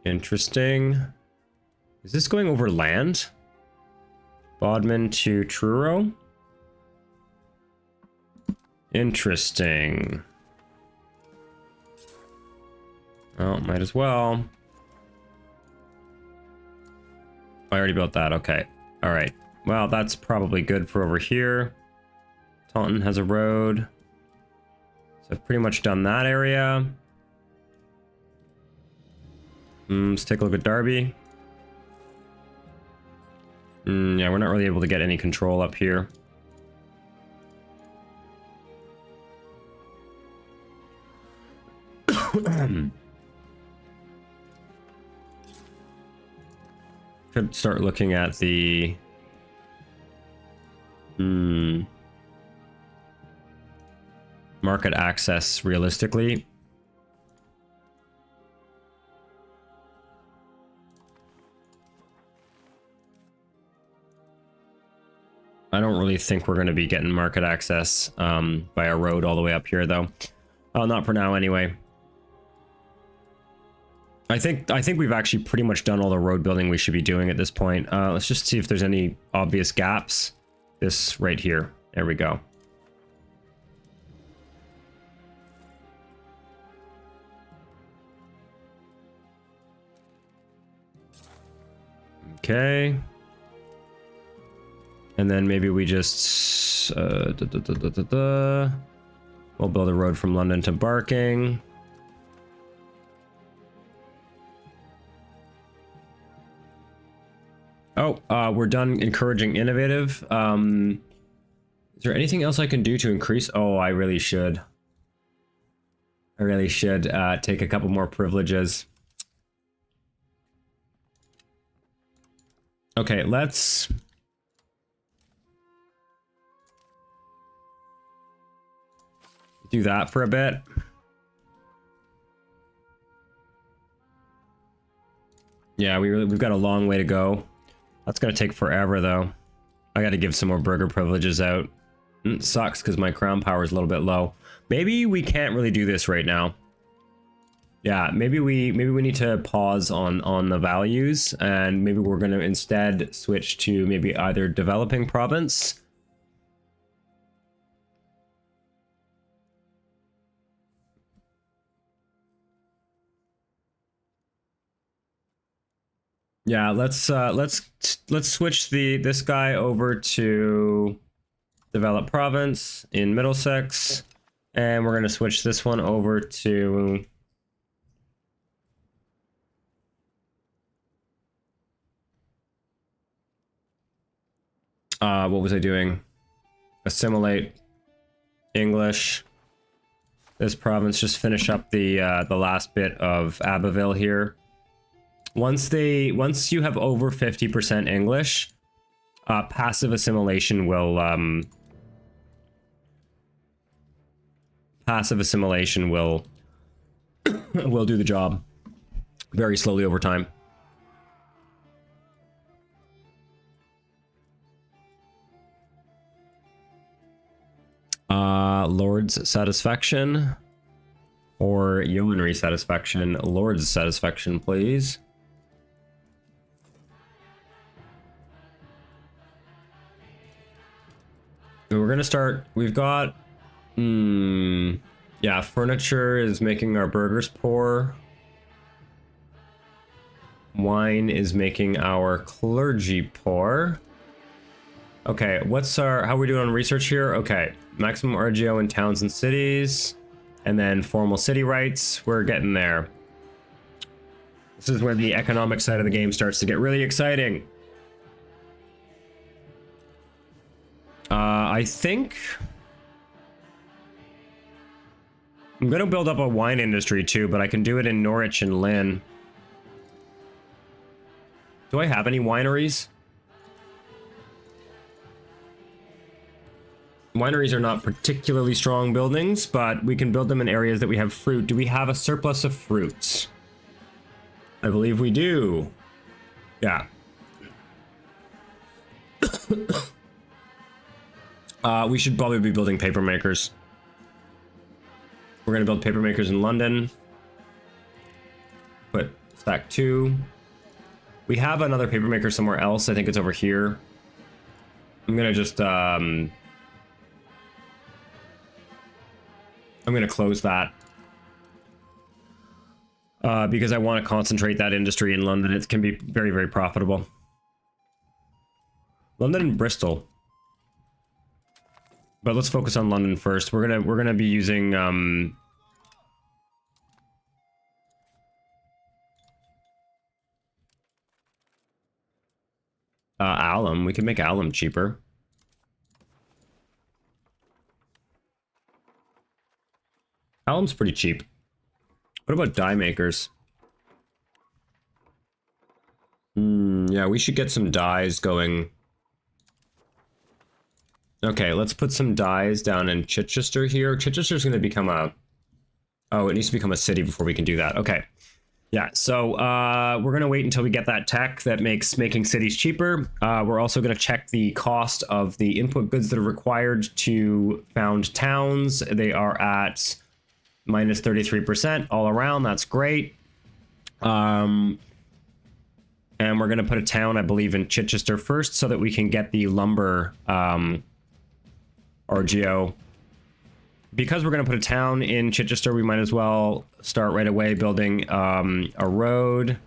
Interesting. Is this going over land? Bodmin to Truro? Interesting. Oh, might as well. I already built that, okay. Alright. Well, that's probably good for over here. Taunton has a road. So I've pretty much done that area. Let's take a look at Derby. Yeah, we're not really able to get any control up here. Could start looking at the... market access realistically. I don't really think we're going to be getting market access by a road all the way up here, though. Not for now, anyway. I think we've actually pretty much done all the road building we should be doing at this point. Let's just see if there's any obvious gaps. This right here. There we go. Okay. And then maybe we just... we'll build a road from London to Barking. Oh, we're done encouraging innovative. Is there anything else I can do to increase? Oh, I really should. I really should take a couple more privileges. Okay, let's... do that for a bit. Yeah, we've got a long way to go. That's gonna take forever, though. I gotta give some more burger privileges out. It sucks because my crown power is a little bit low. Maybe we can't really do this right now. Yeah, maybe we need to pause on the values, and maybe we're gonna instead switch to maybe either developing province. Yeah, let's switch this guy over to develop province in Middlesex, and we're gonna switch this one over to what was I doing? Assimilate English. This province, just finish up the last bit of Abbeville here. Once you have over 50% English, passive assimilation will will do the job very slowly over time. Lord's satisfaction or yeomanry satisfaction? Lord's satisfaction, please. We're gonna start. We've got Yeah, furniture is making our burgers poor. Wine is making our clergy poor. Okay, how are we doing on research here? Okay, maximum RGO in towns and cities, and then formal city rights. We're getting there. This is where the economic side of the game starts to get really exciting. I think I'm gonna build up a wine industry too, but I can do it in Norwich and Lynn. Do I have any wineries? Wineries are not particularly strong buildings, but we can build them in areas that we have fruit. Do we have a surplus of fruits? I believe we do. Yeah. We should probably be building paper makers. We're going to build paper makers in London. Put stack 2. We have another paper maker somewhere else. I think it's over here. I'm going to just... I'm going to close that. Because I want to concentrate that industry in London. It can be very, very profitable. London and Bristol. But let's focus on London first. We're gonna be using alum. We can make alum cheaper. Alum's pretty cheap. What about dye makers? Yeah, we should get some dyes going. Okay, let's put some dyes down in Chichester here. Chichester's going to become a... Oh, it needs to become a city before we can do that. Okay. Yeah, so we're going to wait until we get that tech that makes making cities cheaper. We're also going to check the cost of the input goods that are required to found towns. They are at minus 33% all around. That's great. And we're going to put a town, I believe, in Chichester first so that we can get the lumber... RGO. Because we're going to put a town in Chichester, we might as well start right away building a road.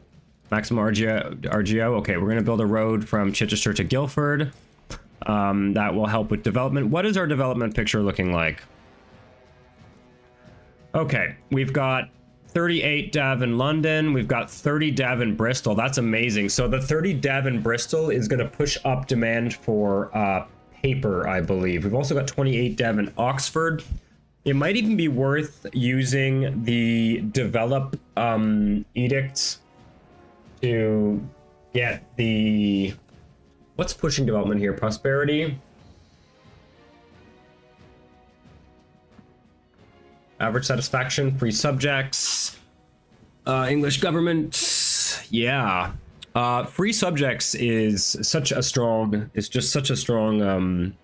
Maximum RGO. Okay, we're going to build a road from Chichester to Guildford. That will help with development. What is our development picture looking like? Okay, we've got 38 dev in London. We've got 30 dev in Bristol. That's amazing. So the 30 dev in Bristol is going to push up demand for paper, I believe. We've also got 28 dev in Oxford. It might even be worth using the develop edicts to get the... What's pushing development here? Prosperity? Average satisfaction, free subjects, English government, yeah. Free subjects is such a strong, such a strong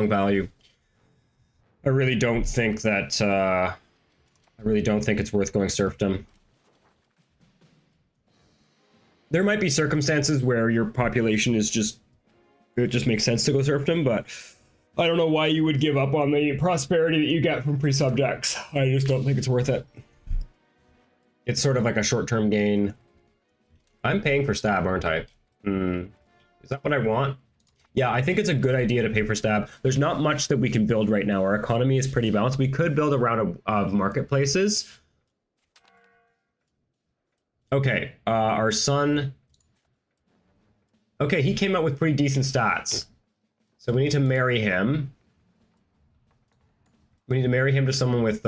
value. I really don't think that, I really don't think it's worth going serfdom. There might be circumstances where your population is just, it just makes sense to go serfdom, but I don't know why you would give up on the prosperity that you get from pre-subjects. I just don't think it's worth it. It's sort of like a short-term gain. I'm paying for stab, aren't I? Is that what I want? Yeah, I think it's a good idea to pay for stab. There's not much that we can build right now. Our economy is pretty balanced. We could build a round of marketplaces. Okay, our son... Okay, he came out with pretty decent stats. So we need to marry him. We need to marry him to someone with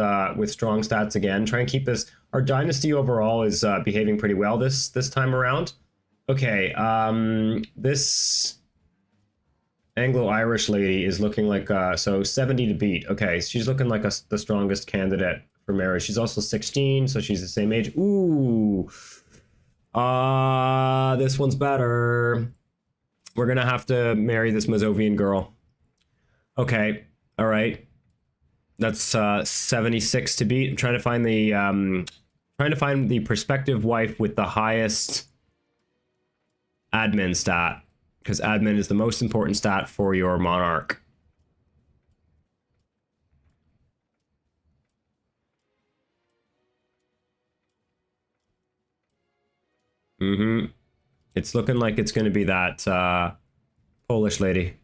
strong stats again. Try and keep this... Our dynasty overall is behaving pretty well this time around. Okay, this Anglo-Irish lady is looking like... so 70 to beat. Okay, she's looking like the strongest candidate for marriage. She's also 16, so she's the same age. Ooh. This one's better. We're gonna have to marry this Mazovian girl. Okay, all right. That's 76 to beat. I'm trying to find the prospective wife with the highest admin stat, because admin is the most important stat for your monarch. It's looking like it's going to be that Polish lady.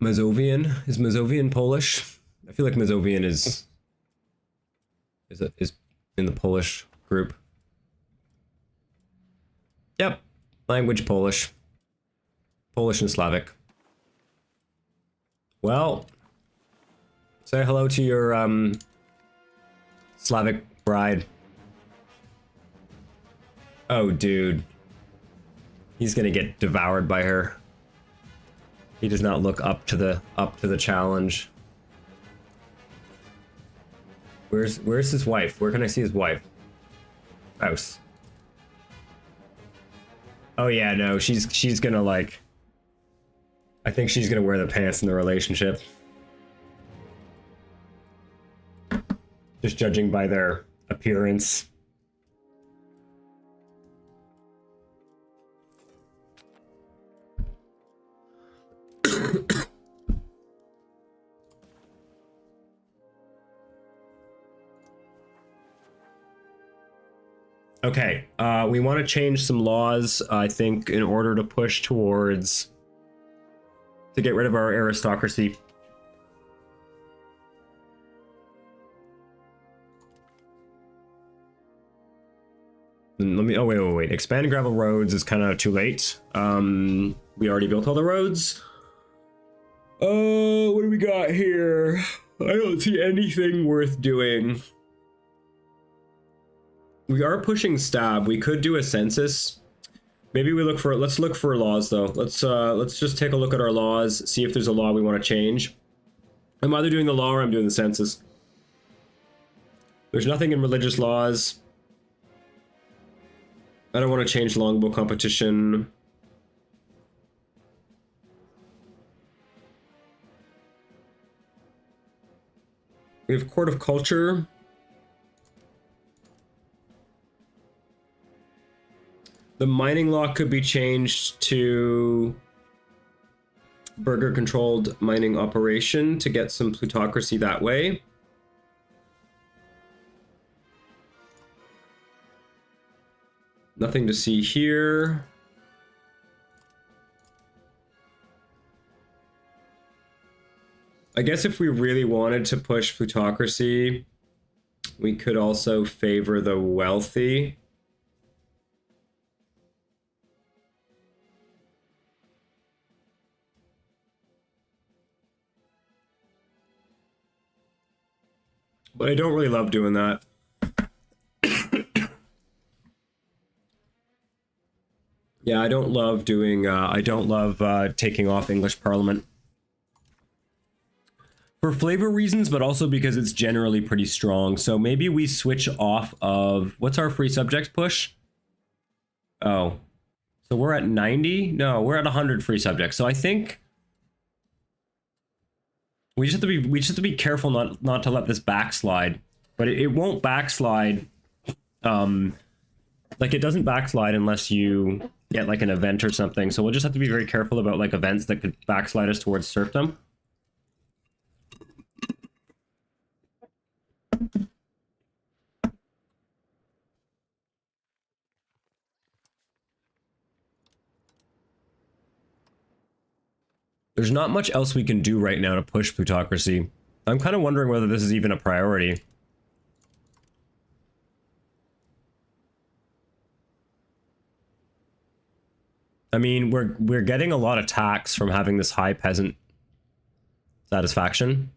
Mazovian? Is Mazovian Polish? I feel like Mazovian is in the Polish group. Yep. Language Polish. Polish and Slavic. Well, say hello to your Slavic bride. Oh, dude. He's gonna get devoured by her. He does not look up to the challenge. Where's his wife? Where can I see his wife? House. Oh yeah, no, she's gonna like. I think she's gonna wear the pants in the relationship. Just judging by their appearance. Okay, we want to change some laws, I think, in order to push towards... to get rid of our aristocracy. Let me... oh, wait. Expand gravel roads is kind of too late. We already built all the roads. Oh, what do we got here? I don't see anything worth doing. We are pushing stab. We could do a census. Maybe we look for... let's look for laws, though. Let's just take a look at our laws, see if there's a law we want to change. I'm either doing the law or I'm doing the census. There's nothing in religious laws. I don't want to change longbow competition. We have Court of Culture. The mining law could be changed to burgher-controlled mining operation to get some plutocracy that way. Nothing to see here. I guess if we really wanted to push plutocracy, we could also favor the wealthy. But I don't really love doing that. Yeah, I don't love doing, taking off English Parliament. For flavor reasons, but also because it's generally pretty strong. So maybe we switch off of, what's our free subjects push? Oh, so we're at 90? No, we're at 100 free subjects. So I think we just have to be careful not to let this backslide. But it won't backslide. Like it doesn't backslide unless you get like an event or something. So we'll just have to be very careful about like events that could backslide us towards serfdom. There's not much else we can do right now to push plutocracy. I'm kind of wondering whether this is even a priority. I mean, we're getting a lot of tax from having this high peasant satisfaction.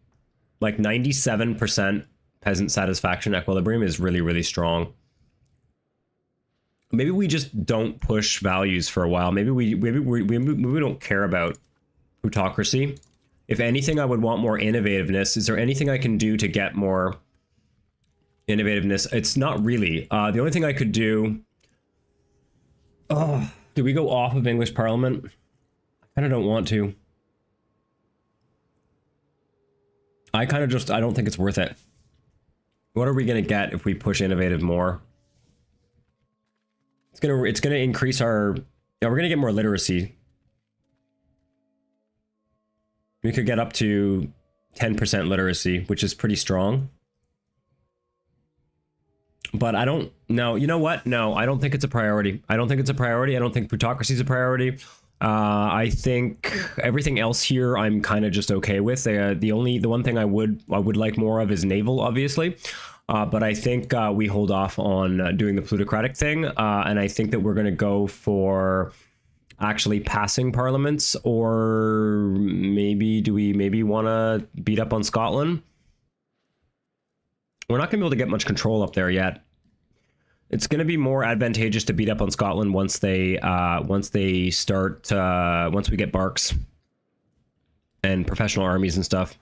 Like 97% peasant satisfaction equilibrium is really, really strong. Maybe we just don't push values for a while. Maybe we don't care about plutocracy. If anything, I would want more innovativeness. Is there anything I can do to get more innovativeness? It's not really. The only thing I could do... Oh, do we go off of English Parliament? I kind of don't want to. I don't think it's worth it. What are we going to get if we push innovative more? It's gonna increase our... Yeah, we're gonna get more literacy. We could get up to 10% literacy, which is pretty strong. But I don't... No, you know what? No, I don't think it's a priority. I don't think it's a priority. I don't think plutocracy is a priority. I think everything else here I'm kind of just okay with. The one thing I would like more of is naval, obviously. But I think we hold off on doing the plutocratic thing. And I think that we're going to go for actually passing parliaments, or maybe do we want to beat up on Scotland? We're not going to be able to get much control up there yet. It's going to be more advantageous to beat up on Scotland once they start once we get barks and professional armies and stuff.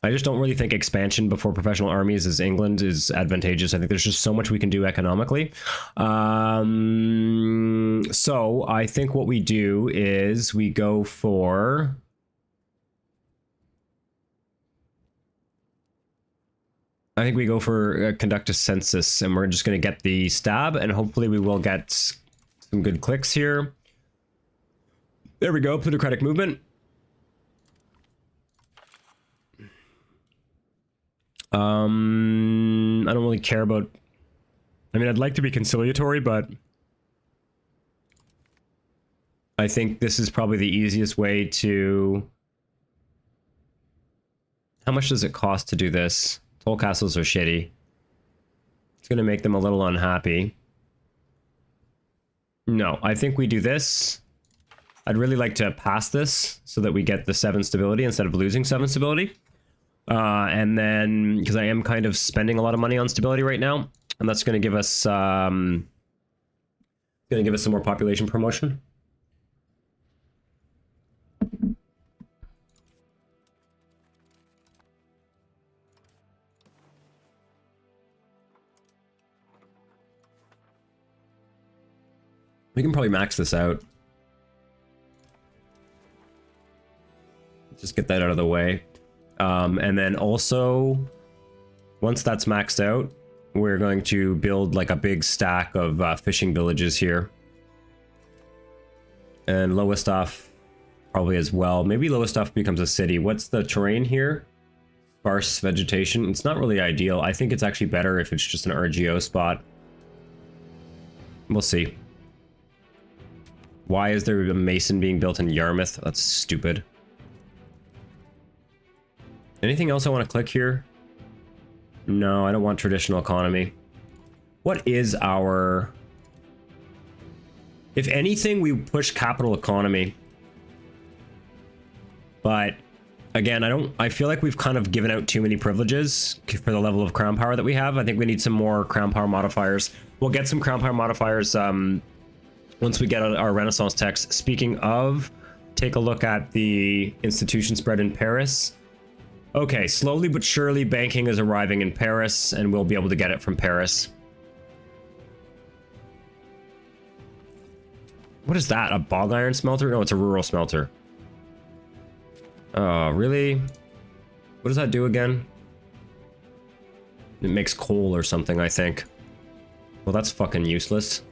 I just don't really think expansion before professional armies as England is advantageous. I think there's just so much we can do economically. So I think what we do is we go for... I think we go for conduct a census, and we're just going to get the stab, and hopefully we will get some good clicks here. There we go, plutocratic movement. I don't really care about... I mean, I'd like to be conciliatory, but I think this is probably the easiest way to... How much does it cost to do this? Toll castles are shitty. It's going to make them a little unhappy. No, I think we do this. I'd really like to pass this so that we get the 7 stability instead of losing 7 stability. And then, because I am kind of spending a lot of money on stability right now, and that's going to give us some more population promotion. We can probably max this out. Just get that out of the way. And then also, once that's maxed out, we're going to build like a big stack of fishing villages here. And Lowestoft probably as well. Maybe Lowestoft becomes a city. What's the terrain here? Sparse vegetation. It's not really ideal. I think it's actually better if it's just an RGO spot. We'll see. Why is there a mason being built in Yarmouth? That's stupid. Anything else I want to click here? No, I don't want traditional economy. What is our... If anything, we push capital economy. But again, I feel like we've kind of given out too many privileges for the level of crown power that we have. I think we need some more crown power modifiers. We'll get some crown power modifiers once we get our Renaissance text. Speaking of, take a look at the institution spread in Paris. Okay, slowly but surely banking is arriving in Paris, and we'll be able to get it from Paris. What is that? A bog iron smelter? No, it's a rural smelter. Oh, really? What does that do again? It makes coal or something, I think. Well, that's fucking useless.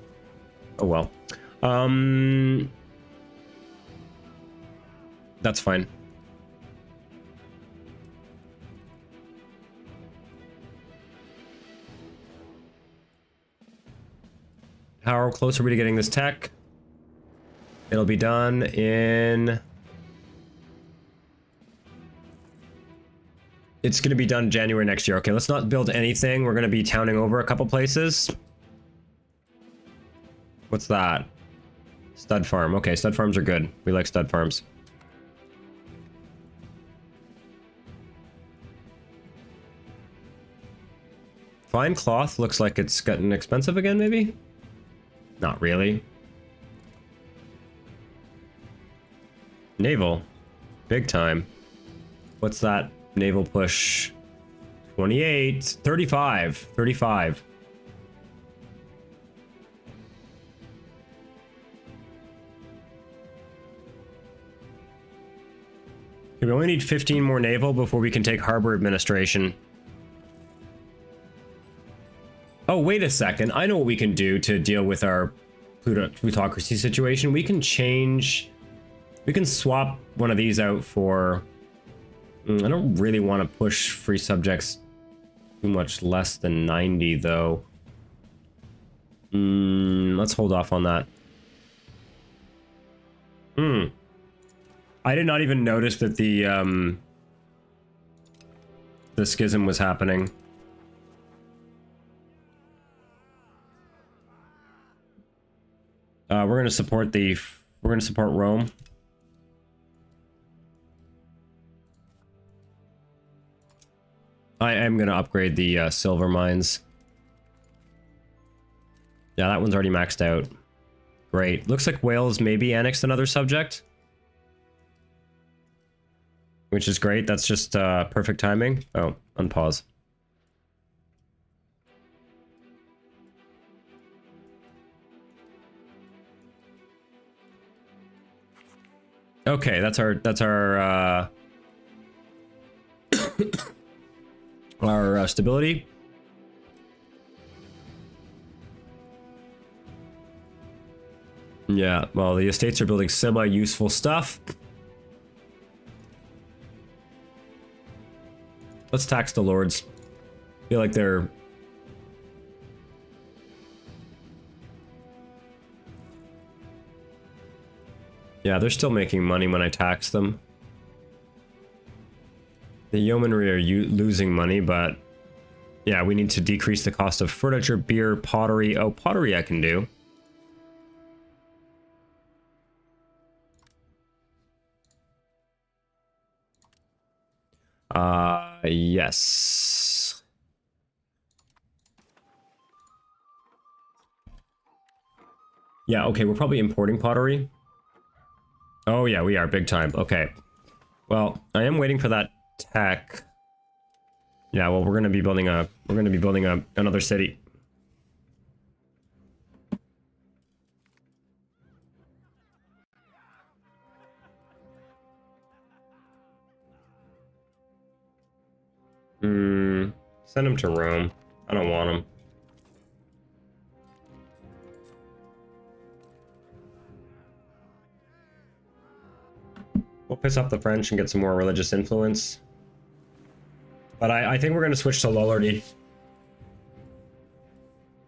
Oh well. That's fine. How close are we to getting this tech? It'll be done in... It's going to be done January next year. Okay, let's not build anything. We're going to be towning over a couple places. What's that? Stud farm. Okay, stud farms are good. We like stud farms. Fine cloth looks like it's gotten expensive again, maybe? Not really. Naval. Big time. What's that? Naval push. 28. 35. 35. Okay, we only need 15 more naval before we can take harbor administration. Oh, wait a second. I know what we can do to deal with our plutocracy situation. We can change, we can swap one of these out for, I don't really want to push free subjects too much less than 90 though. Let's hold off on that. I did not even notice that the schism was happening. We're gonna support Rome. I am gonna upgrade the silver mines. Yeah, that one's already maxed out. Great. Looks like Wales maybe annexed another subject, which is great. That's just perfect timing. Oh, unpause. Okay, that's our our stability. Yeah, well, the estates are building semi-useful stuff. Let's tax the lords. Feel like they're... Yeah, they're still making money when I tax them. The yeomanry are losing money, but... Yeah, we need to decrease the cost of furniture, beer, pottery. Oh, pottery I can do. Yes. Yeah, okay, we're probably importing pottery. Oh yeah, we are big time. Okay. Well, I am waiting for that tech. Yeah, well, we're gonna be building another city. Send him to Rome. I don't want him. We'll piss off the French and get some more religious influence. But I think we're going to switch to Lollardy.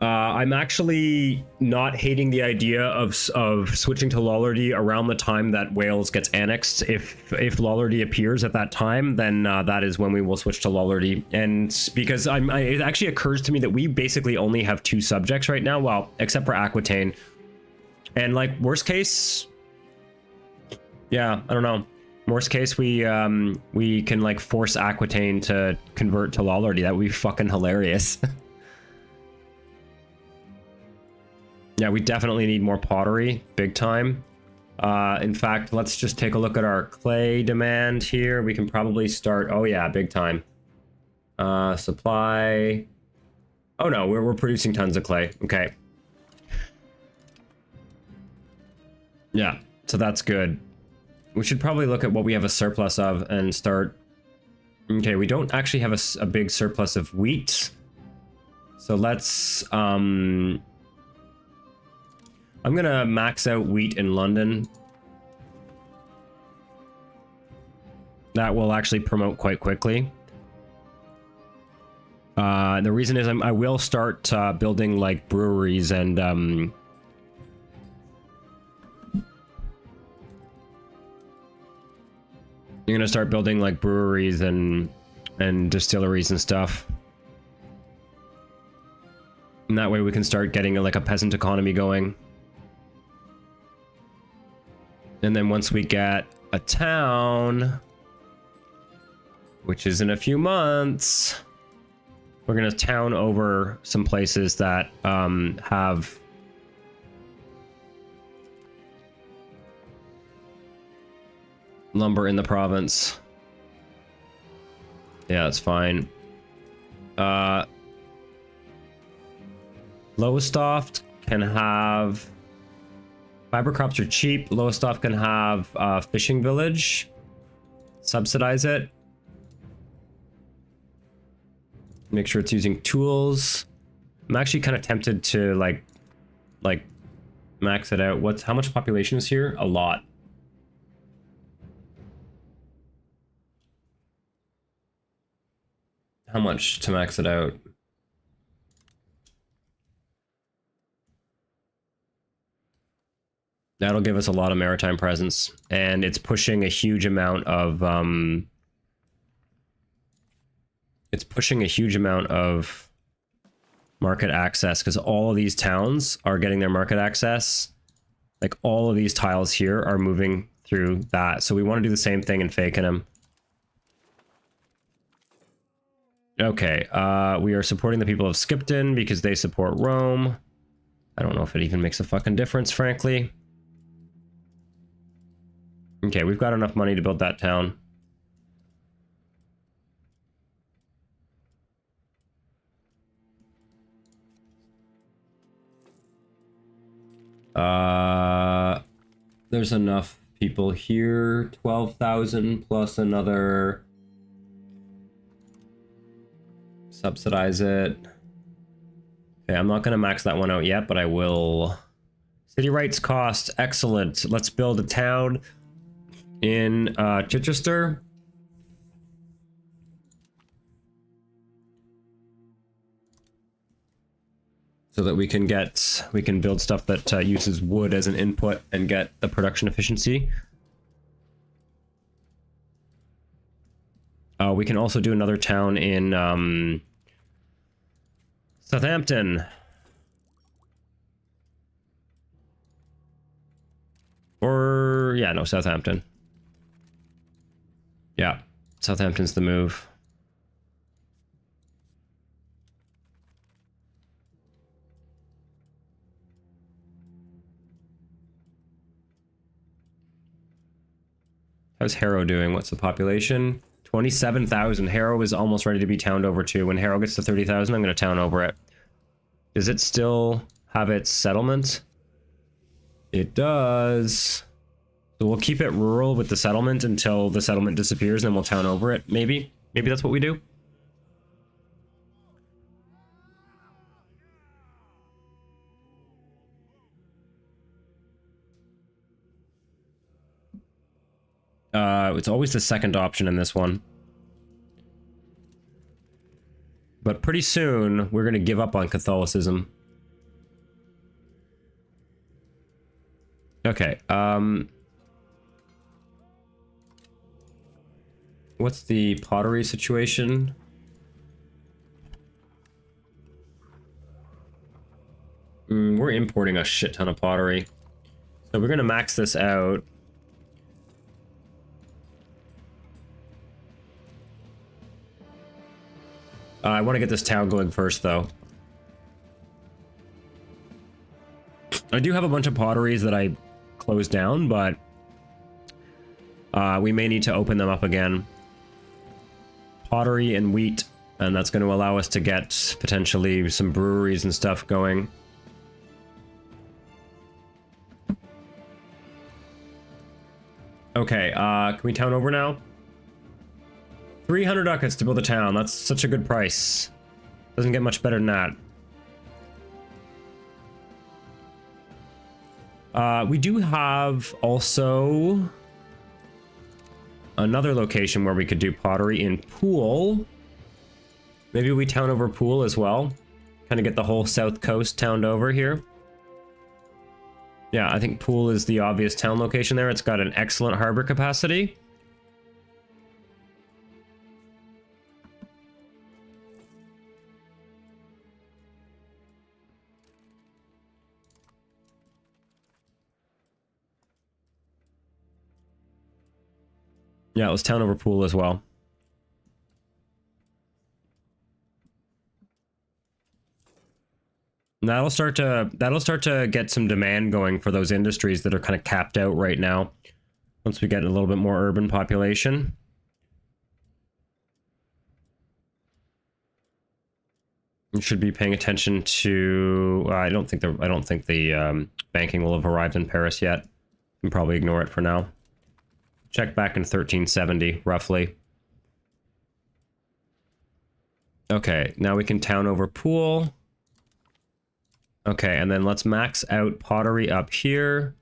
I'm actually not hating the idea of switching to Lollardy around the time that Wales gets annexed. If Lollardy appears at that time, then that is when we will switch to Lollardy. And because it actually occurs to me that we basically only have 2 subjects right now, well, except for Aquitaine. And like worst case, yeah, I don't know. Worst case, we can like force Aquitaine to convert to Lollardy. That would be fucking hilarious. Yeah, we definitely need more pottery, big time. In fact, let's just take a look at our clay demand here. We can probably start, oh yeah, big time. Supply. Oh no, we're producing tons of clay. Okay. Yeah, so that's good. We should probably look at what we have a surplus of and start. Okay, we don't actually have a big surplus of wheat. So let's, I'm gonna max out wheat in London. That will actually promote quite quickly. The reason is I will start building like breweries and I'm gonna start building like breweries and distilleries and stuff. And that way we can start getting like a peasant economy going. And then once we get a town, which is in a few months, we're going to town over some places that have lumber in the province. Yeah, that's fine. Lowestoft can have... Fiber crops are cheap. Lowestoft can have fishing village. Subsidize it. Make sure it's using tools. I'm actually kind of tempted to like Max it out. How much population is here? A lot. How much to max it out? That'll give us a lot of maritime presence, and it's pushing a huge amount of market access, because all of these towns are getting their market access. Like, all of these tiles here are moving through that. So we want to do the same thing in Fakenham. Okay, we are supporting the people of Skipton because they support Rome. I don't know if it even makes a fucking difference, frankly. Okay, we've got enough money to build that town. There's enough people here. 12,000 plus another. Subsidize it. Okay, I'm not going to max that one out yet, but I will. City rights cost. Excellent. Let's build a town in Chichester. So that we can build stuff that uses wood as an input and get the production efficiency. We can also do another town in Southampton. Or, yeah, no, Southampton. Yeah, Southampton's the move. How's Harrow doing? What's the population? 27,000. Harrow is almost ready to be towned over too. When Harrow gets to 30,000, I'm going to town over it. Does it still have its settlement? It does. So we'll keep it rural with the settlement until the settlement disappears, and then we'll town over it, maybe. Maybe that's what we do. It's always the second option in this one. But pretty soon, we're going to give up on Catholicism. Okay, what's the pottery situation? We're importing a shit ton of pottery. So we're going to max this out. I want to get this town going first, though. I do have a bunch of potteries that I closed down, but we may need to open them up again. Pottery and wheat, and that's going to allow us to get potentially some breweries and stuff going. Okay, can we town over now? 300 ducats to build a town. That's such a good price. Doesn't get much better than that. We do have also another location where we could do pottery in Poole. Maybe we town over Poole as well. Kind of get the whole south coast towned over here. Yeah, I think Poole is the obvious town location there. It's got an excellent harbor capacity. Yeah, let's town over Poole as well. And that'll start to get some demand going for those industries that are kind of capped out right now. Once we get a little bit more urban population. You should be paying attention to. I don't think the banking will have arrived in Paris yet. You can probably ignore it for now. Check back in 1370, roughly. Okay, now we can town over Poole. Okay, and then let's max out pottery up here.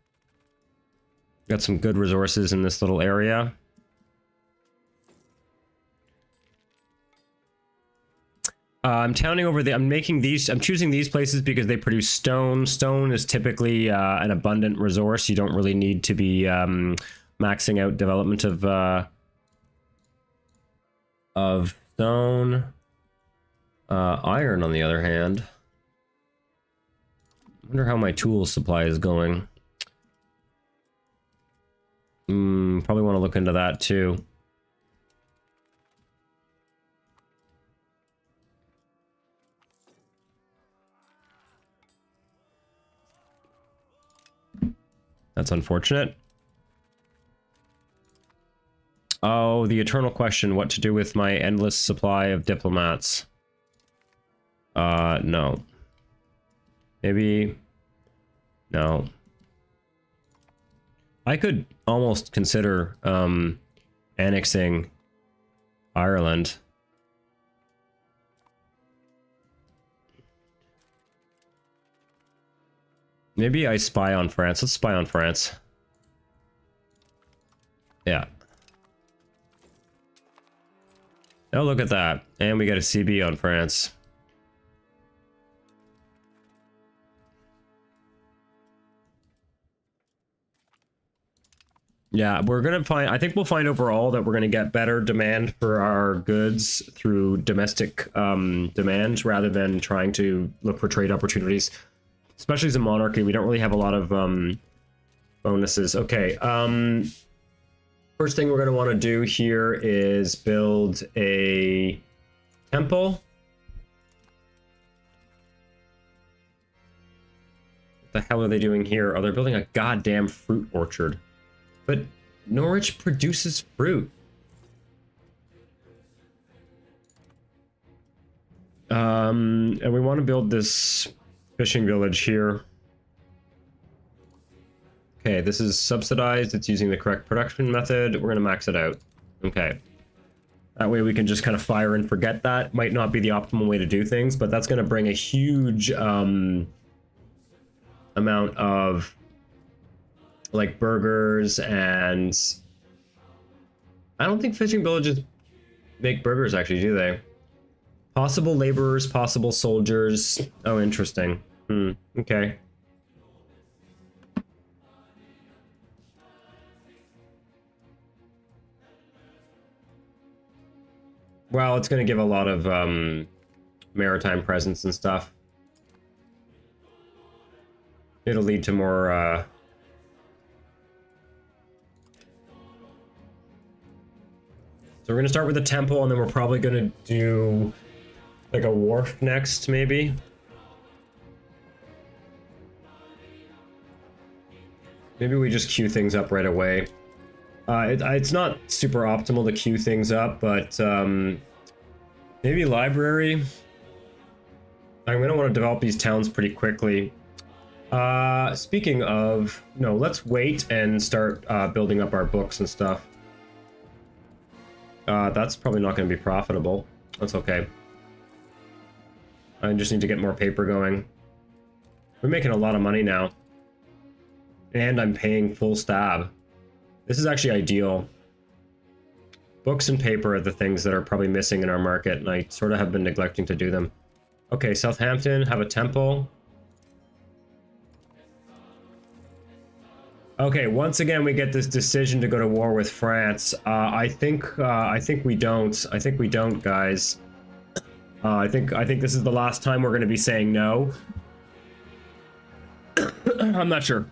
Got some good resources in this little area. I'm choosing these places because they produce stone. Stone is typically an abundant resource. You don't really need to be maxing out development of stone. Iron, on the other hand. I wonder how my tool supply is going. Probably want to look into that too. That's unfortunate. Oh, the eternal question, what to do with my endless supply of diplomats? No. Maybe... No. I could almost consider, annexing Ireland. Maybe I spy on France. Let's spy on France. Yeah. Oh, look at that. And we get a CB on France. Yeah, we're gonna find, I think we'll find overall that we're gonna get better demand for our goods through domestic demand rather than trying to look for trade opportunities. Especially as a monarchy, we don't really have a lot of bonuses. Okay, first thing we're gonna wanna do here is build a temple. What the hell are they doing here? Oh, they're building a goddamn fruit orchard. But Norwich produces fruit. And we want to build this fishing village here. Okay, this is subsidized. It's using the correct production method. We're going to max it out. Okay. That way we can just kind of fire and forget that. Might not be the optimal way to do things, but that's going to bring a huge amount of like burgers, and I don't think fishing villages make burgers actually, do they? Possible laborers, possible soldiers. Oh, interesting. Okay. Well, it's going to give a lot of maritime presence and stuff. It'll lead to more so we're gonna start with a temple, and then we're probably gonna do like a wharf next, maybe. Maybe we just queue things up right away. It's not super optimal to queue things up, but maybe library. I'm gonna want to develop these towns pretty quickly. Speaking of, no, let's wait and start building up our books and stuff. That's probably not going to be profitable. That's okay. I just need to get more paper going. We're making a lot of money now. And I'm paying full stab. This is actually ideal. Books and paper are the things that are probably missing in our market, and I sort of have been neglecting to do them. Okay, Southampton, have a temple. Okay, once again we get this decision to go to war with France. I think we don't. I think we don't, guys. I think this is the last time we're going to be saying no. I'm not sure.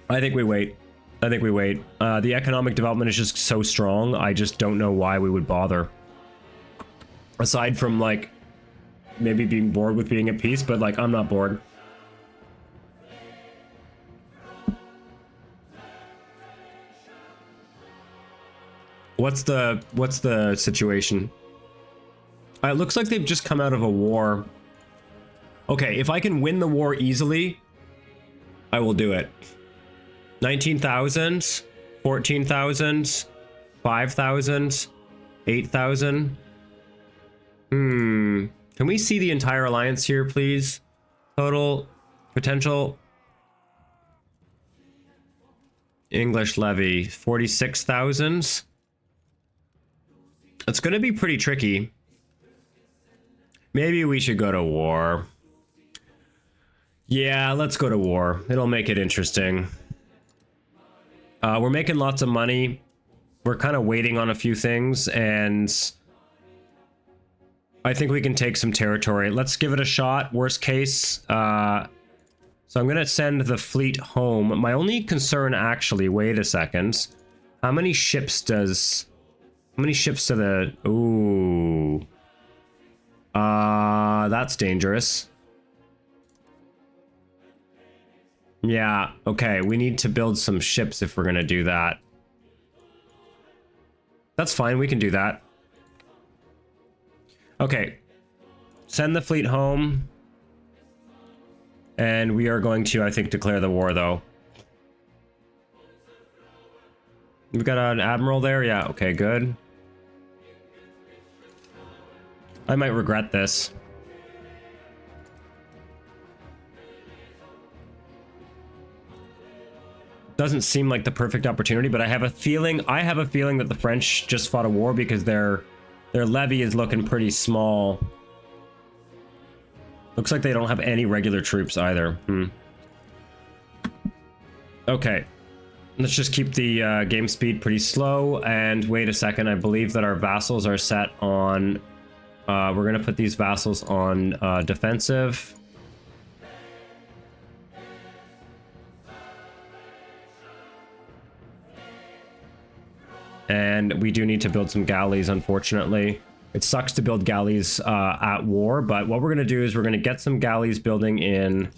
I think we wait. I think we wait. The economic development is just so strong. I just don't know why we would bother. Aside from like maybe being bored with being at peace, but like I'm not bored. What's the situation? It looks like they've just come out of a war. Okay, if I can win the war easily, I will do it. 19,000, 14,000, 5,000, 8,000. Can we see the entire alliance here, please? Total Potential English levy, 46,000. It's going to be pretty tricky. Maybe we should go to war. Yeah, let's go to war. It'll make it interesting. We're making lots of money. We're kind of waiting on a few things, and I think we can take some territory. Let's give it a shot. Worst case. So I'm going to send the fleet home. My only concern, actually, wait a second. How many ships does... How many ships to the... Ooh. That's dangerous. Yeah, okay. We need to build some ships if we're going to do that. That's fine. We can do that. Okay. Send the fleet home. And we are going to, I think, declare the war, though. We've got an admiral there? Yeah, okay, good. I might regret this. Doesn't seem like the perfect opportunity, but I have a feeling that the French just fought a war because their levy is looking pretty small. Looks like they don't have any regular troops either. Okay. Let's just keep the game speed pretty slow. And wait a second, I believe that our vassals are set on... we're going to put these vassals on defensive. And we do need to build some galleys, unfortunately. It sucks to build galleys at war, but what we're going to do is we're going to get some galleys building in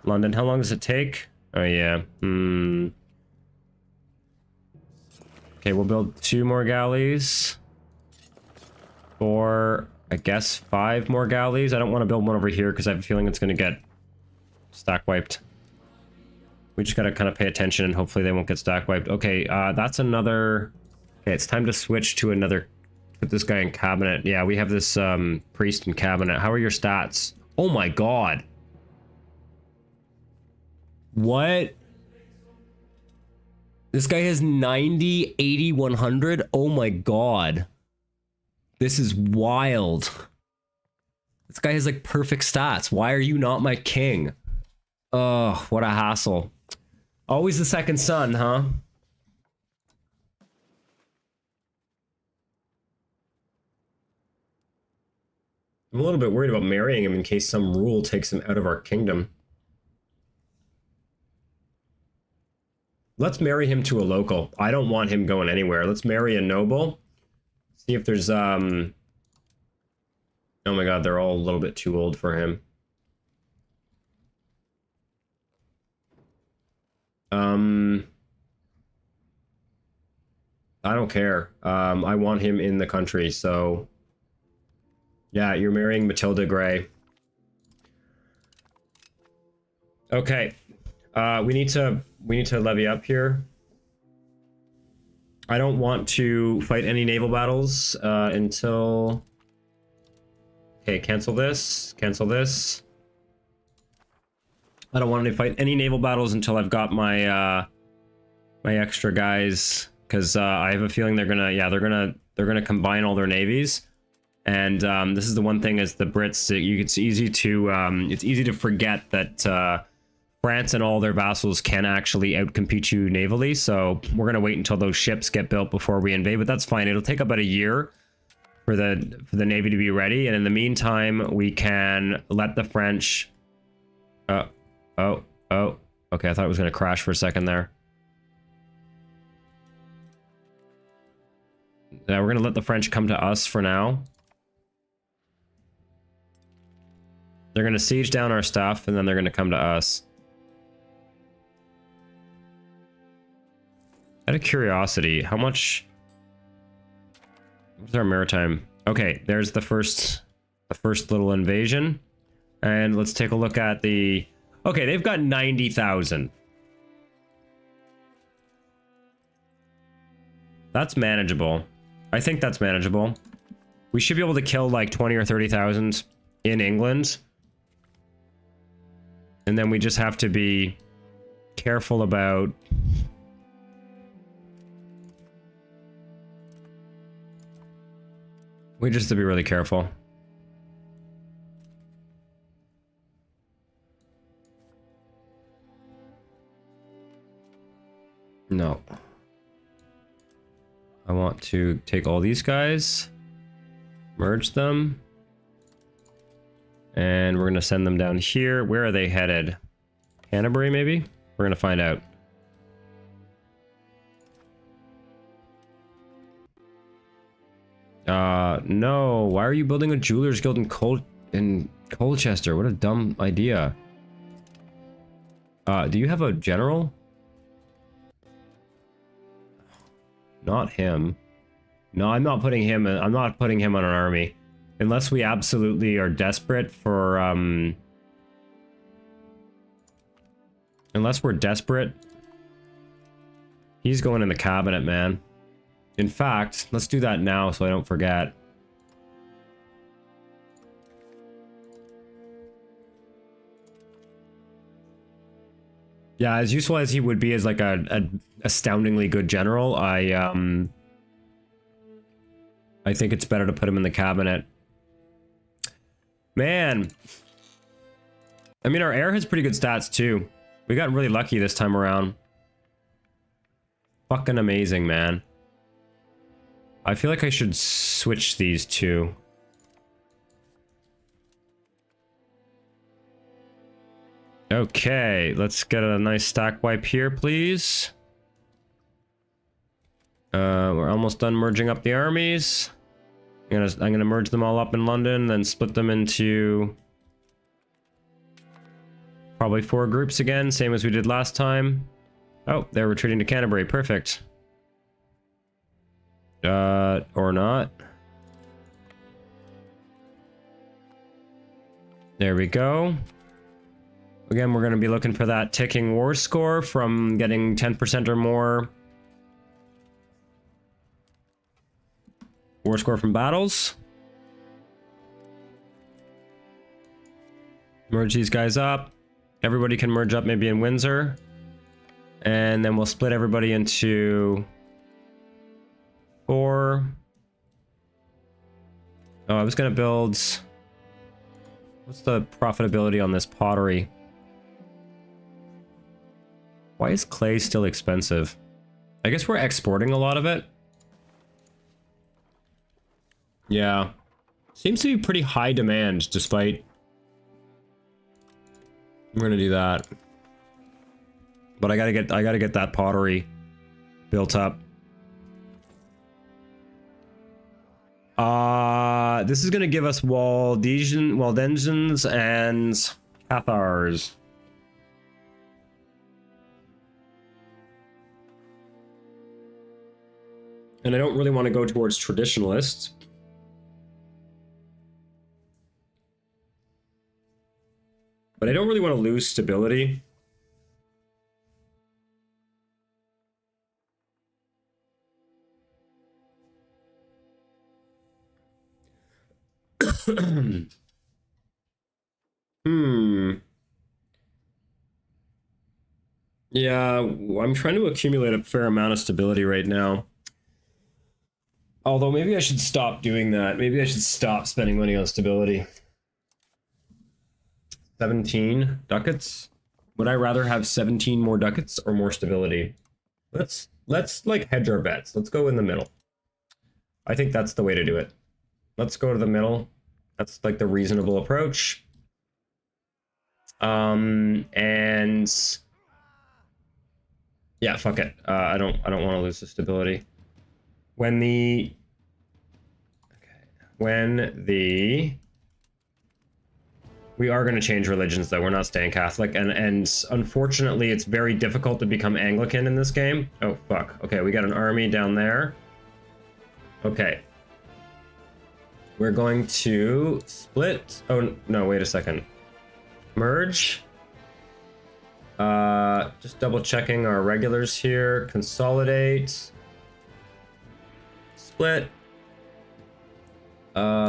London. How long does it take? Oh, yeah. Okay, we'll build 2 more galleys. 4, I guess 5 more galleys. I don't want to build one over here because I have a feeling it's going to get stack wiped. We just got to kind of pay attention and hopefully they won't get stack wiped. Okay, that's another... Okay, it's time to switch to another... Put this guy in cabinet. Yeah, we have this priest in cabinet. How are your stats? Oh my god. What? This guy has 90, 80, 100. Oh my god. This is wild. This guy has like perfect stats. Why are you not my king? Oh, what a hassle. Always the second son, huh? I'm a little bit worried about marrying him in case some rule takes him out of our kingdom. Let's marry him to a local. I don't want him going anywhere. Let's marry a noble. See if there's, oh my god, they're all a little bit too old for him. I don't care. I want him in the country, so... Yeah, you're marrying Matilda Gray. Okay. We need to levy up here. I don't want to fight any naval battles until... Okay, cancel this. Cancel this. I don't want to fight any naval battles until I've got my my extra guys, because I have a feeling they're gonna, yeah, they're gonna combine all their navies. And this is the one thing as the Brits, it's easy to forget that France and all their vassals can actually outcompete you navally. So we're gonna wait until those ships get built before we invade, but that's fine. It'll take about a year for the navy to be ready, and in the meantime, we can let the French. Oh, okay. I thought it was gonna crash for a second there. Now we're gonna let the French come to us for now. They're going to siege down our stuff, and then they're going to come to us. Out of curiosity, how much... What's our maritime? Okay, there's the first little invasion. And let's take a look at the... Okay, they've got 90,000. That's manageable. I think that's manageable. We should be able to kill like 20 or 30,000 in England. And then we just have to be careful about... We just have to be really careful. No. I want to take all these guys, merge them, and we're going to send them down here. Where are they headed? Canterbury, maybe? We're going to find out. No. Why are you building a jeweler's guild in Colchester? What a dumb idea. Do you have a general? Not him. No, I'm not putting him. I'm not putting him on an army, unless we absolutely are desperate for. Unless we're desperate. He's going in the cabinet, man. In fact, let's do that now so I don't forget. Yeah, as useful as he would be as like a astoundingly good general, I think it's better to put him in the cabinet. Man. I mean, our heir has pretty good stats too. We got really lucky this time around. Fucking amazing, man. I feel like I should switch these two. Okay, let's get a nice stack wipe here, please. We're almost done merging up the armies. I'm gonna merge them all up in London, then split them into probably 4 groups again, same as we did last time. Oh, they're retreating to Canterbury. Perfect. Or not. There we go. Again, we're going to be looking for that ticking war score from getting 10% or more war score from battles. Merge these guys up. Everybody can merge up maybe in Windsor. And then we'll split everybody into 4. Oh, I was going to build... What's the profitability on this pottery? Why is clay still expensive? I guess we're exporting a lot of it. Yeah. Seems to be pretty high demand, despite... We're gonna do that. But I gotta get that pottery built up. This is gonna give us Waldensians and Cathars. And I don't really want to go towards traditionalists. But I don't really want to lose stability. Yeah, I'm trying to accumulate a fair amount of stability right now. Although maybe I should stop doing that. Maybe I should stop spending money on stability. 17 ducats? Would I rather have 17 more ducats or more stability? Let's like hedge our bets. Let's go in the middle. I think that's the way to do it. Let's go to the middle. That's like the reasonable approach. And yeah, fuck it. I don't want to lose the stability. When the we are going to change religions though. We're not staying Catholic, and unfortunately it's very difficult to become Anglican in this game. Oh fuck. Okay, we got an army down there. Okay. We're going to split. Oh no, wait a second. Merge. Just double checking our regulars here. Consolidate. Split.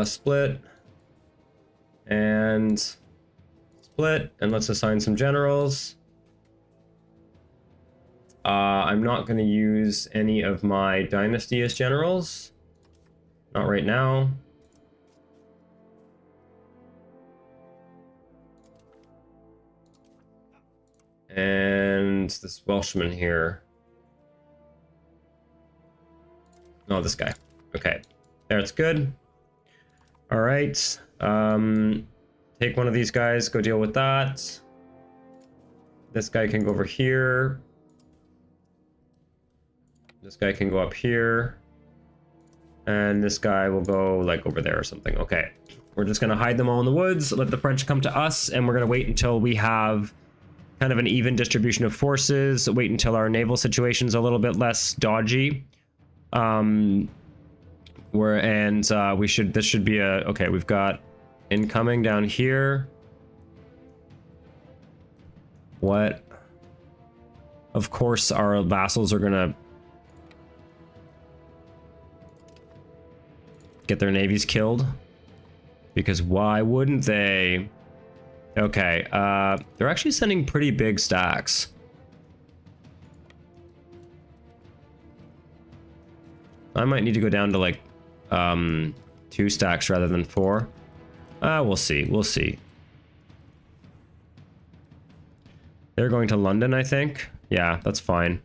Split. And split and let's assign some generals. I'm not going to use any of my dynasty as generals. Not right now. And this Welshman here. Oh, this guy. Okay. There, it's good. All right. Take one of these guys, go deal with that. This guy can go over here. This guy can go up here. And this guy will go like over there or something. Okay. We're just going to hide them all in the woods, let the French come to us, and we're going to wait until we have kind of an even distribution of forces, wait until our naval situation's a little bit less dodgy. This should be a, okay, we've got incoming down here. What? Of course, our vassals are gonna get their navies killed. Because why wouldn't they? Okay, they're actually sending pretty big stacks. I might need to go down to like 2 stacks rather than 4. We'll see. We'll see. They're going to London, I think. Yeah, that's fine.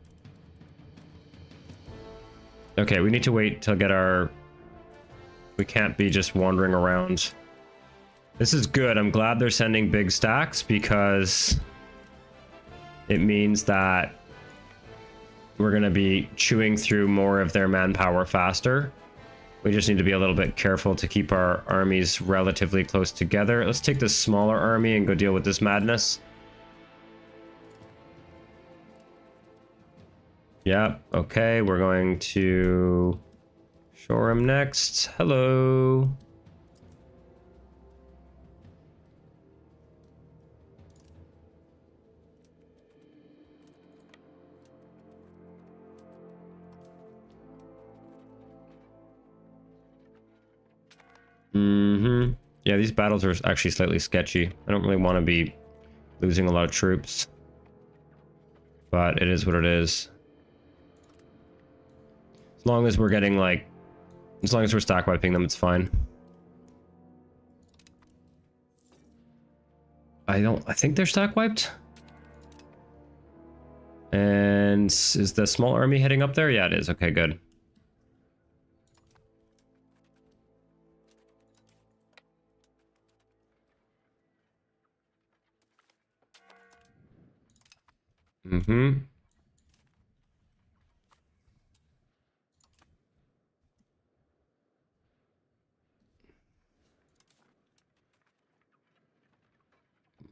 Okay, we need to wait till get our... We can't be just wandering around. This is good. I'm glad they're sending big stacks because it means that we're going to be chewing through more of their manpower faster. We just need to be a little bit careful to keep our armies relatively close together. Let's take this smaller army and go deal with this madness. Yep, okay, we're going to Shoreham next. Hello. Yeah, these battles are actually slightly sketchy. I don't really want to be losing a lot of troops. But it is what it is. As long as we're getting like... As long as we're stack wiping them, it's fine. I think they're stack wiped. And is the small army heading up there? Yeah, it is. Okay, good.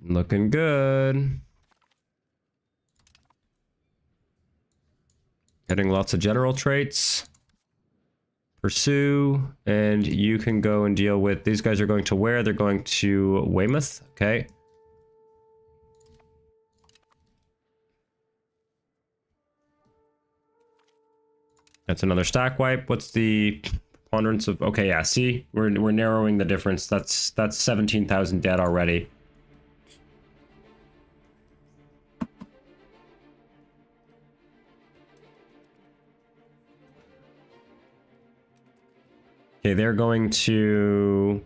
Looking good. Getting lots of general traits. Pursue, and you can go and deal with... These guys are going to where? They're going to Weymouth. Okay. That's another stack wipe. What's the preponderance of... Okay, yeah, see? We're narrowing the difference. That's 17,000 dead already. Okay, they're going to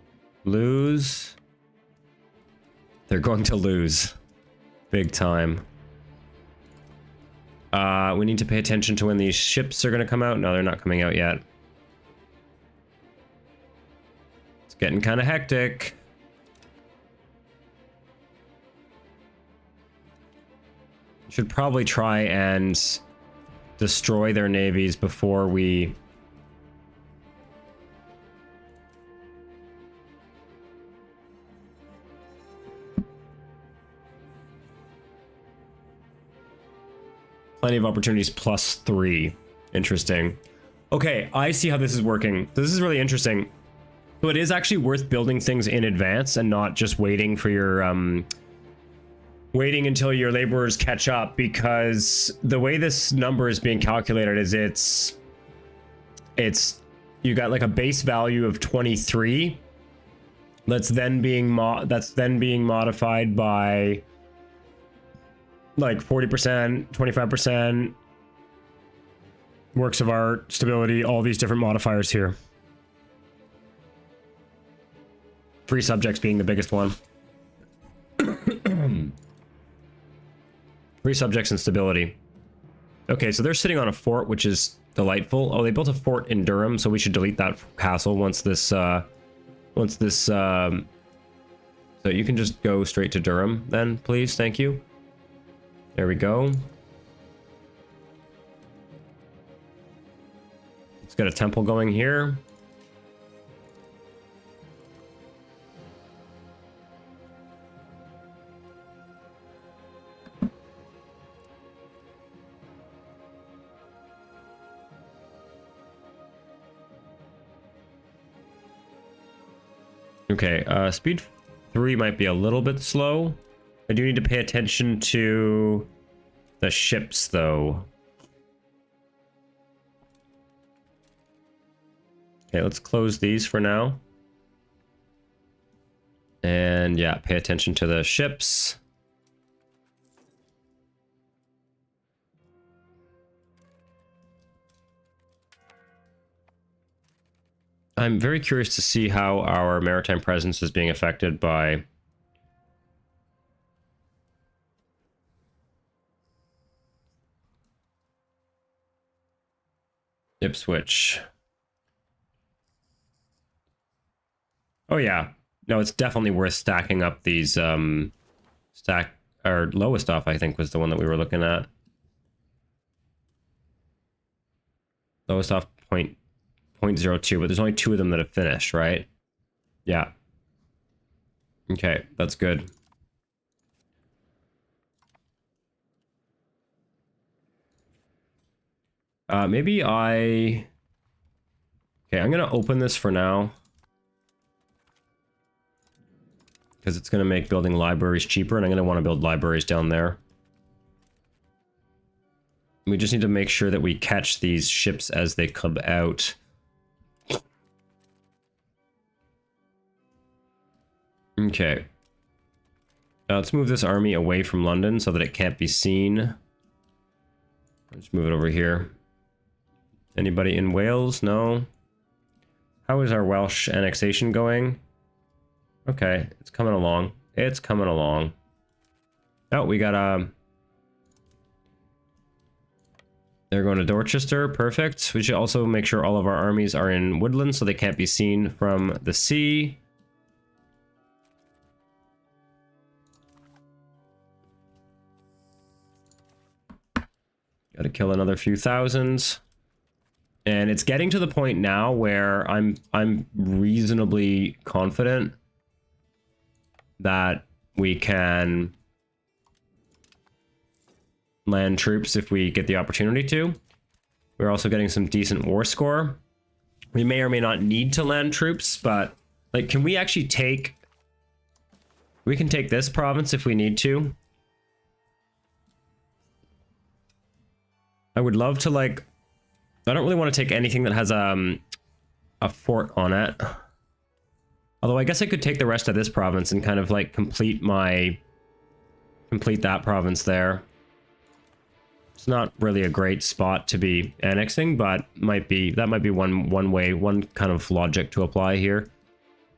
lose. They're going to lose. Big time. We need to pay attention to when these ships are going to come out. No, they're not coming out yet. It's getting kind of hectic. Should probably try and destroy their navies before we... Plenty of opportunities +3. Interesting. Okay, I see how this is working. This is really interesting. So it is actually worth building things in advance and not just waiting for your waiting until your laborers catch up, because the way this number is being calculated is it's you got like a base value of 23, that's then being modified by like 40%, 25%, works of art, stability, all these different modifiers here. Free subjects being the biggest one. Free subjects and stability. Okay, so they're sitting on a fort, which is delightful. Oh, they built a fort in Durham, so we should delete that castle once this, so you can just go straight to Durham then, please. Thank you. There we go. Let's get a temple going here. Okay, speed 3 might be a little bit slow. I do need to pay attention to the ships, though. Okay, let's close these for now. And yeah, pay attention to the ships. I'm very curious to see how our maritime presence is being affected by Ipswich. Oh yeah. No, it's definitely worth stacking up these or lowest off, I think was the one that we were looking at. Lowest off 0.02, but there's only 2 of them that have finished, right? Yeah. Okay, that's good. Maybe okay, I'm gonna open this for now. Because it's gonna make building libraries cheaper, and I'm gonna want to build libraries down there. We just need to make sure that we catch these ships as they come out. Okay. Let's move this army away from London so that it can't be seen. Let's move it over here. Anybody in Wales? No. How is our Welsh annexation going? Okay, it's coming along. It's coming along. Oh, we got they're going to Dorchester. Perfect. We should also make sure all of our armies are in woodland so they can't be seen from the sea. Got to kill another few thousands. And it's getting to the point now where I'm reasonably confident that we can land troops if we get the opportunity to. We're also getting some decent war score. We may or may not need to land troops, but like, can we actually take... We can take this province if we need to. I would love to, like... I don't really want to take anything that has a fort on it. Although I guess I could take the rest of this province and kind of like complete that province there. It's not really a great spot to be annexing, but that might be one way, one kind of logic to apply here.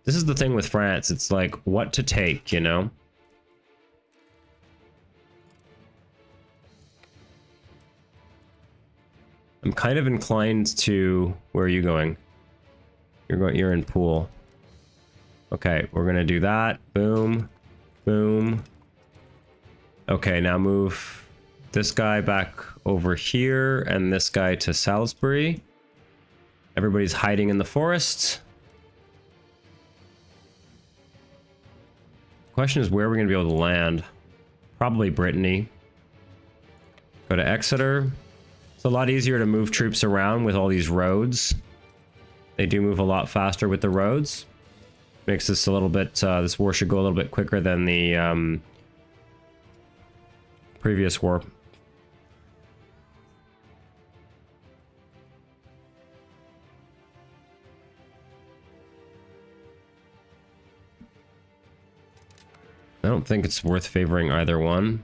This is the thing with France. It's like what to take, you know? I'm kind of inclined to... Where are you going? You're in Pool. Okay, we're gonna do that. Boom. Boom. Okay, now move this guy back over here and this guy to Salisbury. Everybody's hiding in the forest. Question is, where are we gonna be able to land? Probably Brittany. Go to Exeter. It's a lot easier to move troops around with all these roads. They do move a lot faster with the roads. Makes this a little bit, this war should go a little bit quicker than the previous war. I don't think it's worth favoring either one.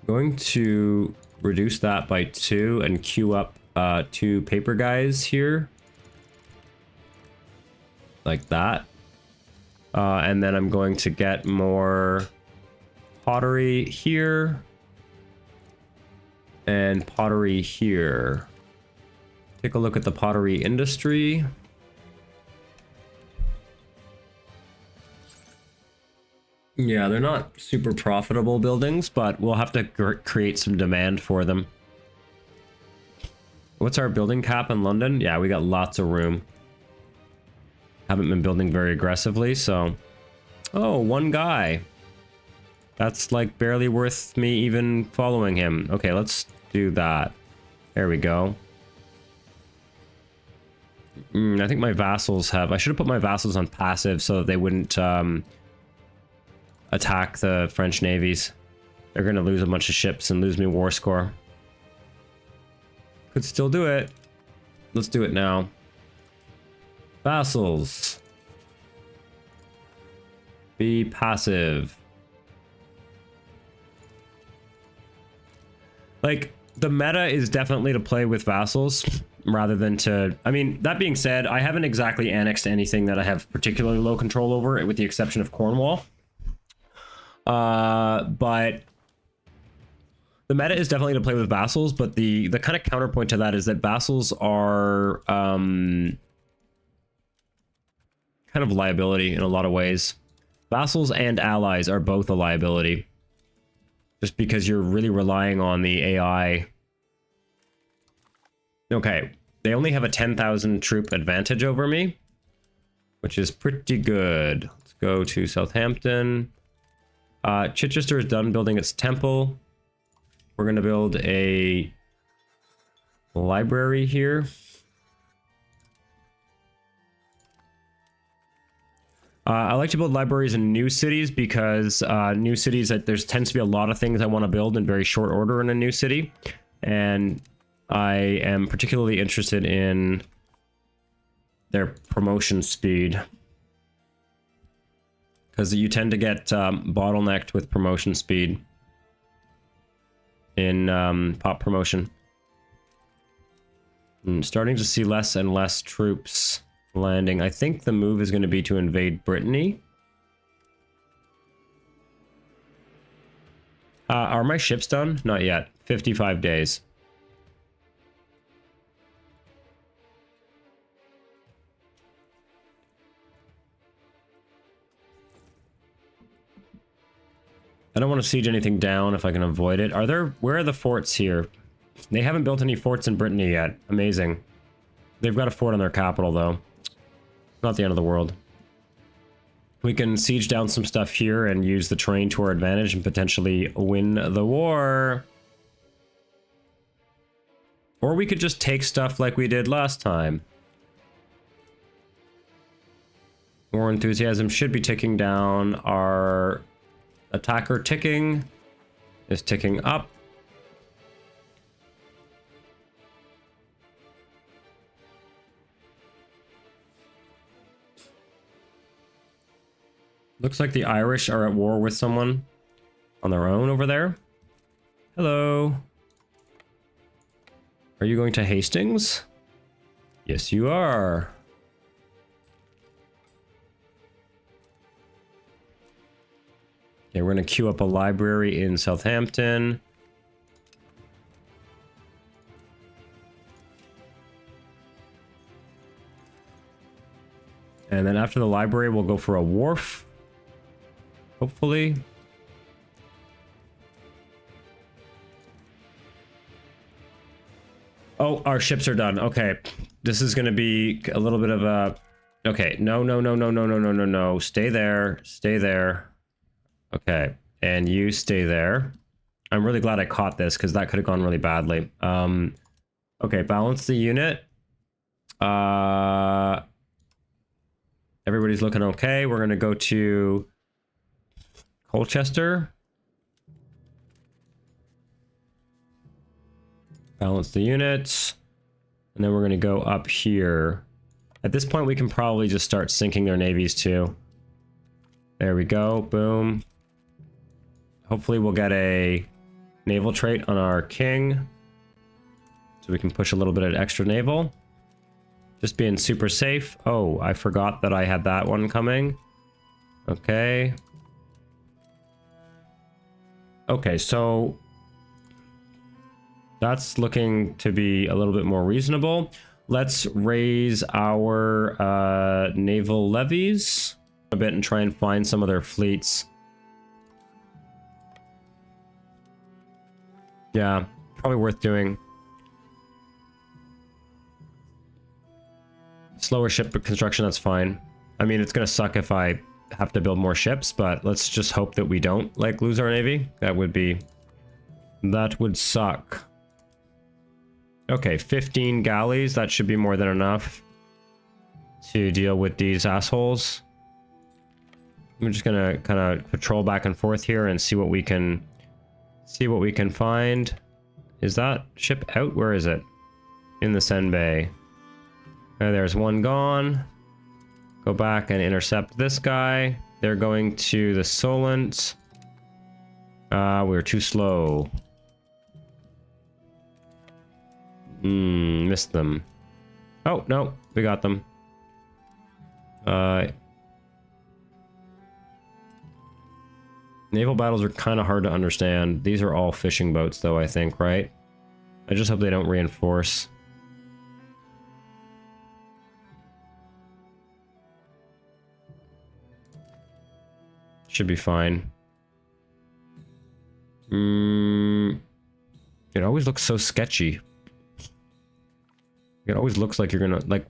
Going to reduce that by 2 and queue up 2 paper guys here. Like that. And then I'm going to get more pottery here. And pottery here. Take a look at the pottery industry. Yeah, they're not super profitable buildings, but we'll have to create some demand for them. What's our building cap in London? Yeah, we got lots of room. Haven't been building very aggressively, so... Oh, one guy. That's like barely worth me even following him. Okay, let's do that. There we go. I think my vassals have... I should have put my vassals on passive so that they wouldn't attack the French navies. They're going to lose a bunch of ships and lose me war score. Could still do it. Let's do it now. Vassals. Be passive. Like, the meta is definitely to play with vassals rather than to... I mean, that being said, I haven't exactly annexed anything that I have particularly low control over, with the exception of Cornwall. But the meta is definitely to play with vassals, but the kind of counterpoint to that is that vassals are kind of liability in a lot of ways. Vassals and allies are both a liability, just because you're really relying on the AI. Okay, they only have a 10,000 troop advantage over me, which is pretty good. Let's go to Southampton. Chichester is done building its temple. We're going to build a library here. I like to build libraries in new cities because new cities, there tends to be a lot of things I want to build in very short order in a new city. And I am particularly interested in their promotion speed, because you tend to get bottlenecked with promotion speed in pop promotion. I'm starting to see less and less troops landing. I think the move is going to be to invade Brittany. Are my ships done? Not yet. 55 days. I don't want to siege anything down if I can avoid it. Where are the forts here? They haven't built any forts in Brittany yet. Amazing. They've got a fort on their capital, though. Not the end of the world. We can siege down some stuff here and use the terrain to our advantage and potentially win the war. Or we could just take stuff like we did last time. War enthusiasm should be ticking down. Our attacker ticking is ticking up. Looks like the Irish are at war with someone on their own over there. Hello. Are you going to Hastings? Yes, you are. Okay, we're going to queue up a library in Southampton. And then after the library, we'll go for a wharf. Hopefully. Oh, our ships are done. Okay. This is going to be a little bit of a... Okay. No, no, no, no, no, no, no, no, no. Stay there. Stay there. Okay. And you stay there. I'm really glad I caught this because that could have gone really badly. Okay. Balance the unit. Everybody's looking okay. We're going to go to Colchester. Balance the units. And then we're going to go up here. At this point, we can probably just start sinking their navies too. There we go. Boom. Hopefully we'll get a naval trait on our king. So we can push a little bit of extra naval. Just being super safe. Oh, I forgot that I had that one coming. Okay. Okay, so that's looking to be a little bit more reasonable. Let's raise our naval levies a bit and try and find some of their fleets. Yeah, probably worth doing. Slower ship construction, that's fine. I mean, it's gonna suck if I have to build more ships, but let's just hope that we don't, like, lose our navy. That would suck. Okay, 15 galleys, that should be more than enough to deal with these assholes. I'm just gonna kind of patrol back and forth here and see what we can find. Is that ship out? Where is it? In the Seine Bay. There's one gone. Go back and intercept this guy. They're going to the Solent. We're too slow. Missed them. Oh, no, we got them. Naval battles are kind of hard to understand. These are all fishing boats, though, I think, right? I just hope they don't reinforce. Should be fine. It always looks so sketchy. It always looks like you're gonna, like...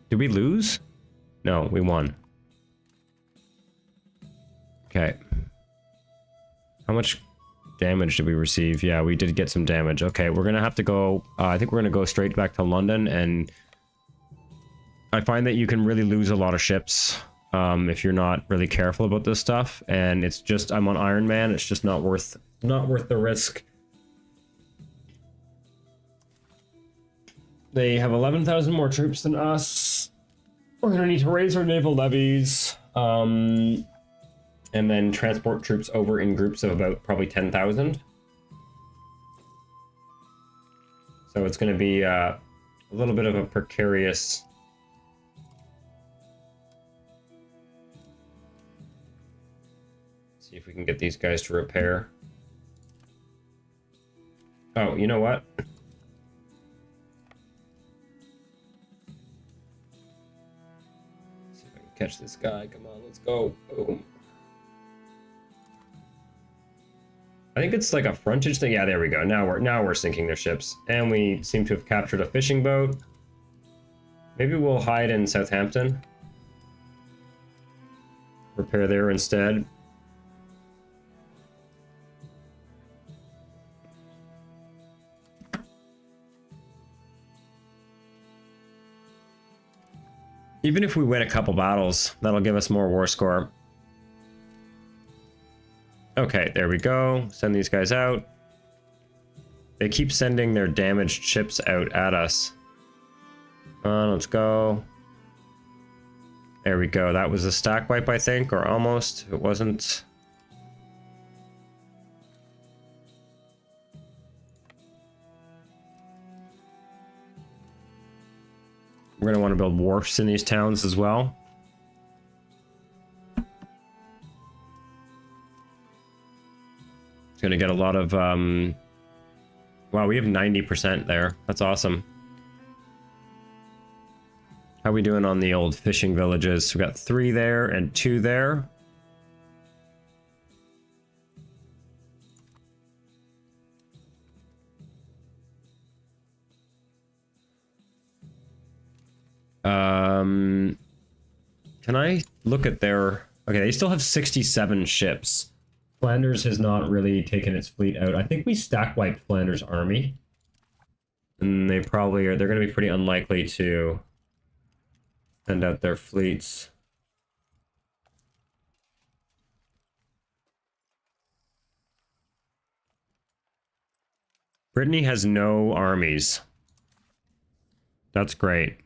Did we lose? No, we won. Okay. How much damage did we receive? Yeah, we did get some damage. Okay, we're gonna have to go... I think we're gonna go straight back to London, and... I find that you can really lose a lot of ships if you're not really careful about this stuff, and it's just... I'm on Iron Man, it's just not worth the risk. They have 11,000 more troops than us. We're gonna need to raise our naval levies, and then transport troops over in groups of about probably 10,000. So it's gonna be a little bit of a precarious... See if we can get these guys to repair. Oh, you know what? Catch this guy. Come on, let's go. Boom. I think it's like a frontage thing. Yeah, there we go. Now we're sinking their ships, and we seem to have captured a fishing boat. Maybe we'll hide in Southampton. Repair there instead. Even if we win a couple battles, that'll give us more war score. Okay, there we go. Send these guys out. They keep sending their damaged ships out at us. Come on, let's go. There we go. That was a stack wipe, I think, or almost. If it wasn't... We're going to want to build wharfs in these towns as well. It's going to get a lot of... Wow, we have 90% there. That's awesome. How are we doing on the old fishing villages? We got 3 there and 2 there. Can I look at their... Okay, they still have 67 ships. Flanders has not really taken its fleet out. I think we stack wiped Flanders' army. And they probably are... They're going to be pretty unlikely to send out their fleets. Brittany has no armies. That's great.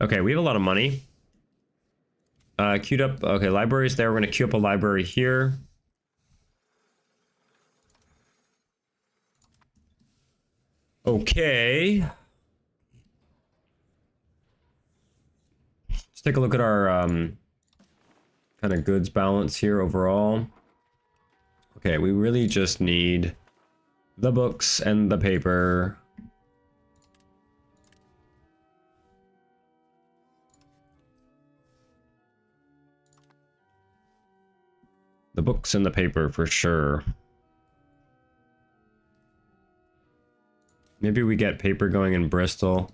Okay, we have a lot of money. Queued up. Okay, libraries there. We're going to queue up a library here. Okay. Let's take a look at our kind of goods balance here overall. Okay, we really just need the books and the paper. The books and the paper for sure. Maybe we get paper going in Bristol.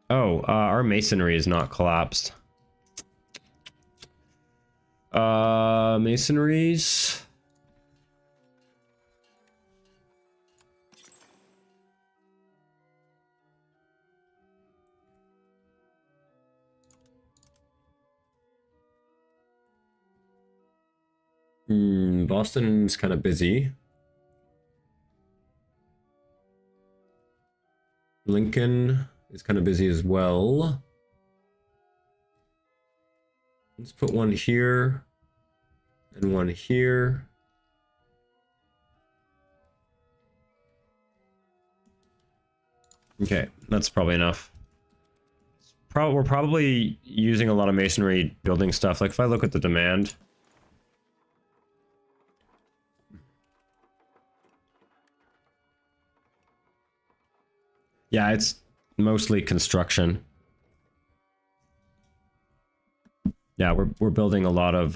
Oh, our masonry is not collapsed. Masonries. Boston's kind of busy. Lincoln is kind of busy as well. Let's put one here and one here. Okay, that's probably enough. We're probably using a lot of masonry building stuff. Like if I look at the demand. Yeah, it's mostly construction. Yeah, we're building a lot of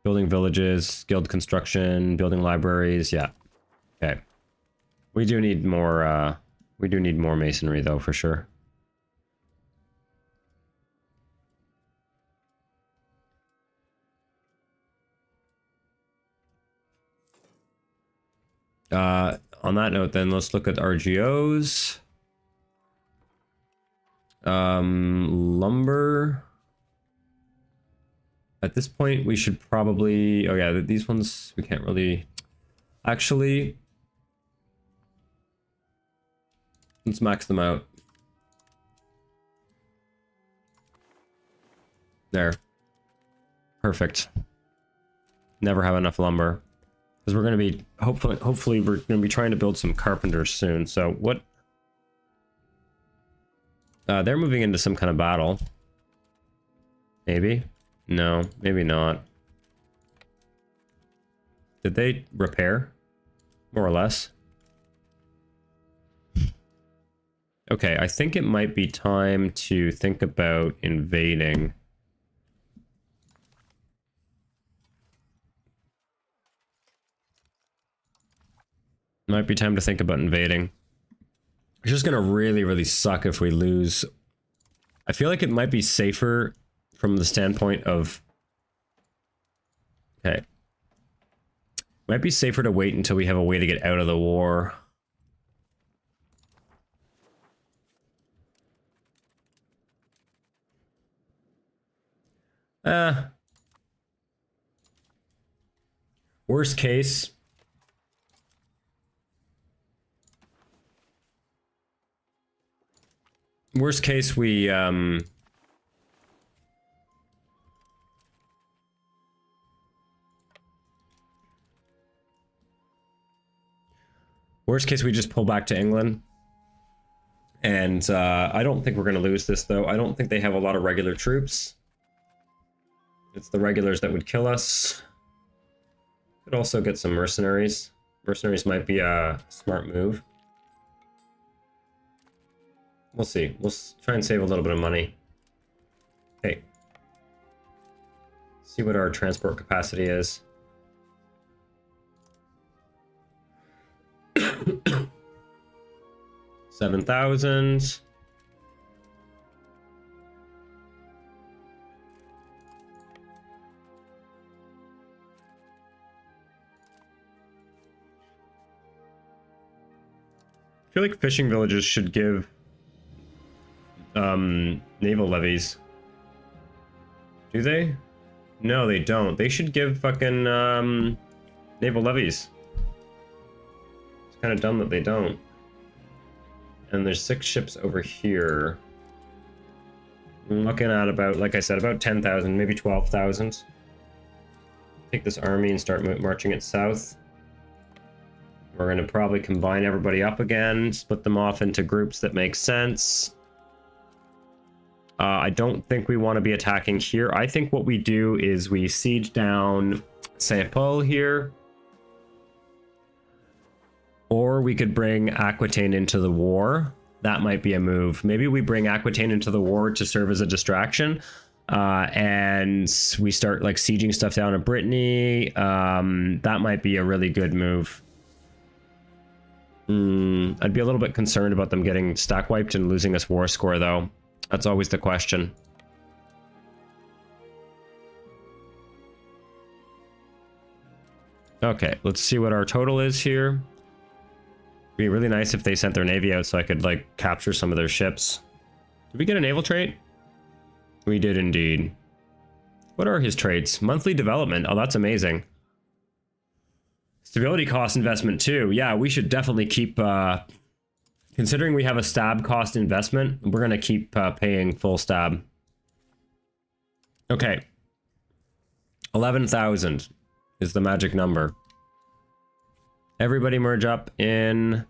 building villages, skilled construction, building libraries. Yeah. Okay. We do need more masonry though, for sure. On that note, then let's look at RGOs. Lumber. At this point, we should probably... Oh yeah, these ones we can't really... Actually, let's max them out. There. Perfect. Never have enough lumber. Because we're going to be, hopefully we're going to be trying to build some carpenters soon. So what? They're moving into some kind of battle. Maybe? No, maybe not. Did they repair? More or less. Okay, I think it might be time to think about invading. Might be time to think about invading. It's just gonna really, really suck if we lose. I feel like it might be safer from the standpoint of... Okay. Might be safer to wait until we have a way to get out of the war. Worst case... Worst case, we, worst case, we just pull back to England. And, I don't think we're going to lose this, though. I don't think they have a lot of regular troops. It's the regulars that would kill us. Could also get some mercenaries. Mercenaries might be a smart move. We'll see. We'll try and save a little bit of money. Okay. See what our transport capacity is. 7,000. I feel like fishing villages should give naval levies. Do they? No, they don't. They should give fucking naval levies. It's kind of dumb that they don't. And there's 6 ships over here. I'm looking at about, like I said, about 10,000, maybe 12,000. Take this army and start marching it south. We're going to probably combine everybody up again, split them off into groups that make sense. I don't think we want to be attacking here. I think what we do is we siege down Saint-Paul here. Or we could bring Aquitaine into the war. That might be a move. Maybe we bring Aquitaine into the war to serve as a distraction. And we start like sieging stuff down in Brittany. That might be a really good move. I'd be a little bit concerned about them getting stack wiped and losing this war score, though. That's always the question. Okay, let's see what our total is here. It'd be really nice if they sent their navy out so I could, like, capture some of their ships. Did we get a naval trait? We did indeed. What are his traits? Monthly development. Oh, that's amazing. Stability cost investment too. Yeah, we should definitely keep, considering we have a stab cost investment, we're going to keep paying full stab. Okay. 11,000 is the magic number. Everybody merge up in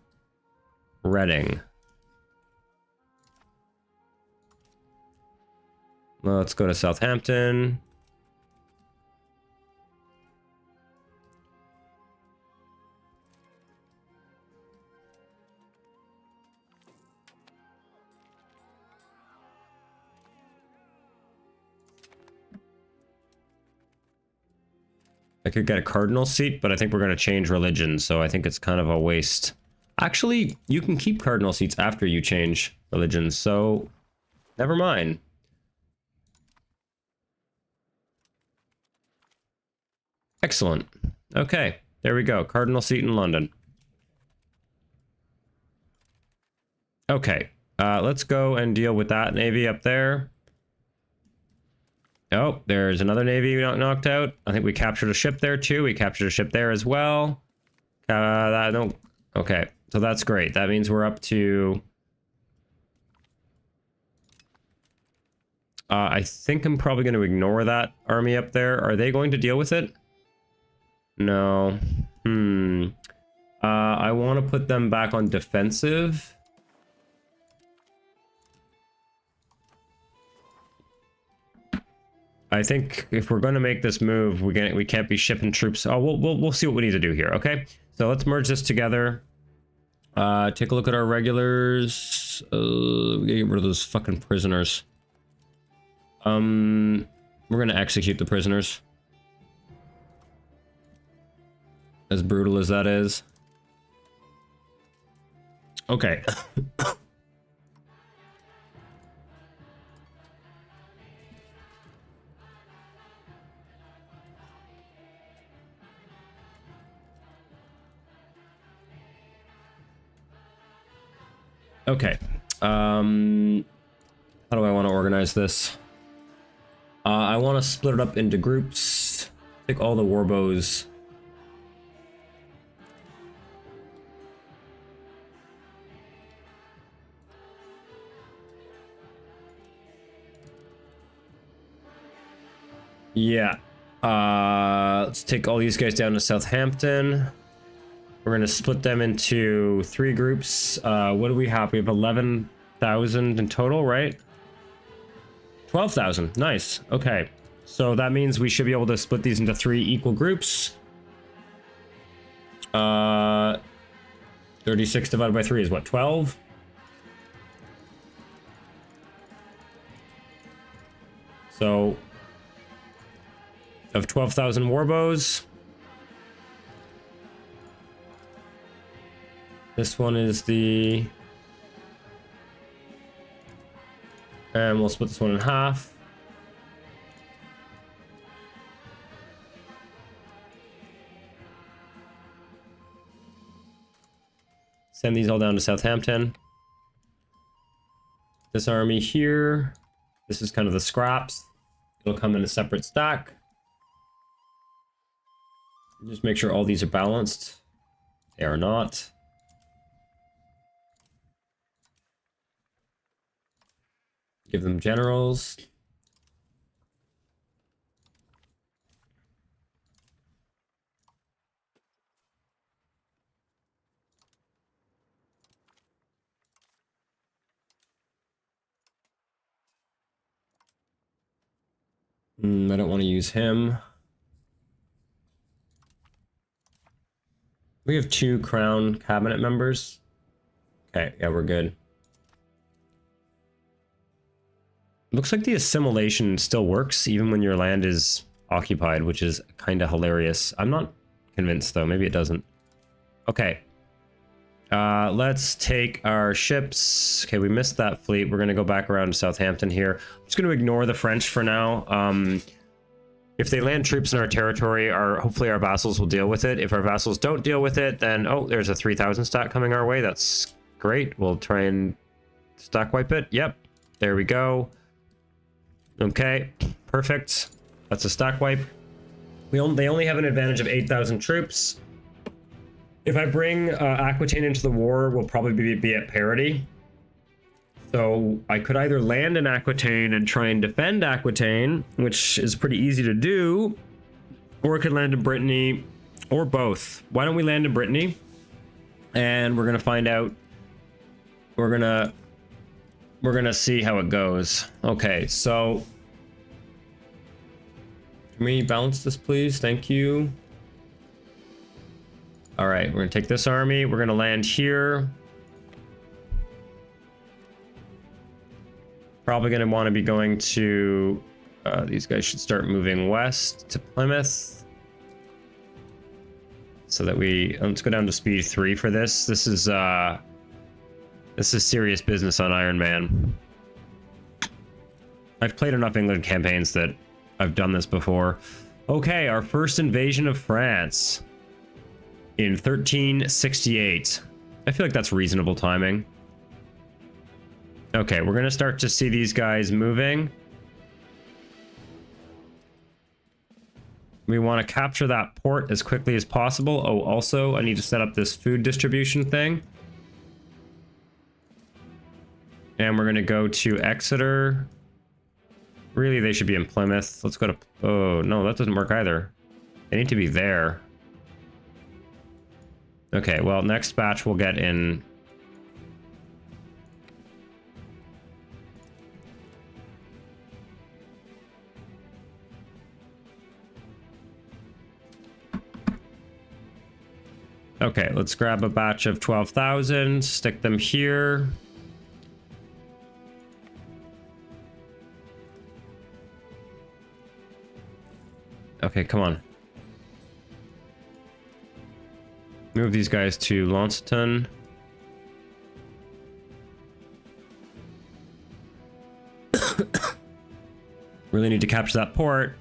Reading. Well, let's go to Southampton. I could get a cardinal seat, but I think we're going to change religion, so I think it's kind of a waste. Actually, you can keep cardinal seats after you change religion, so never mind. Excellent. Okay, there we go. Cardinal seat in London. Okay, let's go and deal with that navy up there. Oh, there's another navy knocked out. I think we captured a ship there too. We captured a ship there as well. Okay, so that's great. That means we're up to... I think I'm probably going to ignore that army up there. Are they going to deal with it? No. I want to put them back on defensive. I think if we're going to make this move, we can't be shipping troops. Oh, we'll see what we need to do here. Okay, so let's merge this together. Take a look at our regulars. Get rid of those fucking prisoners. We're going to execute the prisoners. As brutal as that is. Okay. Okay. How do I want to organize this? I want to split it up into groups. Take all the warbows. Yeah. Let's take all these guys down to Southampton. We're going to split them into 3 groups. What do we have? We have 11,000 in total, right? 12,000. Nice. Okay. So that means we should be able to split these into 3 equal groups. 36 divided by 3 is what? 12? So, of 12,000 warbows. This one is the... And we'll split this one in half. Send these all down to Southampton. This army here, this is kind of the scraps. It'll come in a separate stack. Just make sure all these are balanced. They are not. Give them generals. I don't want to use him. We have 2 crown cabinet members. Okay, yeah, we're good. Looks like the assimilation still works even when your land is occupied, which is kind of hilarious. I'm not convinced though, maybe it doesn't. Okay. Let's take our ships. Okay, we missed that fleet. We're going to go back around to Southampton here. I'm just going to ignore the French for now. If they land troops in our territory, hopefully our vassals will deal with it. If our vassals don't deal with it, then, oh, there's a 3,000 stack coming our way. That's great. We'll try and stack wipe it. Yep, there we go. Okay, perfect. That's a stack wipe. They only have an advantage of 8,000 troops. If I bring Aquitaine into the war, we'll probably be at parity. So I could either land in Aquitaine and try and defend Aquitaine, which is pretty easy to do, or I could land in Brittany, or both. Why don't we land in Brittany? And we're gonna find out. We're gonna see how it goes. Okay, so can we balance this, please? Thank you. All right, we're gonna take this army. We're gonna land here. Probably gonna want to be going to. These guys should start moving west to Plymouth, so that let's go down to speed 3 for this. This is serious business on Iron Man. I've played enough England campaigns that I've done this before. Okay, our first invasion of France in 1368. I feel like that's reasonable timing. Okay, we're gonna start to see these guys moving. We want to capture that port as quickly as possible. Oh, also, I need to set up this food distribution thing. And we're gonna go to Exeter. Really, they should be in Plymouth. Let's go to... Oh, no, that doesn't work either. They need to be there. Okay, well, next batch we'll get in... Okay, let's grab a batch of 12,000, stick them here. Okay, come on. Move these guys to Launceston. Really need to capture that port.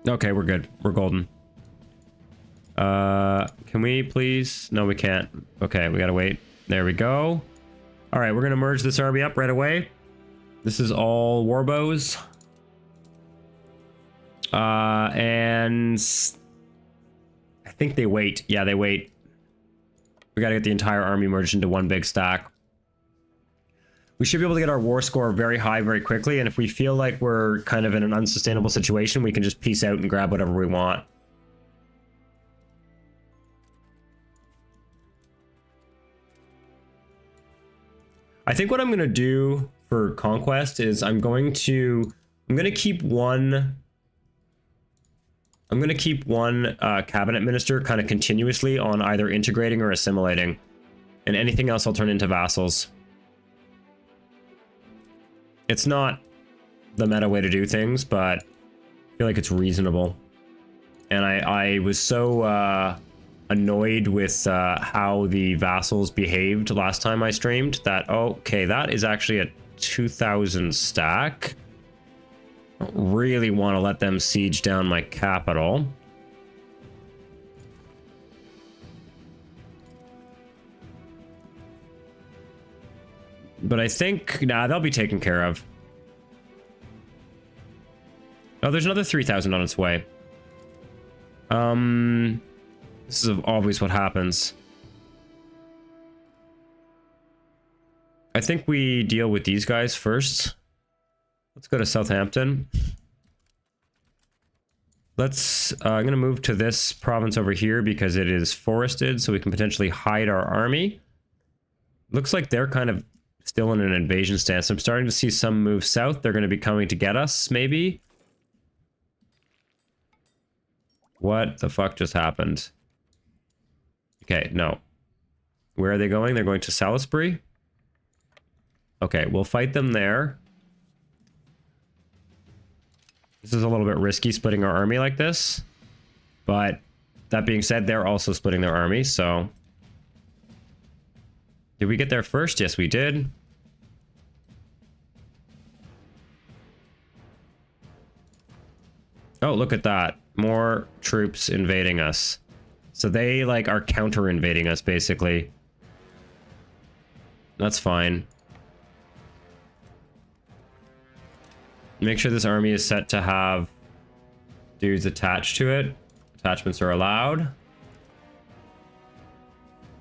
Okay, we're good. We're golden. Can we please? No, we can't. Okay, we gotta wait. There we go. All right, we're gonna merge this army up right away. This is all warbows. And I think they wait. Yeah, they wait. We gotta get the entire army merged into one big stack. We should be able to get our war score very high very quickly, and if we feel like we're kind of in an unsustainable situation, we can just peace out and grab whatever we want. I think what I'm going to do for Conquest is I'm going to keep one cabinet minister kind of continuously on either integrating or assimilating, and anything else I'll turn into vassals. It's not the meta way to do things, but I feel like it's reasonable. And I was so annoyed with how the vassals behaved last time I streamed that, okay, that is actually a 2,000 stack. I don't really want to let them siege down my capital. But I think, nah, they'll be taken care of. Oh, there's another 3,000 on its way. This is always what happens. I think we deal with these guys first. Let's go to Southampton. I'm gonna move to this province over here because it is forested, so we can potentially hide our army. Looks like they're kind of still in an invasion stance. I'm starting to see some move south. They're gonna be coming to get us, maybe. What the fuck just happened? Okay, no. Where are they going? They're going to Salisbury? Okay, we'll fight them there. This is a little bit risky, splitting our army like this. But that being said, they're also splitting their army, so... Did we get there first? Yes, we did. Oh, look at that. More troops invading us. So they, like, are counter-invading us, basically. That's fine. Make sure this army is set to have dudes attached to it. Attachments are allowed.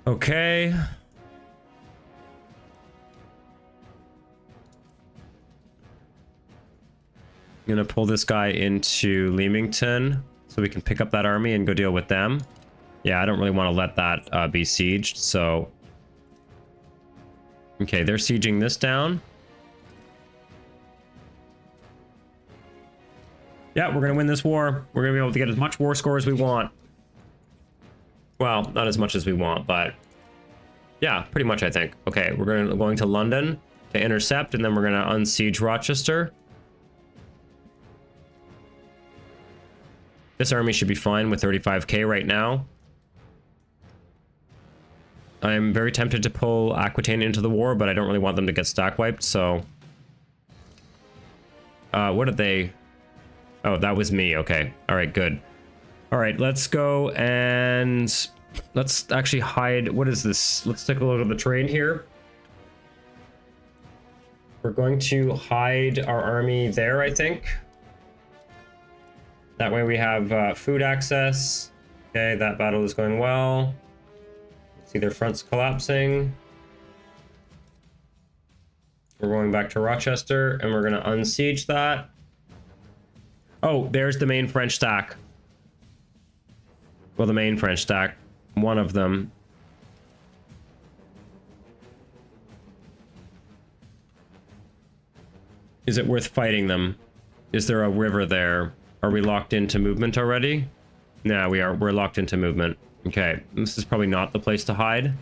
Okay. I'm gonna pull this guy into Leamington so we can pick up that army and go deal with them. Yeah, I don't really want to let that be sieged, so... Okay, they're sieging this down. Yeah, we're gonna win this war. We're gonna be able to get as much war score as we want. Well, not as much as we want, but... Yeah, pretty much, I think. Okay, we're going to London to intercept, and then we're gonna unsiege Rochester. This army should be fine with 35k right now. I'm very tempted to pull Aquitaine into the war, but I don't really want them to get stack wiped, so... what did they... Oh, that was me. Okay. All right, good. All right, let's go and... Let's actually hide... What is this? Let's take a look at the terrain here. We're going to hide our army there, I think. That way we have food access. Okay, that battle is going well. See their fronts collapsing. We're going back to Rochester, and we're going to unsiege that. Oh, there's the main French stack. Well, the main French stack. One of them. Is it worth fighting them? Is there a river there? Are we locked into movement already? Nah, we are. We're locked into movement. Okay, this is probably not the place to hide.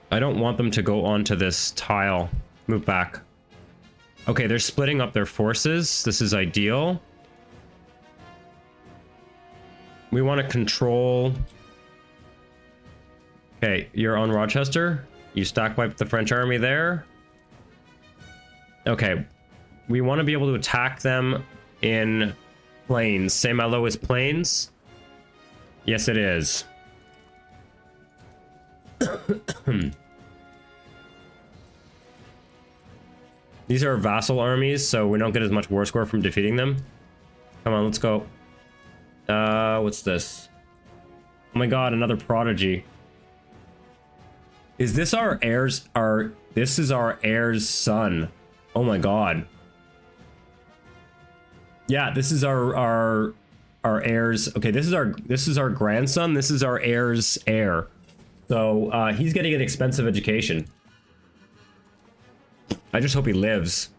I don't want them to go onto this tile. Move back. Okay, they're splitting up their forces. This is ideal. We want to control... Okay, you're on Rochester. You stack wiped the French army there. Okay, we want to be able to attack them in plains. Saint-Malo is plains? Yes, it is. These are vassal armies, so we don't get as much war score from defeating them. Come on, let's go. What's this? Oh my god, another prodigy. Is this our heir's... This is our heir's son. Oh my god. Yeah, this is our heir's... Okay, this is our grandson. This is our heir's heir. So, he's getting an expensive education. I just hope he lives.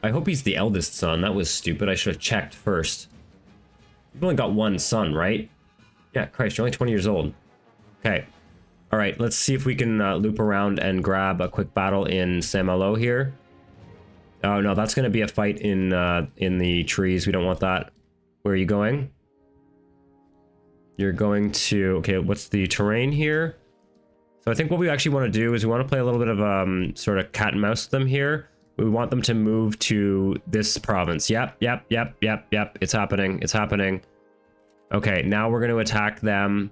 I hope he's the eldest son. That was stupid. I should have checked first. You've only got one son, right? Yeah, Christ, you're only 20 years old. Okay. All right, let's see if we can loop around and grab a quick battle in Saint-Malo here. Oh, no, that's going to be a fight in the trees. We don't want that. Where are you going? You're going to... Okay, what's the terrain here? So I think what we actually want to do is we want to play a little bit of sort of cat and mouse with them here. We want them to move to this province. Yep. It's happening. It's happening. Okay, now we're going to attack them.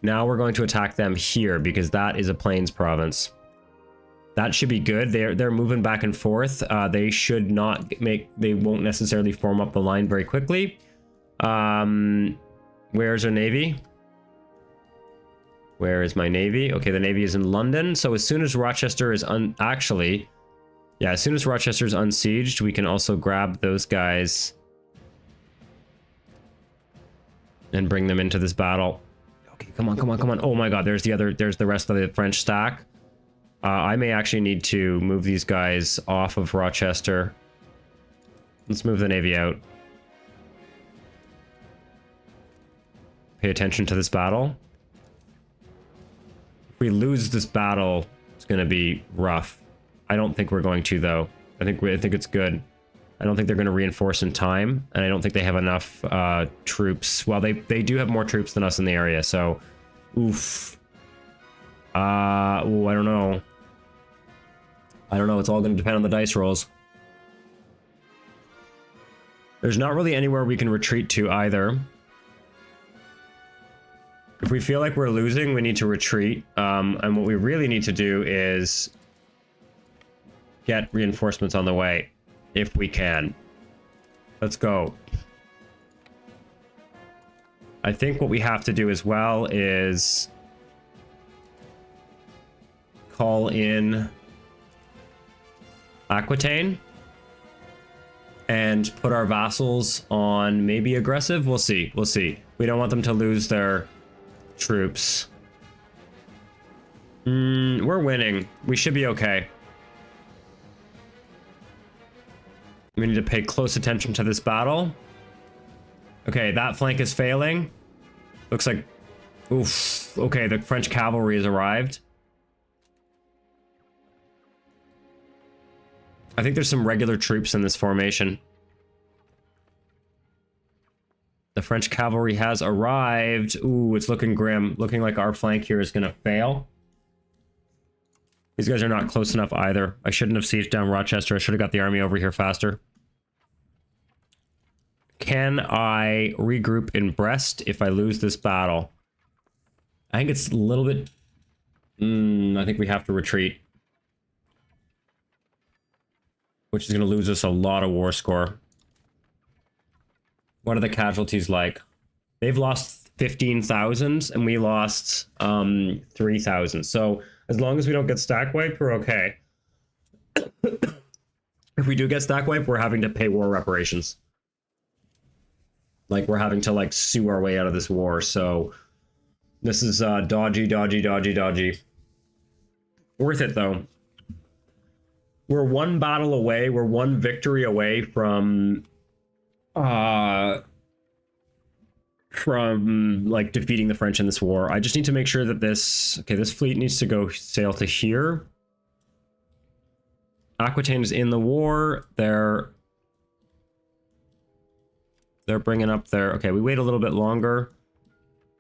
Now we're going to attack them here because that is a plains province. That should be good. They're moving back and forth. They should not they won't necessarily form up the line very quickly. Where's our navy? Where is my navy? Okay, the navy is in London. So as soon as Rochester is as soon as Rochester is unsieged, we can also grab those guys and bring them into this battle. Okay, come on. Oh my god, there's the rest of the French stack. I may actually need to move these guys off of Rochester. Let's move the navy out. Pay attention to this battle. If we lose this battle, it's going to be rough. I don't think we're going to, though. I think it's good. I don't think they're going to reinforce in time, and I don't think they have enough troops. Well, they do have more troops than us in the area, so oof. I don't know. It's all going to depend on the dice rolls. There's not really anywhere we can retreat to either. If we feel like we're losing, we need to retreat. And what we really need to do is get reinforcements on the way, if we can. Let's go. I think what we have to do as well is call in Aquitaine and put our vassals on maybe aggressive. We'll see. We don't want them to lose their troops. We're winning. We should be okay. We need to pay close attention to this battle. Okay, that flank is failing. Looks like... Oof. Okay, the French cavalry has arrived. I think there's some regular troops in this formation. The French cavalry has arrived. Ooh, it's looking grim. Looking like our flank here is going to fail. These guys are not close enough either. I shouldn't have sieged down Rochester. I should have got the army over here faster. Can I regroup in Brest if I lose this battle? I think it's a little bit... I think we have to retreat. Which is going to lose us a lot of war score. What are the casualties like? They've lost 15,000 and we lost 3,000. So as long as we don't get stack wiped, we're okay. If we do get stack wiped, we're having to pay war reparations. Like, we're having to, like, sue our way out of this war. So this is dodgy. Worth it, though. We're one battle away. We're one victory away from like defeating the French in this war. I just need to make sure that this fleet needs to go sail to here. Aquitaine is in the war. They're bringing up their... Okay, we wait a little bit longer.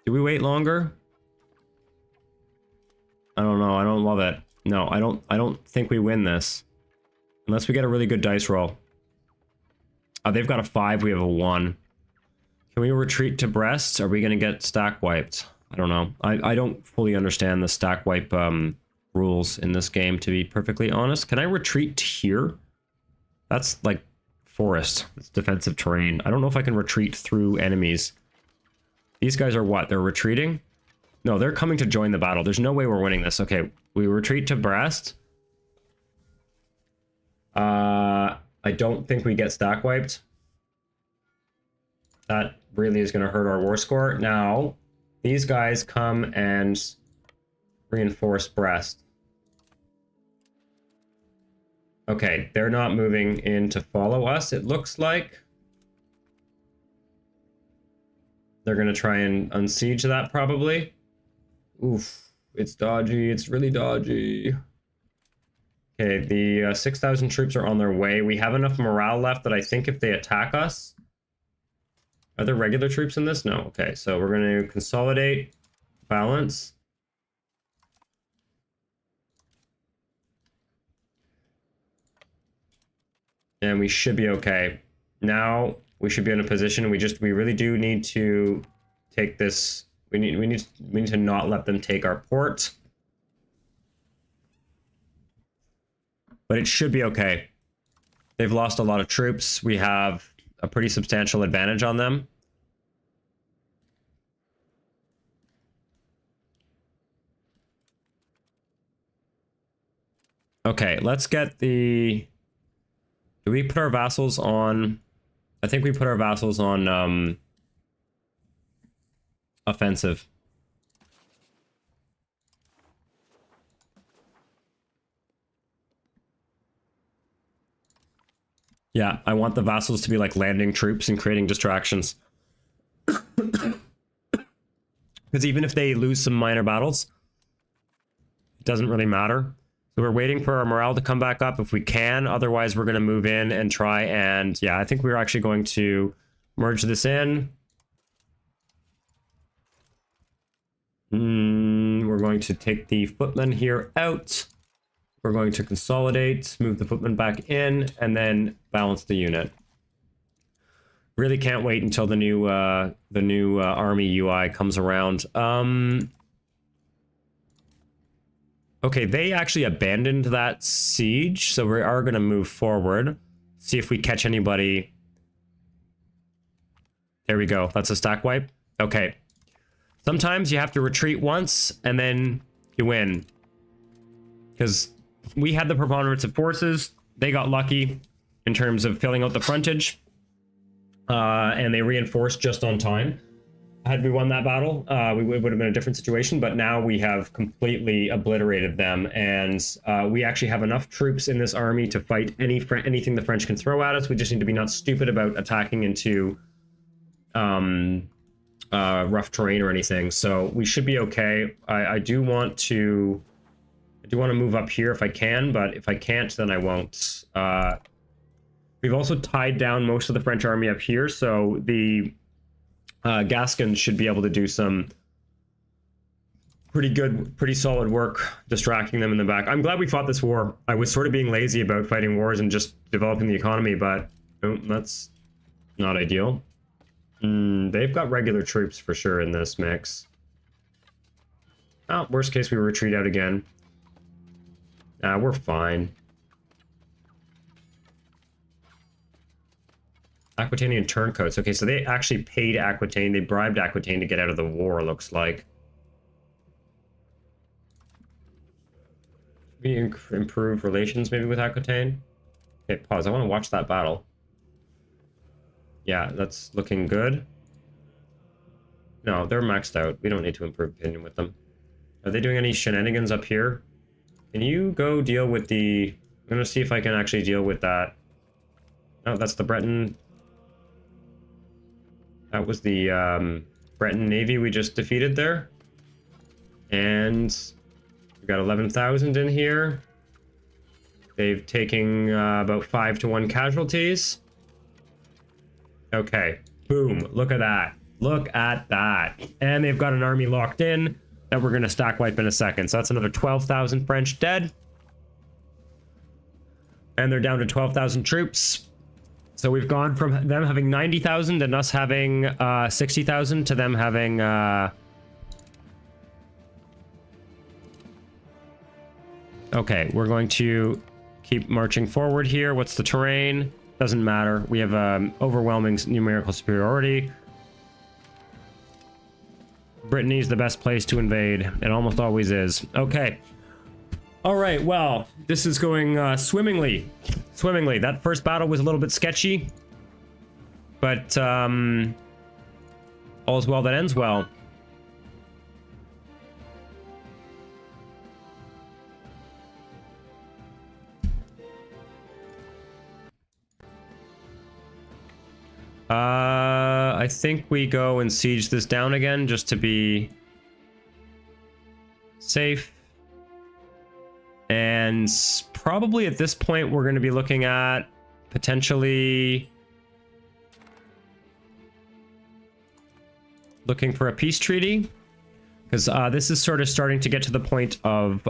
Do we wait longer? I don't know. I don't love it. No, I don't think we win this. Unless we get a really good dice roll. They've got a 5, we have a 1. Can we retreat to Brest? Are we going to get stack wiped? I don't know. I don't fully understand the stack wipe rules in this game, to be perfectly honest. Can I retreat to here? That's like forest. It's defensive terrain. I don't know if I can retreat through enemies. These guys are what? They're retreating? No, they're coming to join the battle. There's no way we're winning this. Okay, we retreat to Brest. I don't think we get stack wiped. That really is going to hurt our war score. Now, these guys come and reinforce Brest. Okay, they're not moving in to follow us, it looks like. They're going to try and unsiege that, probably. Oof, it's dodgy. It's really dodgy. Okay, the 6,000 troops are on their way. We have enough morale left that I think if they attack us... Are there regular troops in this? No. Okay, so we're going to consolidate, balance. And we should be okay. Now we should be in a position. We really do need to take this. We need to not let them take our port. But it should be okay. They've lost a lot of troops. We have a pretty substantial advantage on them. Okay, let's get the... Do we put our vassals on... I think we put our vassals on offensive. Yeah, I want the vassals to be like landing troops and creating distractions. Because even if they lose some minor battles, it doesn't really matter. So we're waiting for our morale to come back up if we can. Otherwise, we're going to move in and try and... Yeah, I think we're actually going to merge this in. We're going to take the footmen here out. We're going to consolidate, move the footmen back in, and then balance the unit. Really can't wait until the new army UI comes around. Okay, they actually abandoned that siege, so we are going to move forward. See if we catch anybody. There we go. That's a stack wipe. Okay. Sometimes you have to retreat once, and then you win. Because we had the preponderance of forces. They got lucky in terms of filling out the frontage. And they reinforced just on time. Had we won that battle, we would have been a different situation, but now we have completely obliterated them, and we actually have enough troops in this army to fight anything the French can throw at us. We just need to be not stupid about attacking into rough terrain or anything, so we should be okay. I do want to move up here if I can, but if I can't, then I won't. We've also tied down most of the French army up here, so the Gascons should be able to do some pretty solid work distracting them in the back. I'm glad we fought this war. I was sort of being lazy about fighting wars and just developing the economy, but that's not ideal. They've got regular troops for sure in this mix. Oh, worst case, we retreat out again. We're fine. Aquitanian turncoats. Okay, so they actually paid Aquitaine. They bribed Aquitaine to get out of the war, looks like. We improve relations maybe with Aquitaine? Okay, pause. I want to watch that battle. Yeah, that's looking good. No, they're maxed out. We don't need to improve opinion with them. Are they doing any shenanigans up here? Can you go deal with the... I'm going to see if I can actually deal with that. Oh, that's the Breton... That was the Breton Navy we just defeated there. And we've got 11,000 in here. They've taken about 5-to-1 casualties. Okay, boom, look at that. Look at that. And they've got an army locked in that we're going to stack wipe in a second. So that's another 12,000 French dead. And they're down to 12,000 troops. So we've gone from them having 90,000 and us having 60,000 to them having... Okay, we're going to keep marching forward here. What's the terrain? Doesn't matter. We have overwhelming numerical superiority. Brittany's the best place to invade. It almost always is. Okay. All right, well, this is going swimmingly. Swimmingly. That first battle was a little bit sketchy, but all's well that ends well. I think we go and siege this down again just to be safe. And probably at this point, we're going to be looking at potentially looking for a peace treaty, because this is sort of starting to get to the point of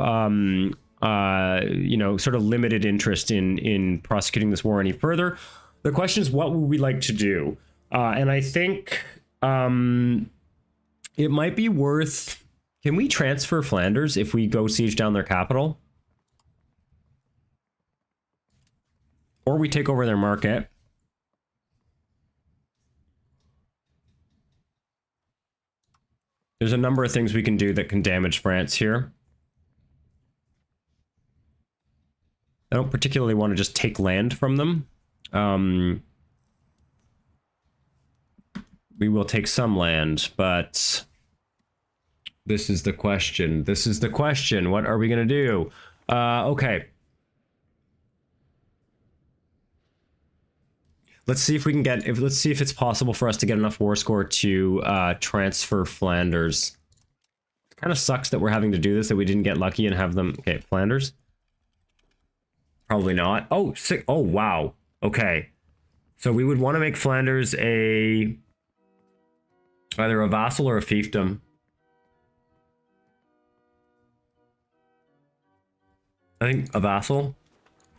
you know, sort of limited interest in prosecuting this war any further. The question is, what would we like to do? And I think it might be worth... Can we transfer Flanders if we go siege down their capital? Or we take over their market. There's a number of things we can do that can damage France here. I don't particularly want to just take land from them. We will take some land, but this is the question. This is the question. What are we going to do? Okay. Let's see if we can get... let's see if it's possible for us to get enough war score to transfer Flanders. It kind of sucks that we're having to do this, that we didn't get lucky and have them... Okay, Flanders. Probably not. Oh, sick. Oh, wow. Okay. So we would want to make Flanders a... either a vassal or a fiefdom. I think a vassal.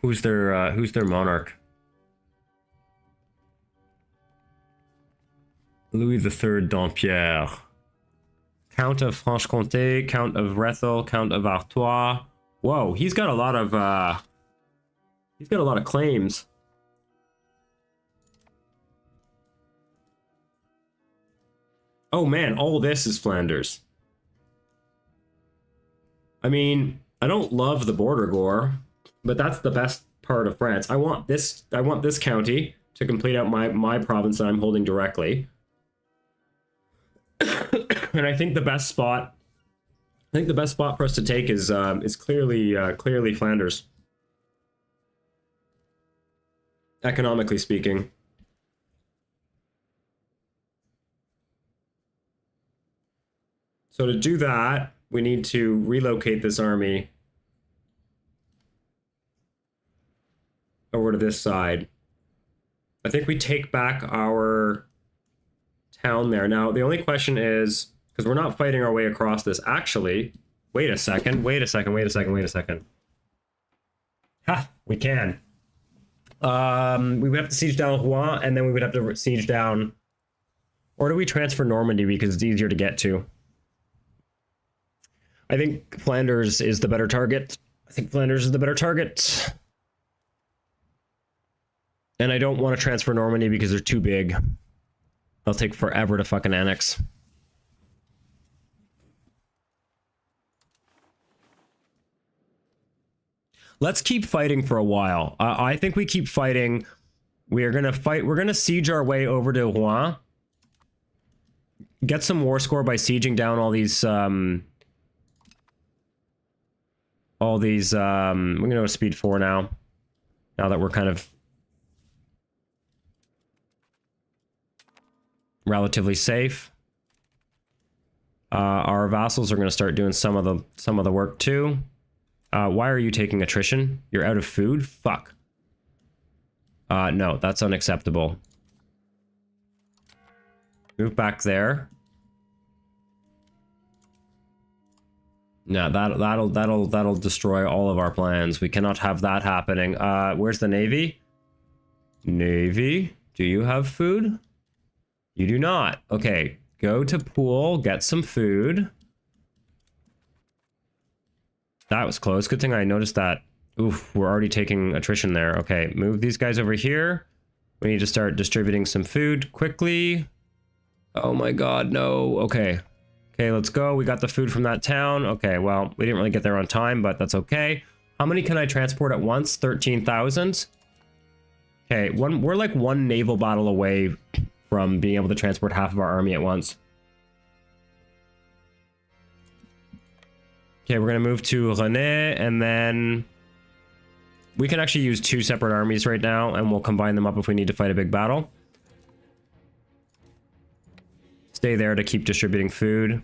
Who's their monarch? Louis III Dampierre. Count of Franche-Comté, Count of Rethel, Count of Artois. Whoa, he's got a lot of claims. Oh man, all this is Flanders. I mean, I don't love the border gore, but that's the best part of France. I want this county to complete out my province that I'm holding directly. And I think the best spot for us to take is clearly Flanders. Economically speaking. So to do that, we need to relocate this army over to this side. I think we take back our town there. Now, the only question is, because we're not fighting our way across this, actually, wait a second. Ha, we can. We would have to siege down Rouen, and then we would have to siege down... Or do we transfer Normandy because it's easier to get to? I think Flanders is the better target. And I don't want to transfer Normandy because they're too big. They'll take forever to fucking annex. Let's keep fighting for a while. I think we keep fighting. We're gonna siege our way over to Rouen. Get some war score by sieging down all these we're gonna go to speed 4 now that we're kind of relatively safe. Our vassals are going to start doing some of the work too. Why are you taking attrition? You're out of food? Fuck. No, that's unacceptable. Move back there. No, that'll destroy all of our plans. We cannot have that happening. Where's the navy? Navy, do you have food? You do not. Okay, go to pool, get some food. That was close. Good thing I noticed that. Oof, we're already taking attrition there. Okay, move these guys over here. We need to start distributing some food quickly. Oh my god, no. Okay. Okay, let's go. We got the food from that town. Okay, well, we didn't really get there on time, but that's okay. How many can I transport at once? 13,000. Okay, we're like one naval battle away from being able to transport half of our army at once. Okay, we're going to move to René, and then we can actually use 2 separate armies right now, and we'll combine them up if we need to fight a big battle. Stay there to keep distributing food.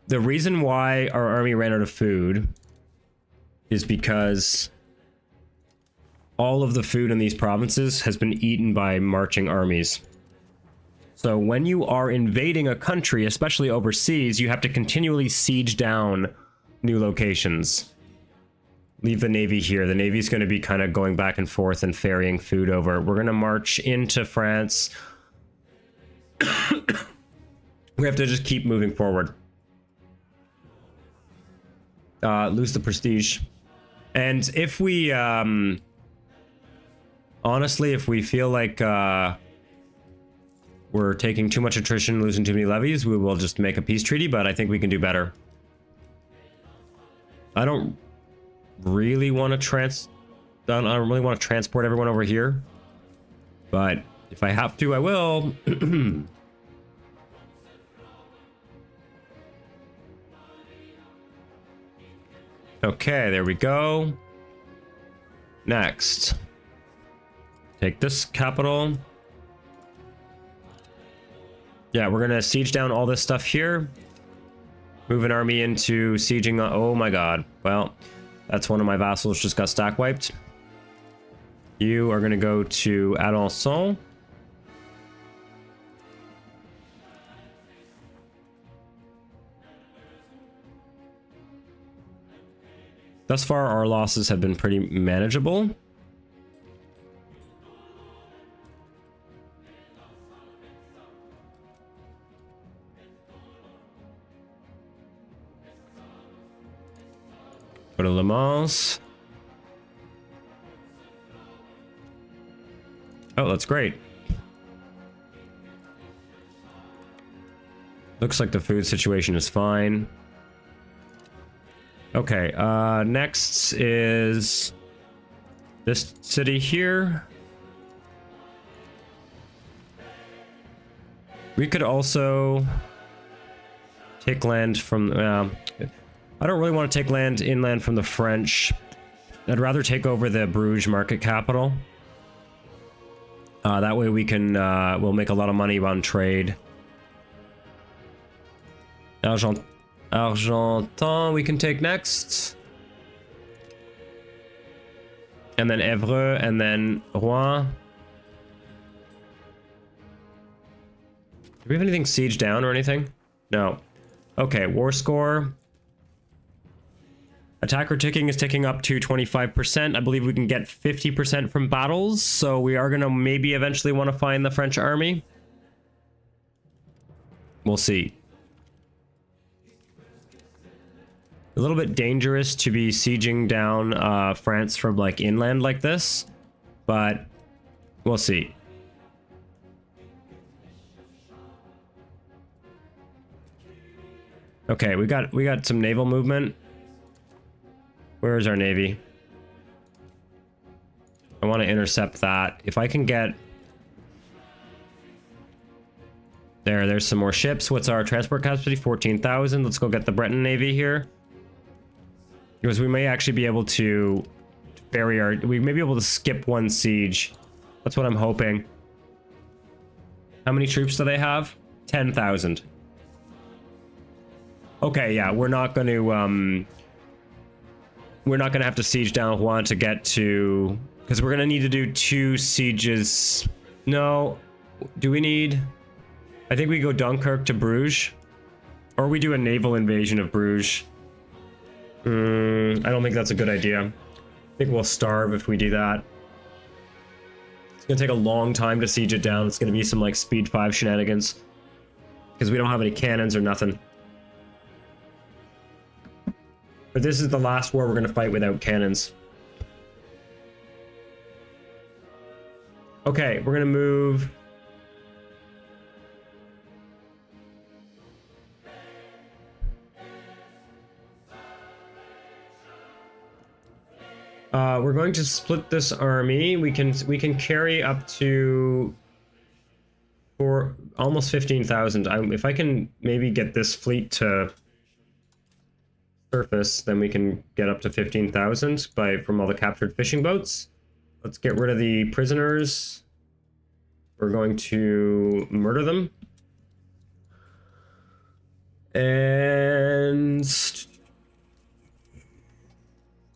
The reason why our army ran out of food is because all of the food in these provinces has been eaten by marching armies. So when you are invading a country, especially overseas, you have to continually siege down new locations. leave the Navy here. The Navy's going to be kind of going back and forth and ferrying food over. We're going to march into France. We have to just keep moving forward. Lose the prestige. And if we, honestly, if we feel like we're taking too much attrition, losing too many levies, we will just make a peace treaty, but I think we can do better. I don't really want to I don't really want to transport everyone over here, but if I have to, I will. Okay, there we go. Next. Take this capital. Yeah, we're gonna siege down all this stuff here. Move an army into sieging. Oh my god. Well, that's one of my vassals just got stack wiped. You are gonna go to Alençon. Thus far, our losses have been pretty manageable. Go to Le Mans. Oh, that's great. Looks like the food situation is fine. Okay, next is this city here. We could also take land from, I don't really want to take land inland from the French. I'd rather take over the Bruges market capital. That way we can, we'll make a lot of money on trade. Argentan we can take next. And then Evreux, and then Rouen. Do we have anything siege down or anything? No. Okay, war score. Attacker ticking is ticking up to 25%. I believe we can get 50% from battles, so we are going to maybe eventually want to find the French army. We'll see. A little bit dangerous to be sieging down France from like inland like this, but we'll see. Okay, we got some naval movement. Where is our navy? I want to intercept that. If I can get there's some more ships. What's our transport capacity? 14,000. Let's go get the Breton navy here. Because we may actually be able to ferry our... We may be able to skip one siege. That's what I'm hoping. How many troops do they have? 10,000. Okay, yeah, we're not going to... we're not going to have to siege down Rouen to get to... Because we're going to need to do 2 sieges. No. Do we need... I think we go Dunkirk to Bruges. Or we do a naval invasion of Bruges. I don't think that's a good idea. I think we'll starve if we do that. It's gonna take a long time to siege it down. It's gonna be some like speed 5 shenanigans. Because we don't have any cannons or nothing. But this is the last war we're gonna fight without cannons. Okay, we're gonna move... we're going to split this army. We can carry up to almost 15,000. If I can maybe get this fleet to surface, then we can get up to 15,000 from all the captured fishing boats. Let's get rid of the prisoners. We're going to murder them. And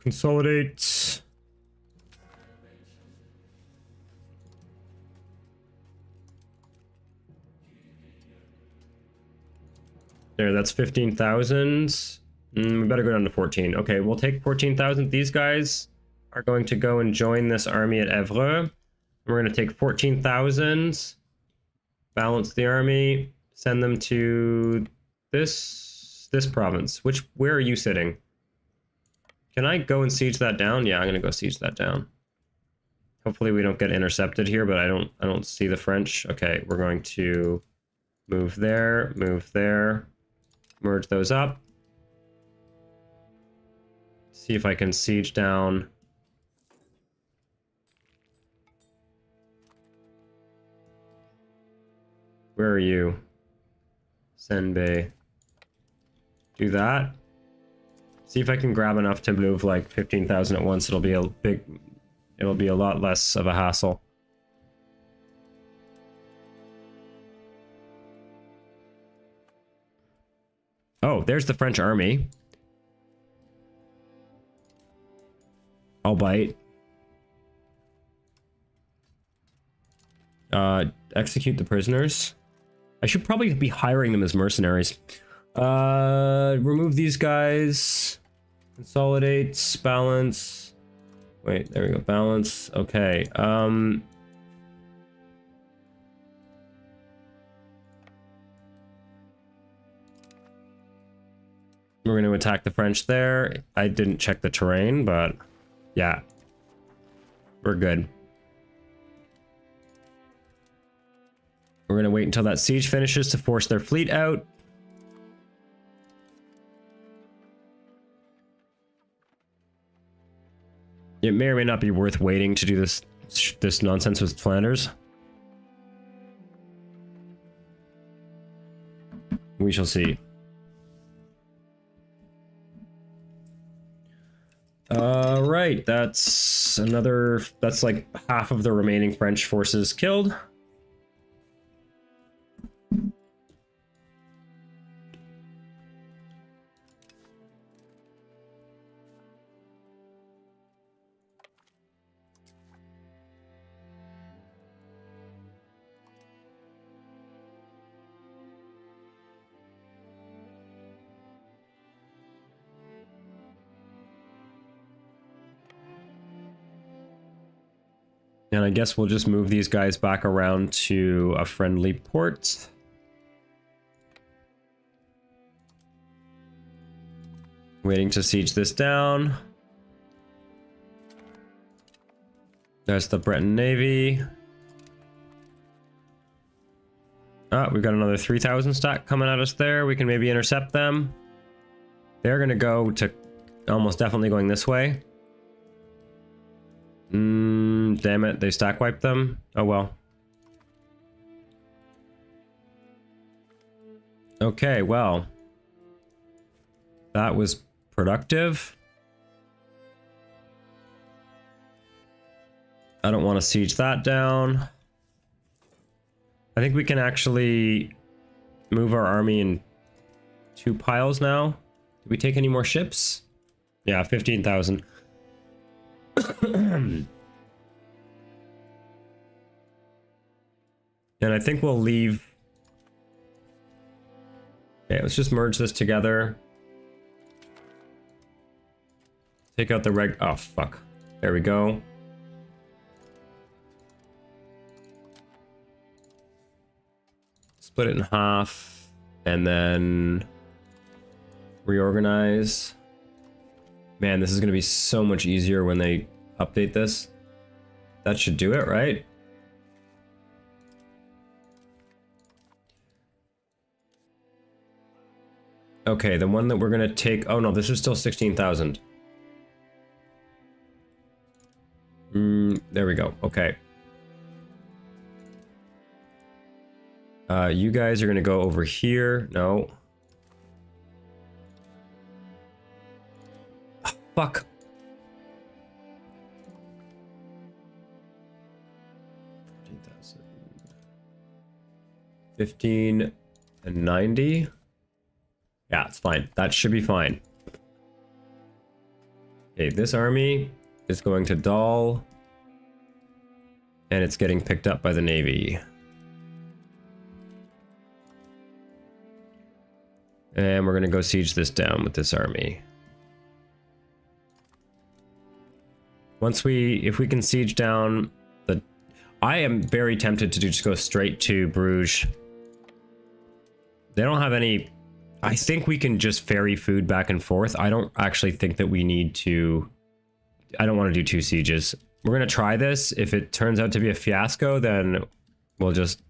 consolidate. There, that's 15,000. We better go down to 14. Okay, we'll take 14,000. These guys are going to go and join this army at Evreux. We're going to take 14,000, balance the army, send them to this province. Where are you sitting? Can I go and siege that down? Yeah, I'm going to go siege that down. Hopefully we don't get intercepted here, but I don't see the French. Okay, we're going to move there, merge those up. See if I can siege down. Where are you? Senbei. Do that. See if I can grab enough to move like 15,000 at once. It'll be a lot less of a hassle. Oh, there's the French army. I'll bite. Execute the prisoners. I should probably be hiring them as mercenaries. Remove these guys. Consolidates, balance. Wait, there we go. Balance. Okay. We're going to attack the French there. I didn't check the terrain, but yeah. We're good. We're going to wait until that siege finishes to force their fleet out. It may or may not be worth waiting to do this nonsense with Flanders. We shall see. Right, that's like half of the remaining French forces killed. And I guess we'll just move these guys back around to a friendly port. Waiting to siege this down. There's the Breton Navy. Ah, we've got another 3,000 stack coming at us there. We can maybe intercept them. They're going to go to almost definitely going this way. Damn it, they stack wiped them. Oh well. Okay, well. That was productive. I don't want to siege that down. I think we can actually move our army in 2 piles now. Did we take any more ships? Yeah, 15,000. And I think we'll leave. Okay, let's just merge this together. Take out the oh fuck. There we go. Split it in half and then reorganize. Man, this is going to be so much easier when they update this. That should do it, right? Okay, the one that we're going to take... Oh no, this is still 16,000. There we go. Okay. You guys are going to go over here. No. Oh, fuck. 14,000. 15 and 90. Yeah, it's fine. That should be fine. Okay, this army is going to Dal. And it's getting picked up by the Navy. And we're gonna go siege this down with this army. If we can siege down the... I am very tempted to just go straight to Bruges. They don't have any... I think we can just ferry food back and forth. I don't actually think that we need to... I don't want to do 2 sieges. We're going to try this. If it turns out to be a fiasco, then we'll just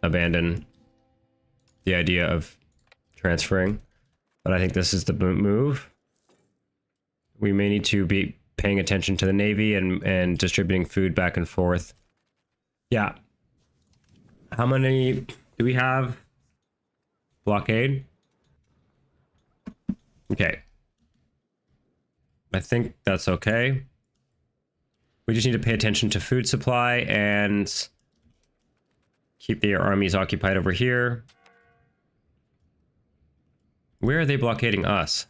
abandon the idea of transferring. But I think this is the move. We may need to be paying attention to the Navy and distributing food back and forth. Yeah. How many do we have? Blockade? Okay. I think that's okay. We just need to pay attention to food supply and keep the armies occupied over here. Where are they blockading us?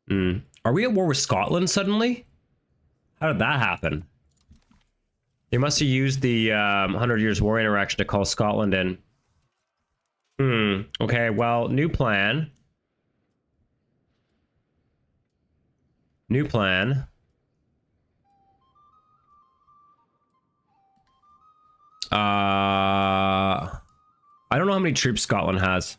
Are we at war with Scotland suddenly? How did that happen? They must have used the 100 Years' War interaction to call Scotland in. Okay, well, new plan. New plan. I don't know how many troops Scotland has.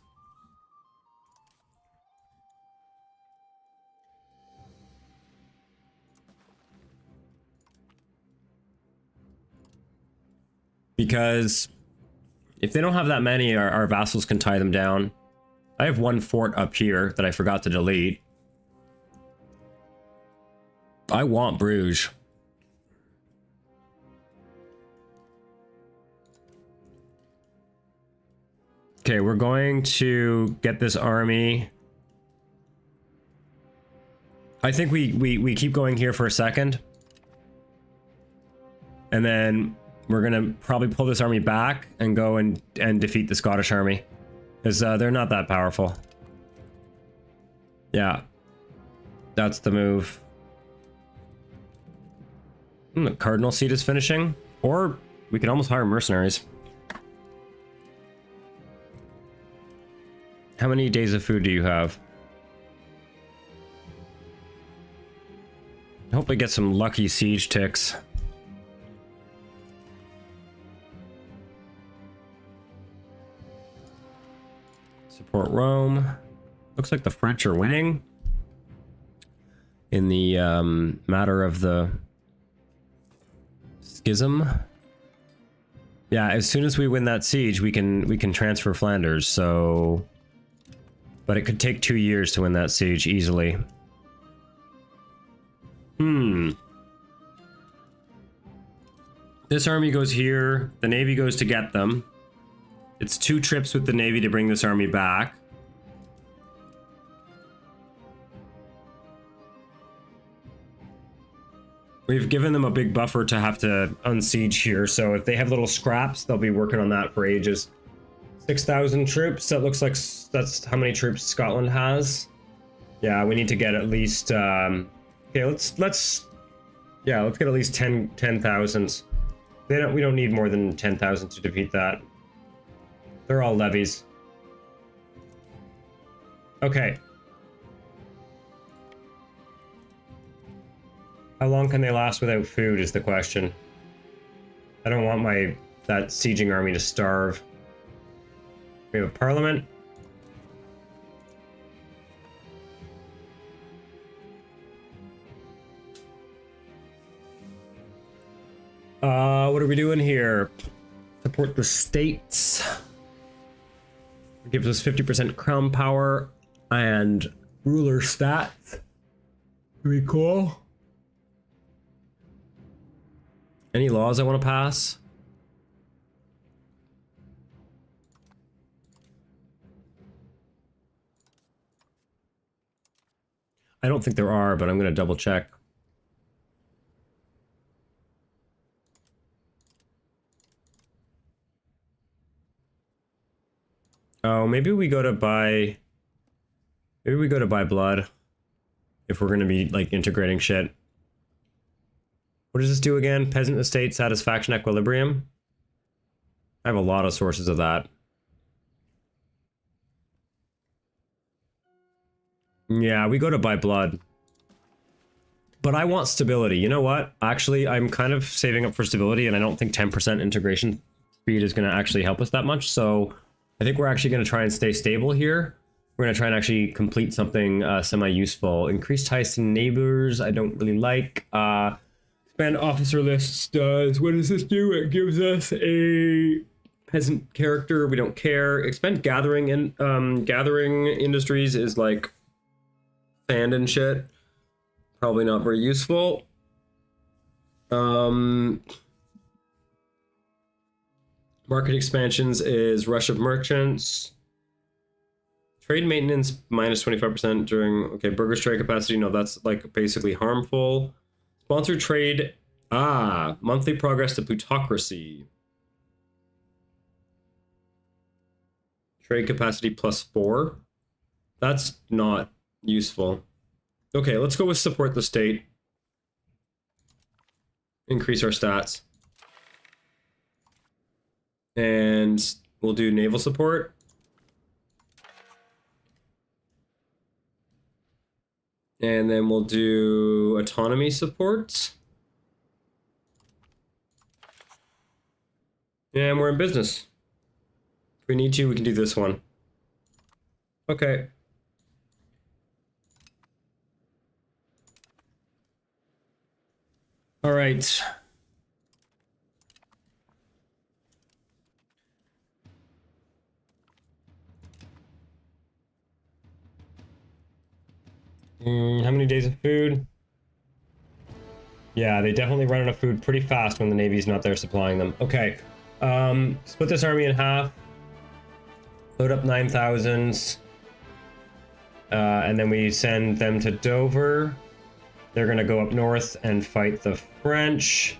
Because if they don't have that many, our vassals can tie them down. I have 1 fort up here that I forgot to delete. I want Bruges. Okay, we're going to get this army. I think we keep going here for a second. And then we're gonna probably pull this army back and go and defeat the Scottish army. Because they're not that powerful. Yeah. That's the move. The Cardinal seat is finishing. Or we could almost hire mercenaries. How many days of food do you have? Hopefully get some lucky siege ticks. Support Rome. Looks like the French are winning. In the matter of the schism. Yeah, as soon as we win that siege, we can transfer Flanders, so... But it could take 2 years to win that siege easily. This army goes here. The Navy goes to get them. It's 2 trips with the Navy to bring this army back. We've given them a big buffer to have to unsiege here, so if they have little scraps, they'll be working on that for ages. 6,000 troops. That looks like that's how many troops Scotland has. Yeah, we need to get at least. Okay, let's get at least 10,000. We don't need more than 10,000 to defeat that. They're all levies. Okay. How long can they last without food is the question. I don't want that sieging army to starve. We have a parliament. What are we doing here? Support the states. It gives us 50% crown power and ruler stats. Pretty cool. Any laws I want to pass? I don't think there are, but I'm going to double check. Oh, maybe we go to buy... Maybe we go to buy blood. If we're going to be, like, integrating shit. What does this do again? Peasant estate satisfaction equilibrium? I have a lot of sources of that. Yeah, we go to buy blood. But I want stability. You know what? Actually, I'm kind of saving up for stability, and I don't think 10% integration speed is going to actually help us that much. So I think we're actually going to try and stay stable here. We're going to try and actually complete something semi-useful. Increased ties to neighbors, I don't really like. Expand officer lists does. What does this do? It gives us a peasant character. We don't care. Expand gathering and gathering industries is like sand and shit. Probably not very useful. Market expansions is rush of merchants. Trade maintenance minus 25% during, okay, burgers trade capacity. No, that's like basically harmful. Sponsored trade. Monthly progress to plutocracy. Trade capacity +4. That's not useful. Okay, let's go with support the state. Increase our stats. And we'll do naval support. And then we'll do autonomy support. And we're in business. If we need to, we can do this one. Okay. All right. How many days of food? Yeah, they definitely run out of food pretty fast when the Navy's not there supplying them. Okay. Split this army in half. Load up 9,000s. And then we send them to Dover. They're going to go up north and fight the French.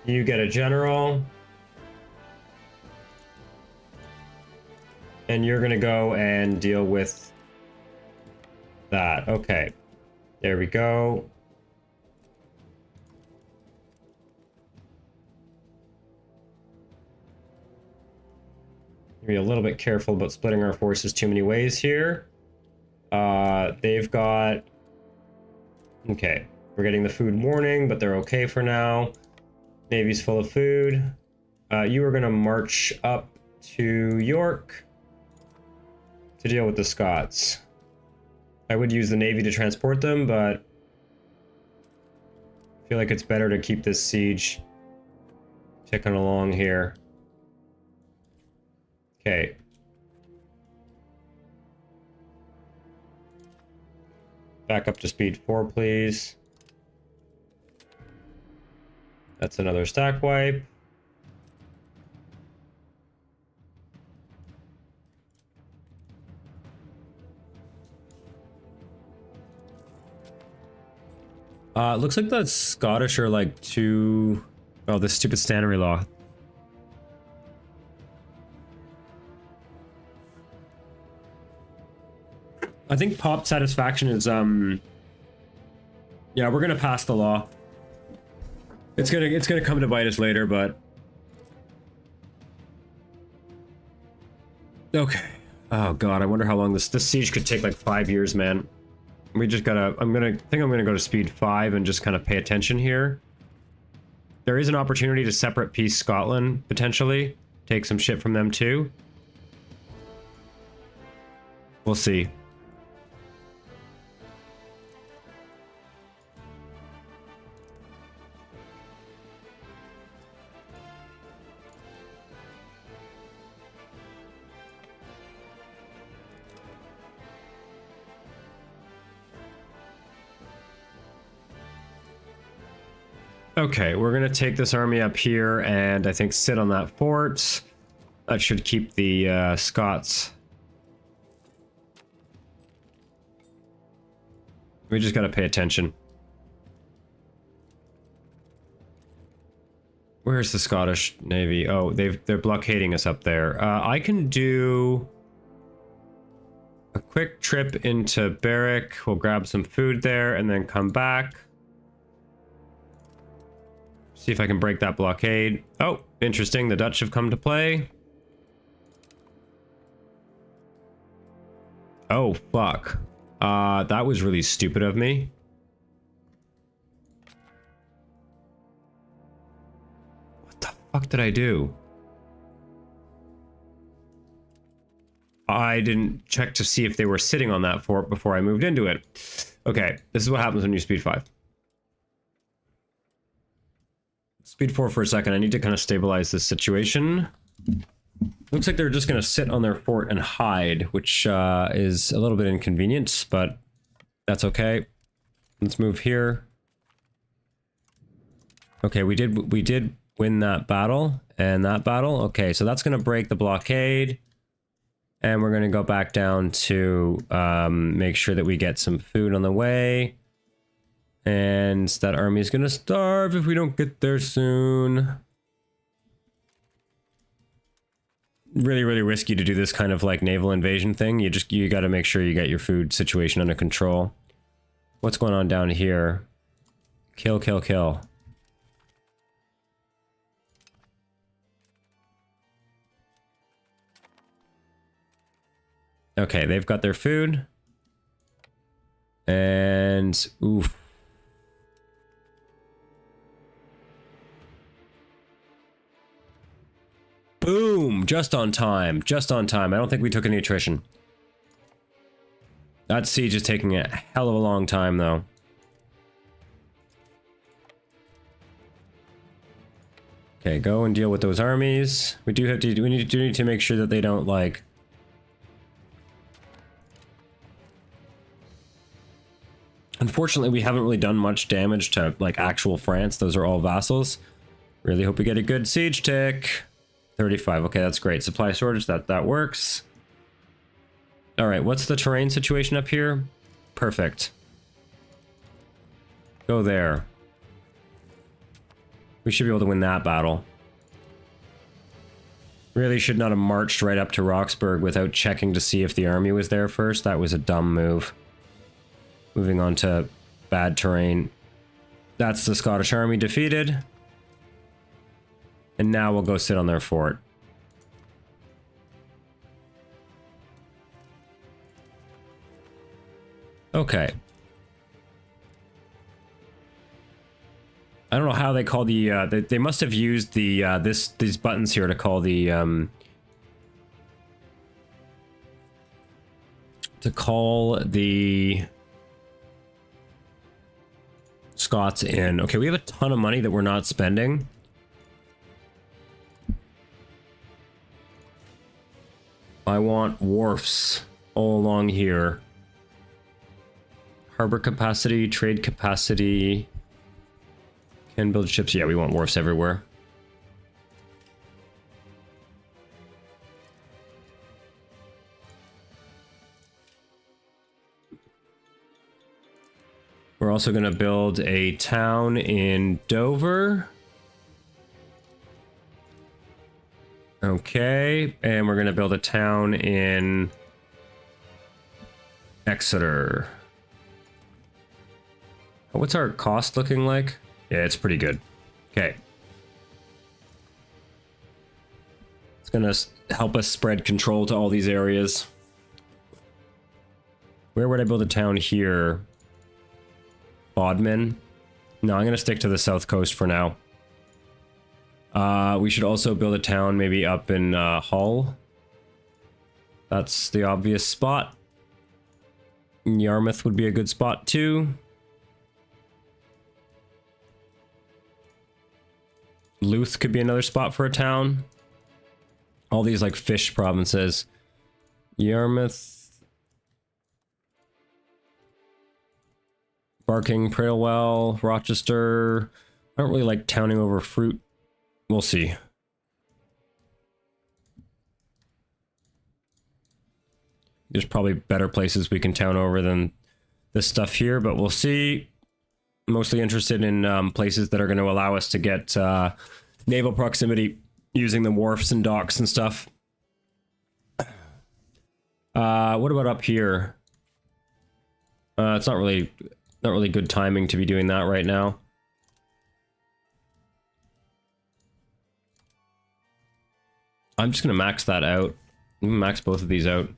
You get a general. And you're going to go and deal with that. Okay. There we go. Be a little bit careful about splitting our forces too many ways here. They've got... Okay, we're getting the food warning, but they're okay for now. Navy's full of food. You are going to march up to York to deal with the Scots. I would use the Navy to transport them, but I feel like it's better to keep this siege ticking along here. Okay. Back up to speed 4, please. That's another stack wipe. Looks like the Scottish are like too... Oh, this stupid stannery law. I think pop satisfaction is, yeah, we're gonna pass the law. It's gonna come to bite us later, but... Okay. Oh god, I wonder how long this siege could take, like 5 years, man. We just gotta, I'm gonna go to speed 5 and just kind of pay attention here. There is an opportunity to separate piece Scotland, potentially. Take some shit from them too. We'll see. Okay, we're gonna take this army up here and I think sit on that fort. That should keep the Scots. We just gotta pay attention. Where's the Scottish Navy? Oh, they're blockading us up there. I can do a quick trip into Berwick. We'll grab some food there and then come back. See if I can break that blockade. Oh, interesting. The Dutch have come to play. Oh, fuck. That was really stupid of me. What the fuck did I do? I didn't check to see if they were sitting on that fort before I moved into it. Okay, this is what happens when you speed 5. Speed 4 for a second. I need to kind of stabilize this situation. Looks like they're just going to sit on their fort and hide, which is a little bit inconvenient, but that's okay. Let's move here. Okay, we did win that battle and that battle. Okay, so that's going to break the blockade. And we're going to go back down to make sure that we get some food on the way. And that army is going to starve if we don't get there soon. Really, really risky to do this kind of like naval invasion thing. You got to make sure you get your food situation under control. What's going on down here? Kill, kill, kill. Okay, they've got their food. And oof. Boom! Just on time. Just on time. I don't think we took any attrition. That siege is taking a hell of a long time, though. Okay, go and deal with those armies. We need to make sure that they don't, like... Unfortunately, we haven't really done much damage to, like, actual France. Those are all vassals. Really hope we get a good siege tick. 35. Okay, that's great. Supply shortage, that works. All right, what's the terrain situation up here? Perfect. Go there. We should be able to win that battle. Really should not have marched right up to Roxburgh without checking to see if the army was there first. That was a dumb move. Moving on to bad terrain. That's the Scottish army defeated. And now we'll go sit on their fort. Okay. I don't know how they call the, they must have used the, these buttons here to call the, Scots in. Okay, we have a ton of money that we're not spending. I want wharfs all along here. Harbor capacity, trade capacity. Can build ships. Yeah, we want wharfs everywhere. We're also going to build a town in Dover. Okay, and we're going to build a town in Exeter. What's our cost looking like? Yeah, it's pretty good. Okay. It's going to help us spread control to all these areas. Where would I build a town here? Bodmin? No, I'm going to stick to the south coast for now. We should also build a town maybe up in Hull. That's the obvious spot. Yarmouth would be a good spot too. Louth could be another spot for a town. All these like fish provinces. Yarmouth. Barking, Prattlewell, Rochester. I don't really like towning over fruit. We'll see. There's probably better places we can town over than this stuff here, but we'll see. Mostly interested in places that are going to allow us to get naval proximity using the wharfs and docks and stuff. What about up here? It's not really good timing to be doing that right now. I'm just gonna max that out. Max both of these out.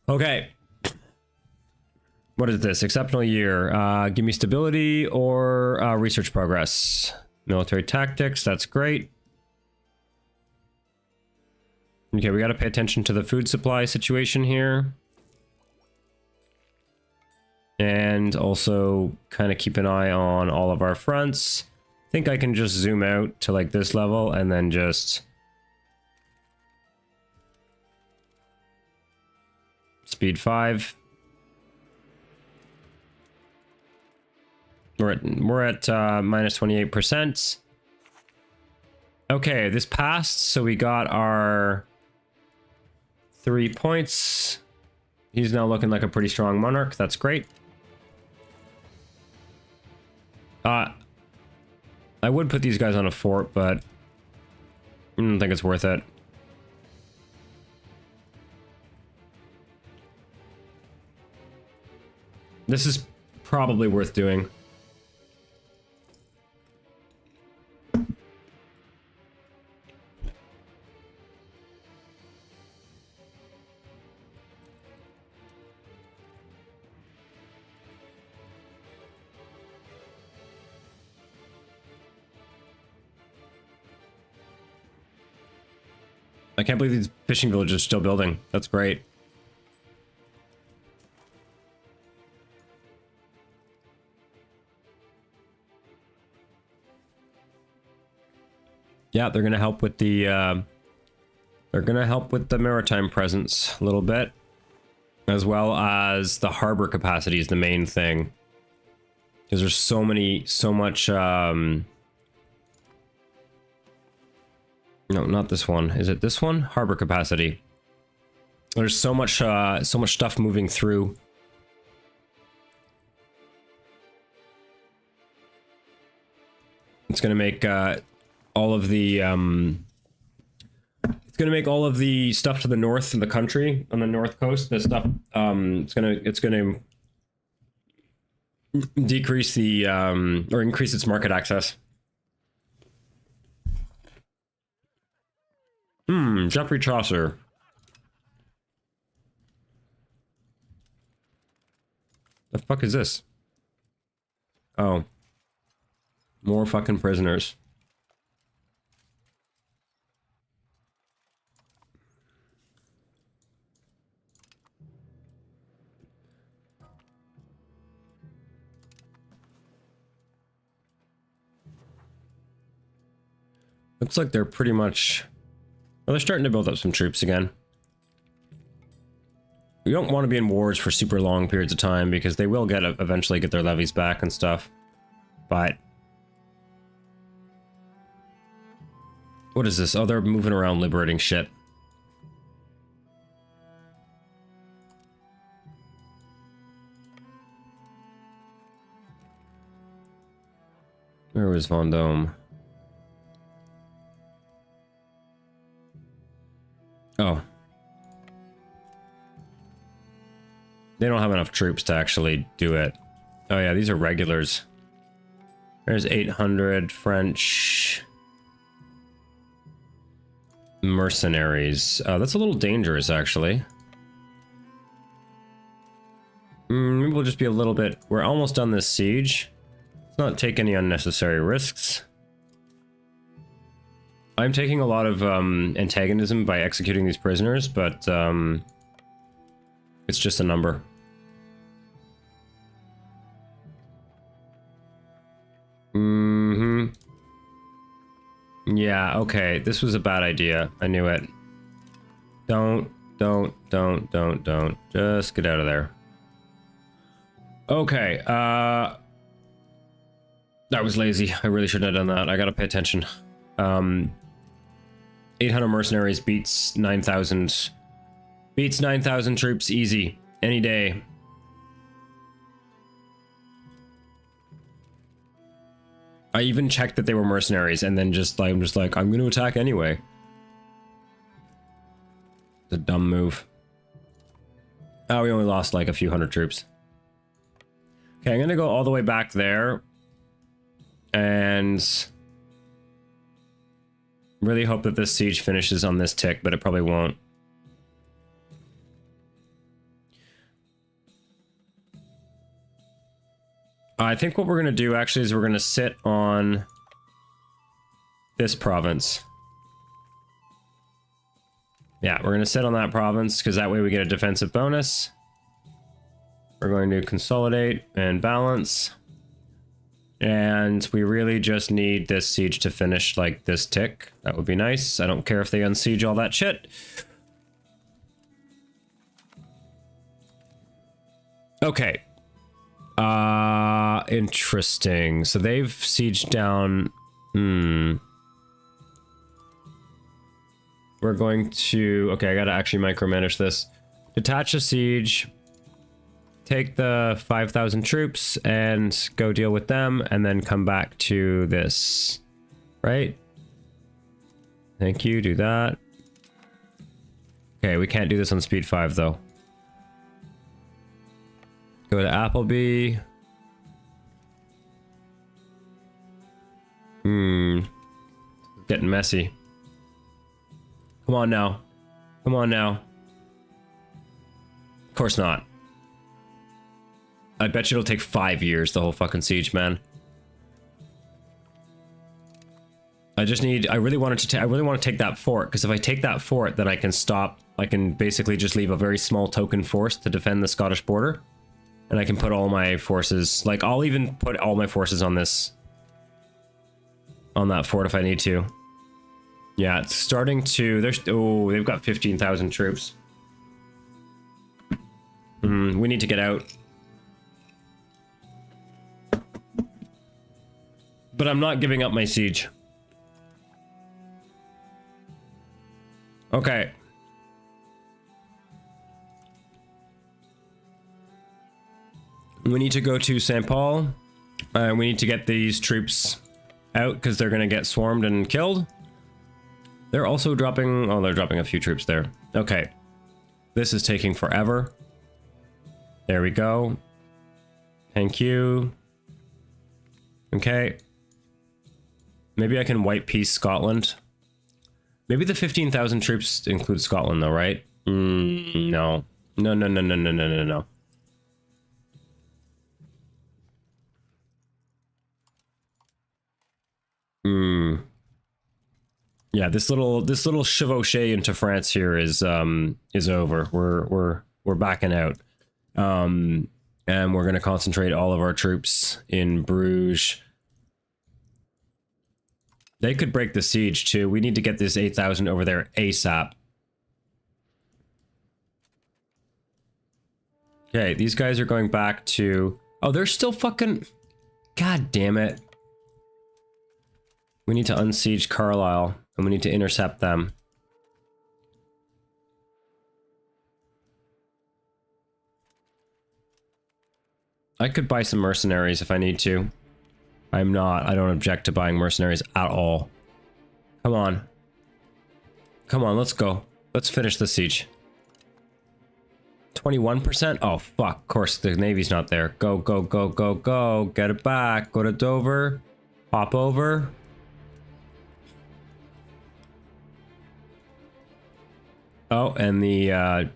Okay. What is this? Exceptional year. Give me stability or research progress. Military tactics, that's great. Okay, we gotta pay attention to the food supply situation here. And also kind of keep an eye on all of our fronts. I think I can just zoom out to like this level and then just speed 5. We're at minus 28%. Okay, this passed, so we got our 3 points. He's now looking like a pretty strong monarch. That's great. I would put these guys on a fort, but I don't think it's worth it. This is probably worth doing. I can't believe these fishing villages are still building. That's great. Yeah, they're gonna help with the maritime presence a little bit, as well as the harbor capacity is the main thing. Because there's so much. No, not this one. Is it this one? Harbor capacity. There's so much stuff moving through. It's gonna make all of the it's gonna make all of the stuff to the north of the country on the north coast. The stuff it's gonna decrease the or increase its market access. Geoffrey Chaucer. The fuck is this? Oh. More fucking prisoners. Looks like they're pretty much... Well, they're starting to build up some troops again. We don't want to be in wars for super long periods of time because they will eventually get their levies back and stuff. But... What is this? Oh, they're moving around liberating shit. Where was Vendôme? Oh. They don't have enough troops to actually do it. Oh yeah, these are regulars. There's 800 French mercenaries. That's a little dangerous, actually. Maybe we'll just be a little bit... We're almost done this siege. Let's not take any unnecessary risks. I'm taking a lot of antagonism by executing these prisoners, but it's just a number. Yeah, okay, this was a bad idea. I knew it. Don't. Just get out of there. Okay, that was lazy. I really shouldn't have done that. I gotta pay attention. 800 mercenaries beats 9,000. Beats 9,000 troops easy. Any day. I even checked that they were mercenaries and then just like, I'm going to attack anyway. It's a dumb move. Oh, we only lost like a few hundred troops. Okay, I'm going to go all the way back there. And Really hope that this siege finishes on this tick, but it probably won't. I think what we're going to do actually is we're going to sit on this province. Yeah, we're going to sit on that province because that way we get a defensive bonus. We're going to consolidate and balance. And we really just need this siege to finish like this tick. That would be nice. I don't care if they unsiege all that shit. Okay. Interesting. So they've sieged down... We're going to... Okay, I gotta actually micromanage this. Detach a siege. Take the 5,000 troops and go deal with them, and then come back to this. Right? Thank you, do that. Okay, we can't do this on speed 5, though. Go to Appleby. Getting messy. Come on now. Come on now. Of course not. I bet you it'll take 5 years, the whole fucking siege, man. I really want to take that fort, because if I take that fort, then I can stop. I can basically just leave a very small token force to defend the Scottish border. And I can put all my forces, like I'll even put all my forces on this, on that fort if I need to. Yeah, it's starting to, oh, they've got 15,000 troops. We need to get out. But I'm not giving up my siege. Okay. We need to go to St. Paul. We need to get these troops out because they're going to get swarmed and killed. They're also dropping... Oh, they're dropping a few troops there. Okay. This is taking forever. There we go. Thank you. Okay. Maybe I can white peace Scotland. Maybe the 15,000 troops include Scotland though, right? No. No, no, no, no, no, no, no, no. Yeah, this little chevauché into France here is over. We're backing out. And we're going to concentrate all of our troops in Bruges. They could break the siege too. We need to get this 8,000 over there ASAP. Okay, these guys are going back to... Oh, they're still fucking... God damn it. We need to unsiege Carlisle, and we need to intercept them. I could buy some mercenaries if I need to. I don't object to buying mercenaries at all. Come on. Come on, let's go. Let's finish the siege. 21%? Oh, fuck. Of course, the Navy's not there. Go, go, go, go, go. Get it back. Go to Dover. Hop over. Oh, and the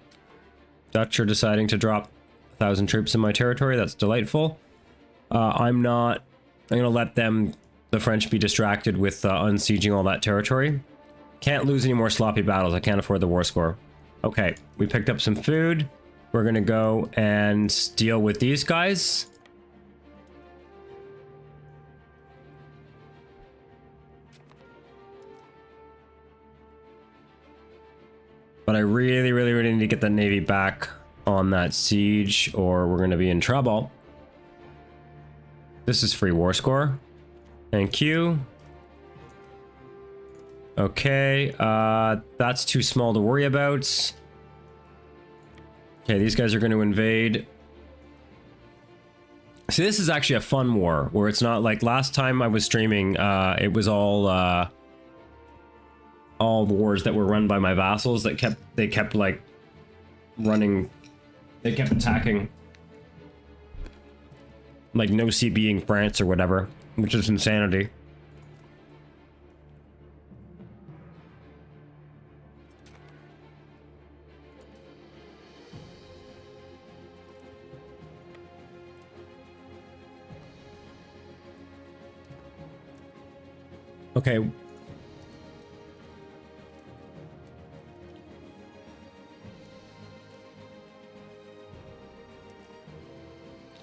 Dutch are deciding to drop 1,000 troops in my territory. That's delightful. I'm going to let them, the French, be distracted with unsieging all that territory. Can't lose any more sloppy battles. I can't afford the war score. Okay, we picked up some food. We're going to go and deal with these guys. But I really, really, really need to get the Navy back on that siege, or we're going to be in trouble. This is free war score. Thank you. Okay, that's too small to worry about. Okay, these guys are going to invade. See, this is actually a fun war, where it's not like last time I was streaming, it was all wars that were run by my vassals that kept like running, they kept attacking. Like no CBing France or whatever, which is insanity. Okay.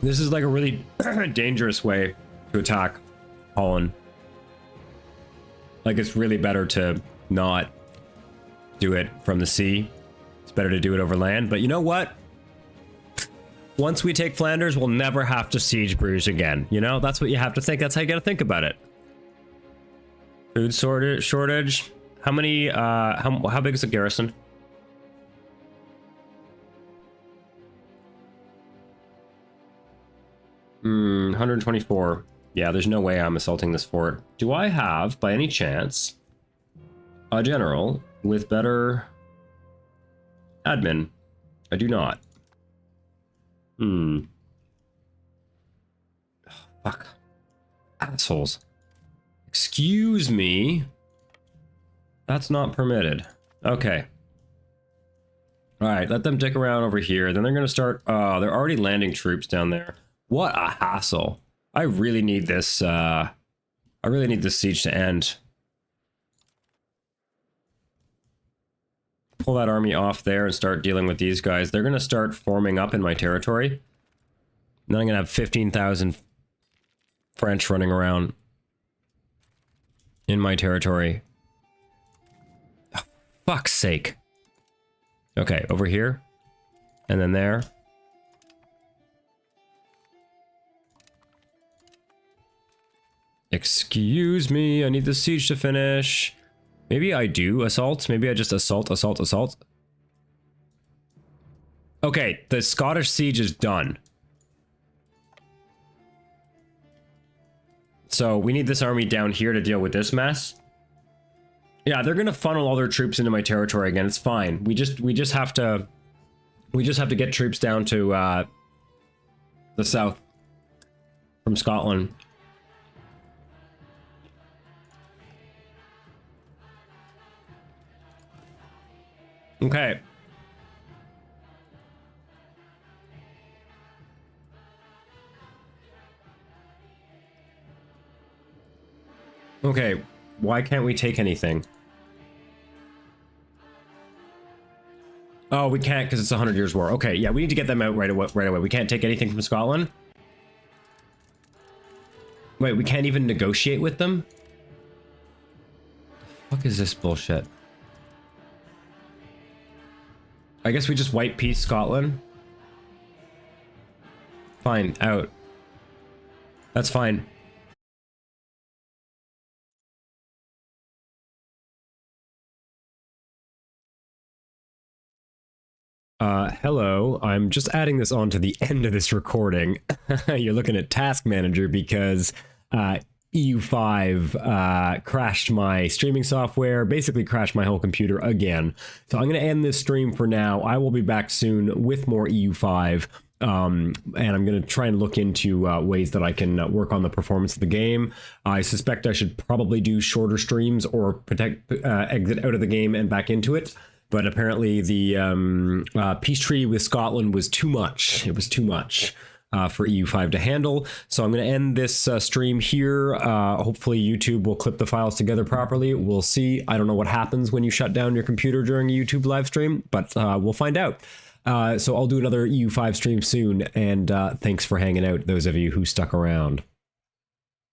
This is like a really dangerous way to attack Holland. Like, it's really better to not do it from the sea. It's better to do it over land. But you know what? Once we take Flanders, we'll never have to siege Bruges again. You know, that's what you have to think. That's how you got to think about it. Food shortage. How many? How big is the garrison? Hmm, 124. Yeah, there's no way I'm assaulting this fort. Do I have, by any chance, a general with better admin? I do not. Hmm. Oh, fuck. Assholes. Excuse me. That's not permitted. Okay. Alright, let them dick around over here. Then they're going to start... they're already landing troops down there. What a hassle. I really need this, I really need this siege to end. Pull that army off there and start dealing with these guys. They're going to start forming up in my territory. Then I'm going to have 15,000 French running around in my territory. Oh, fuck's sake. Okay, over here. And then there. Excuse me, I need the siege to finish. Maybe I do assault. Maybe I just assault. Okay, the Scottish siege is done. So we need this army down here to deal with this mess. Yeah, they're gonna funnel all their troops into my territory again. It's fine. We just have to get troops down to the south from Scotland. Okay. Okay, why can't we take anything? Oh, we can't because it's a 100 Years' War. Okay, yeah, we need to get them out right away. We can't take anything from Scotland? Wait, we can't even negotiate with them? The fuck is this bullshit? I guess we just white peace Scotland. Fine, out. That's fine. Hello, I'm just adding this on to the end of this recording. You're looking at Task Manager because EU5 crashed my streaming software, basically crashed my whole computer again. So I'm going to end this stream for now. I will be back soon with more EU5. And I'm going to try and look into ways that I can work on the performance of the game. I suspect I should probably do shorter streams or exit out of the game and back into it. But apparently the peace treaty with Scotland was too much. It was too much for EU5 to handle. So I'm going to end this stream here. Hopefully YouTube will clip the files together properly. We'll see. I don't know what happens when you shut down your computer during a YouTube live stream, but we'll find out. So I'll do another EU5 stream soon. And thanks for hanging out, those of you who stuck around.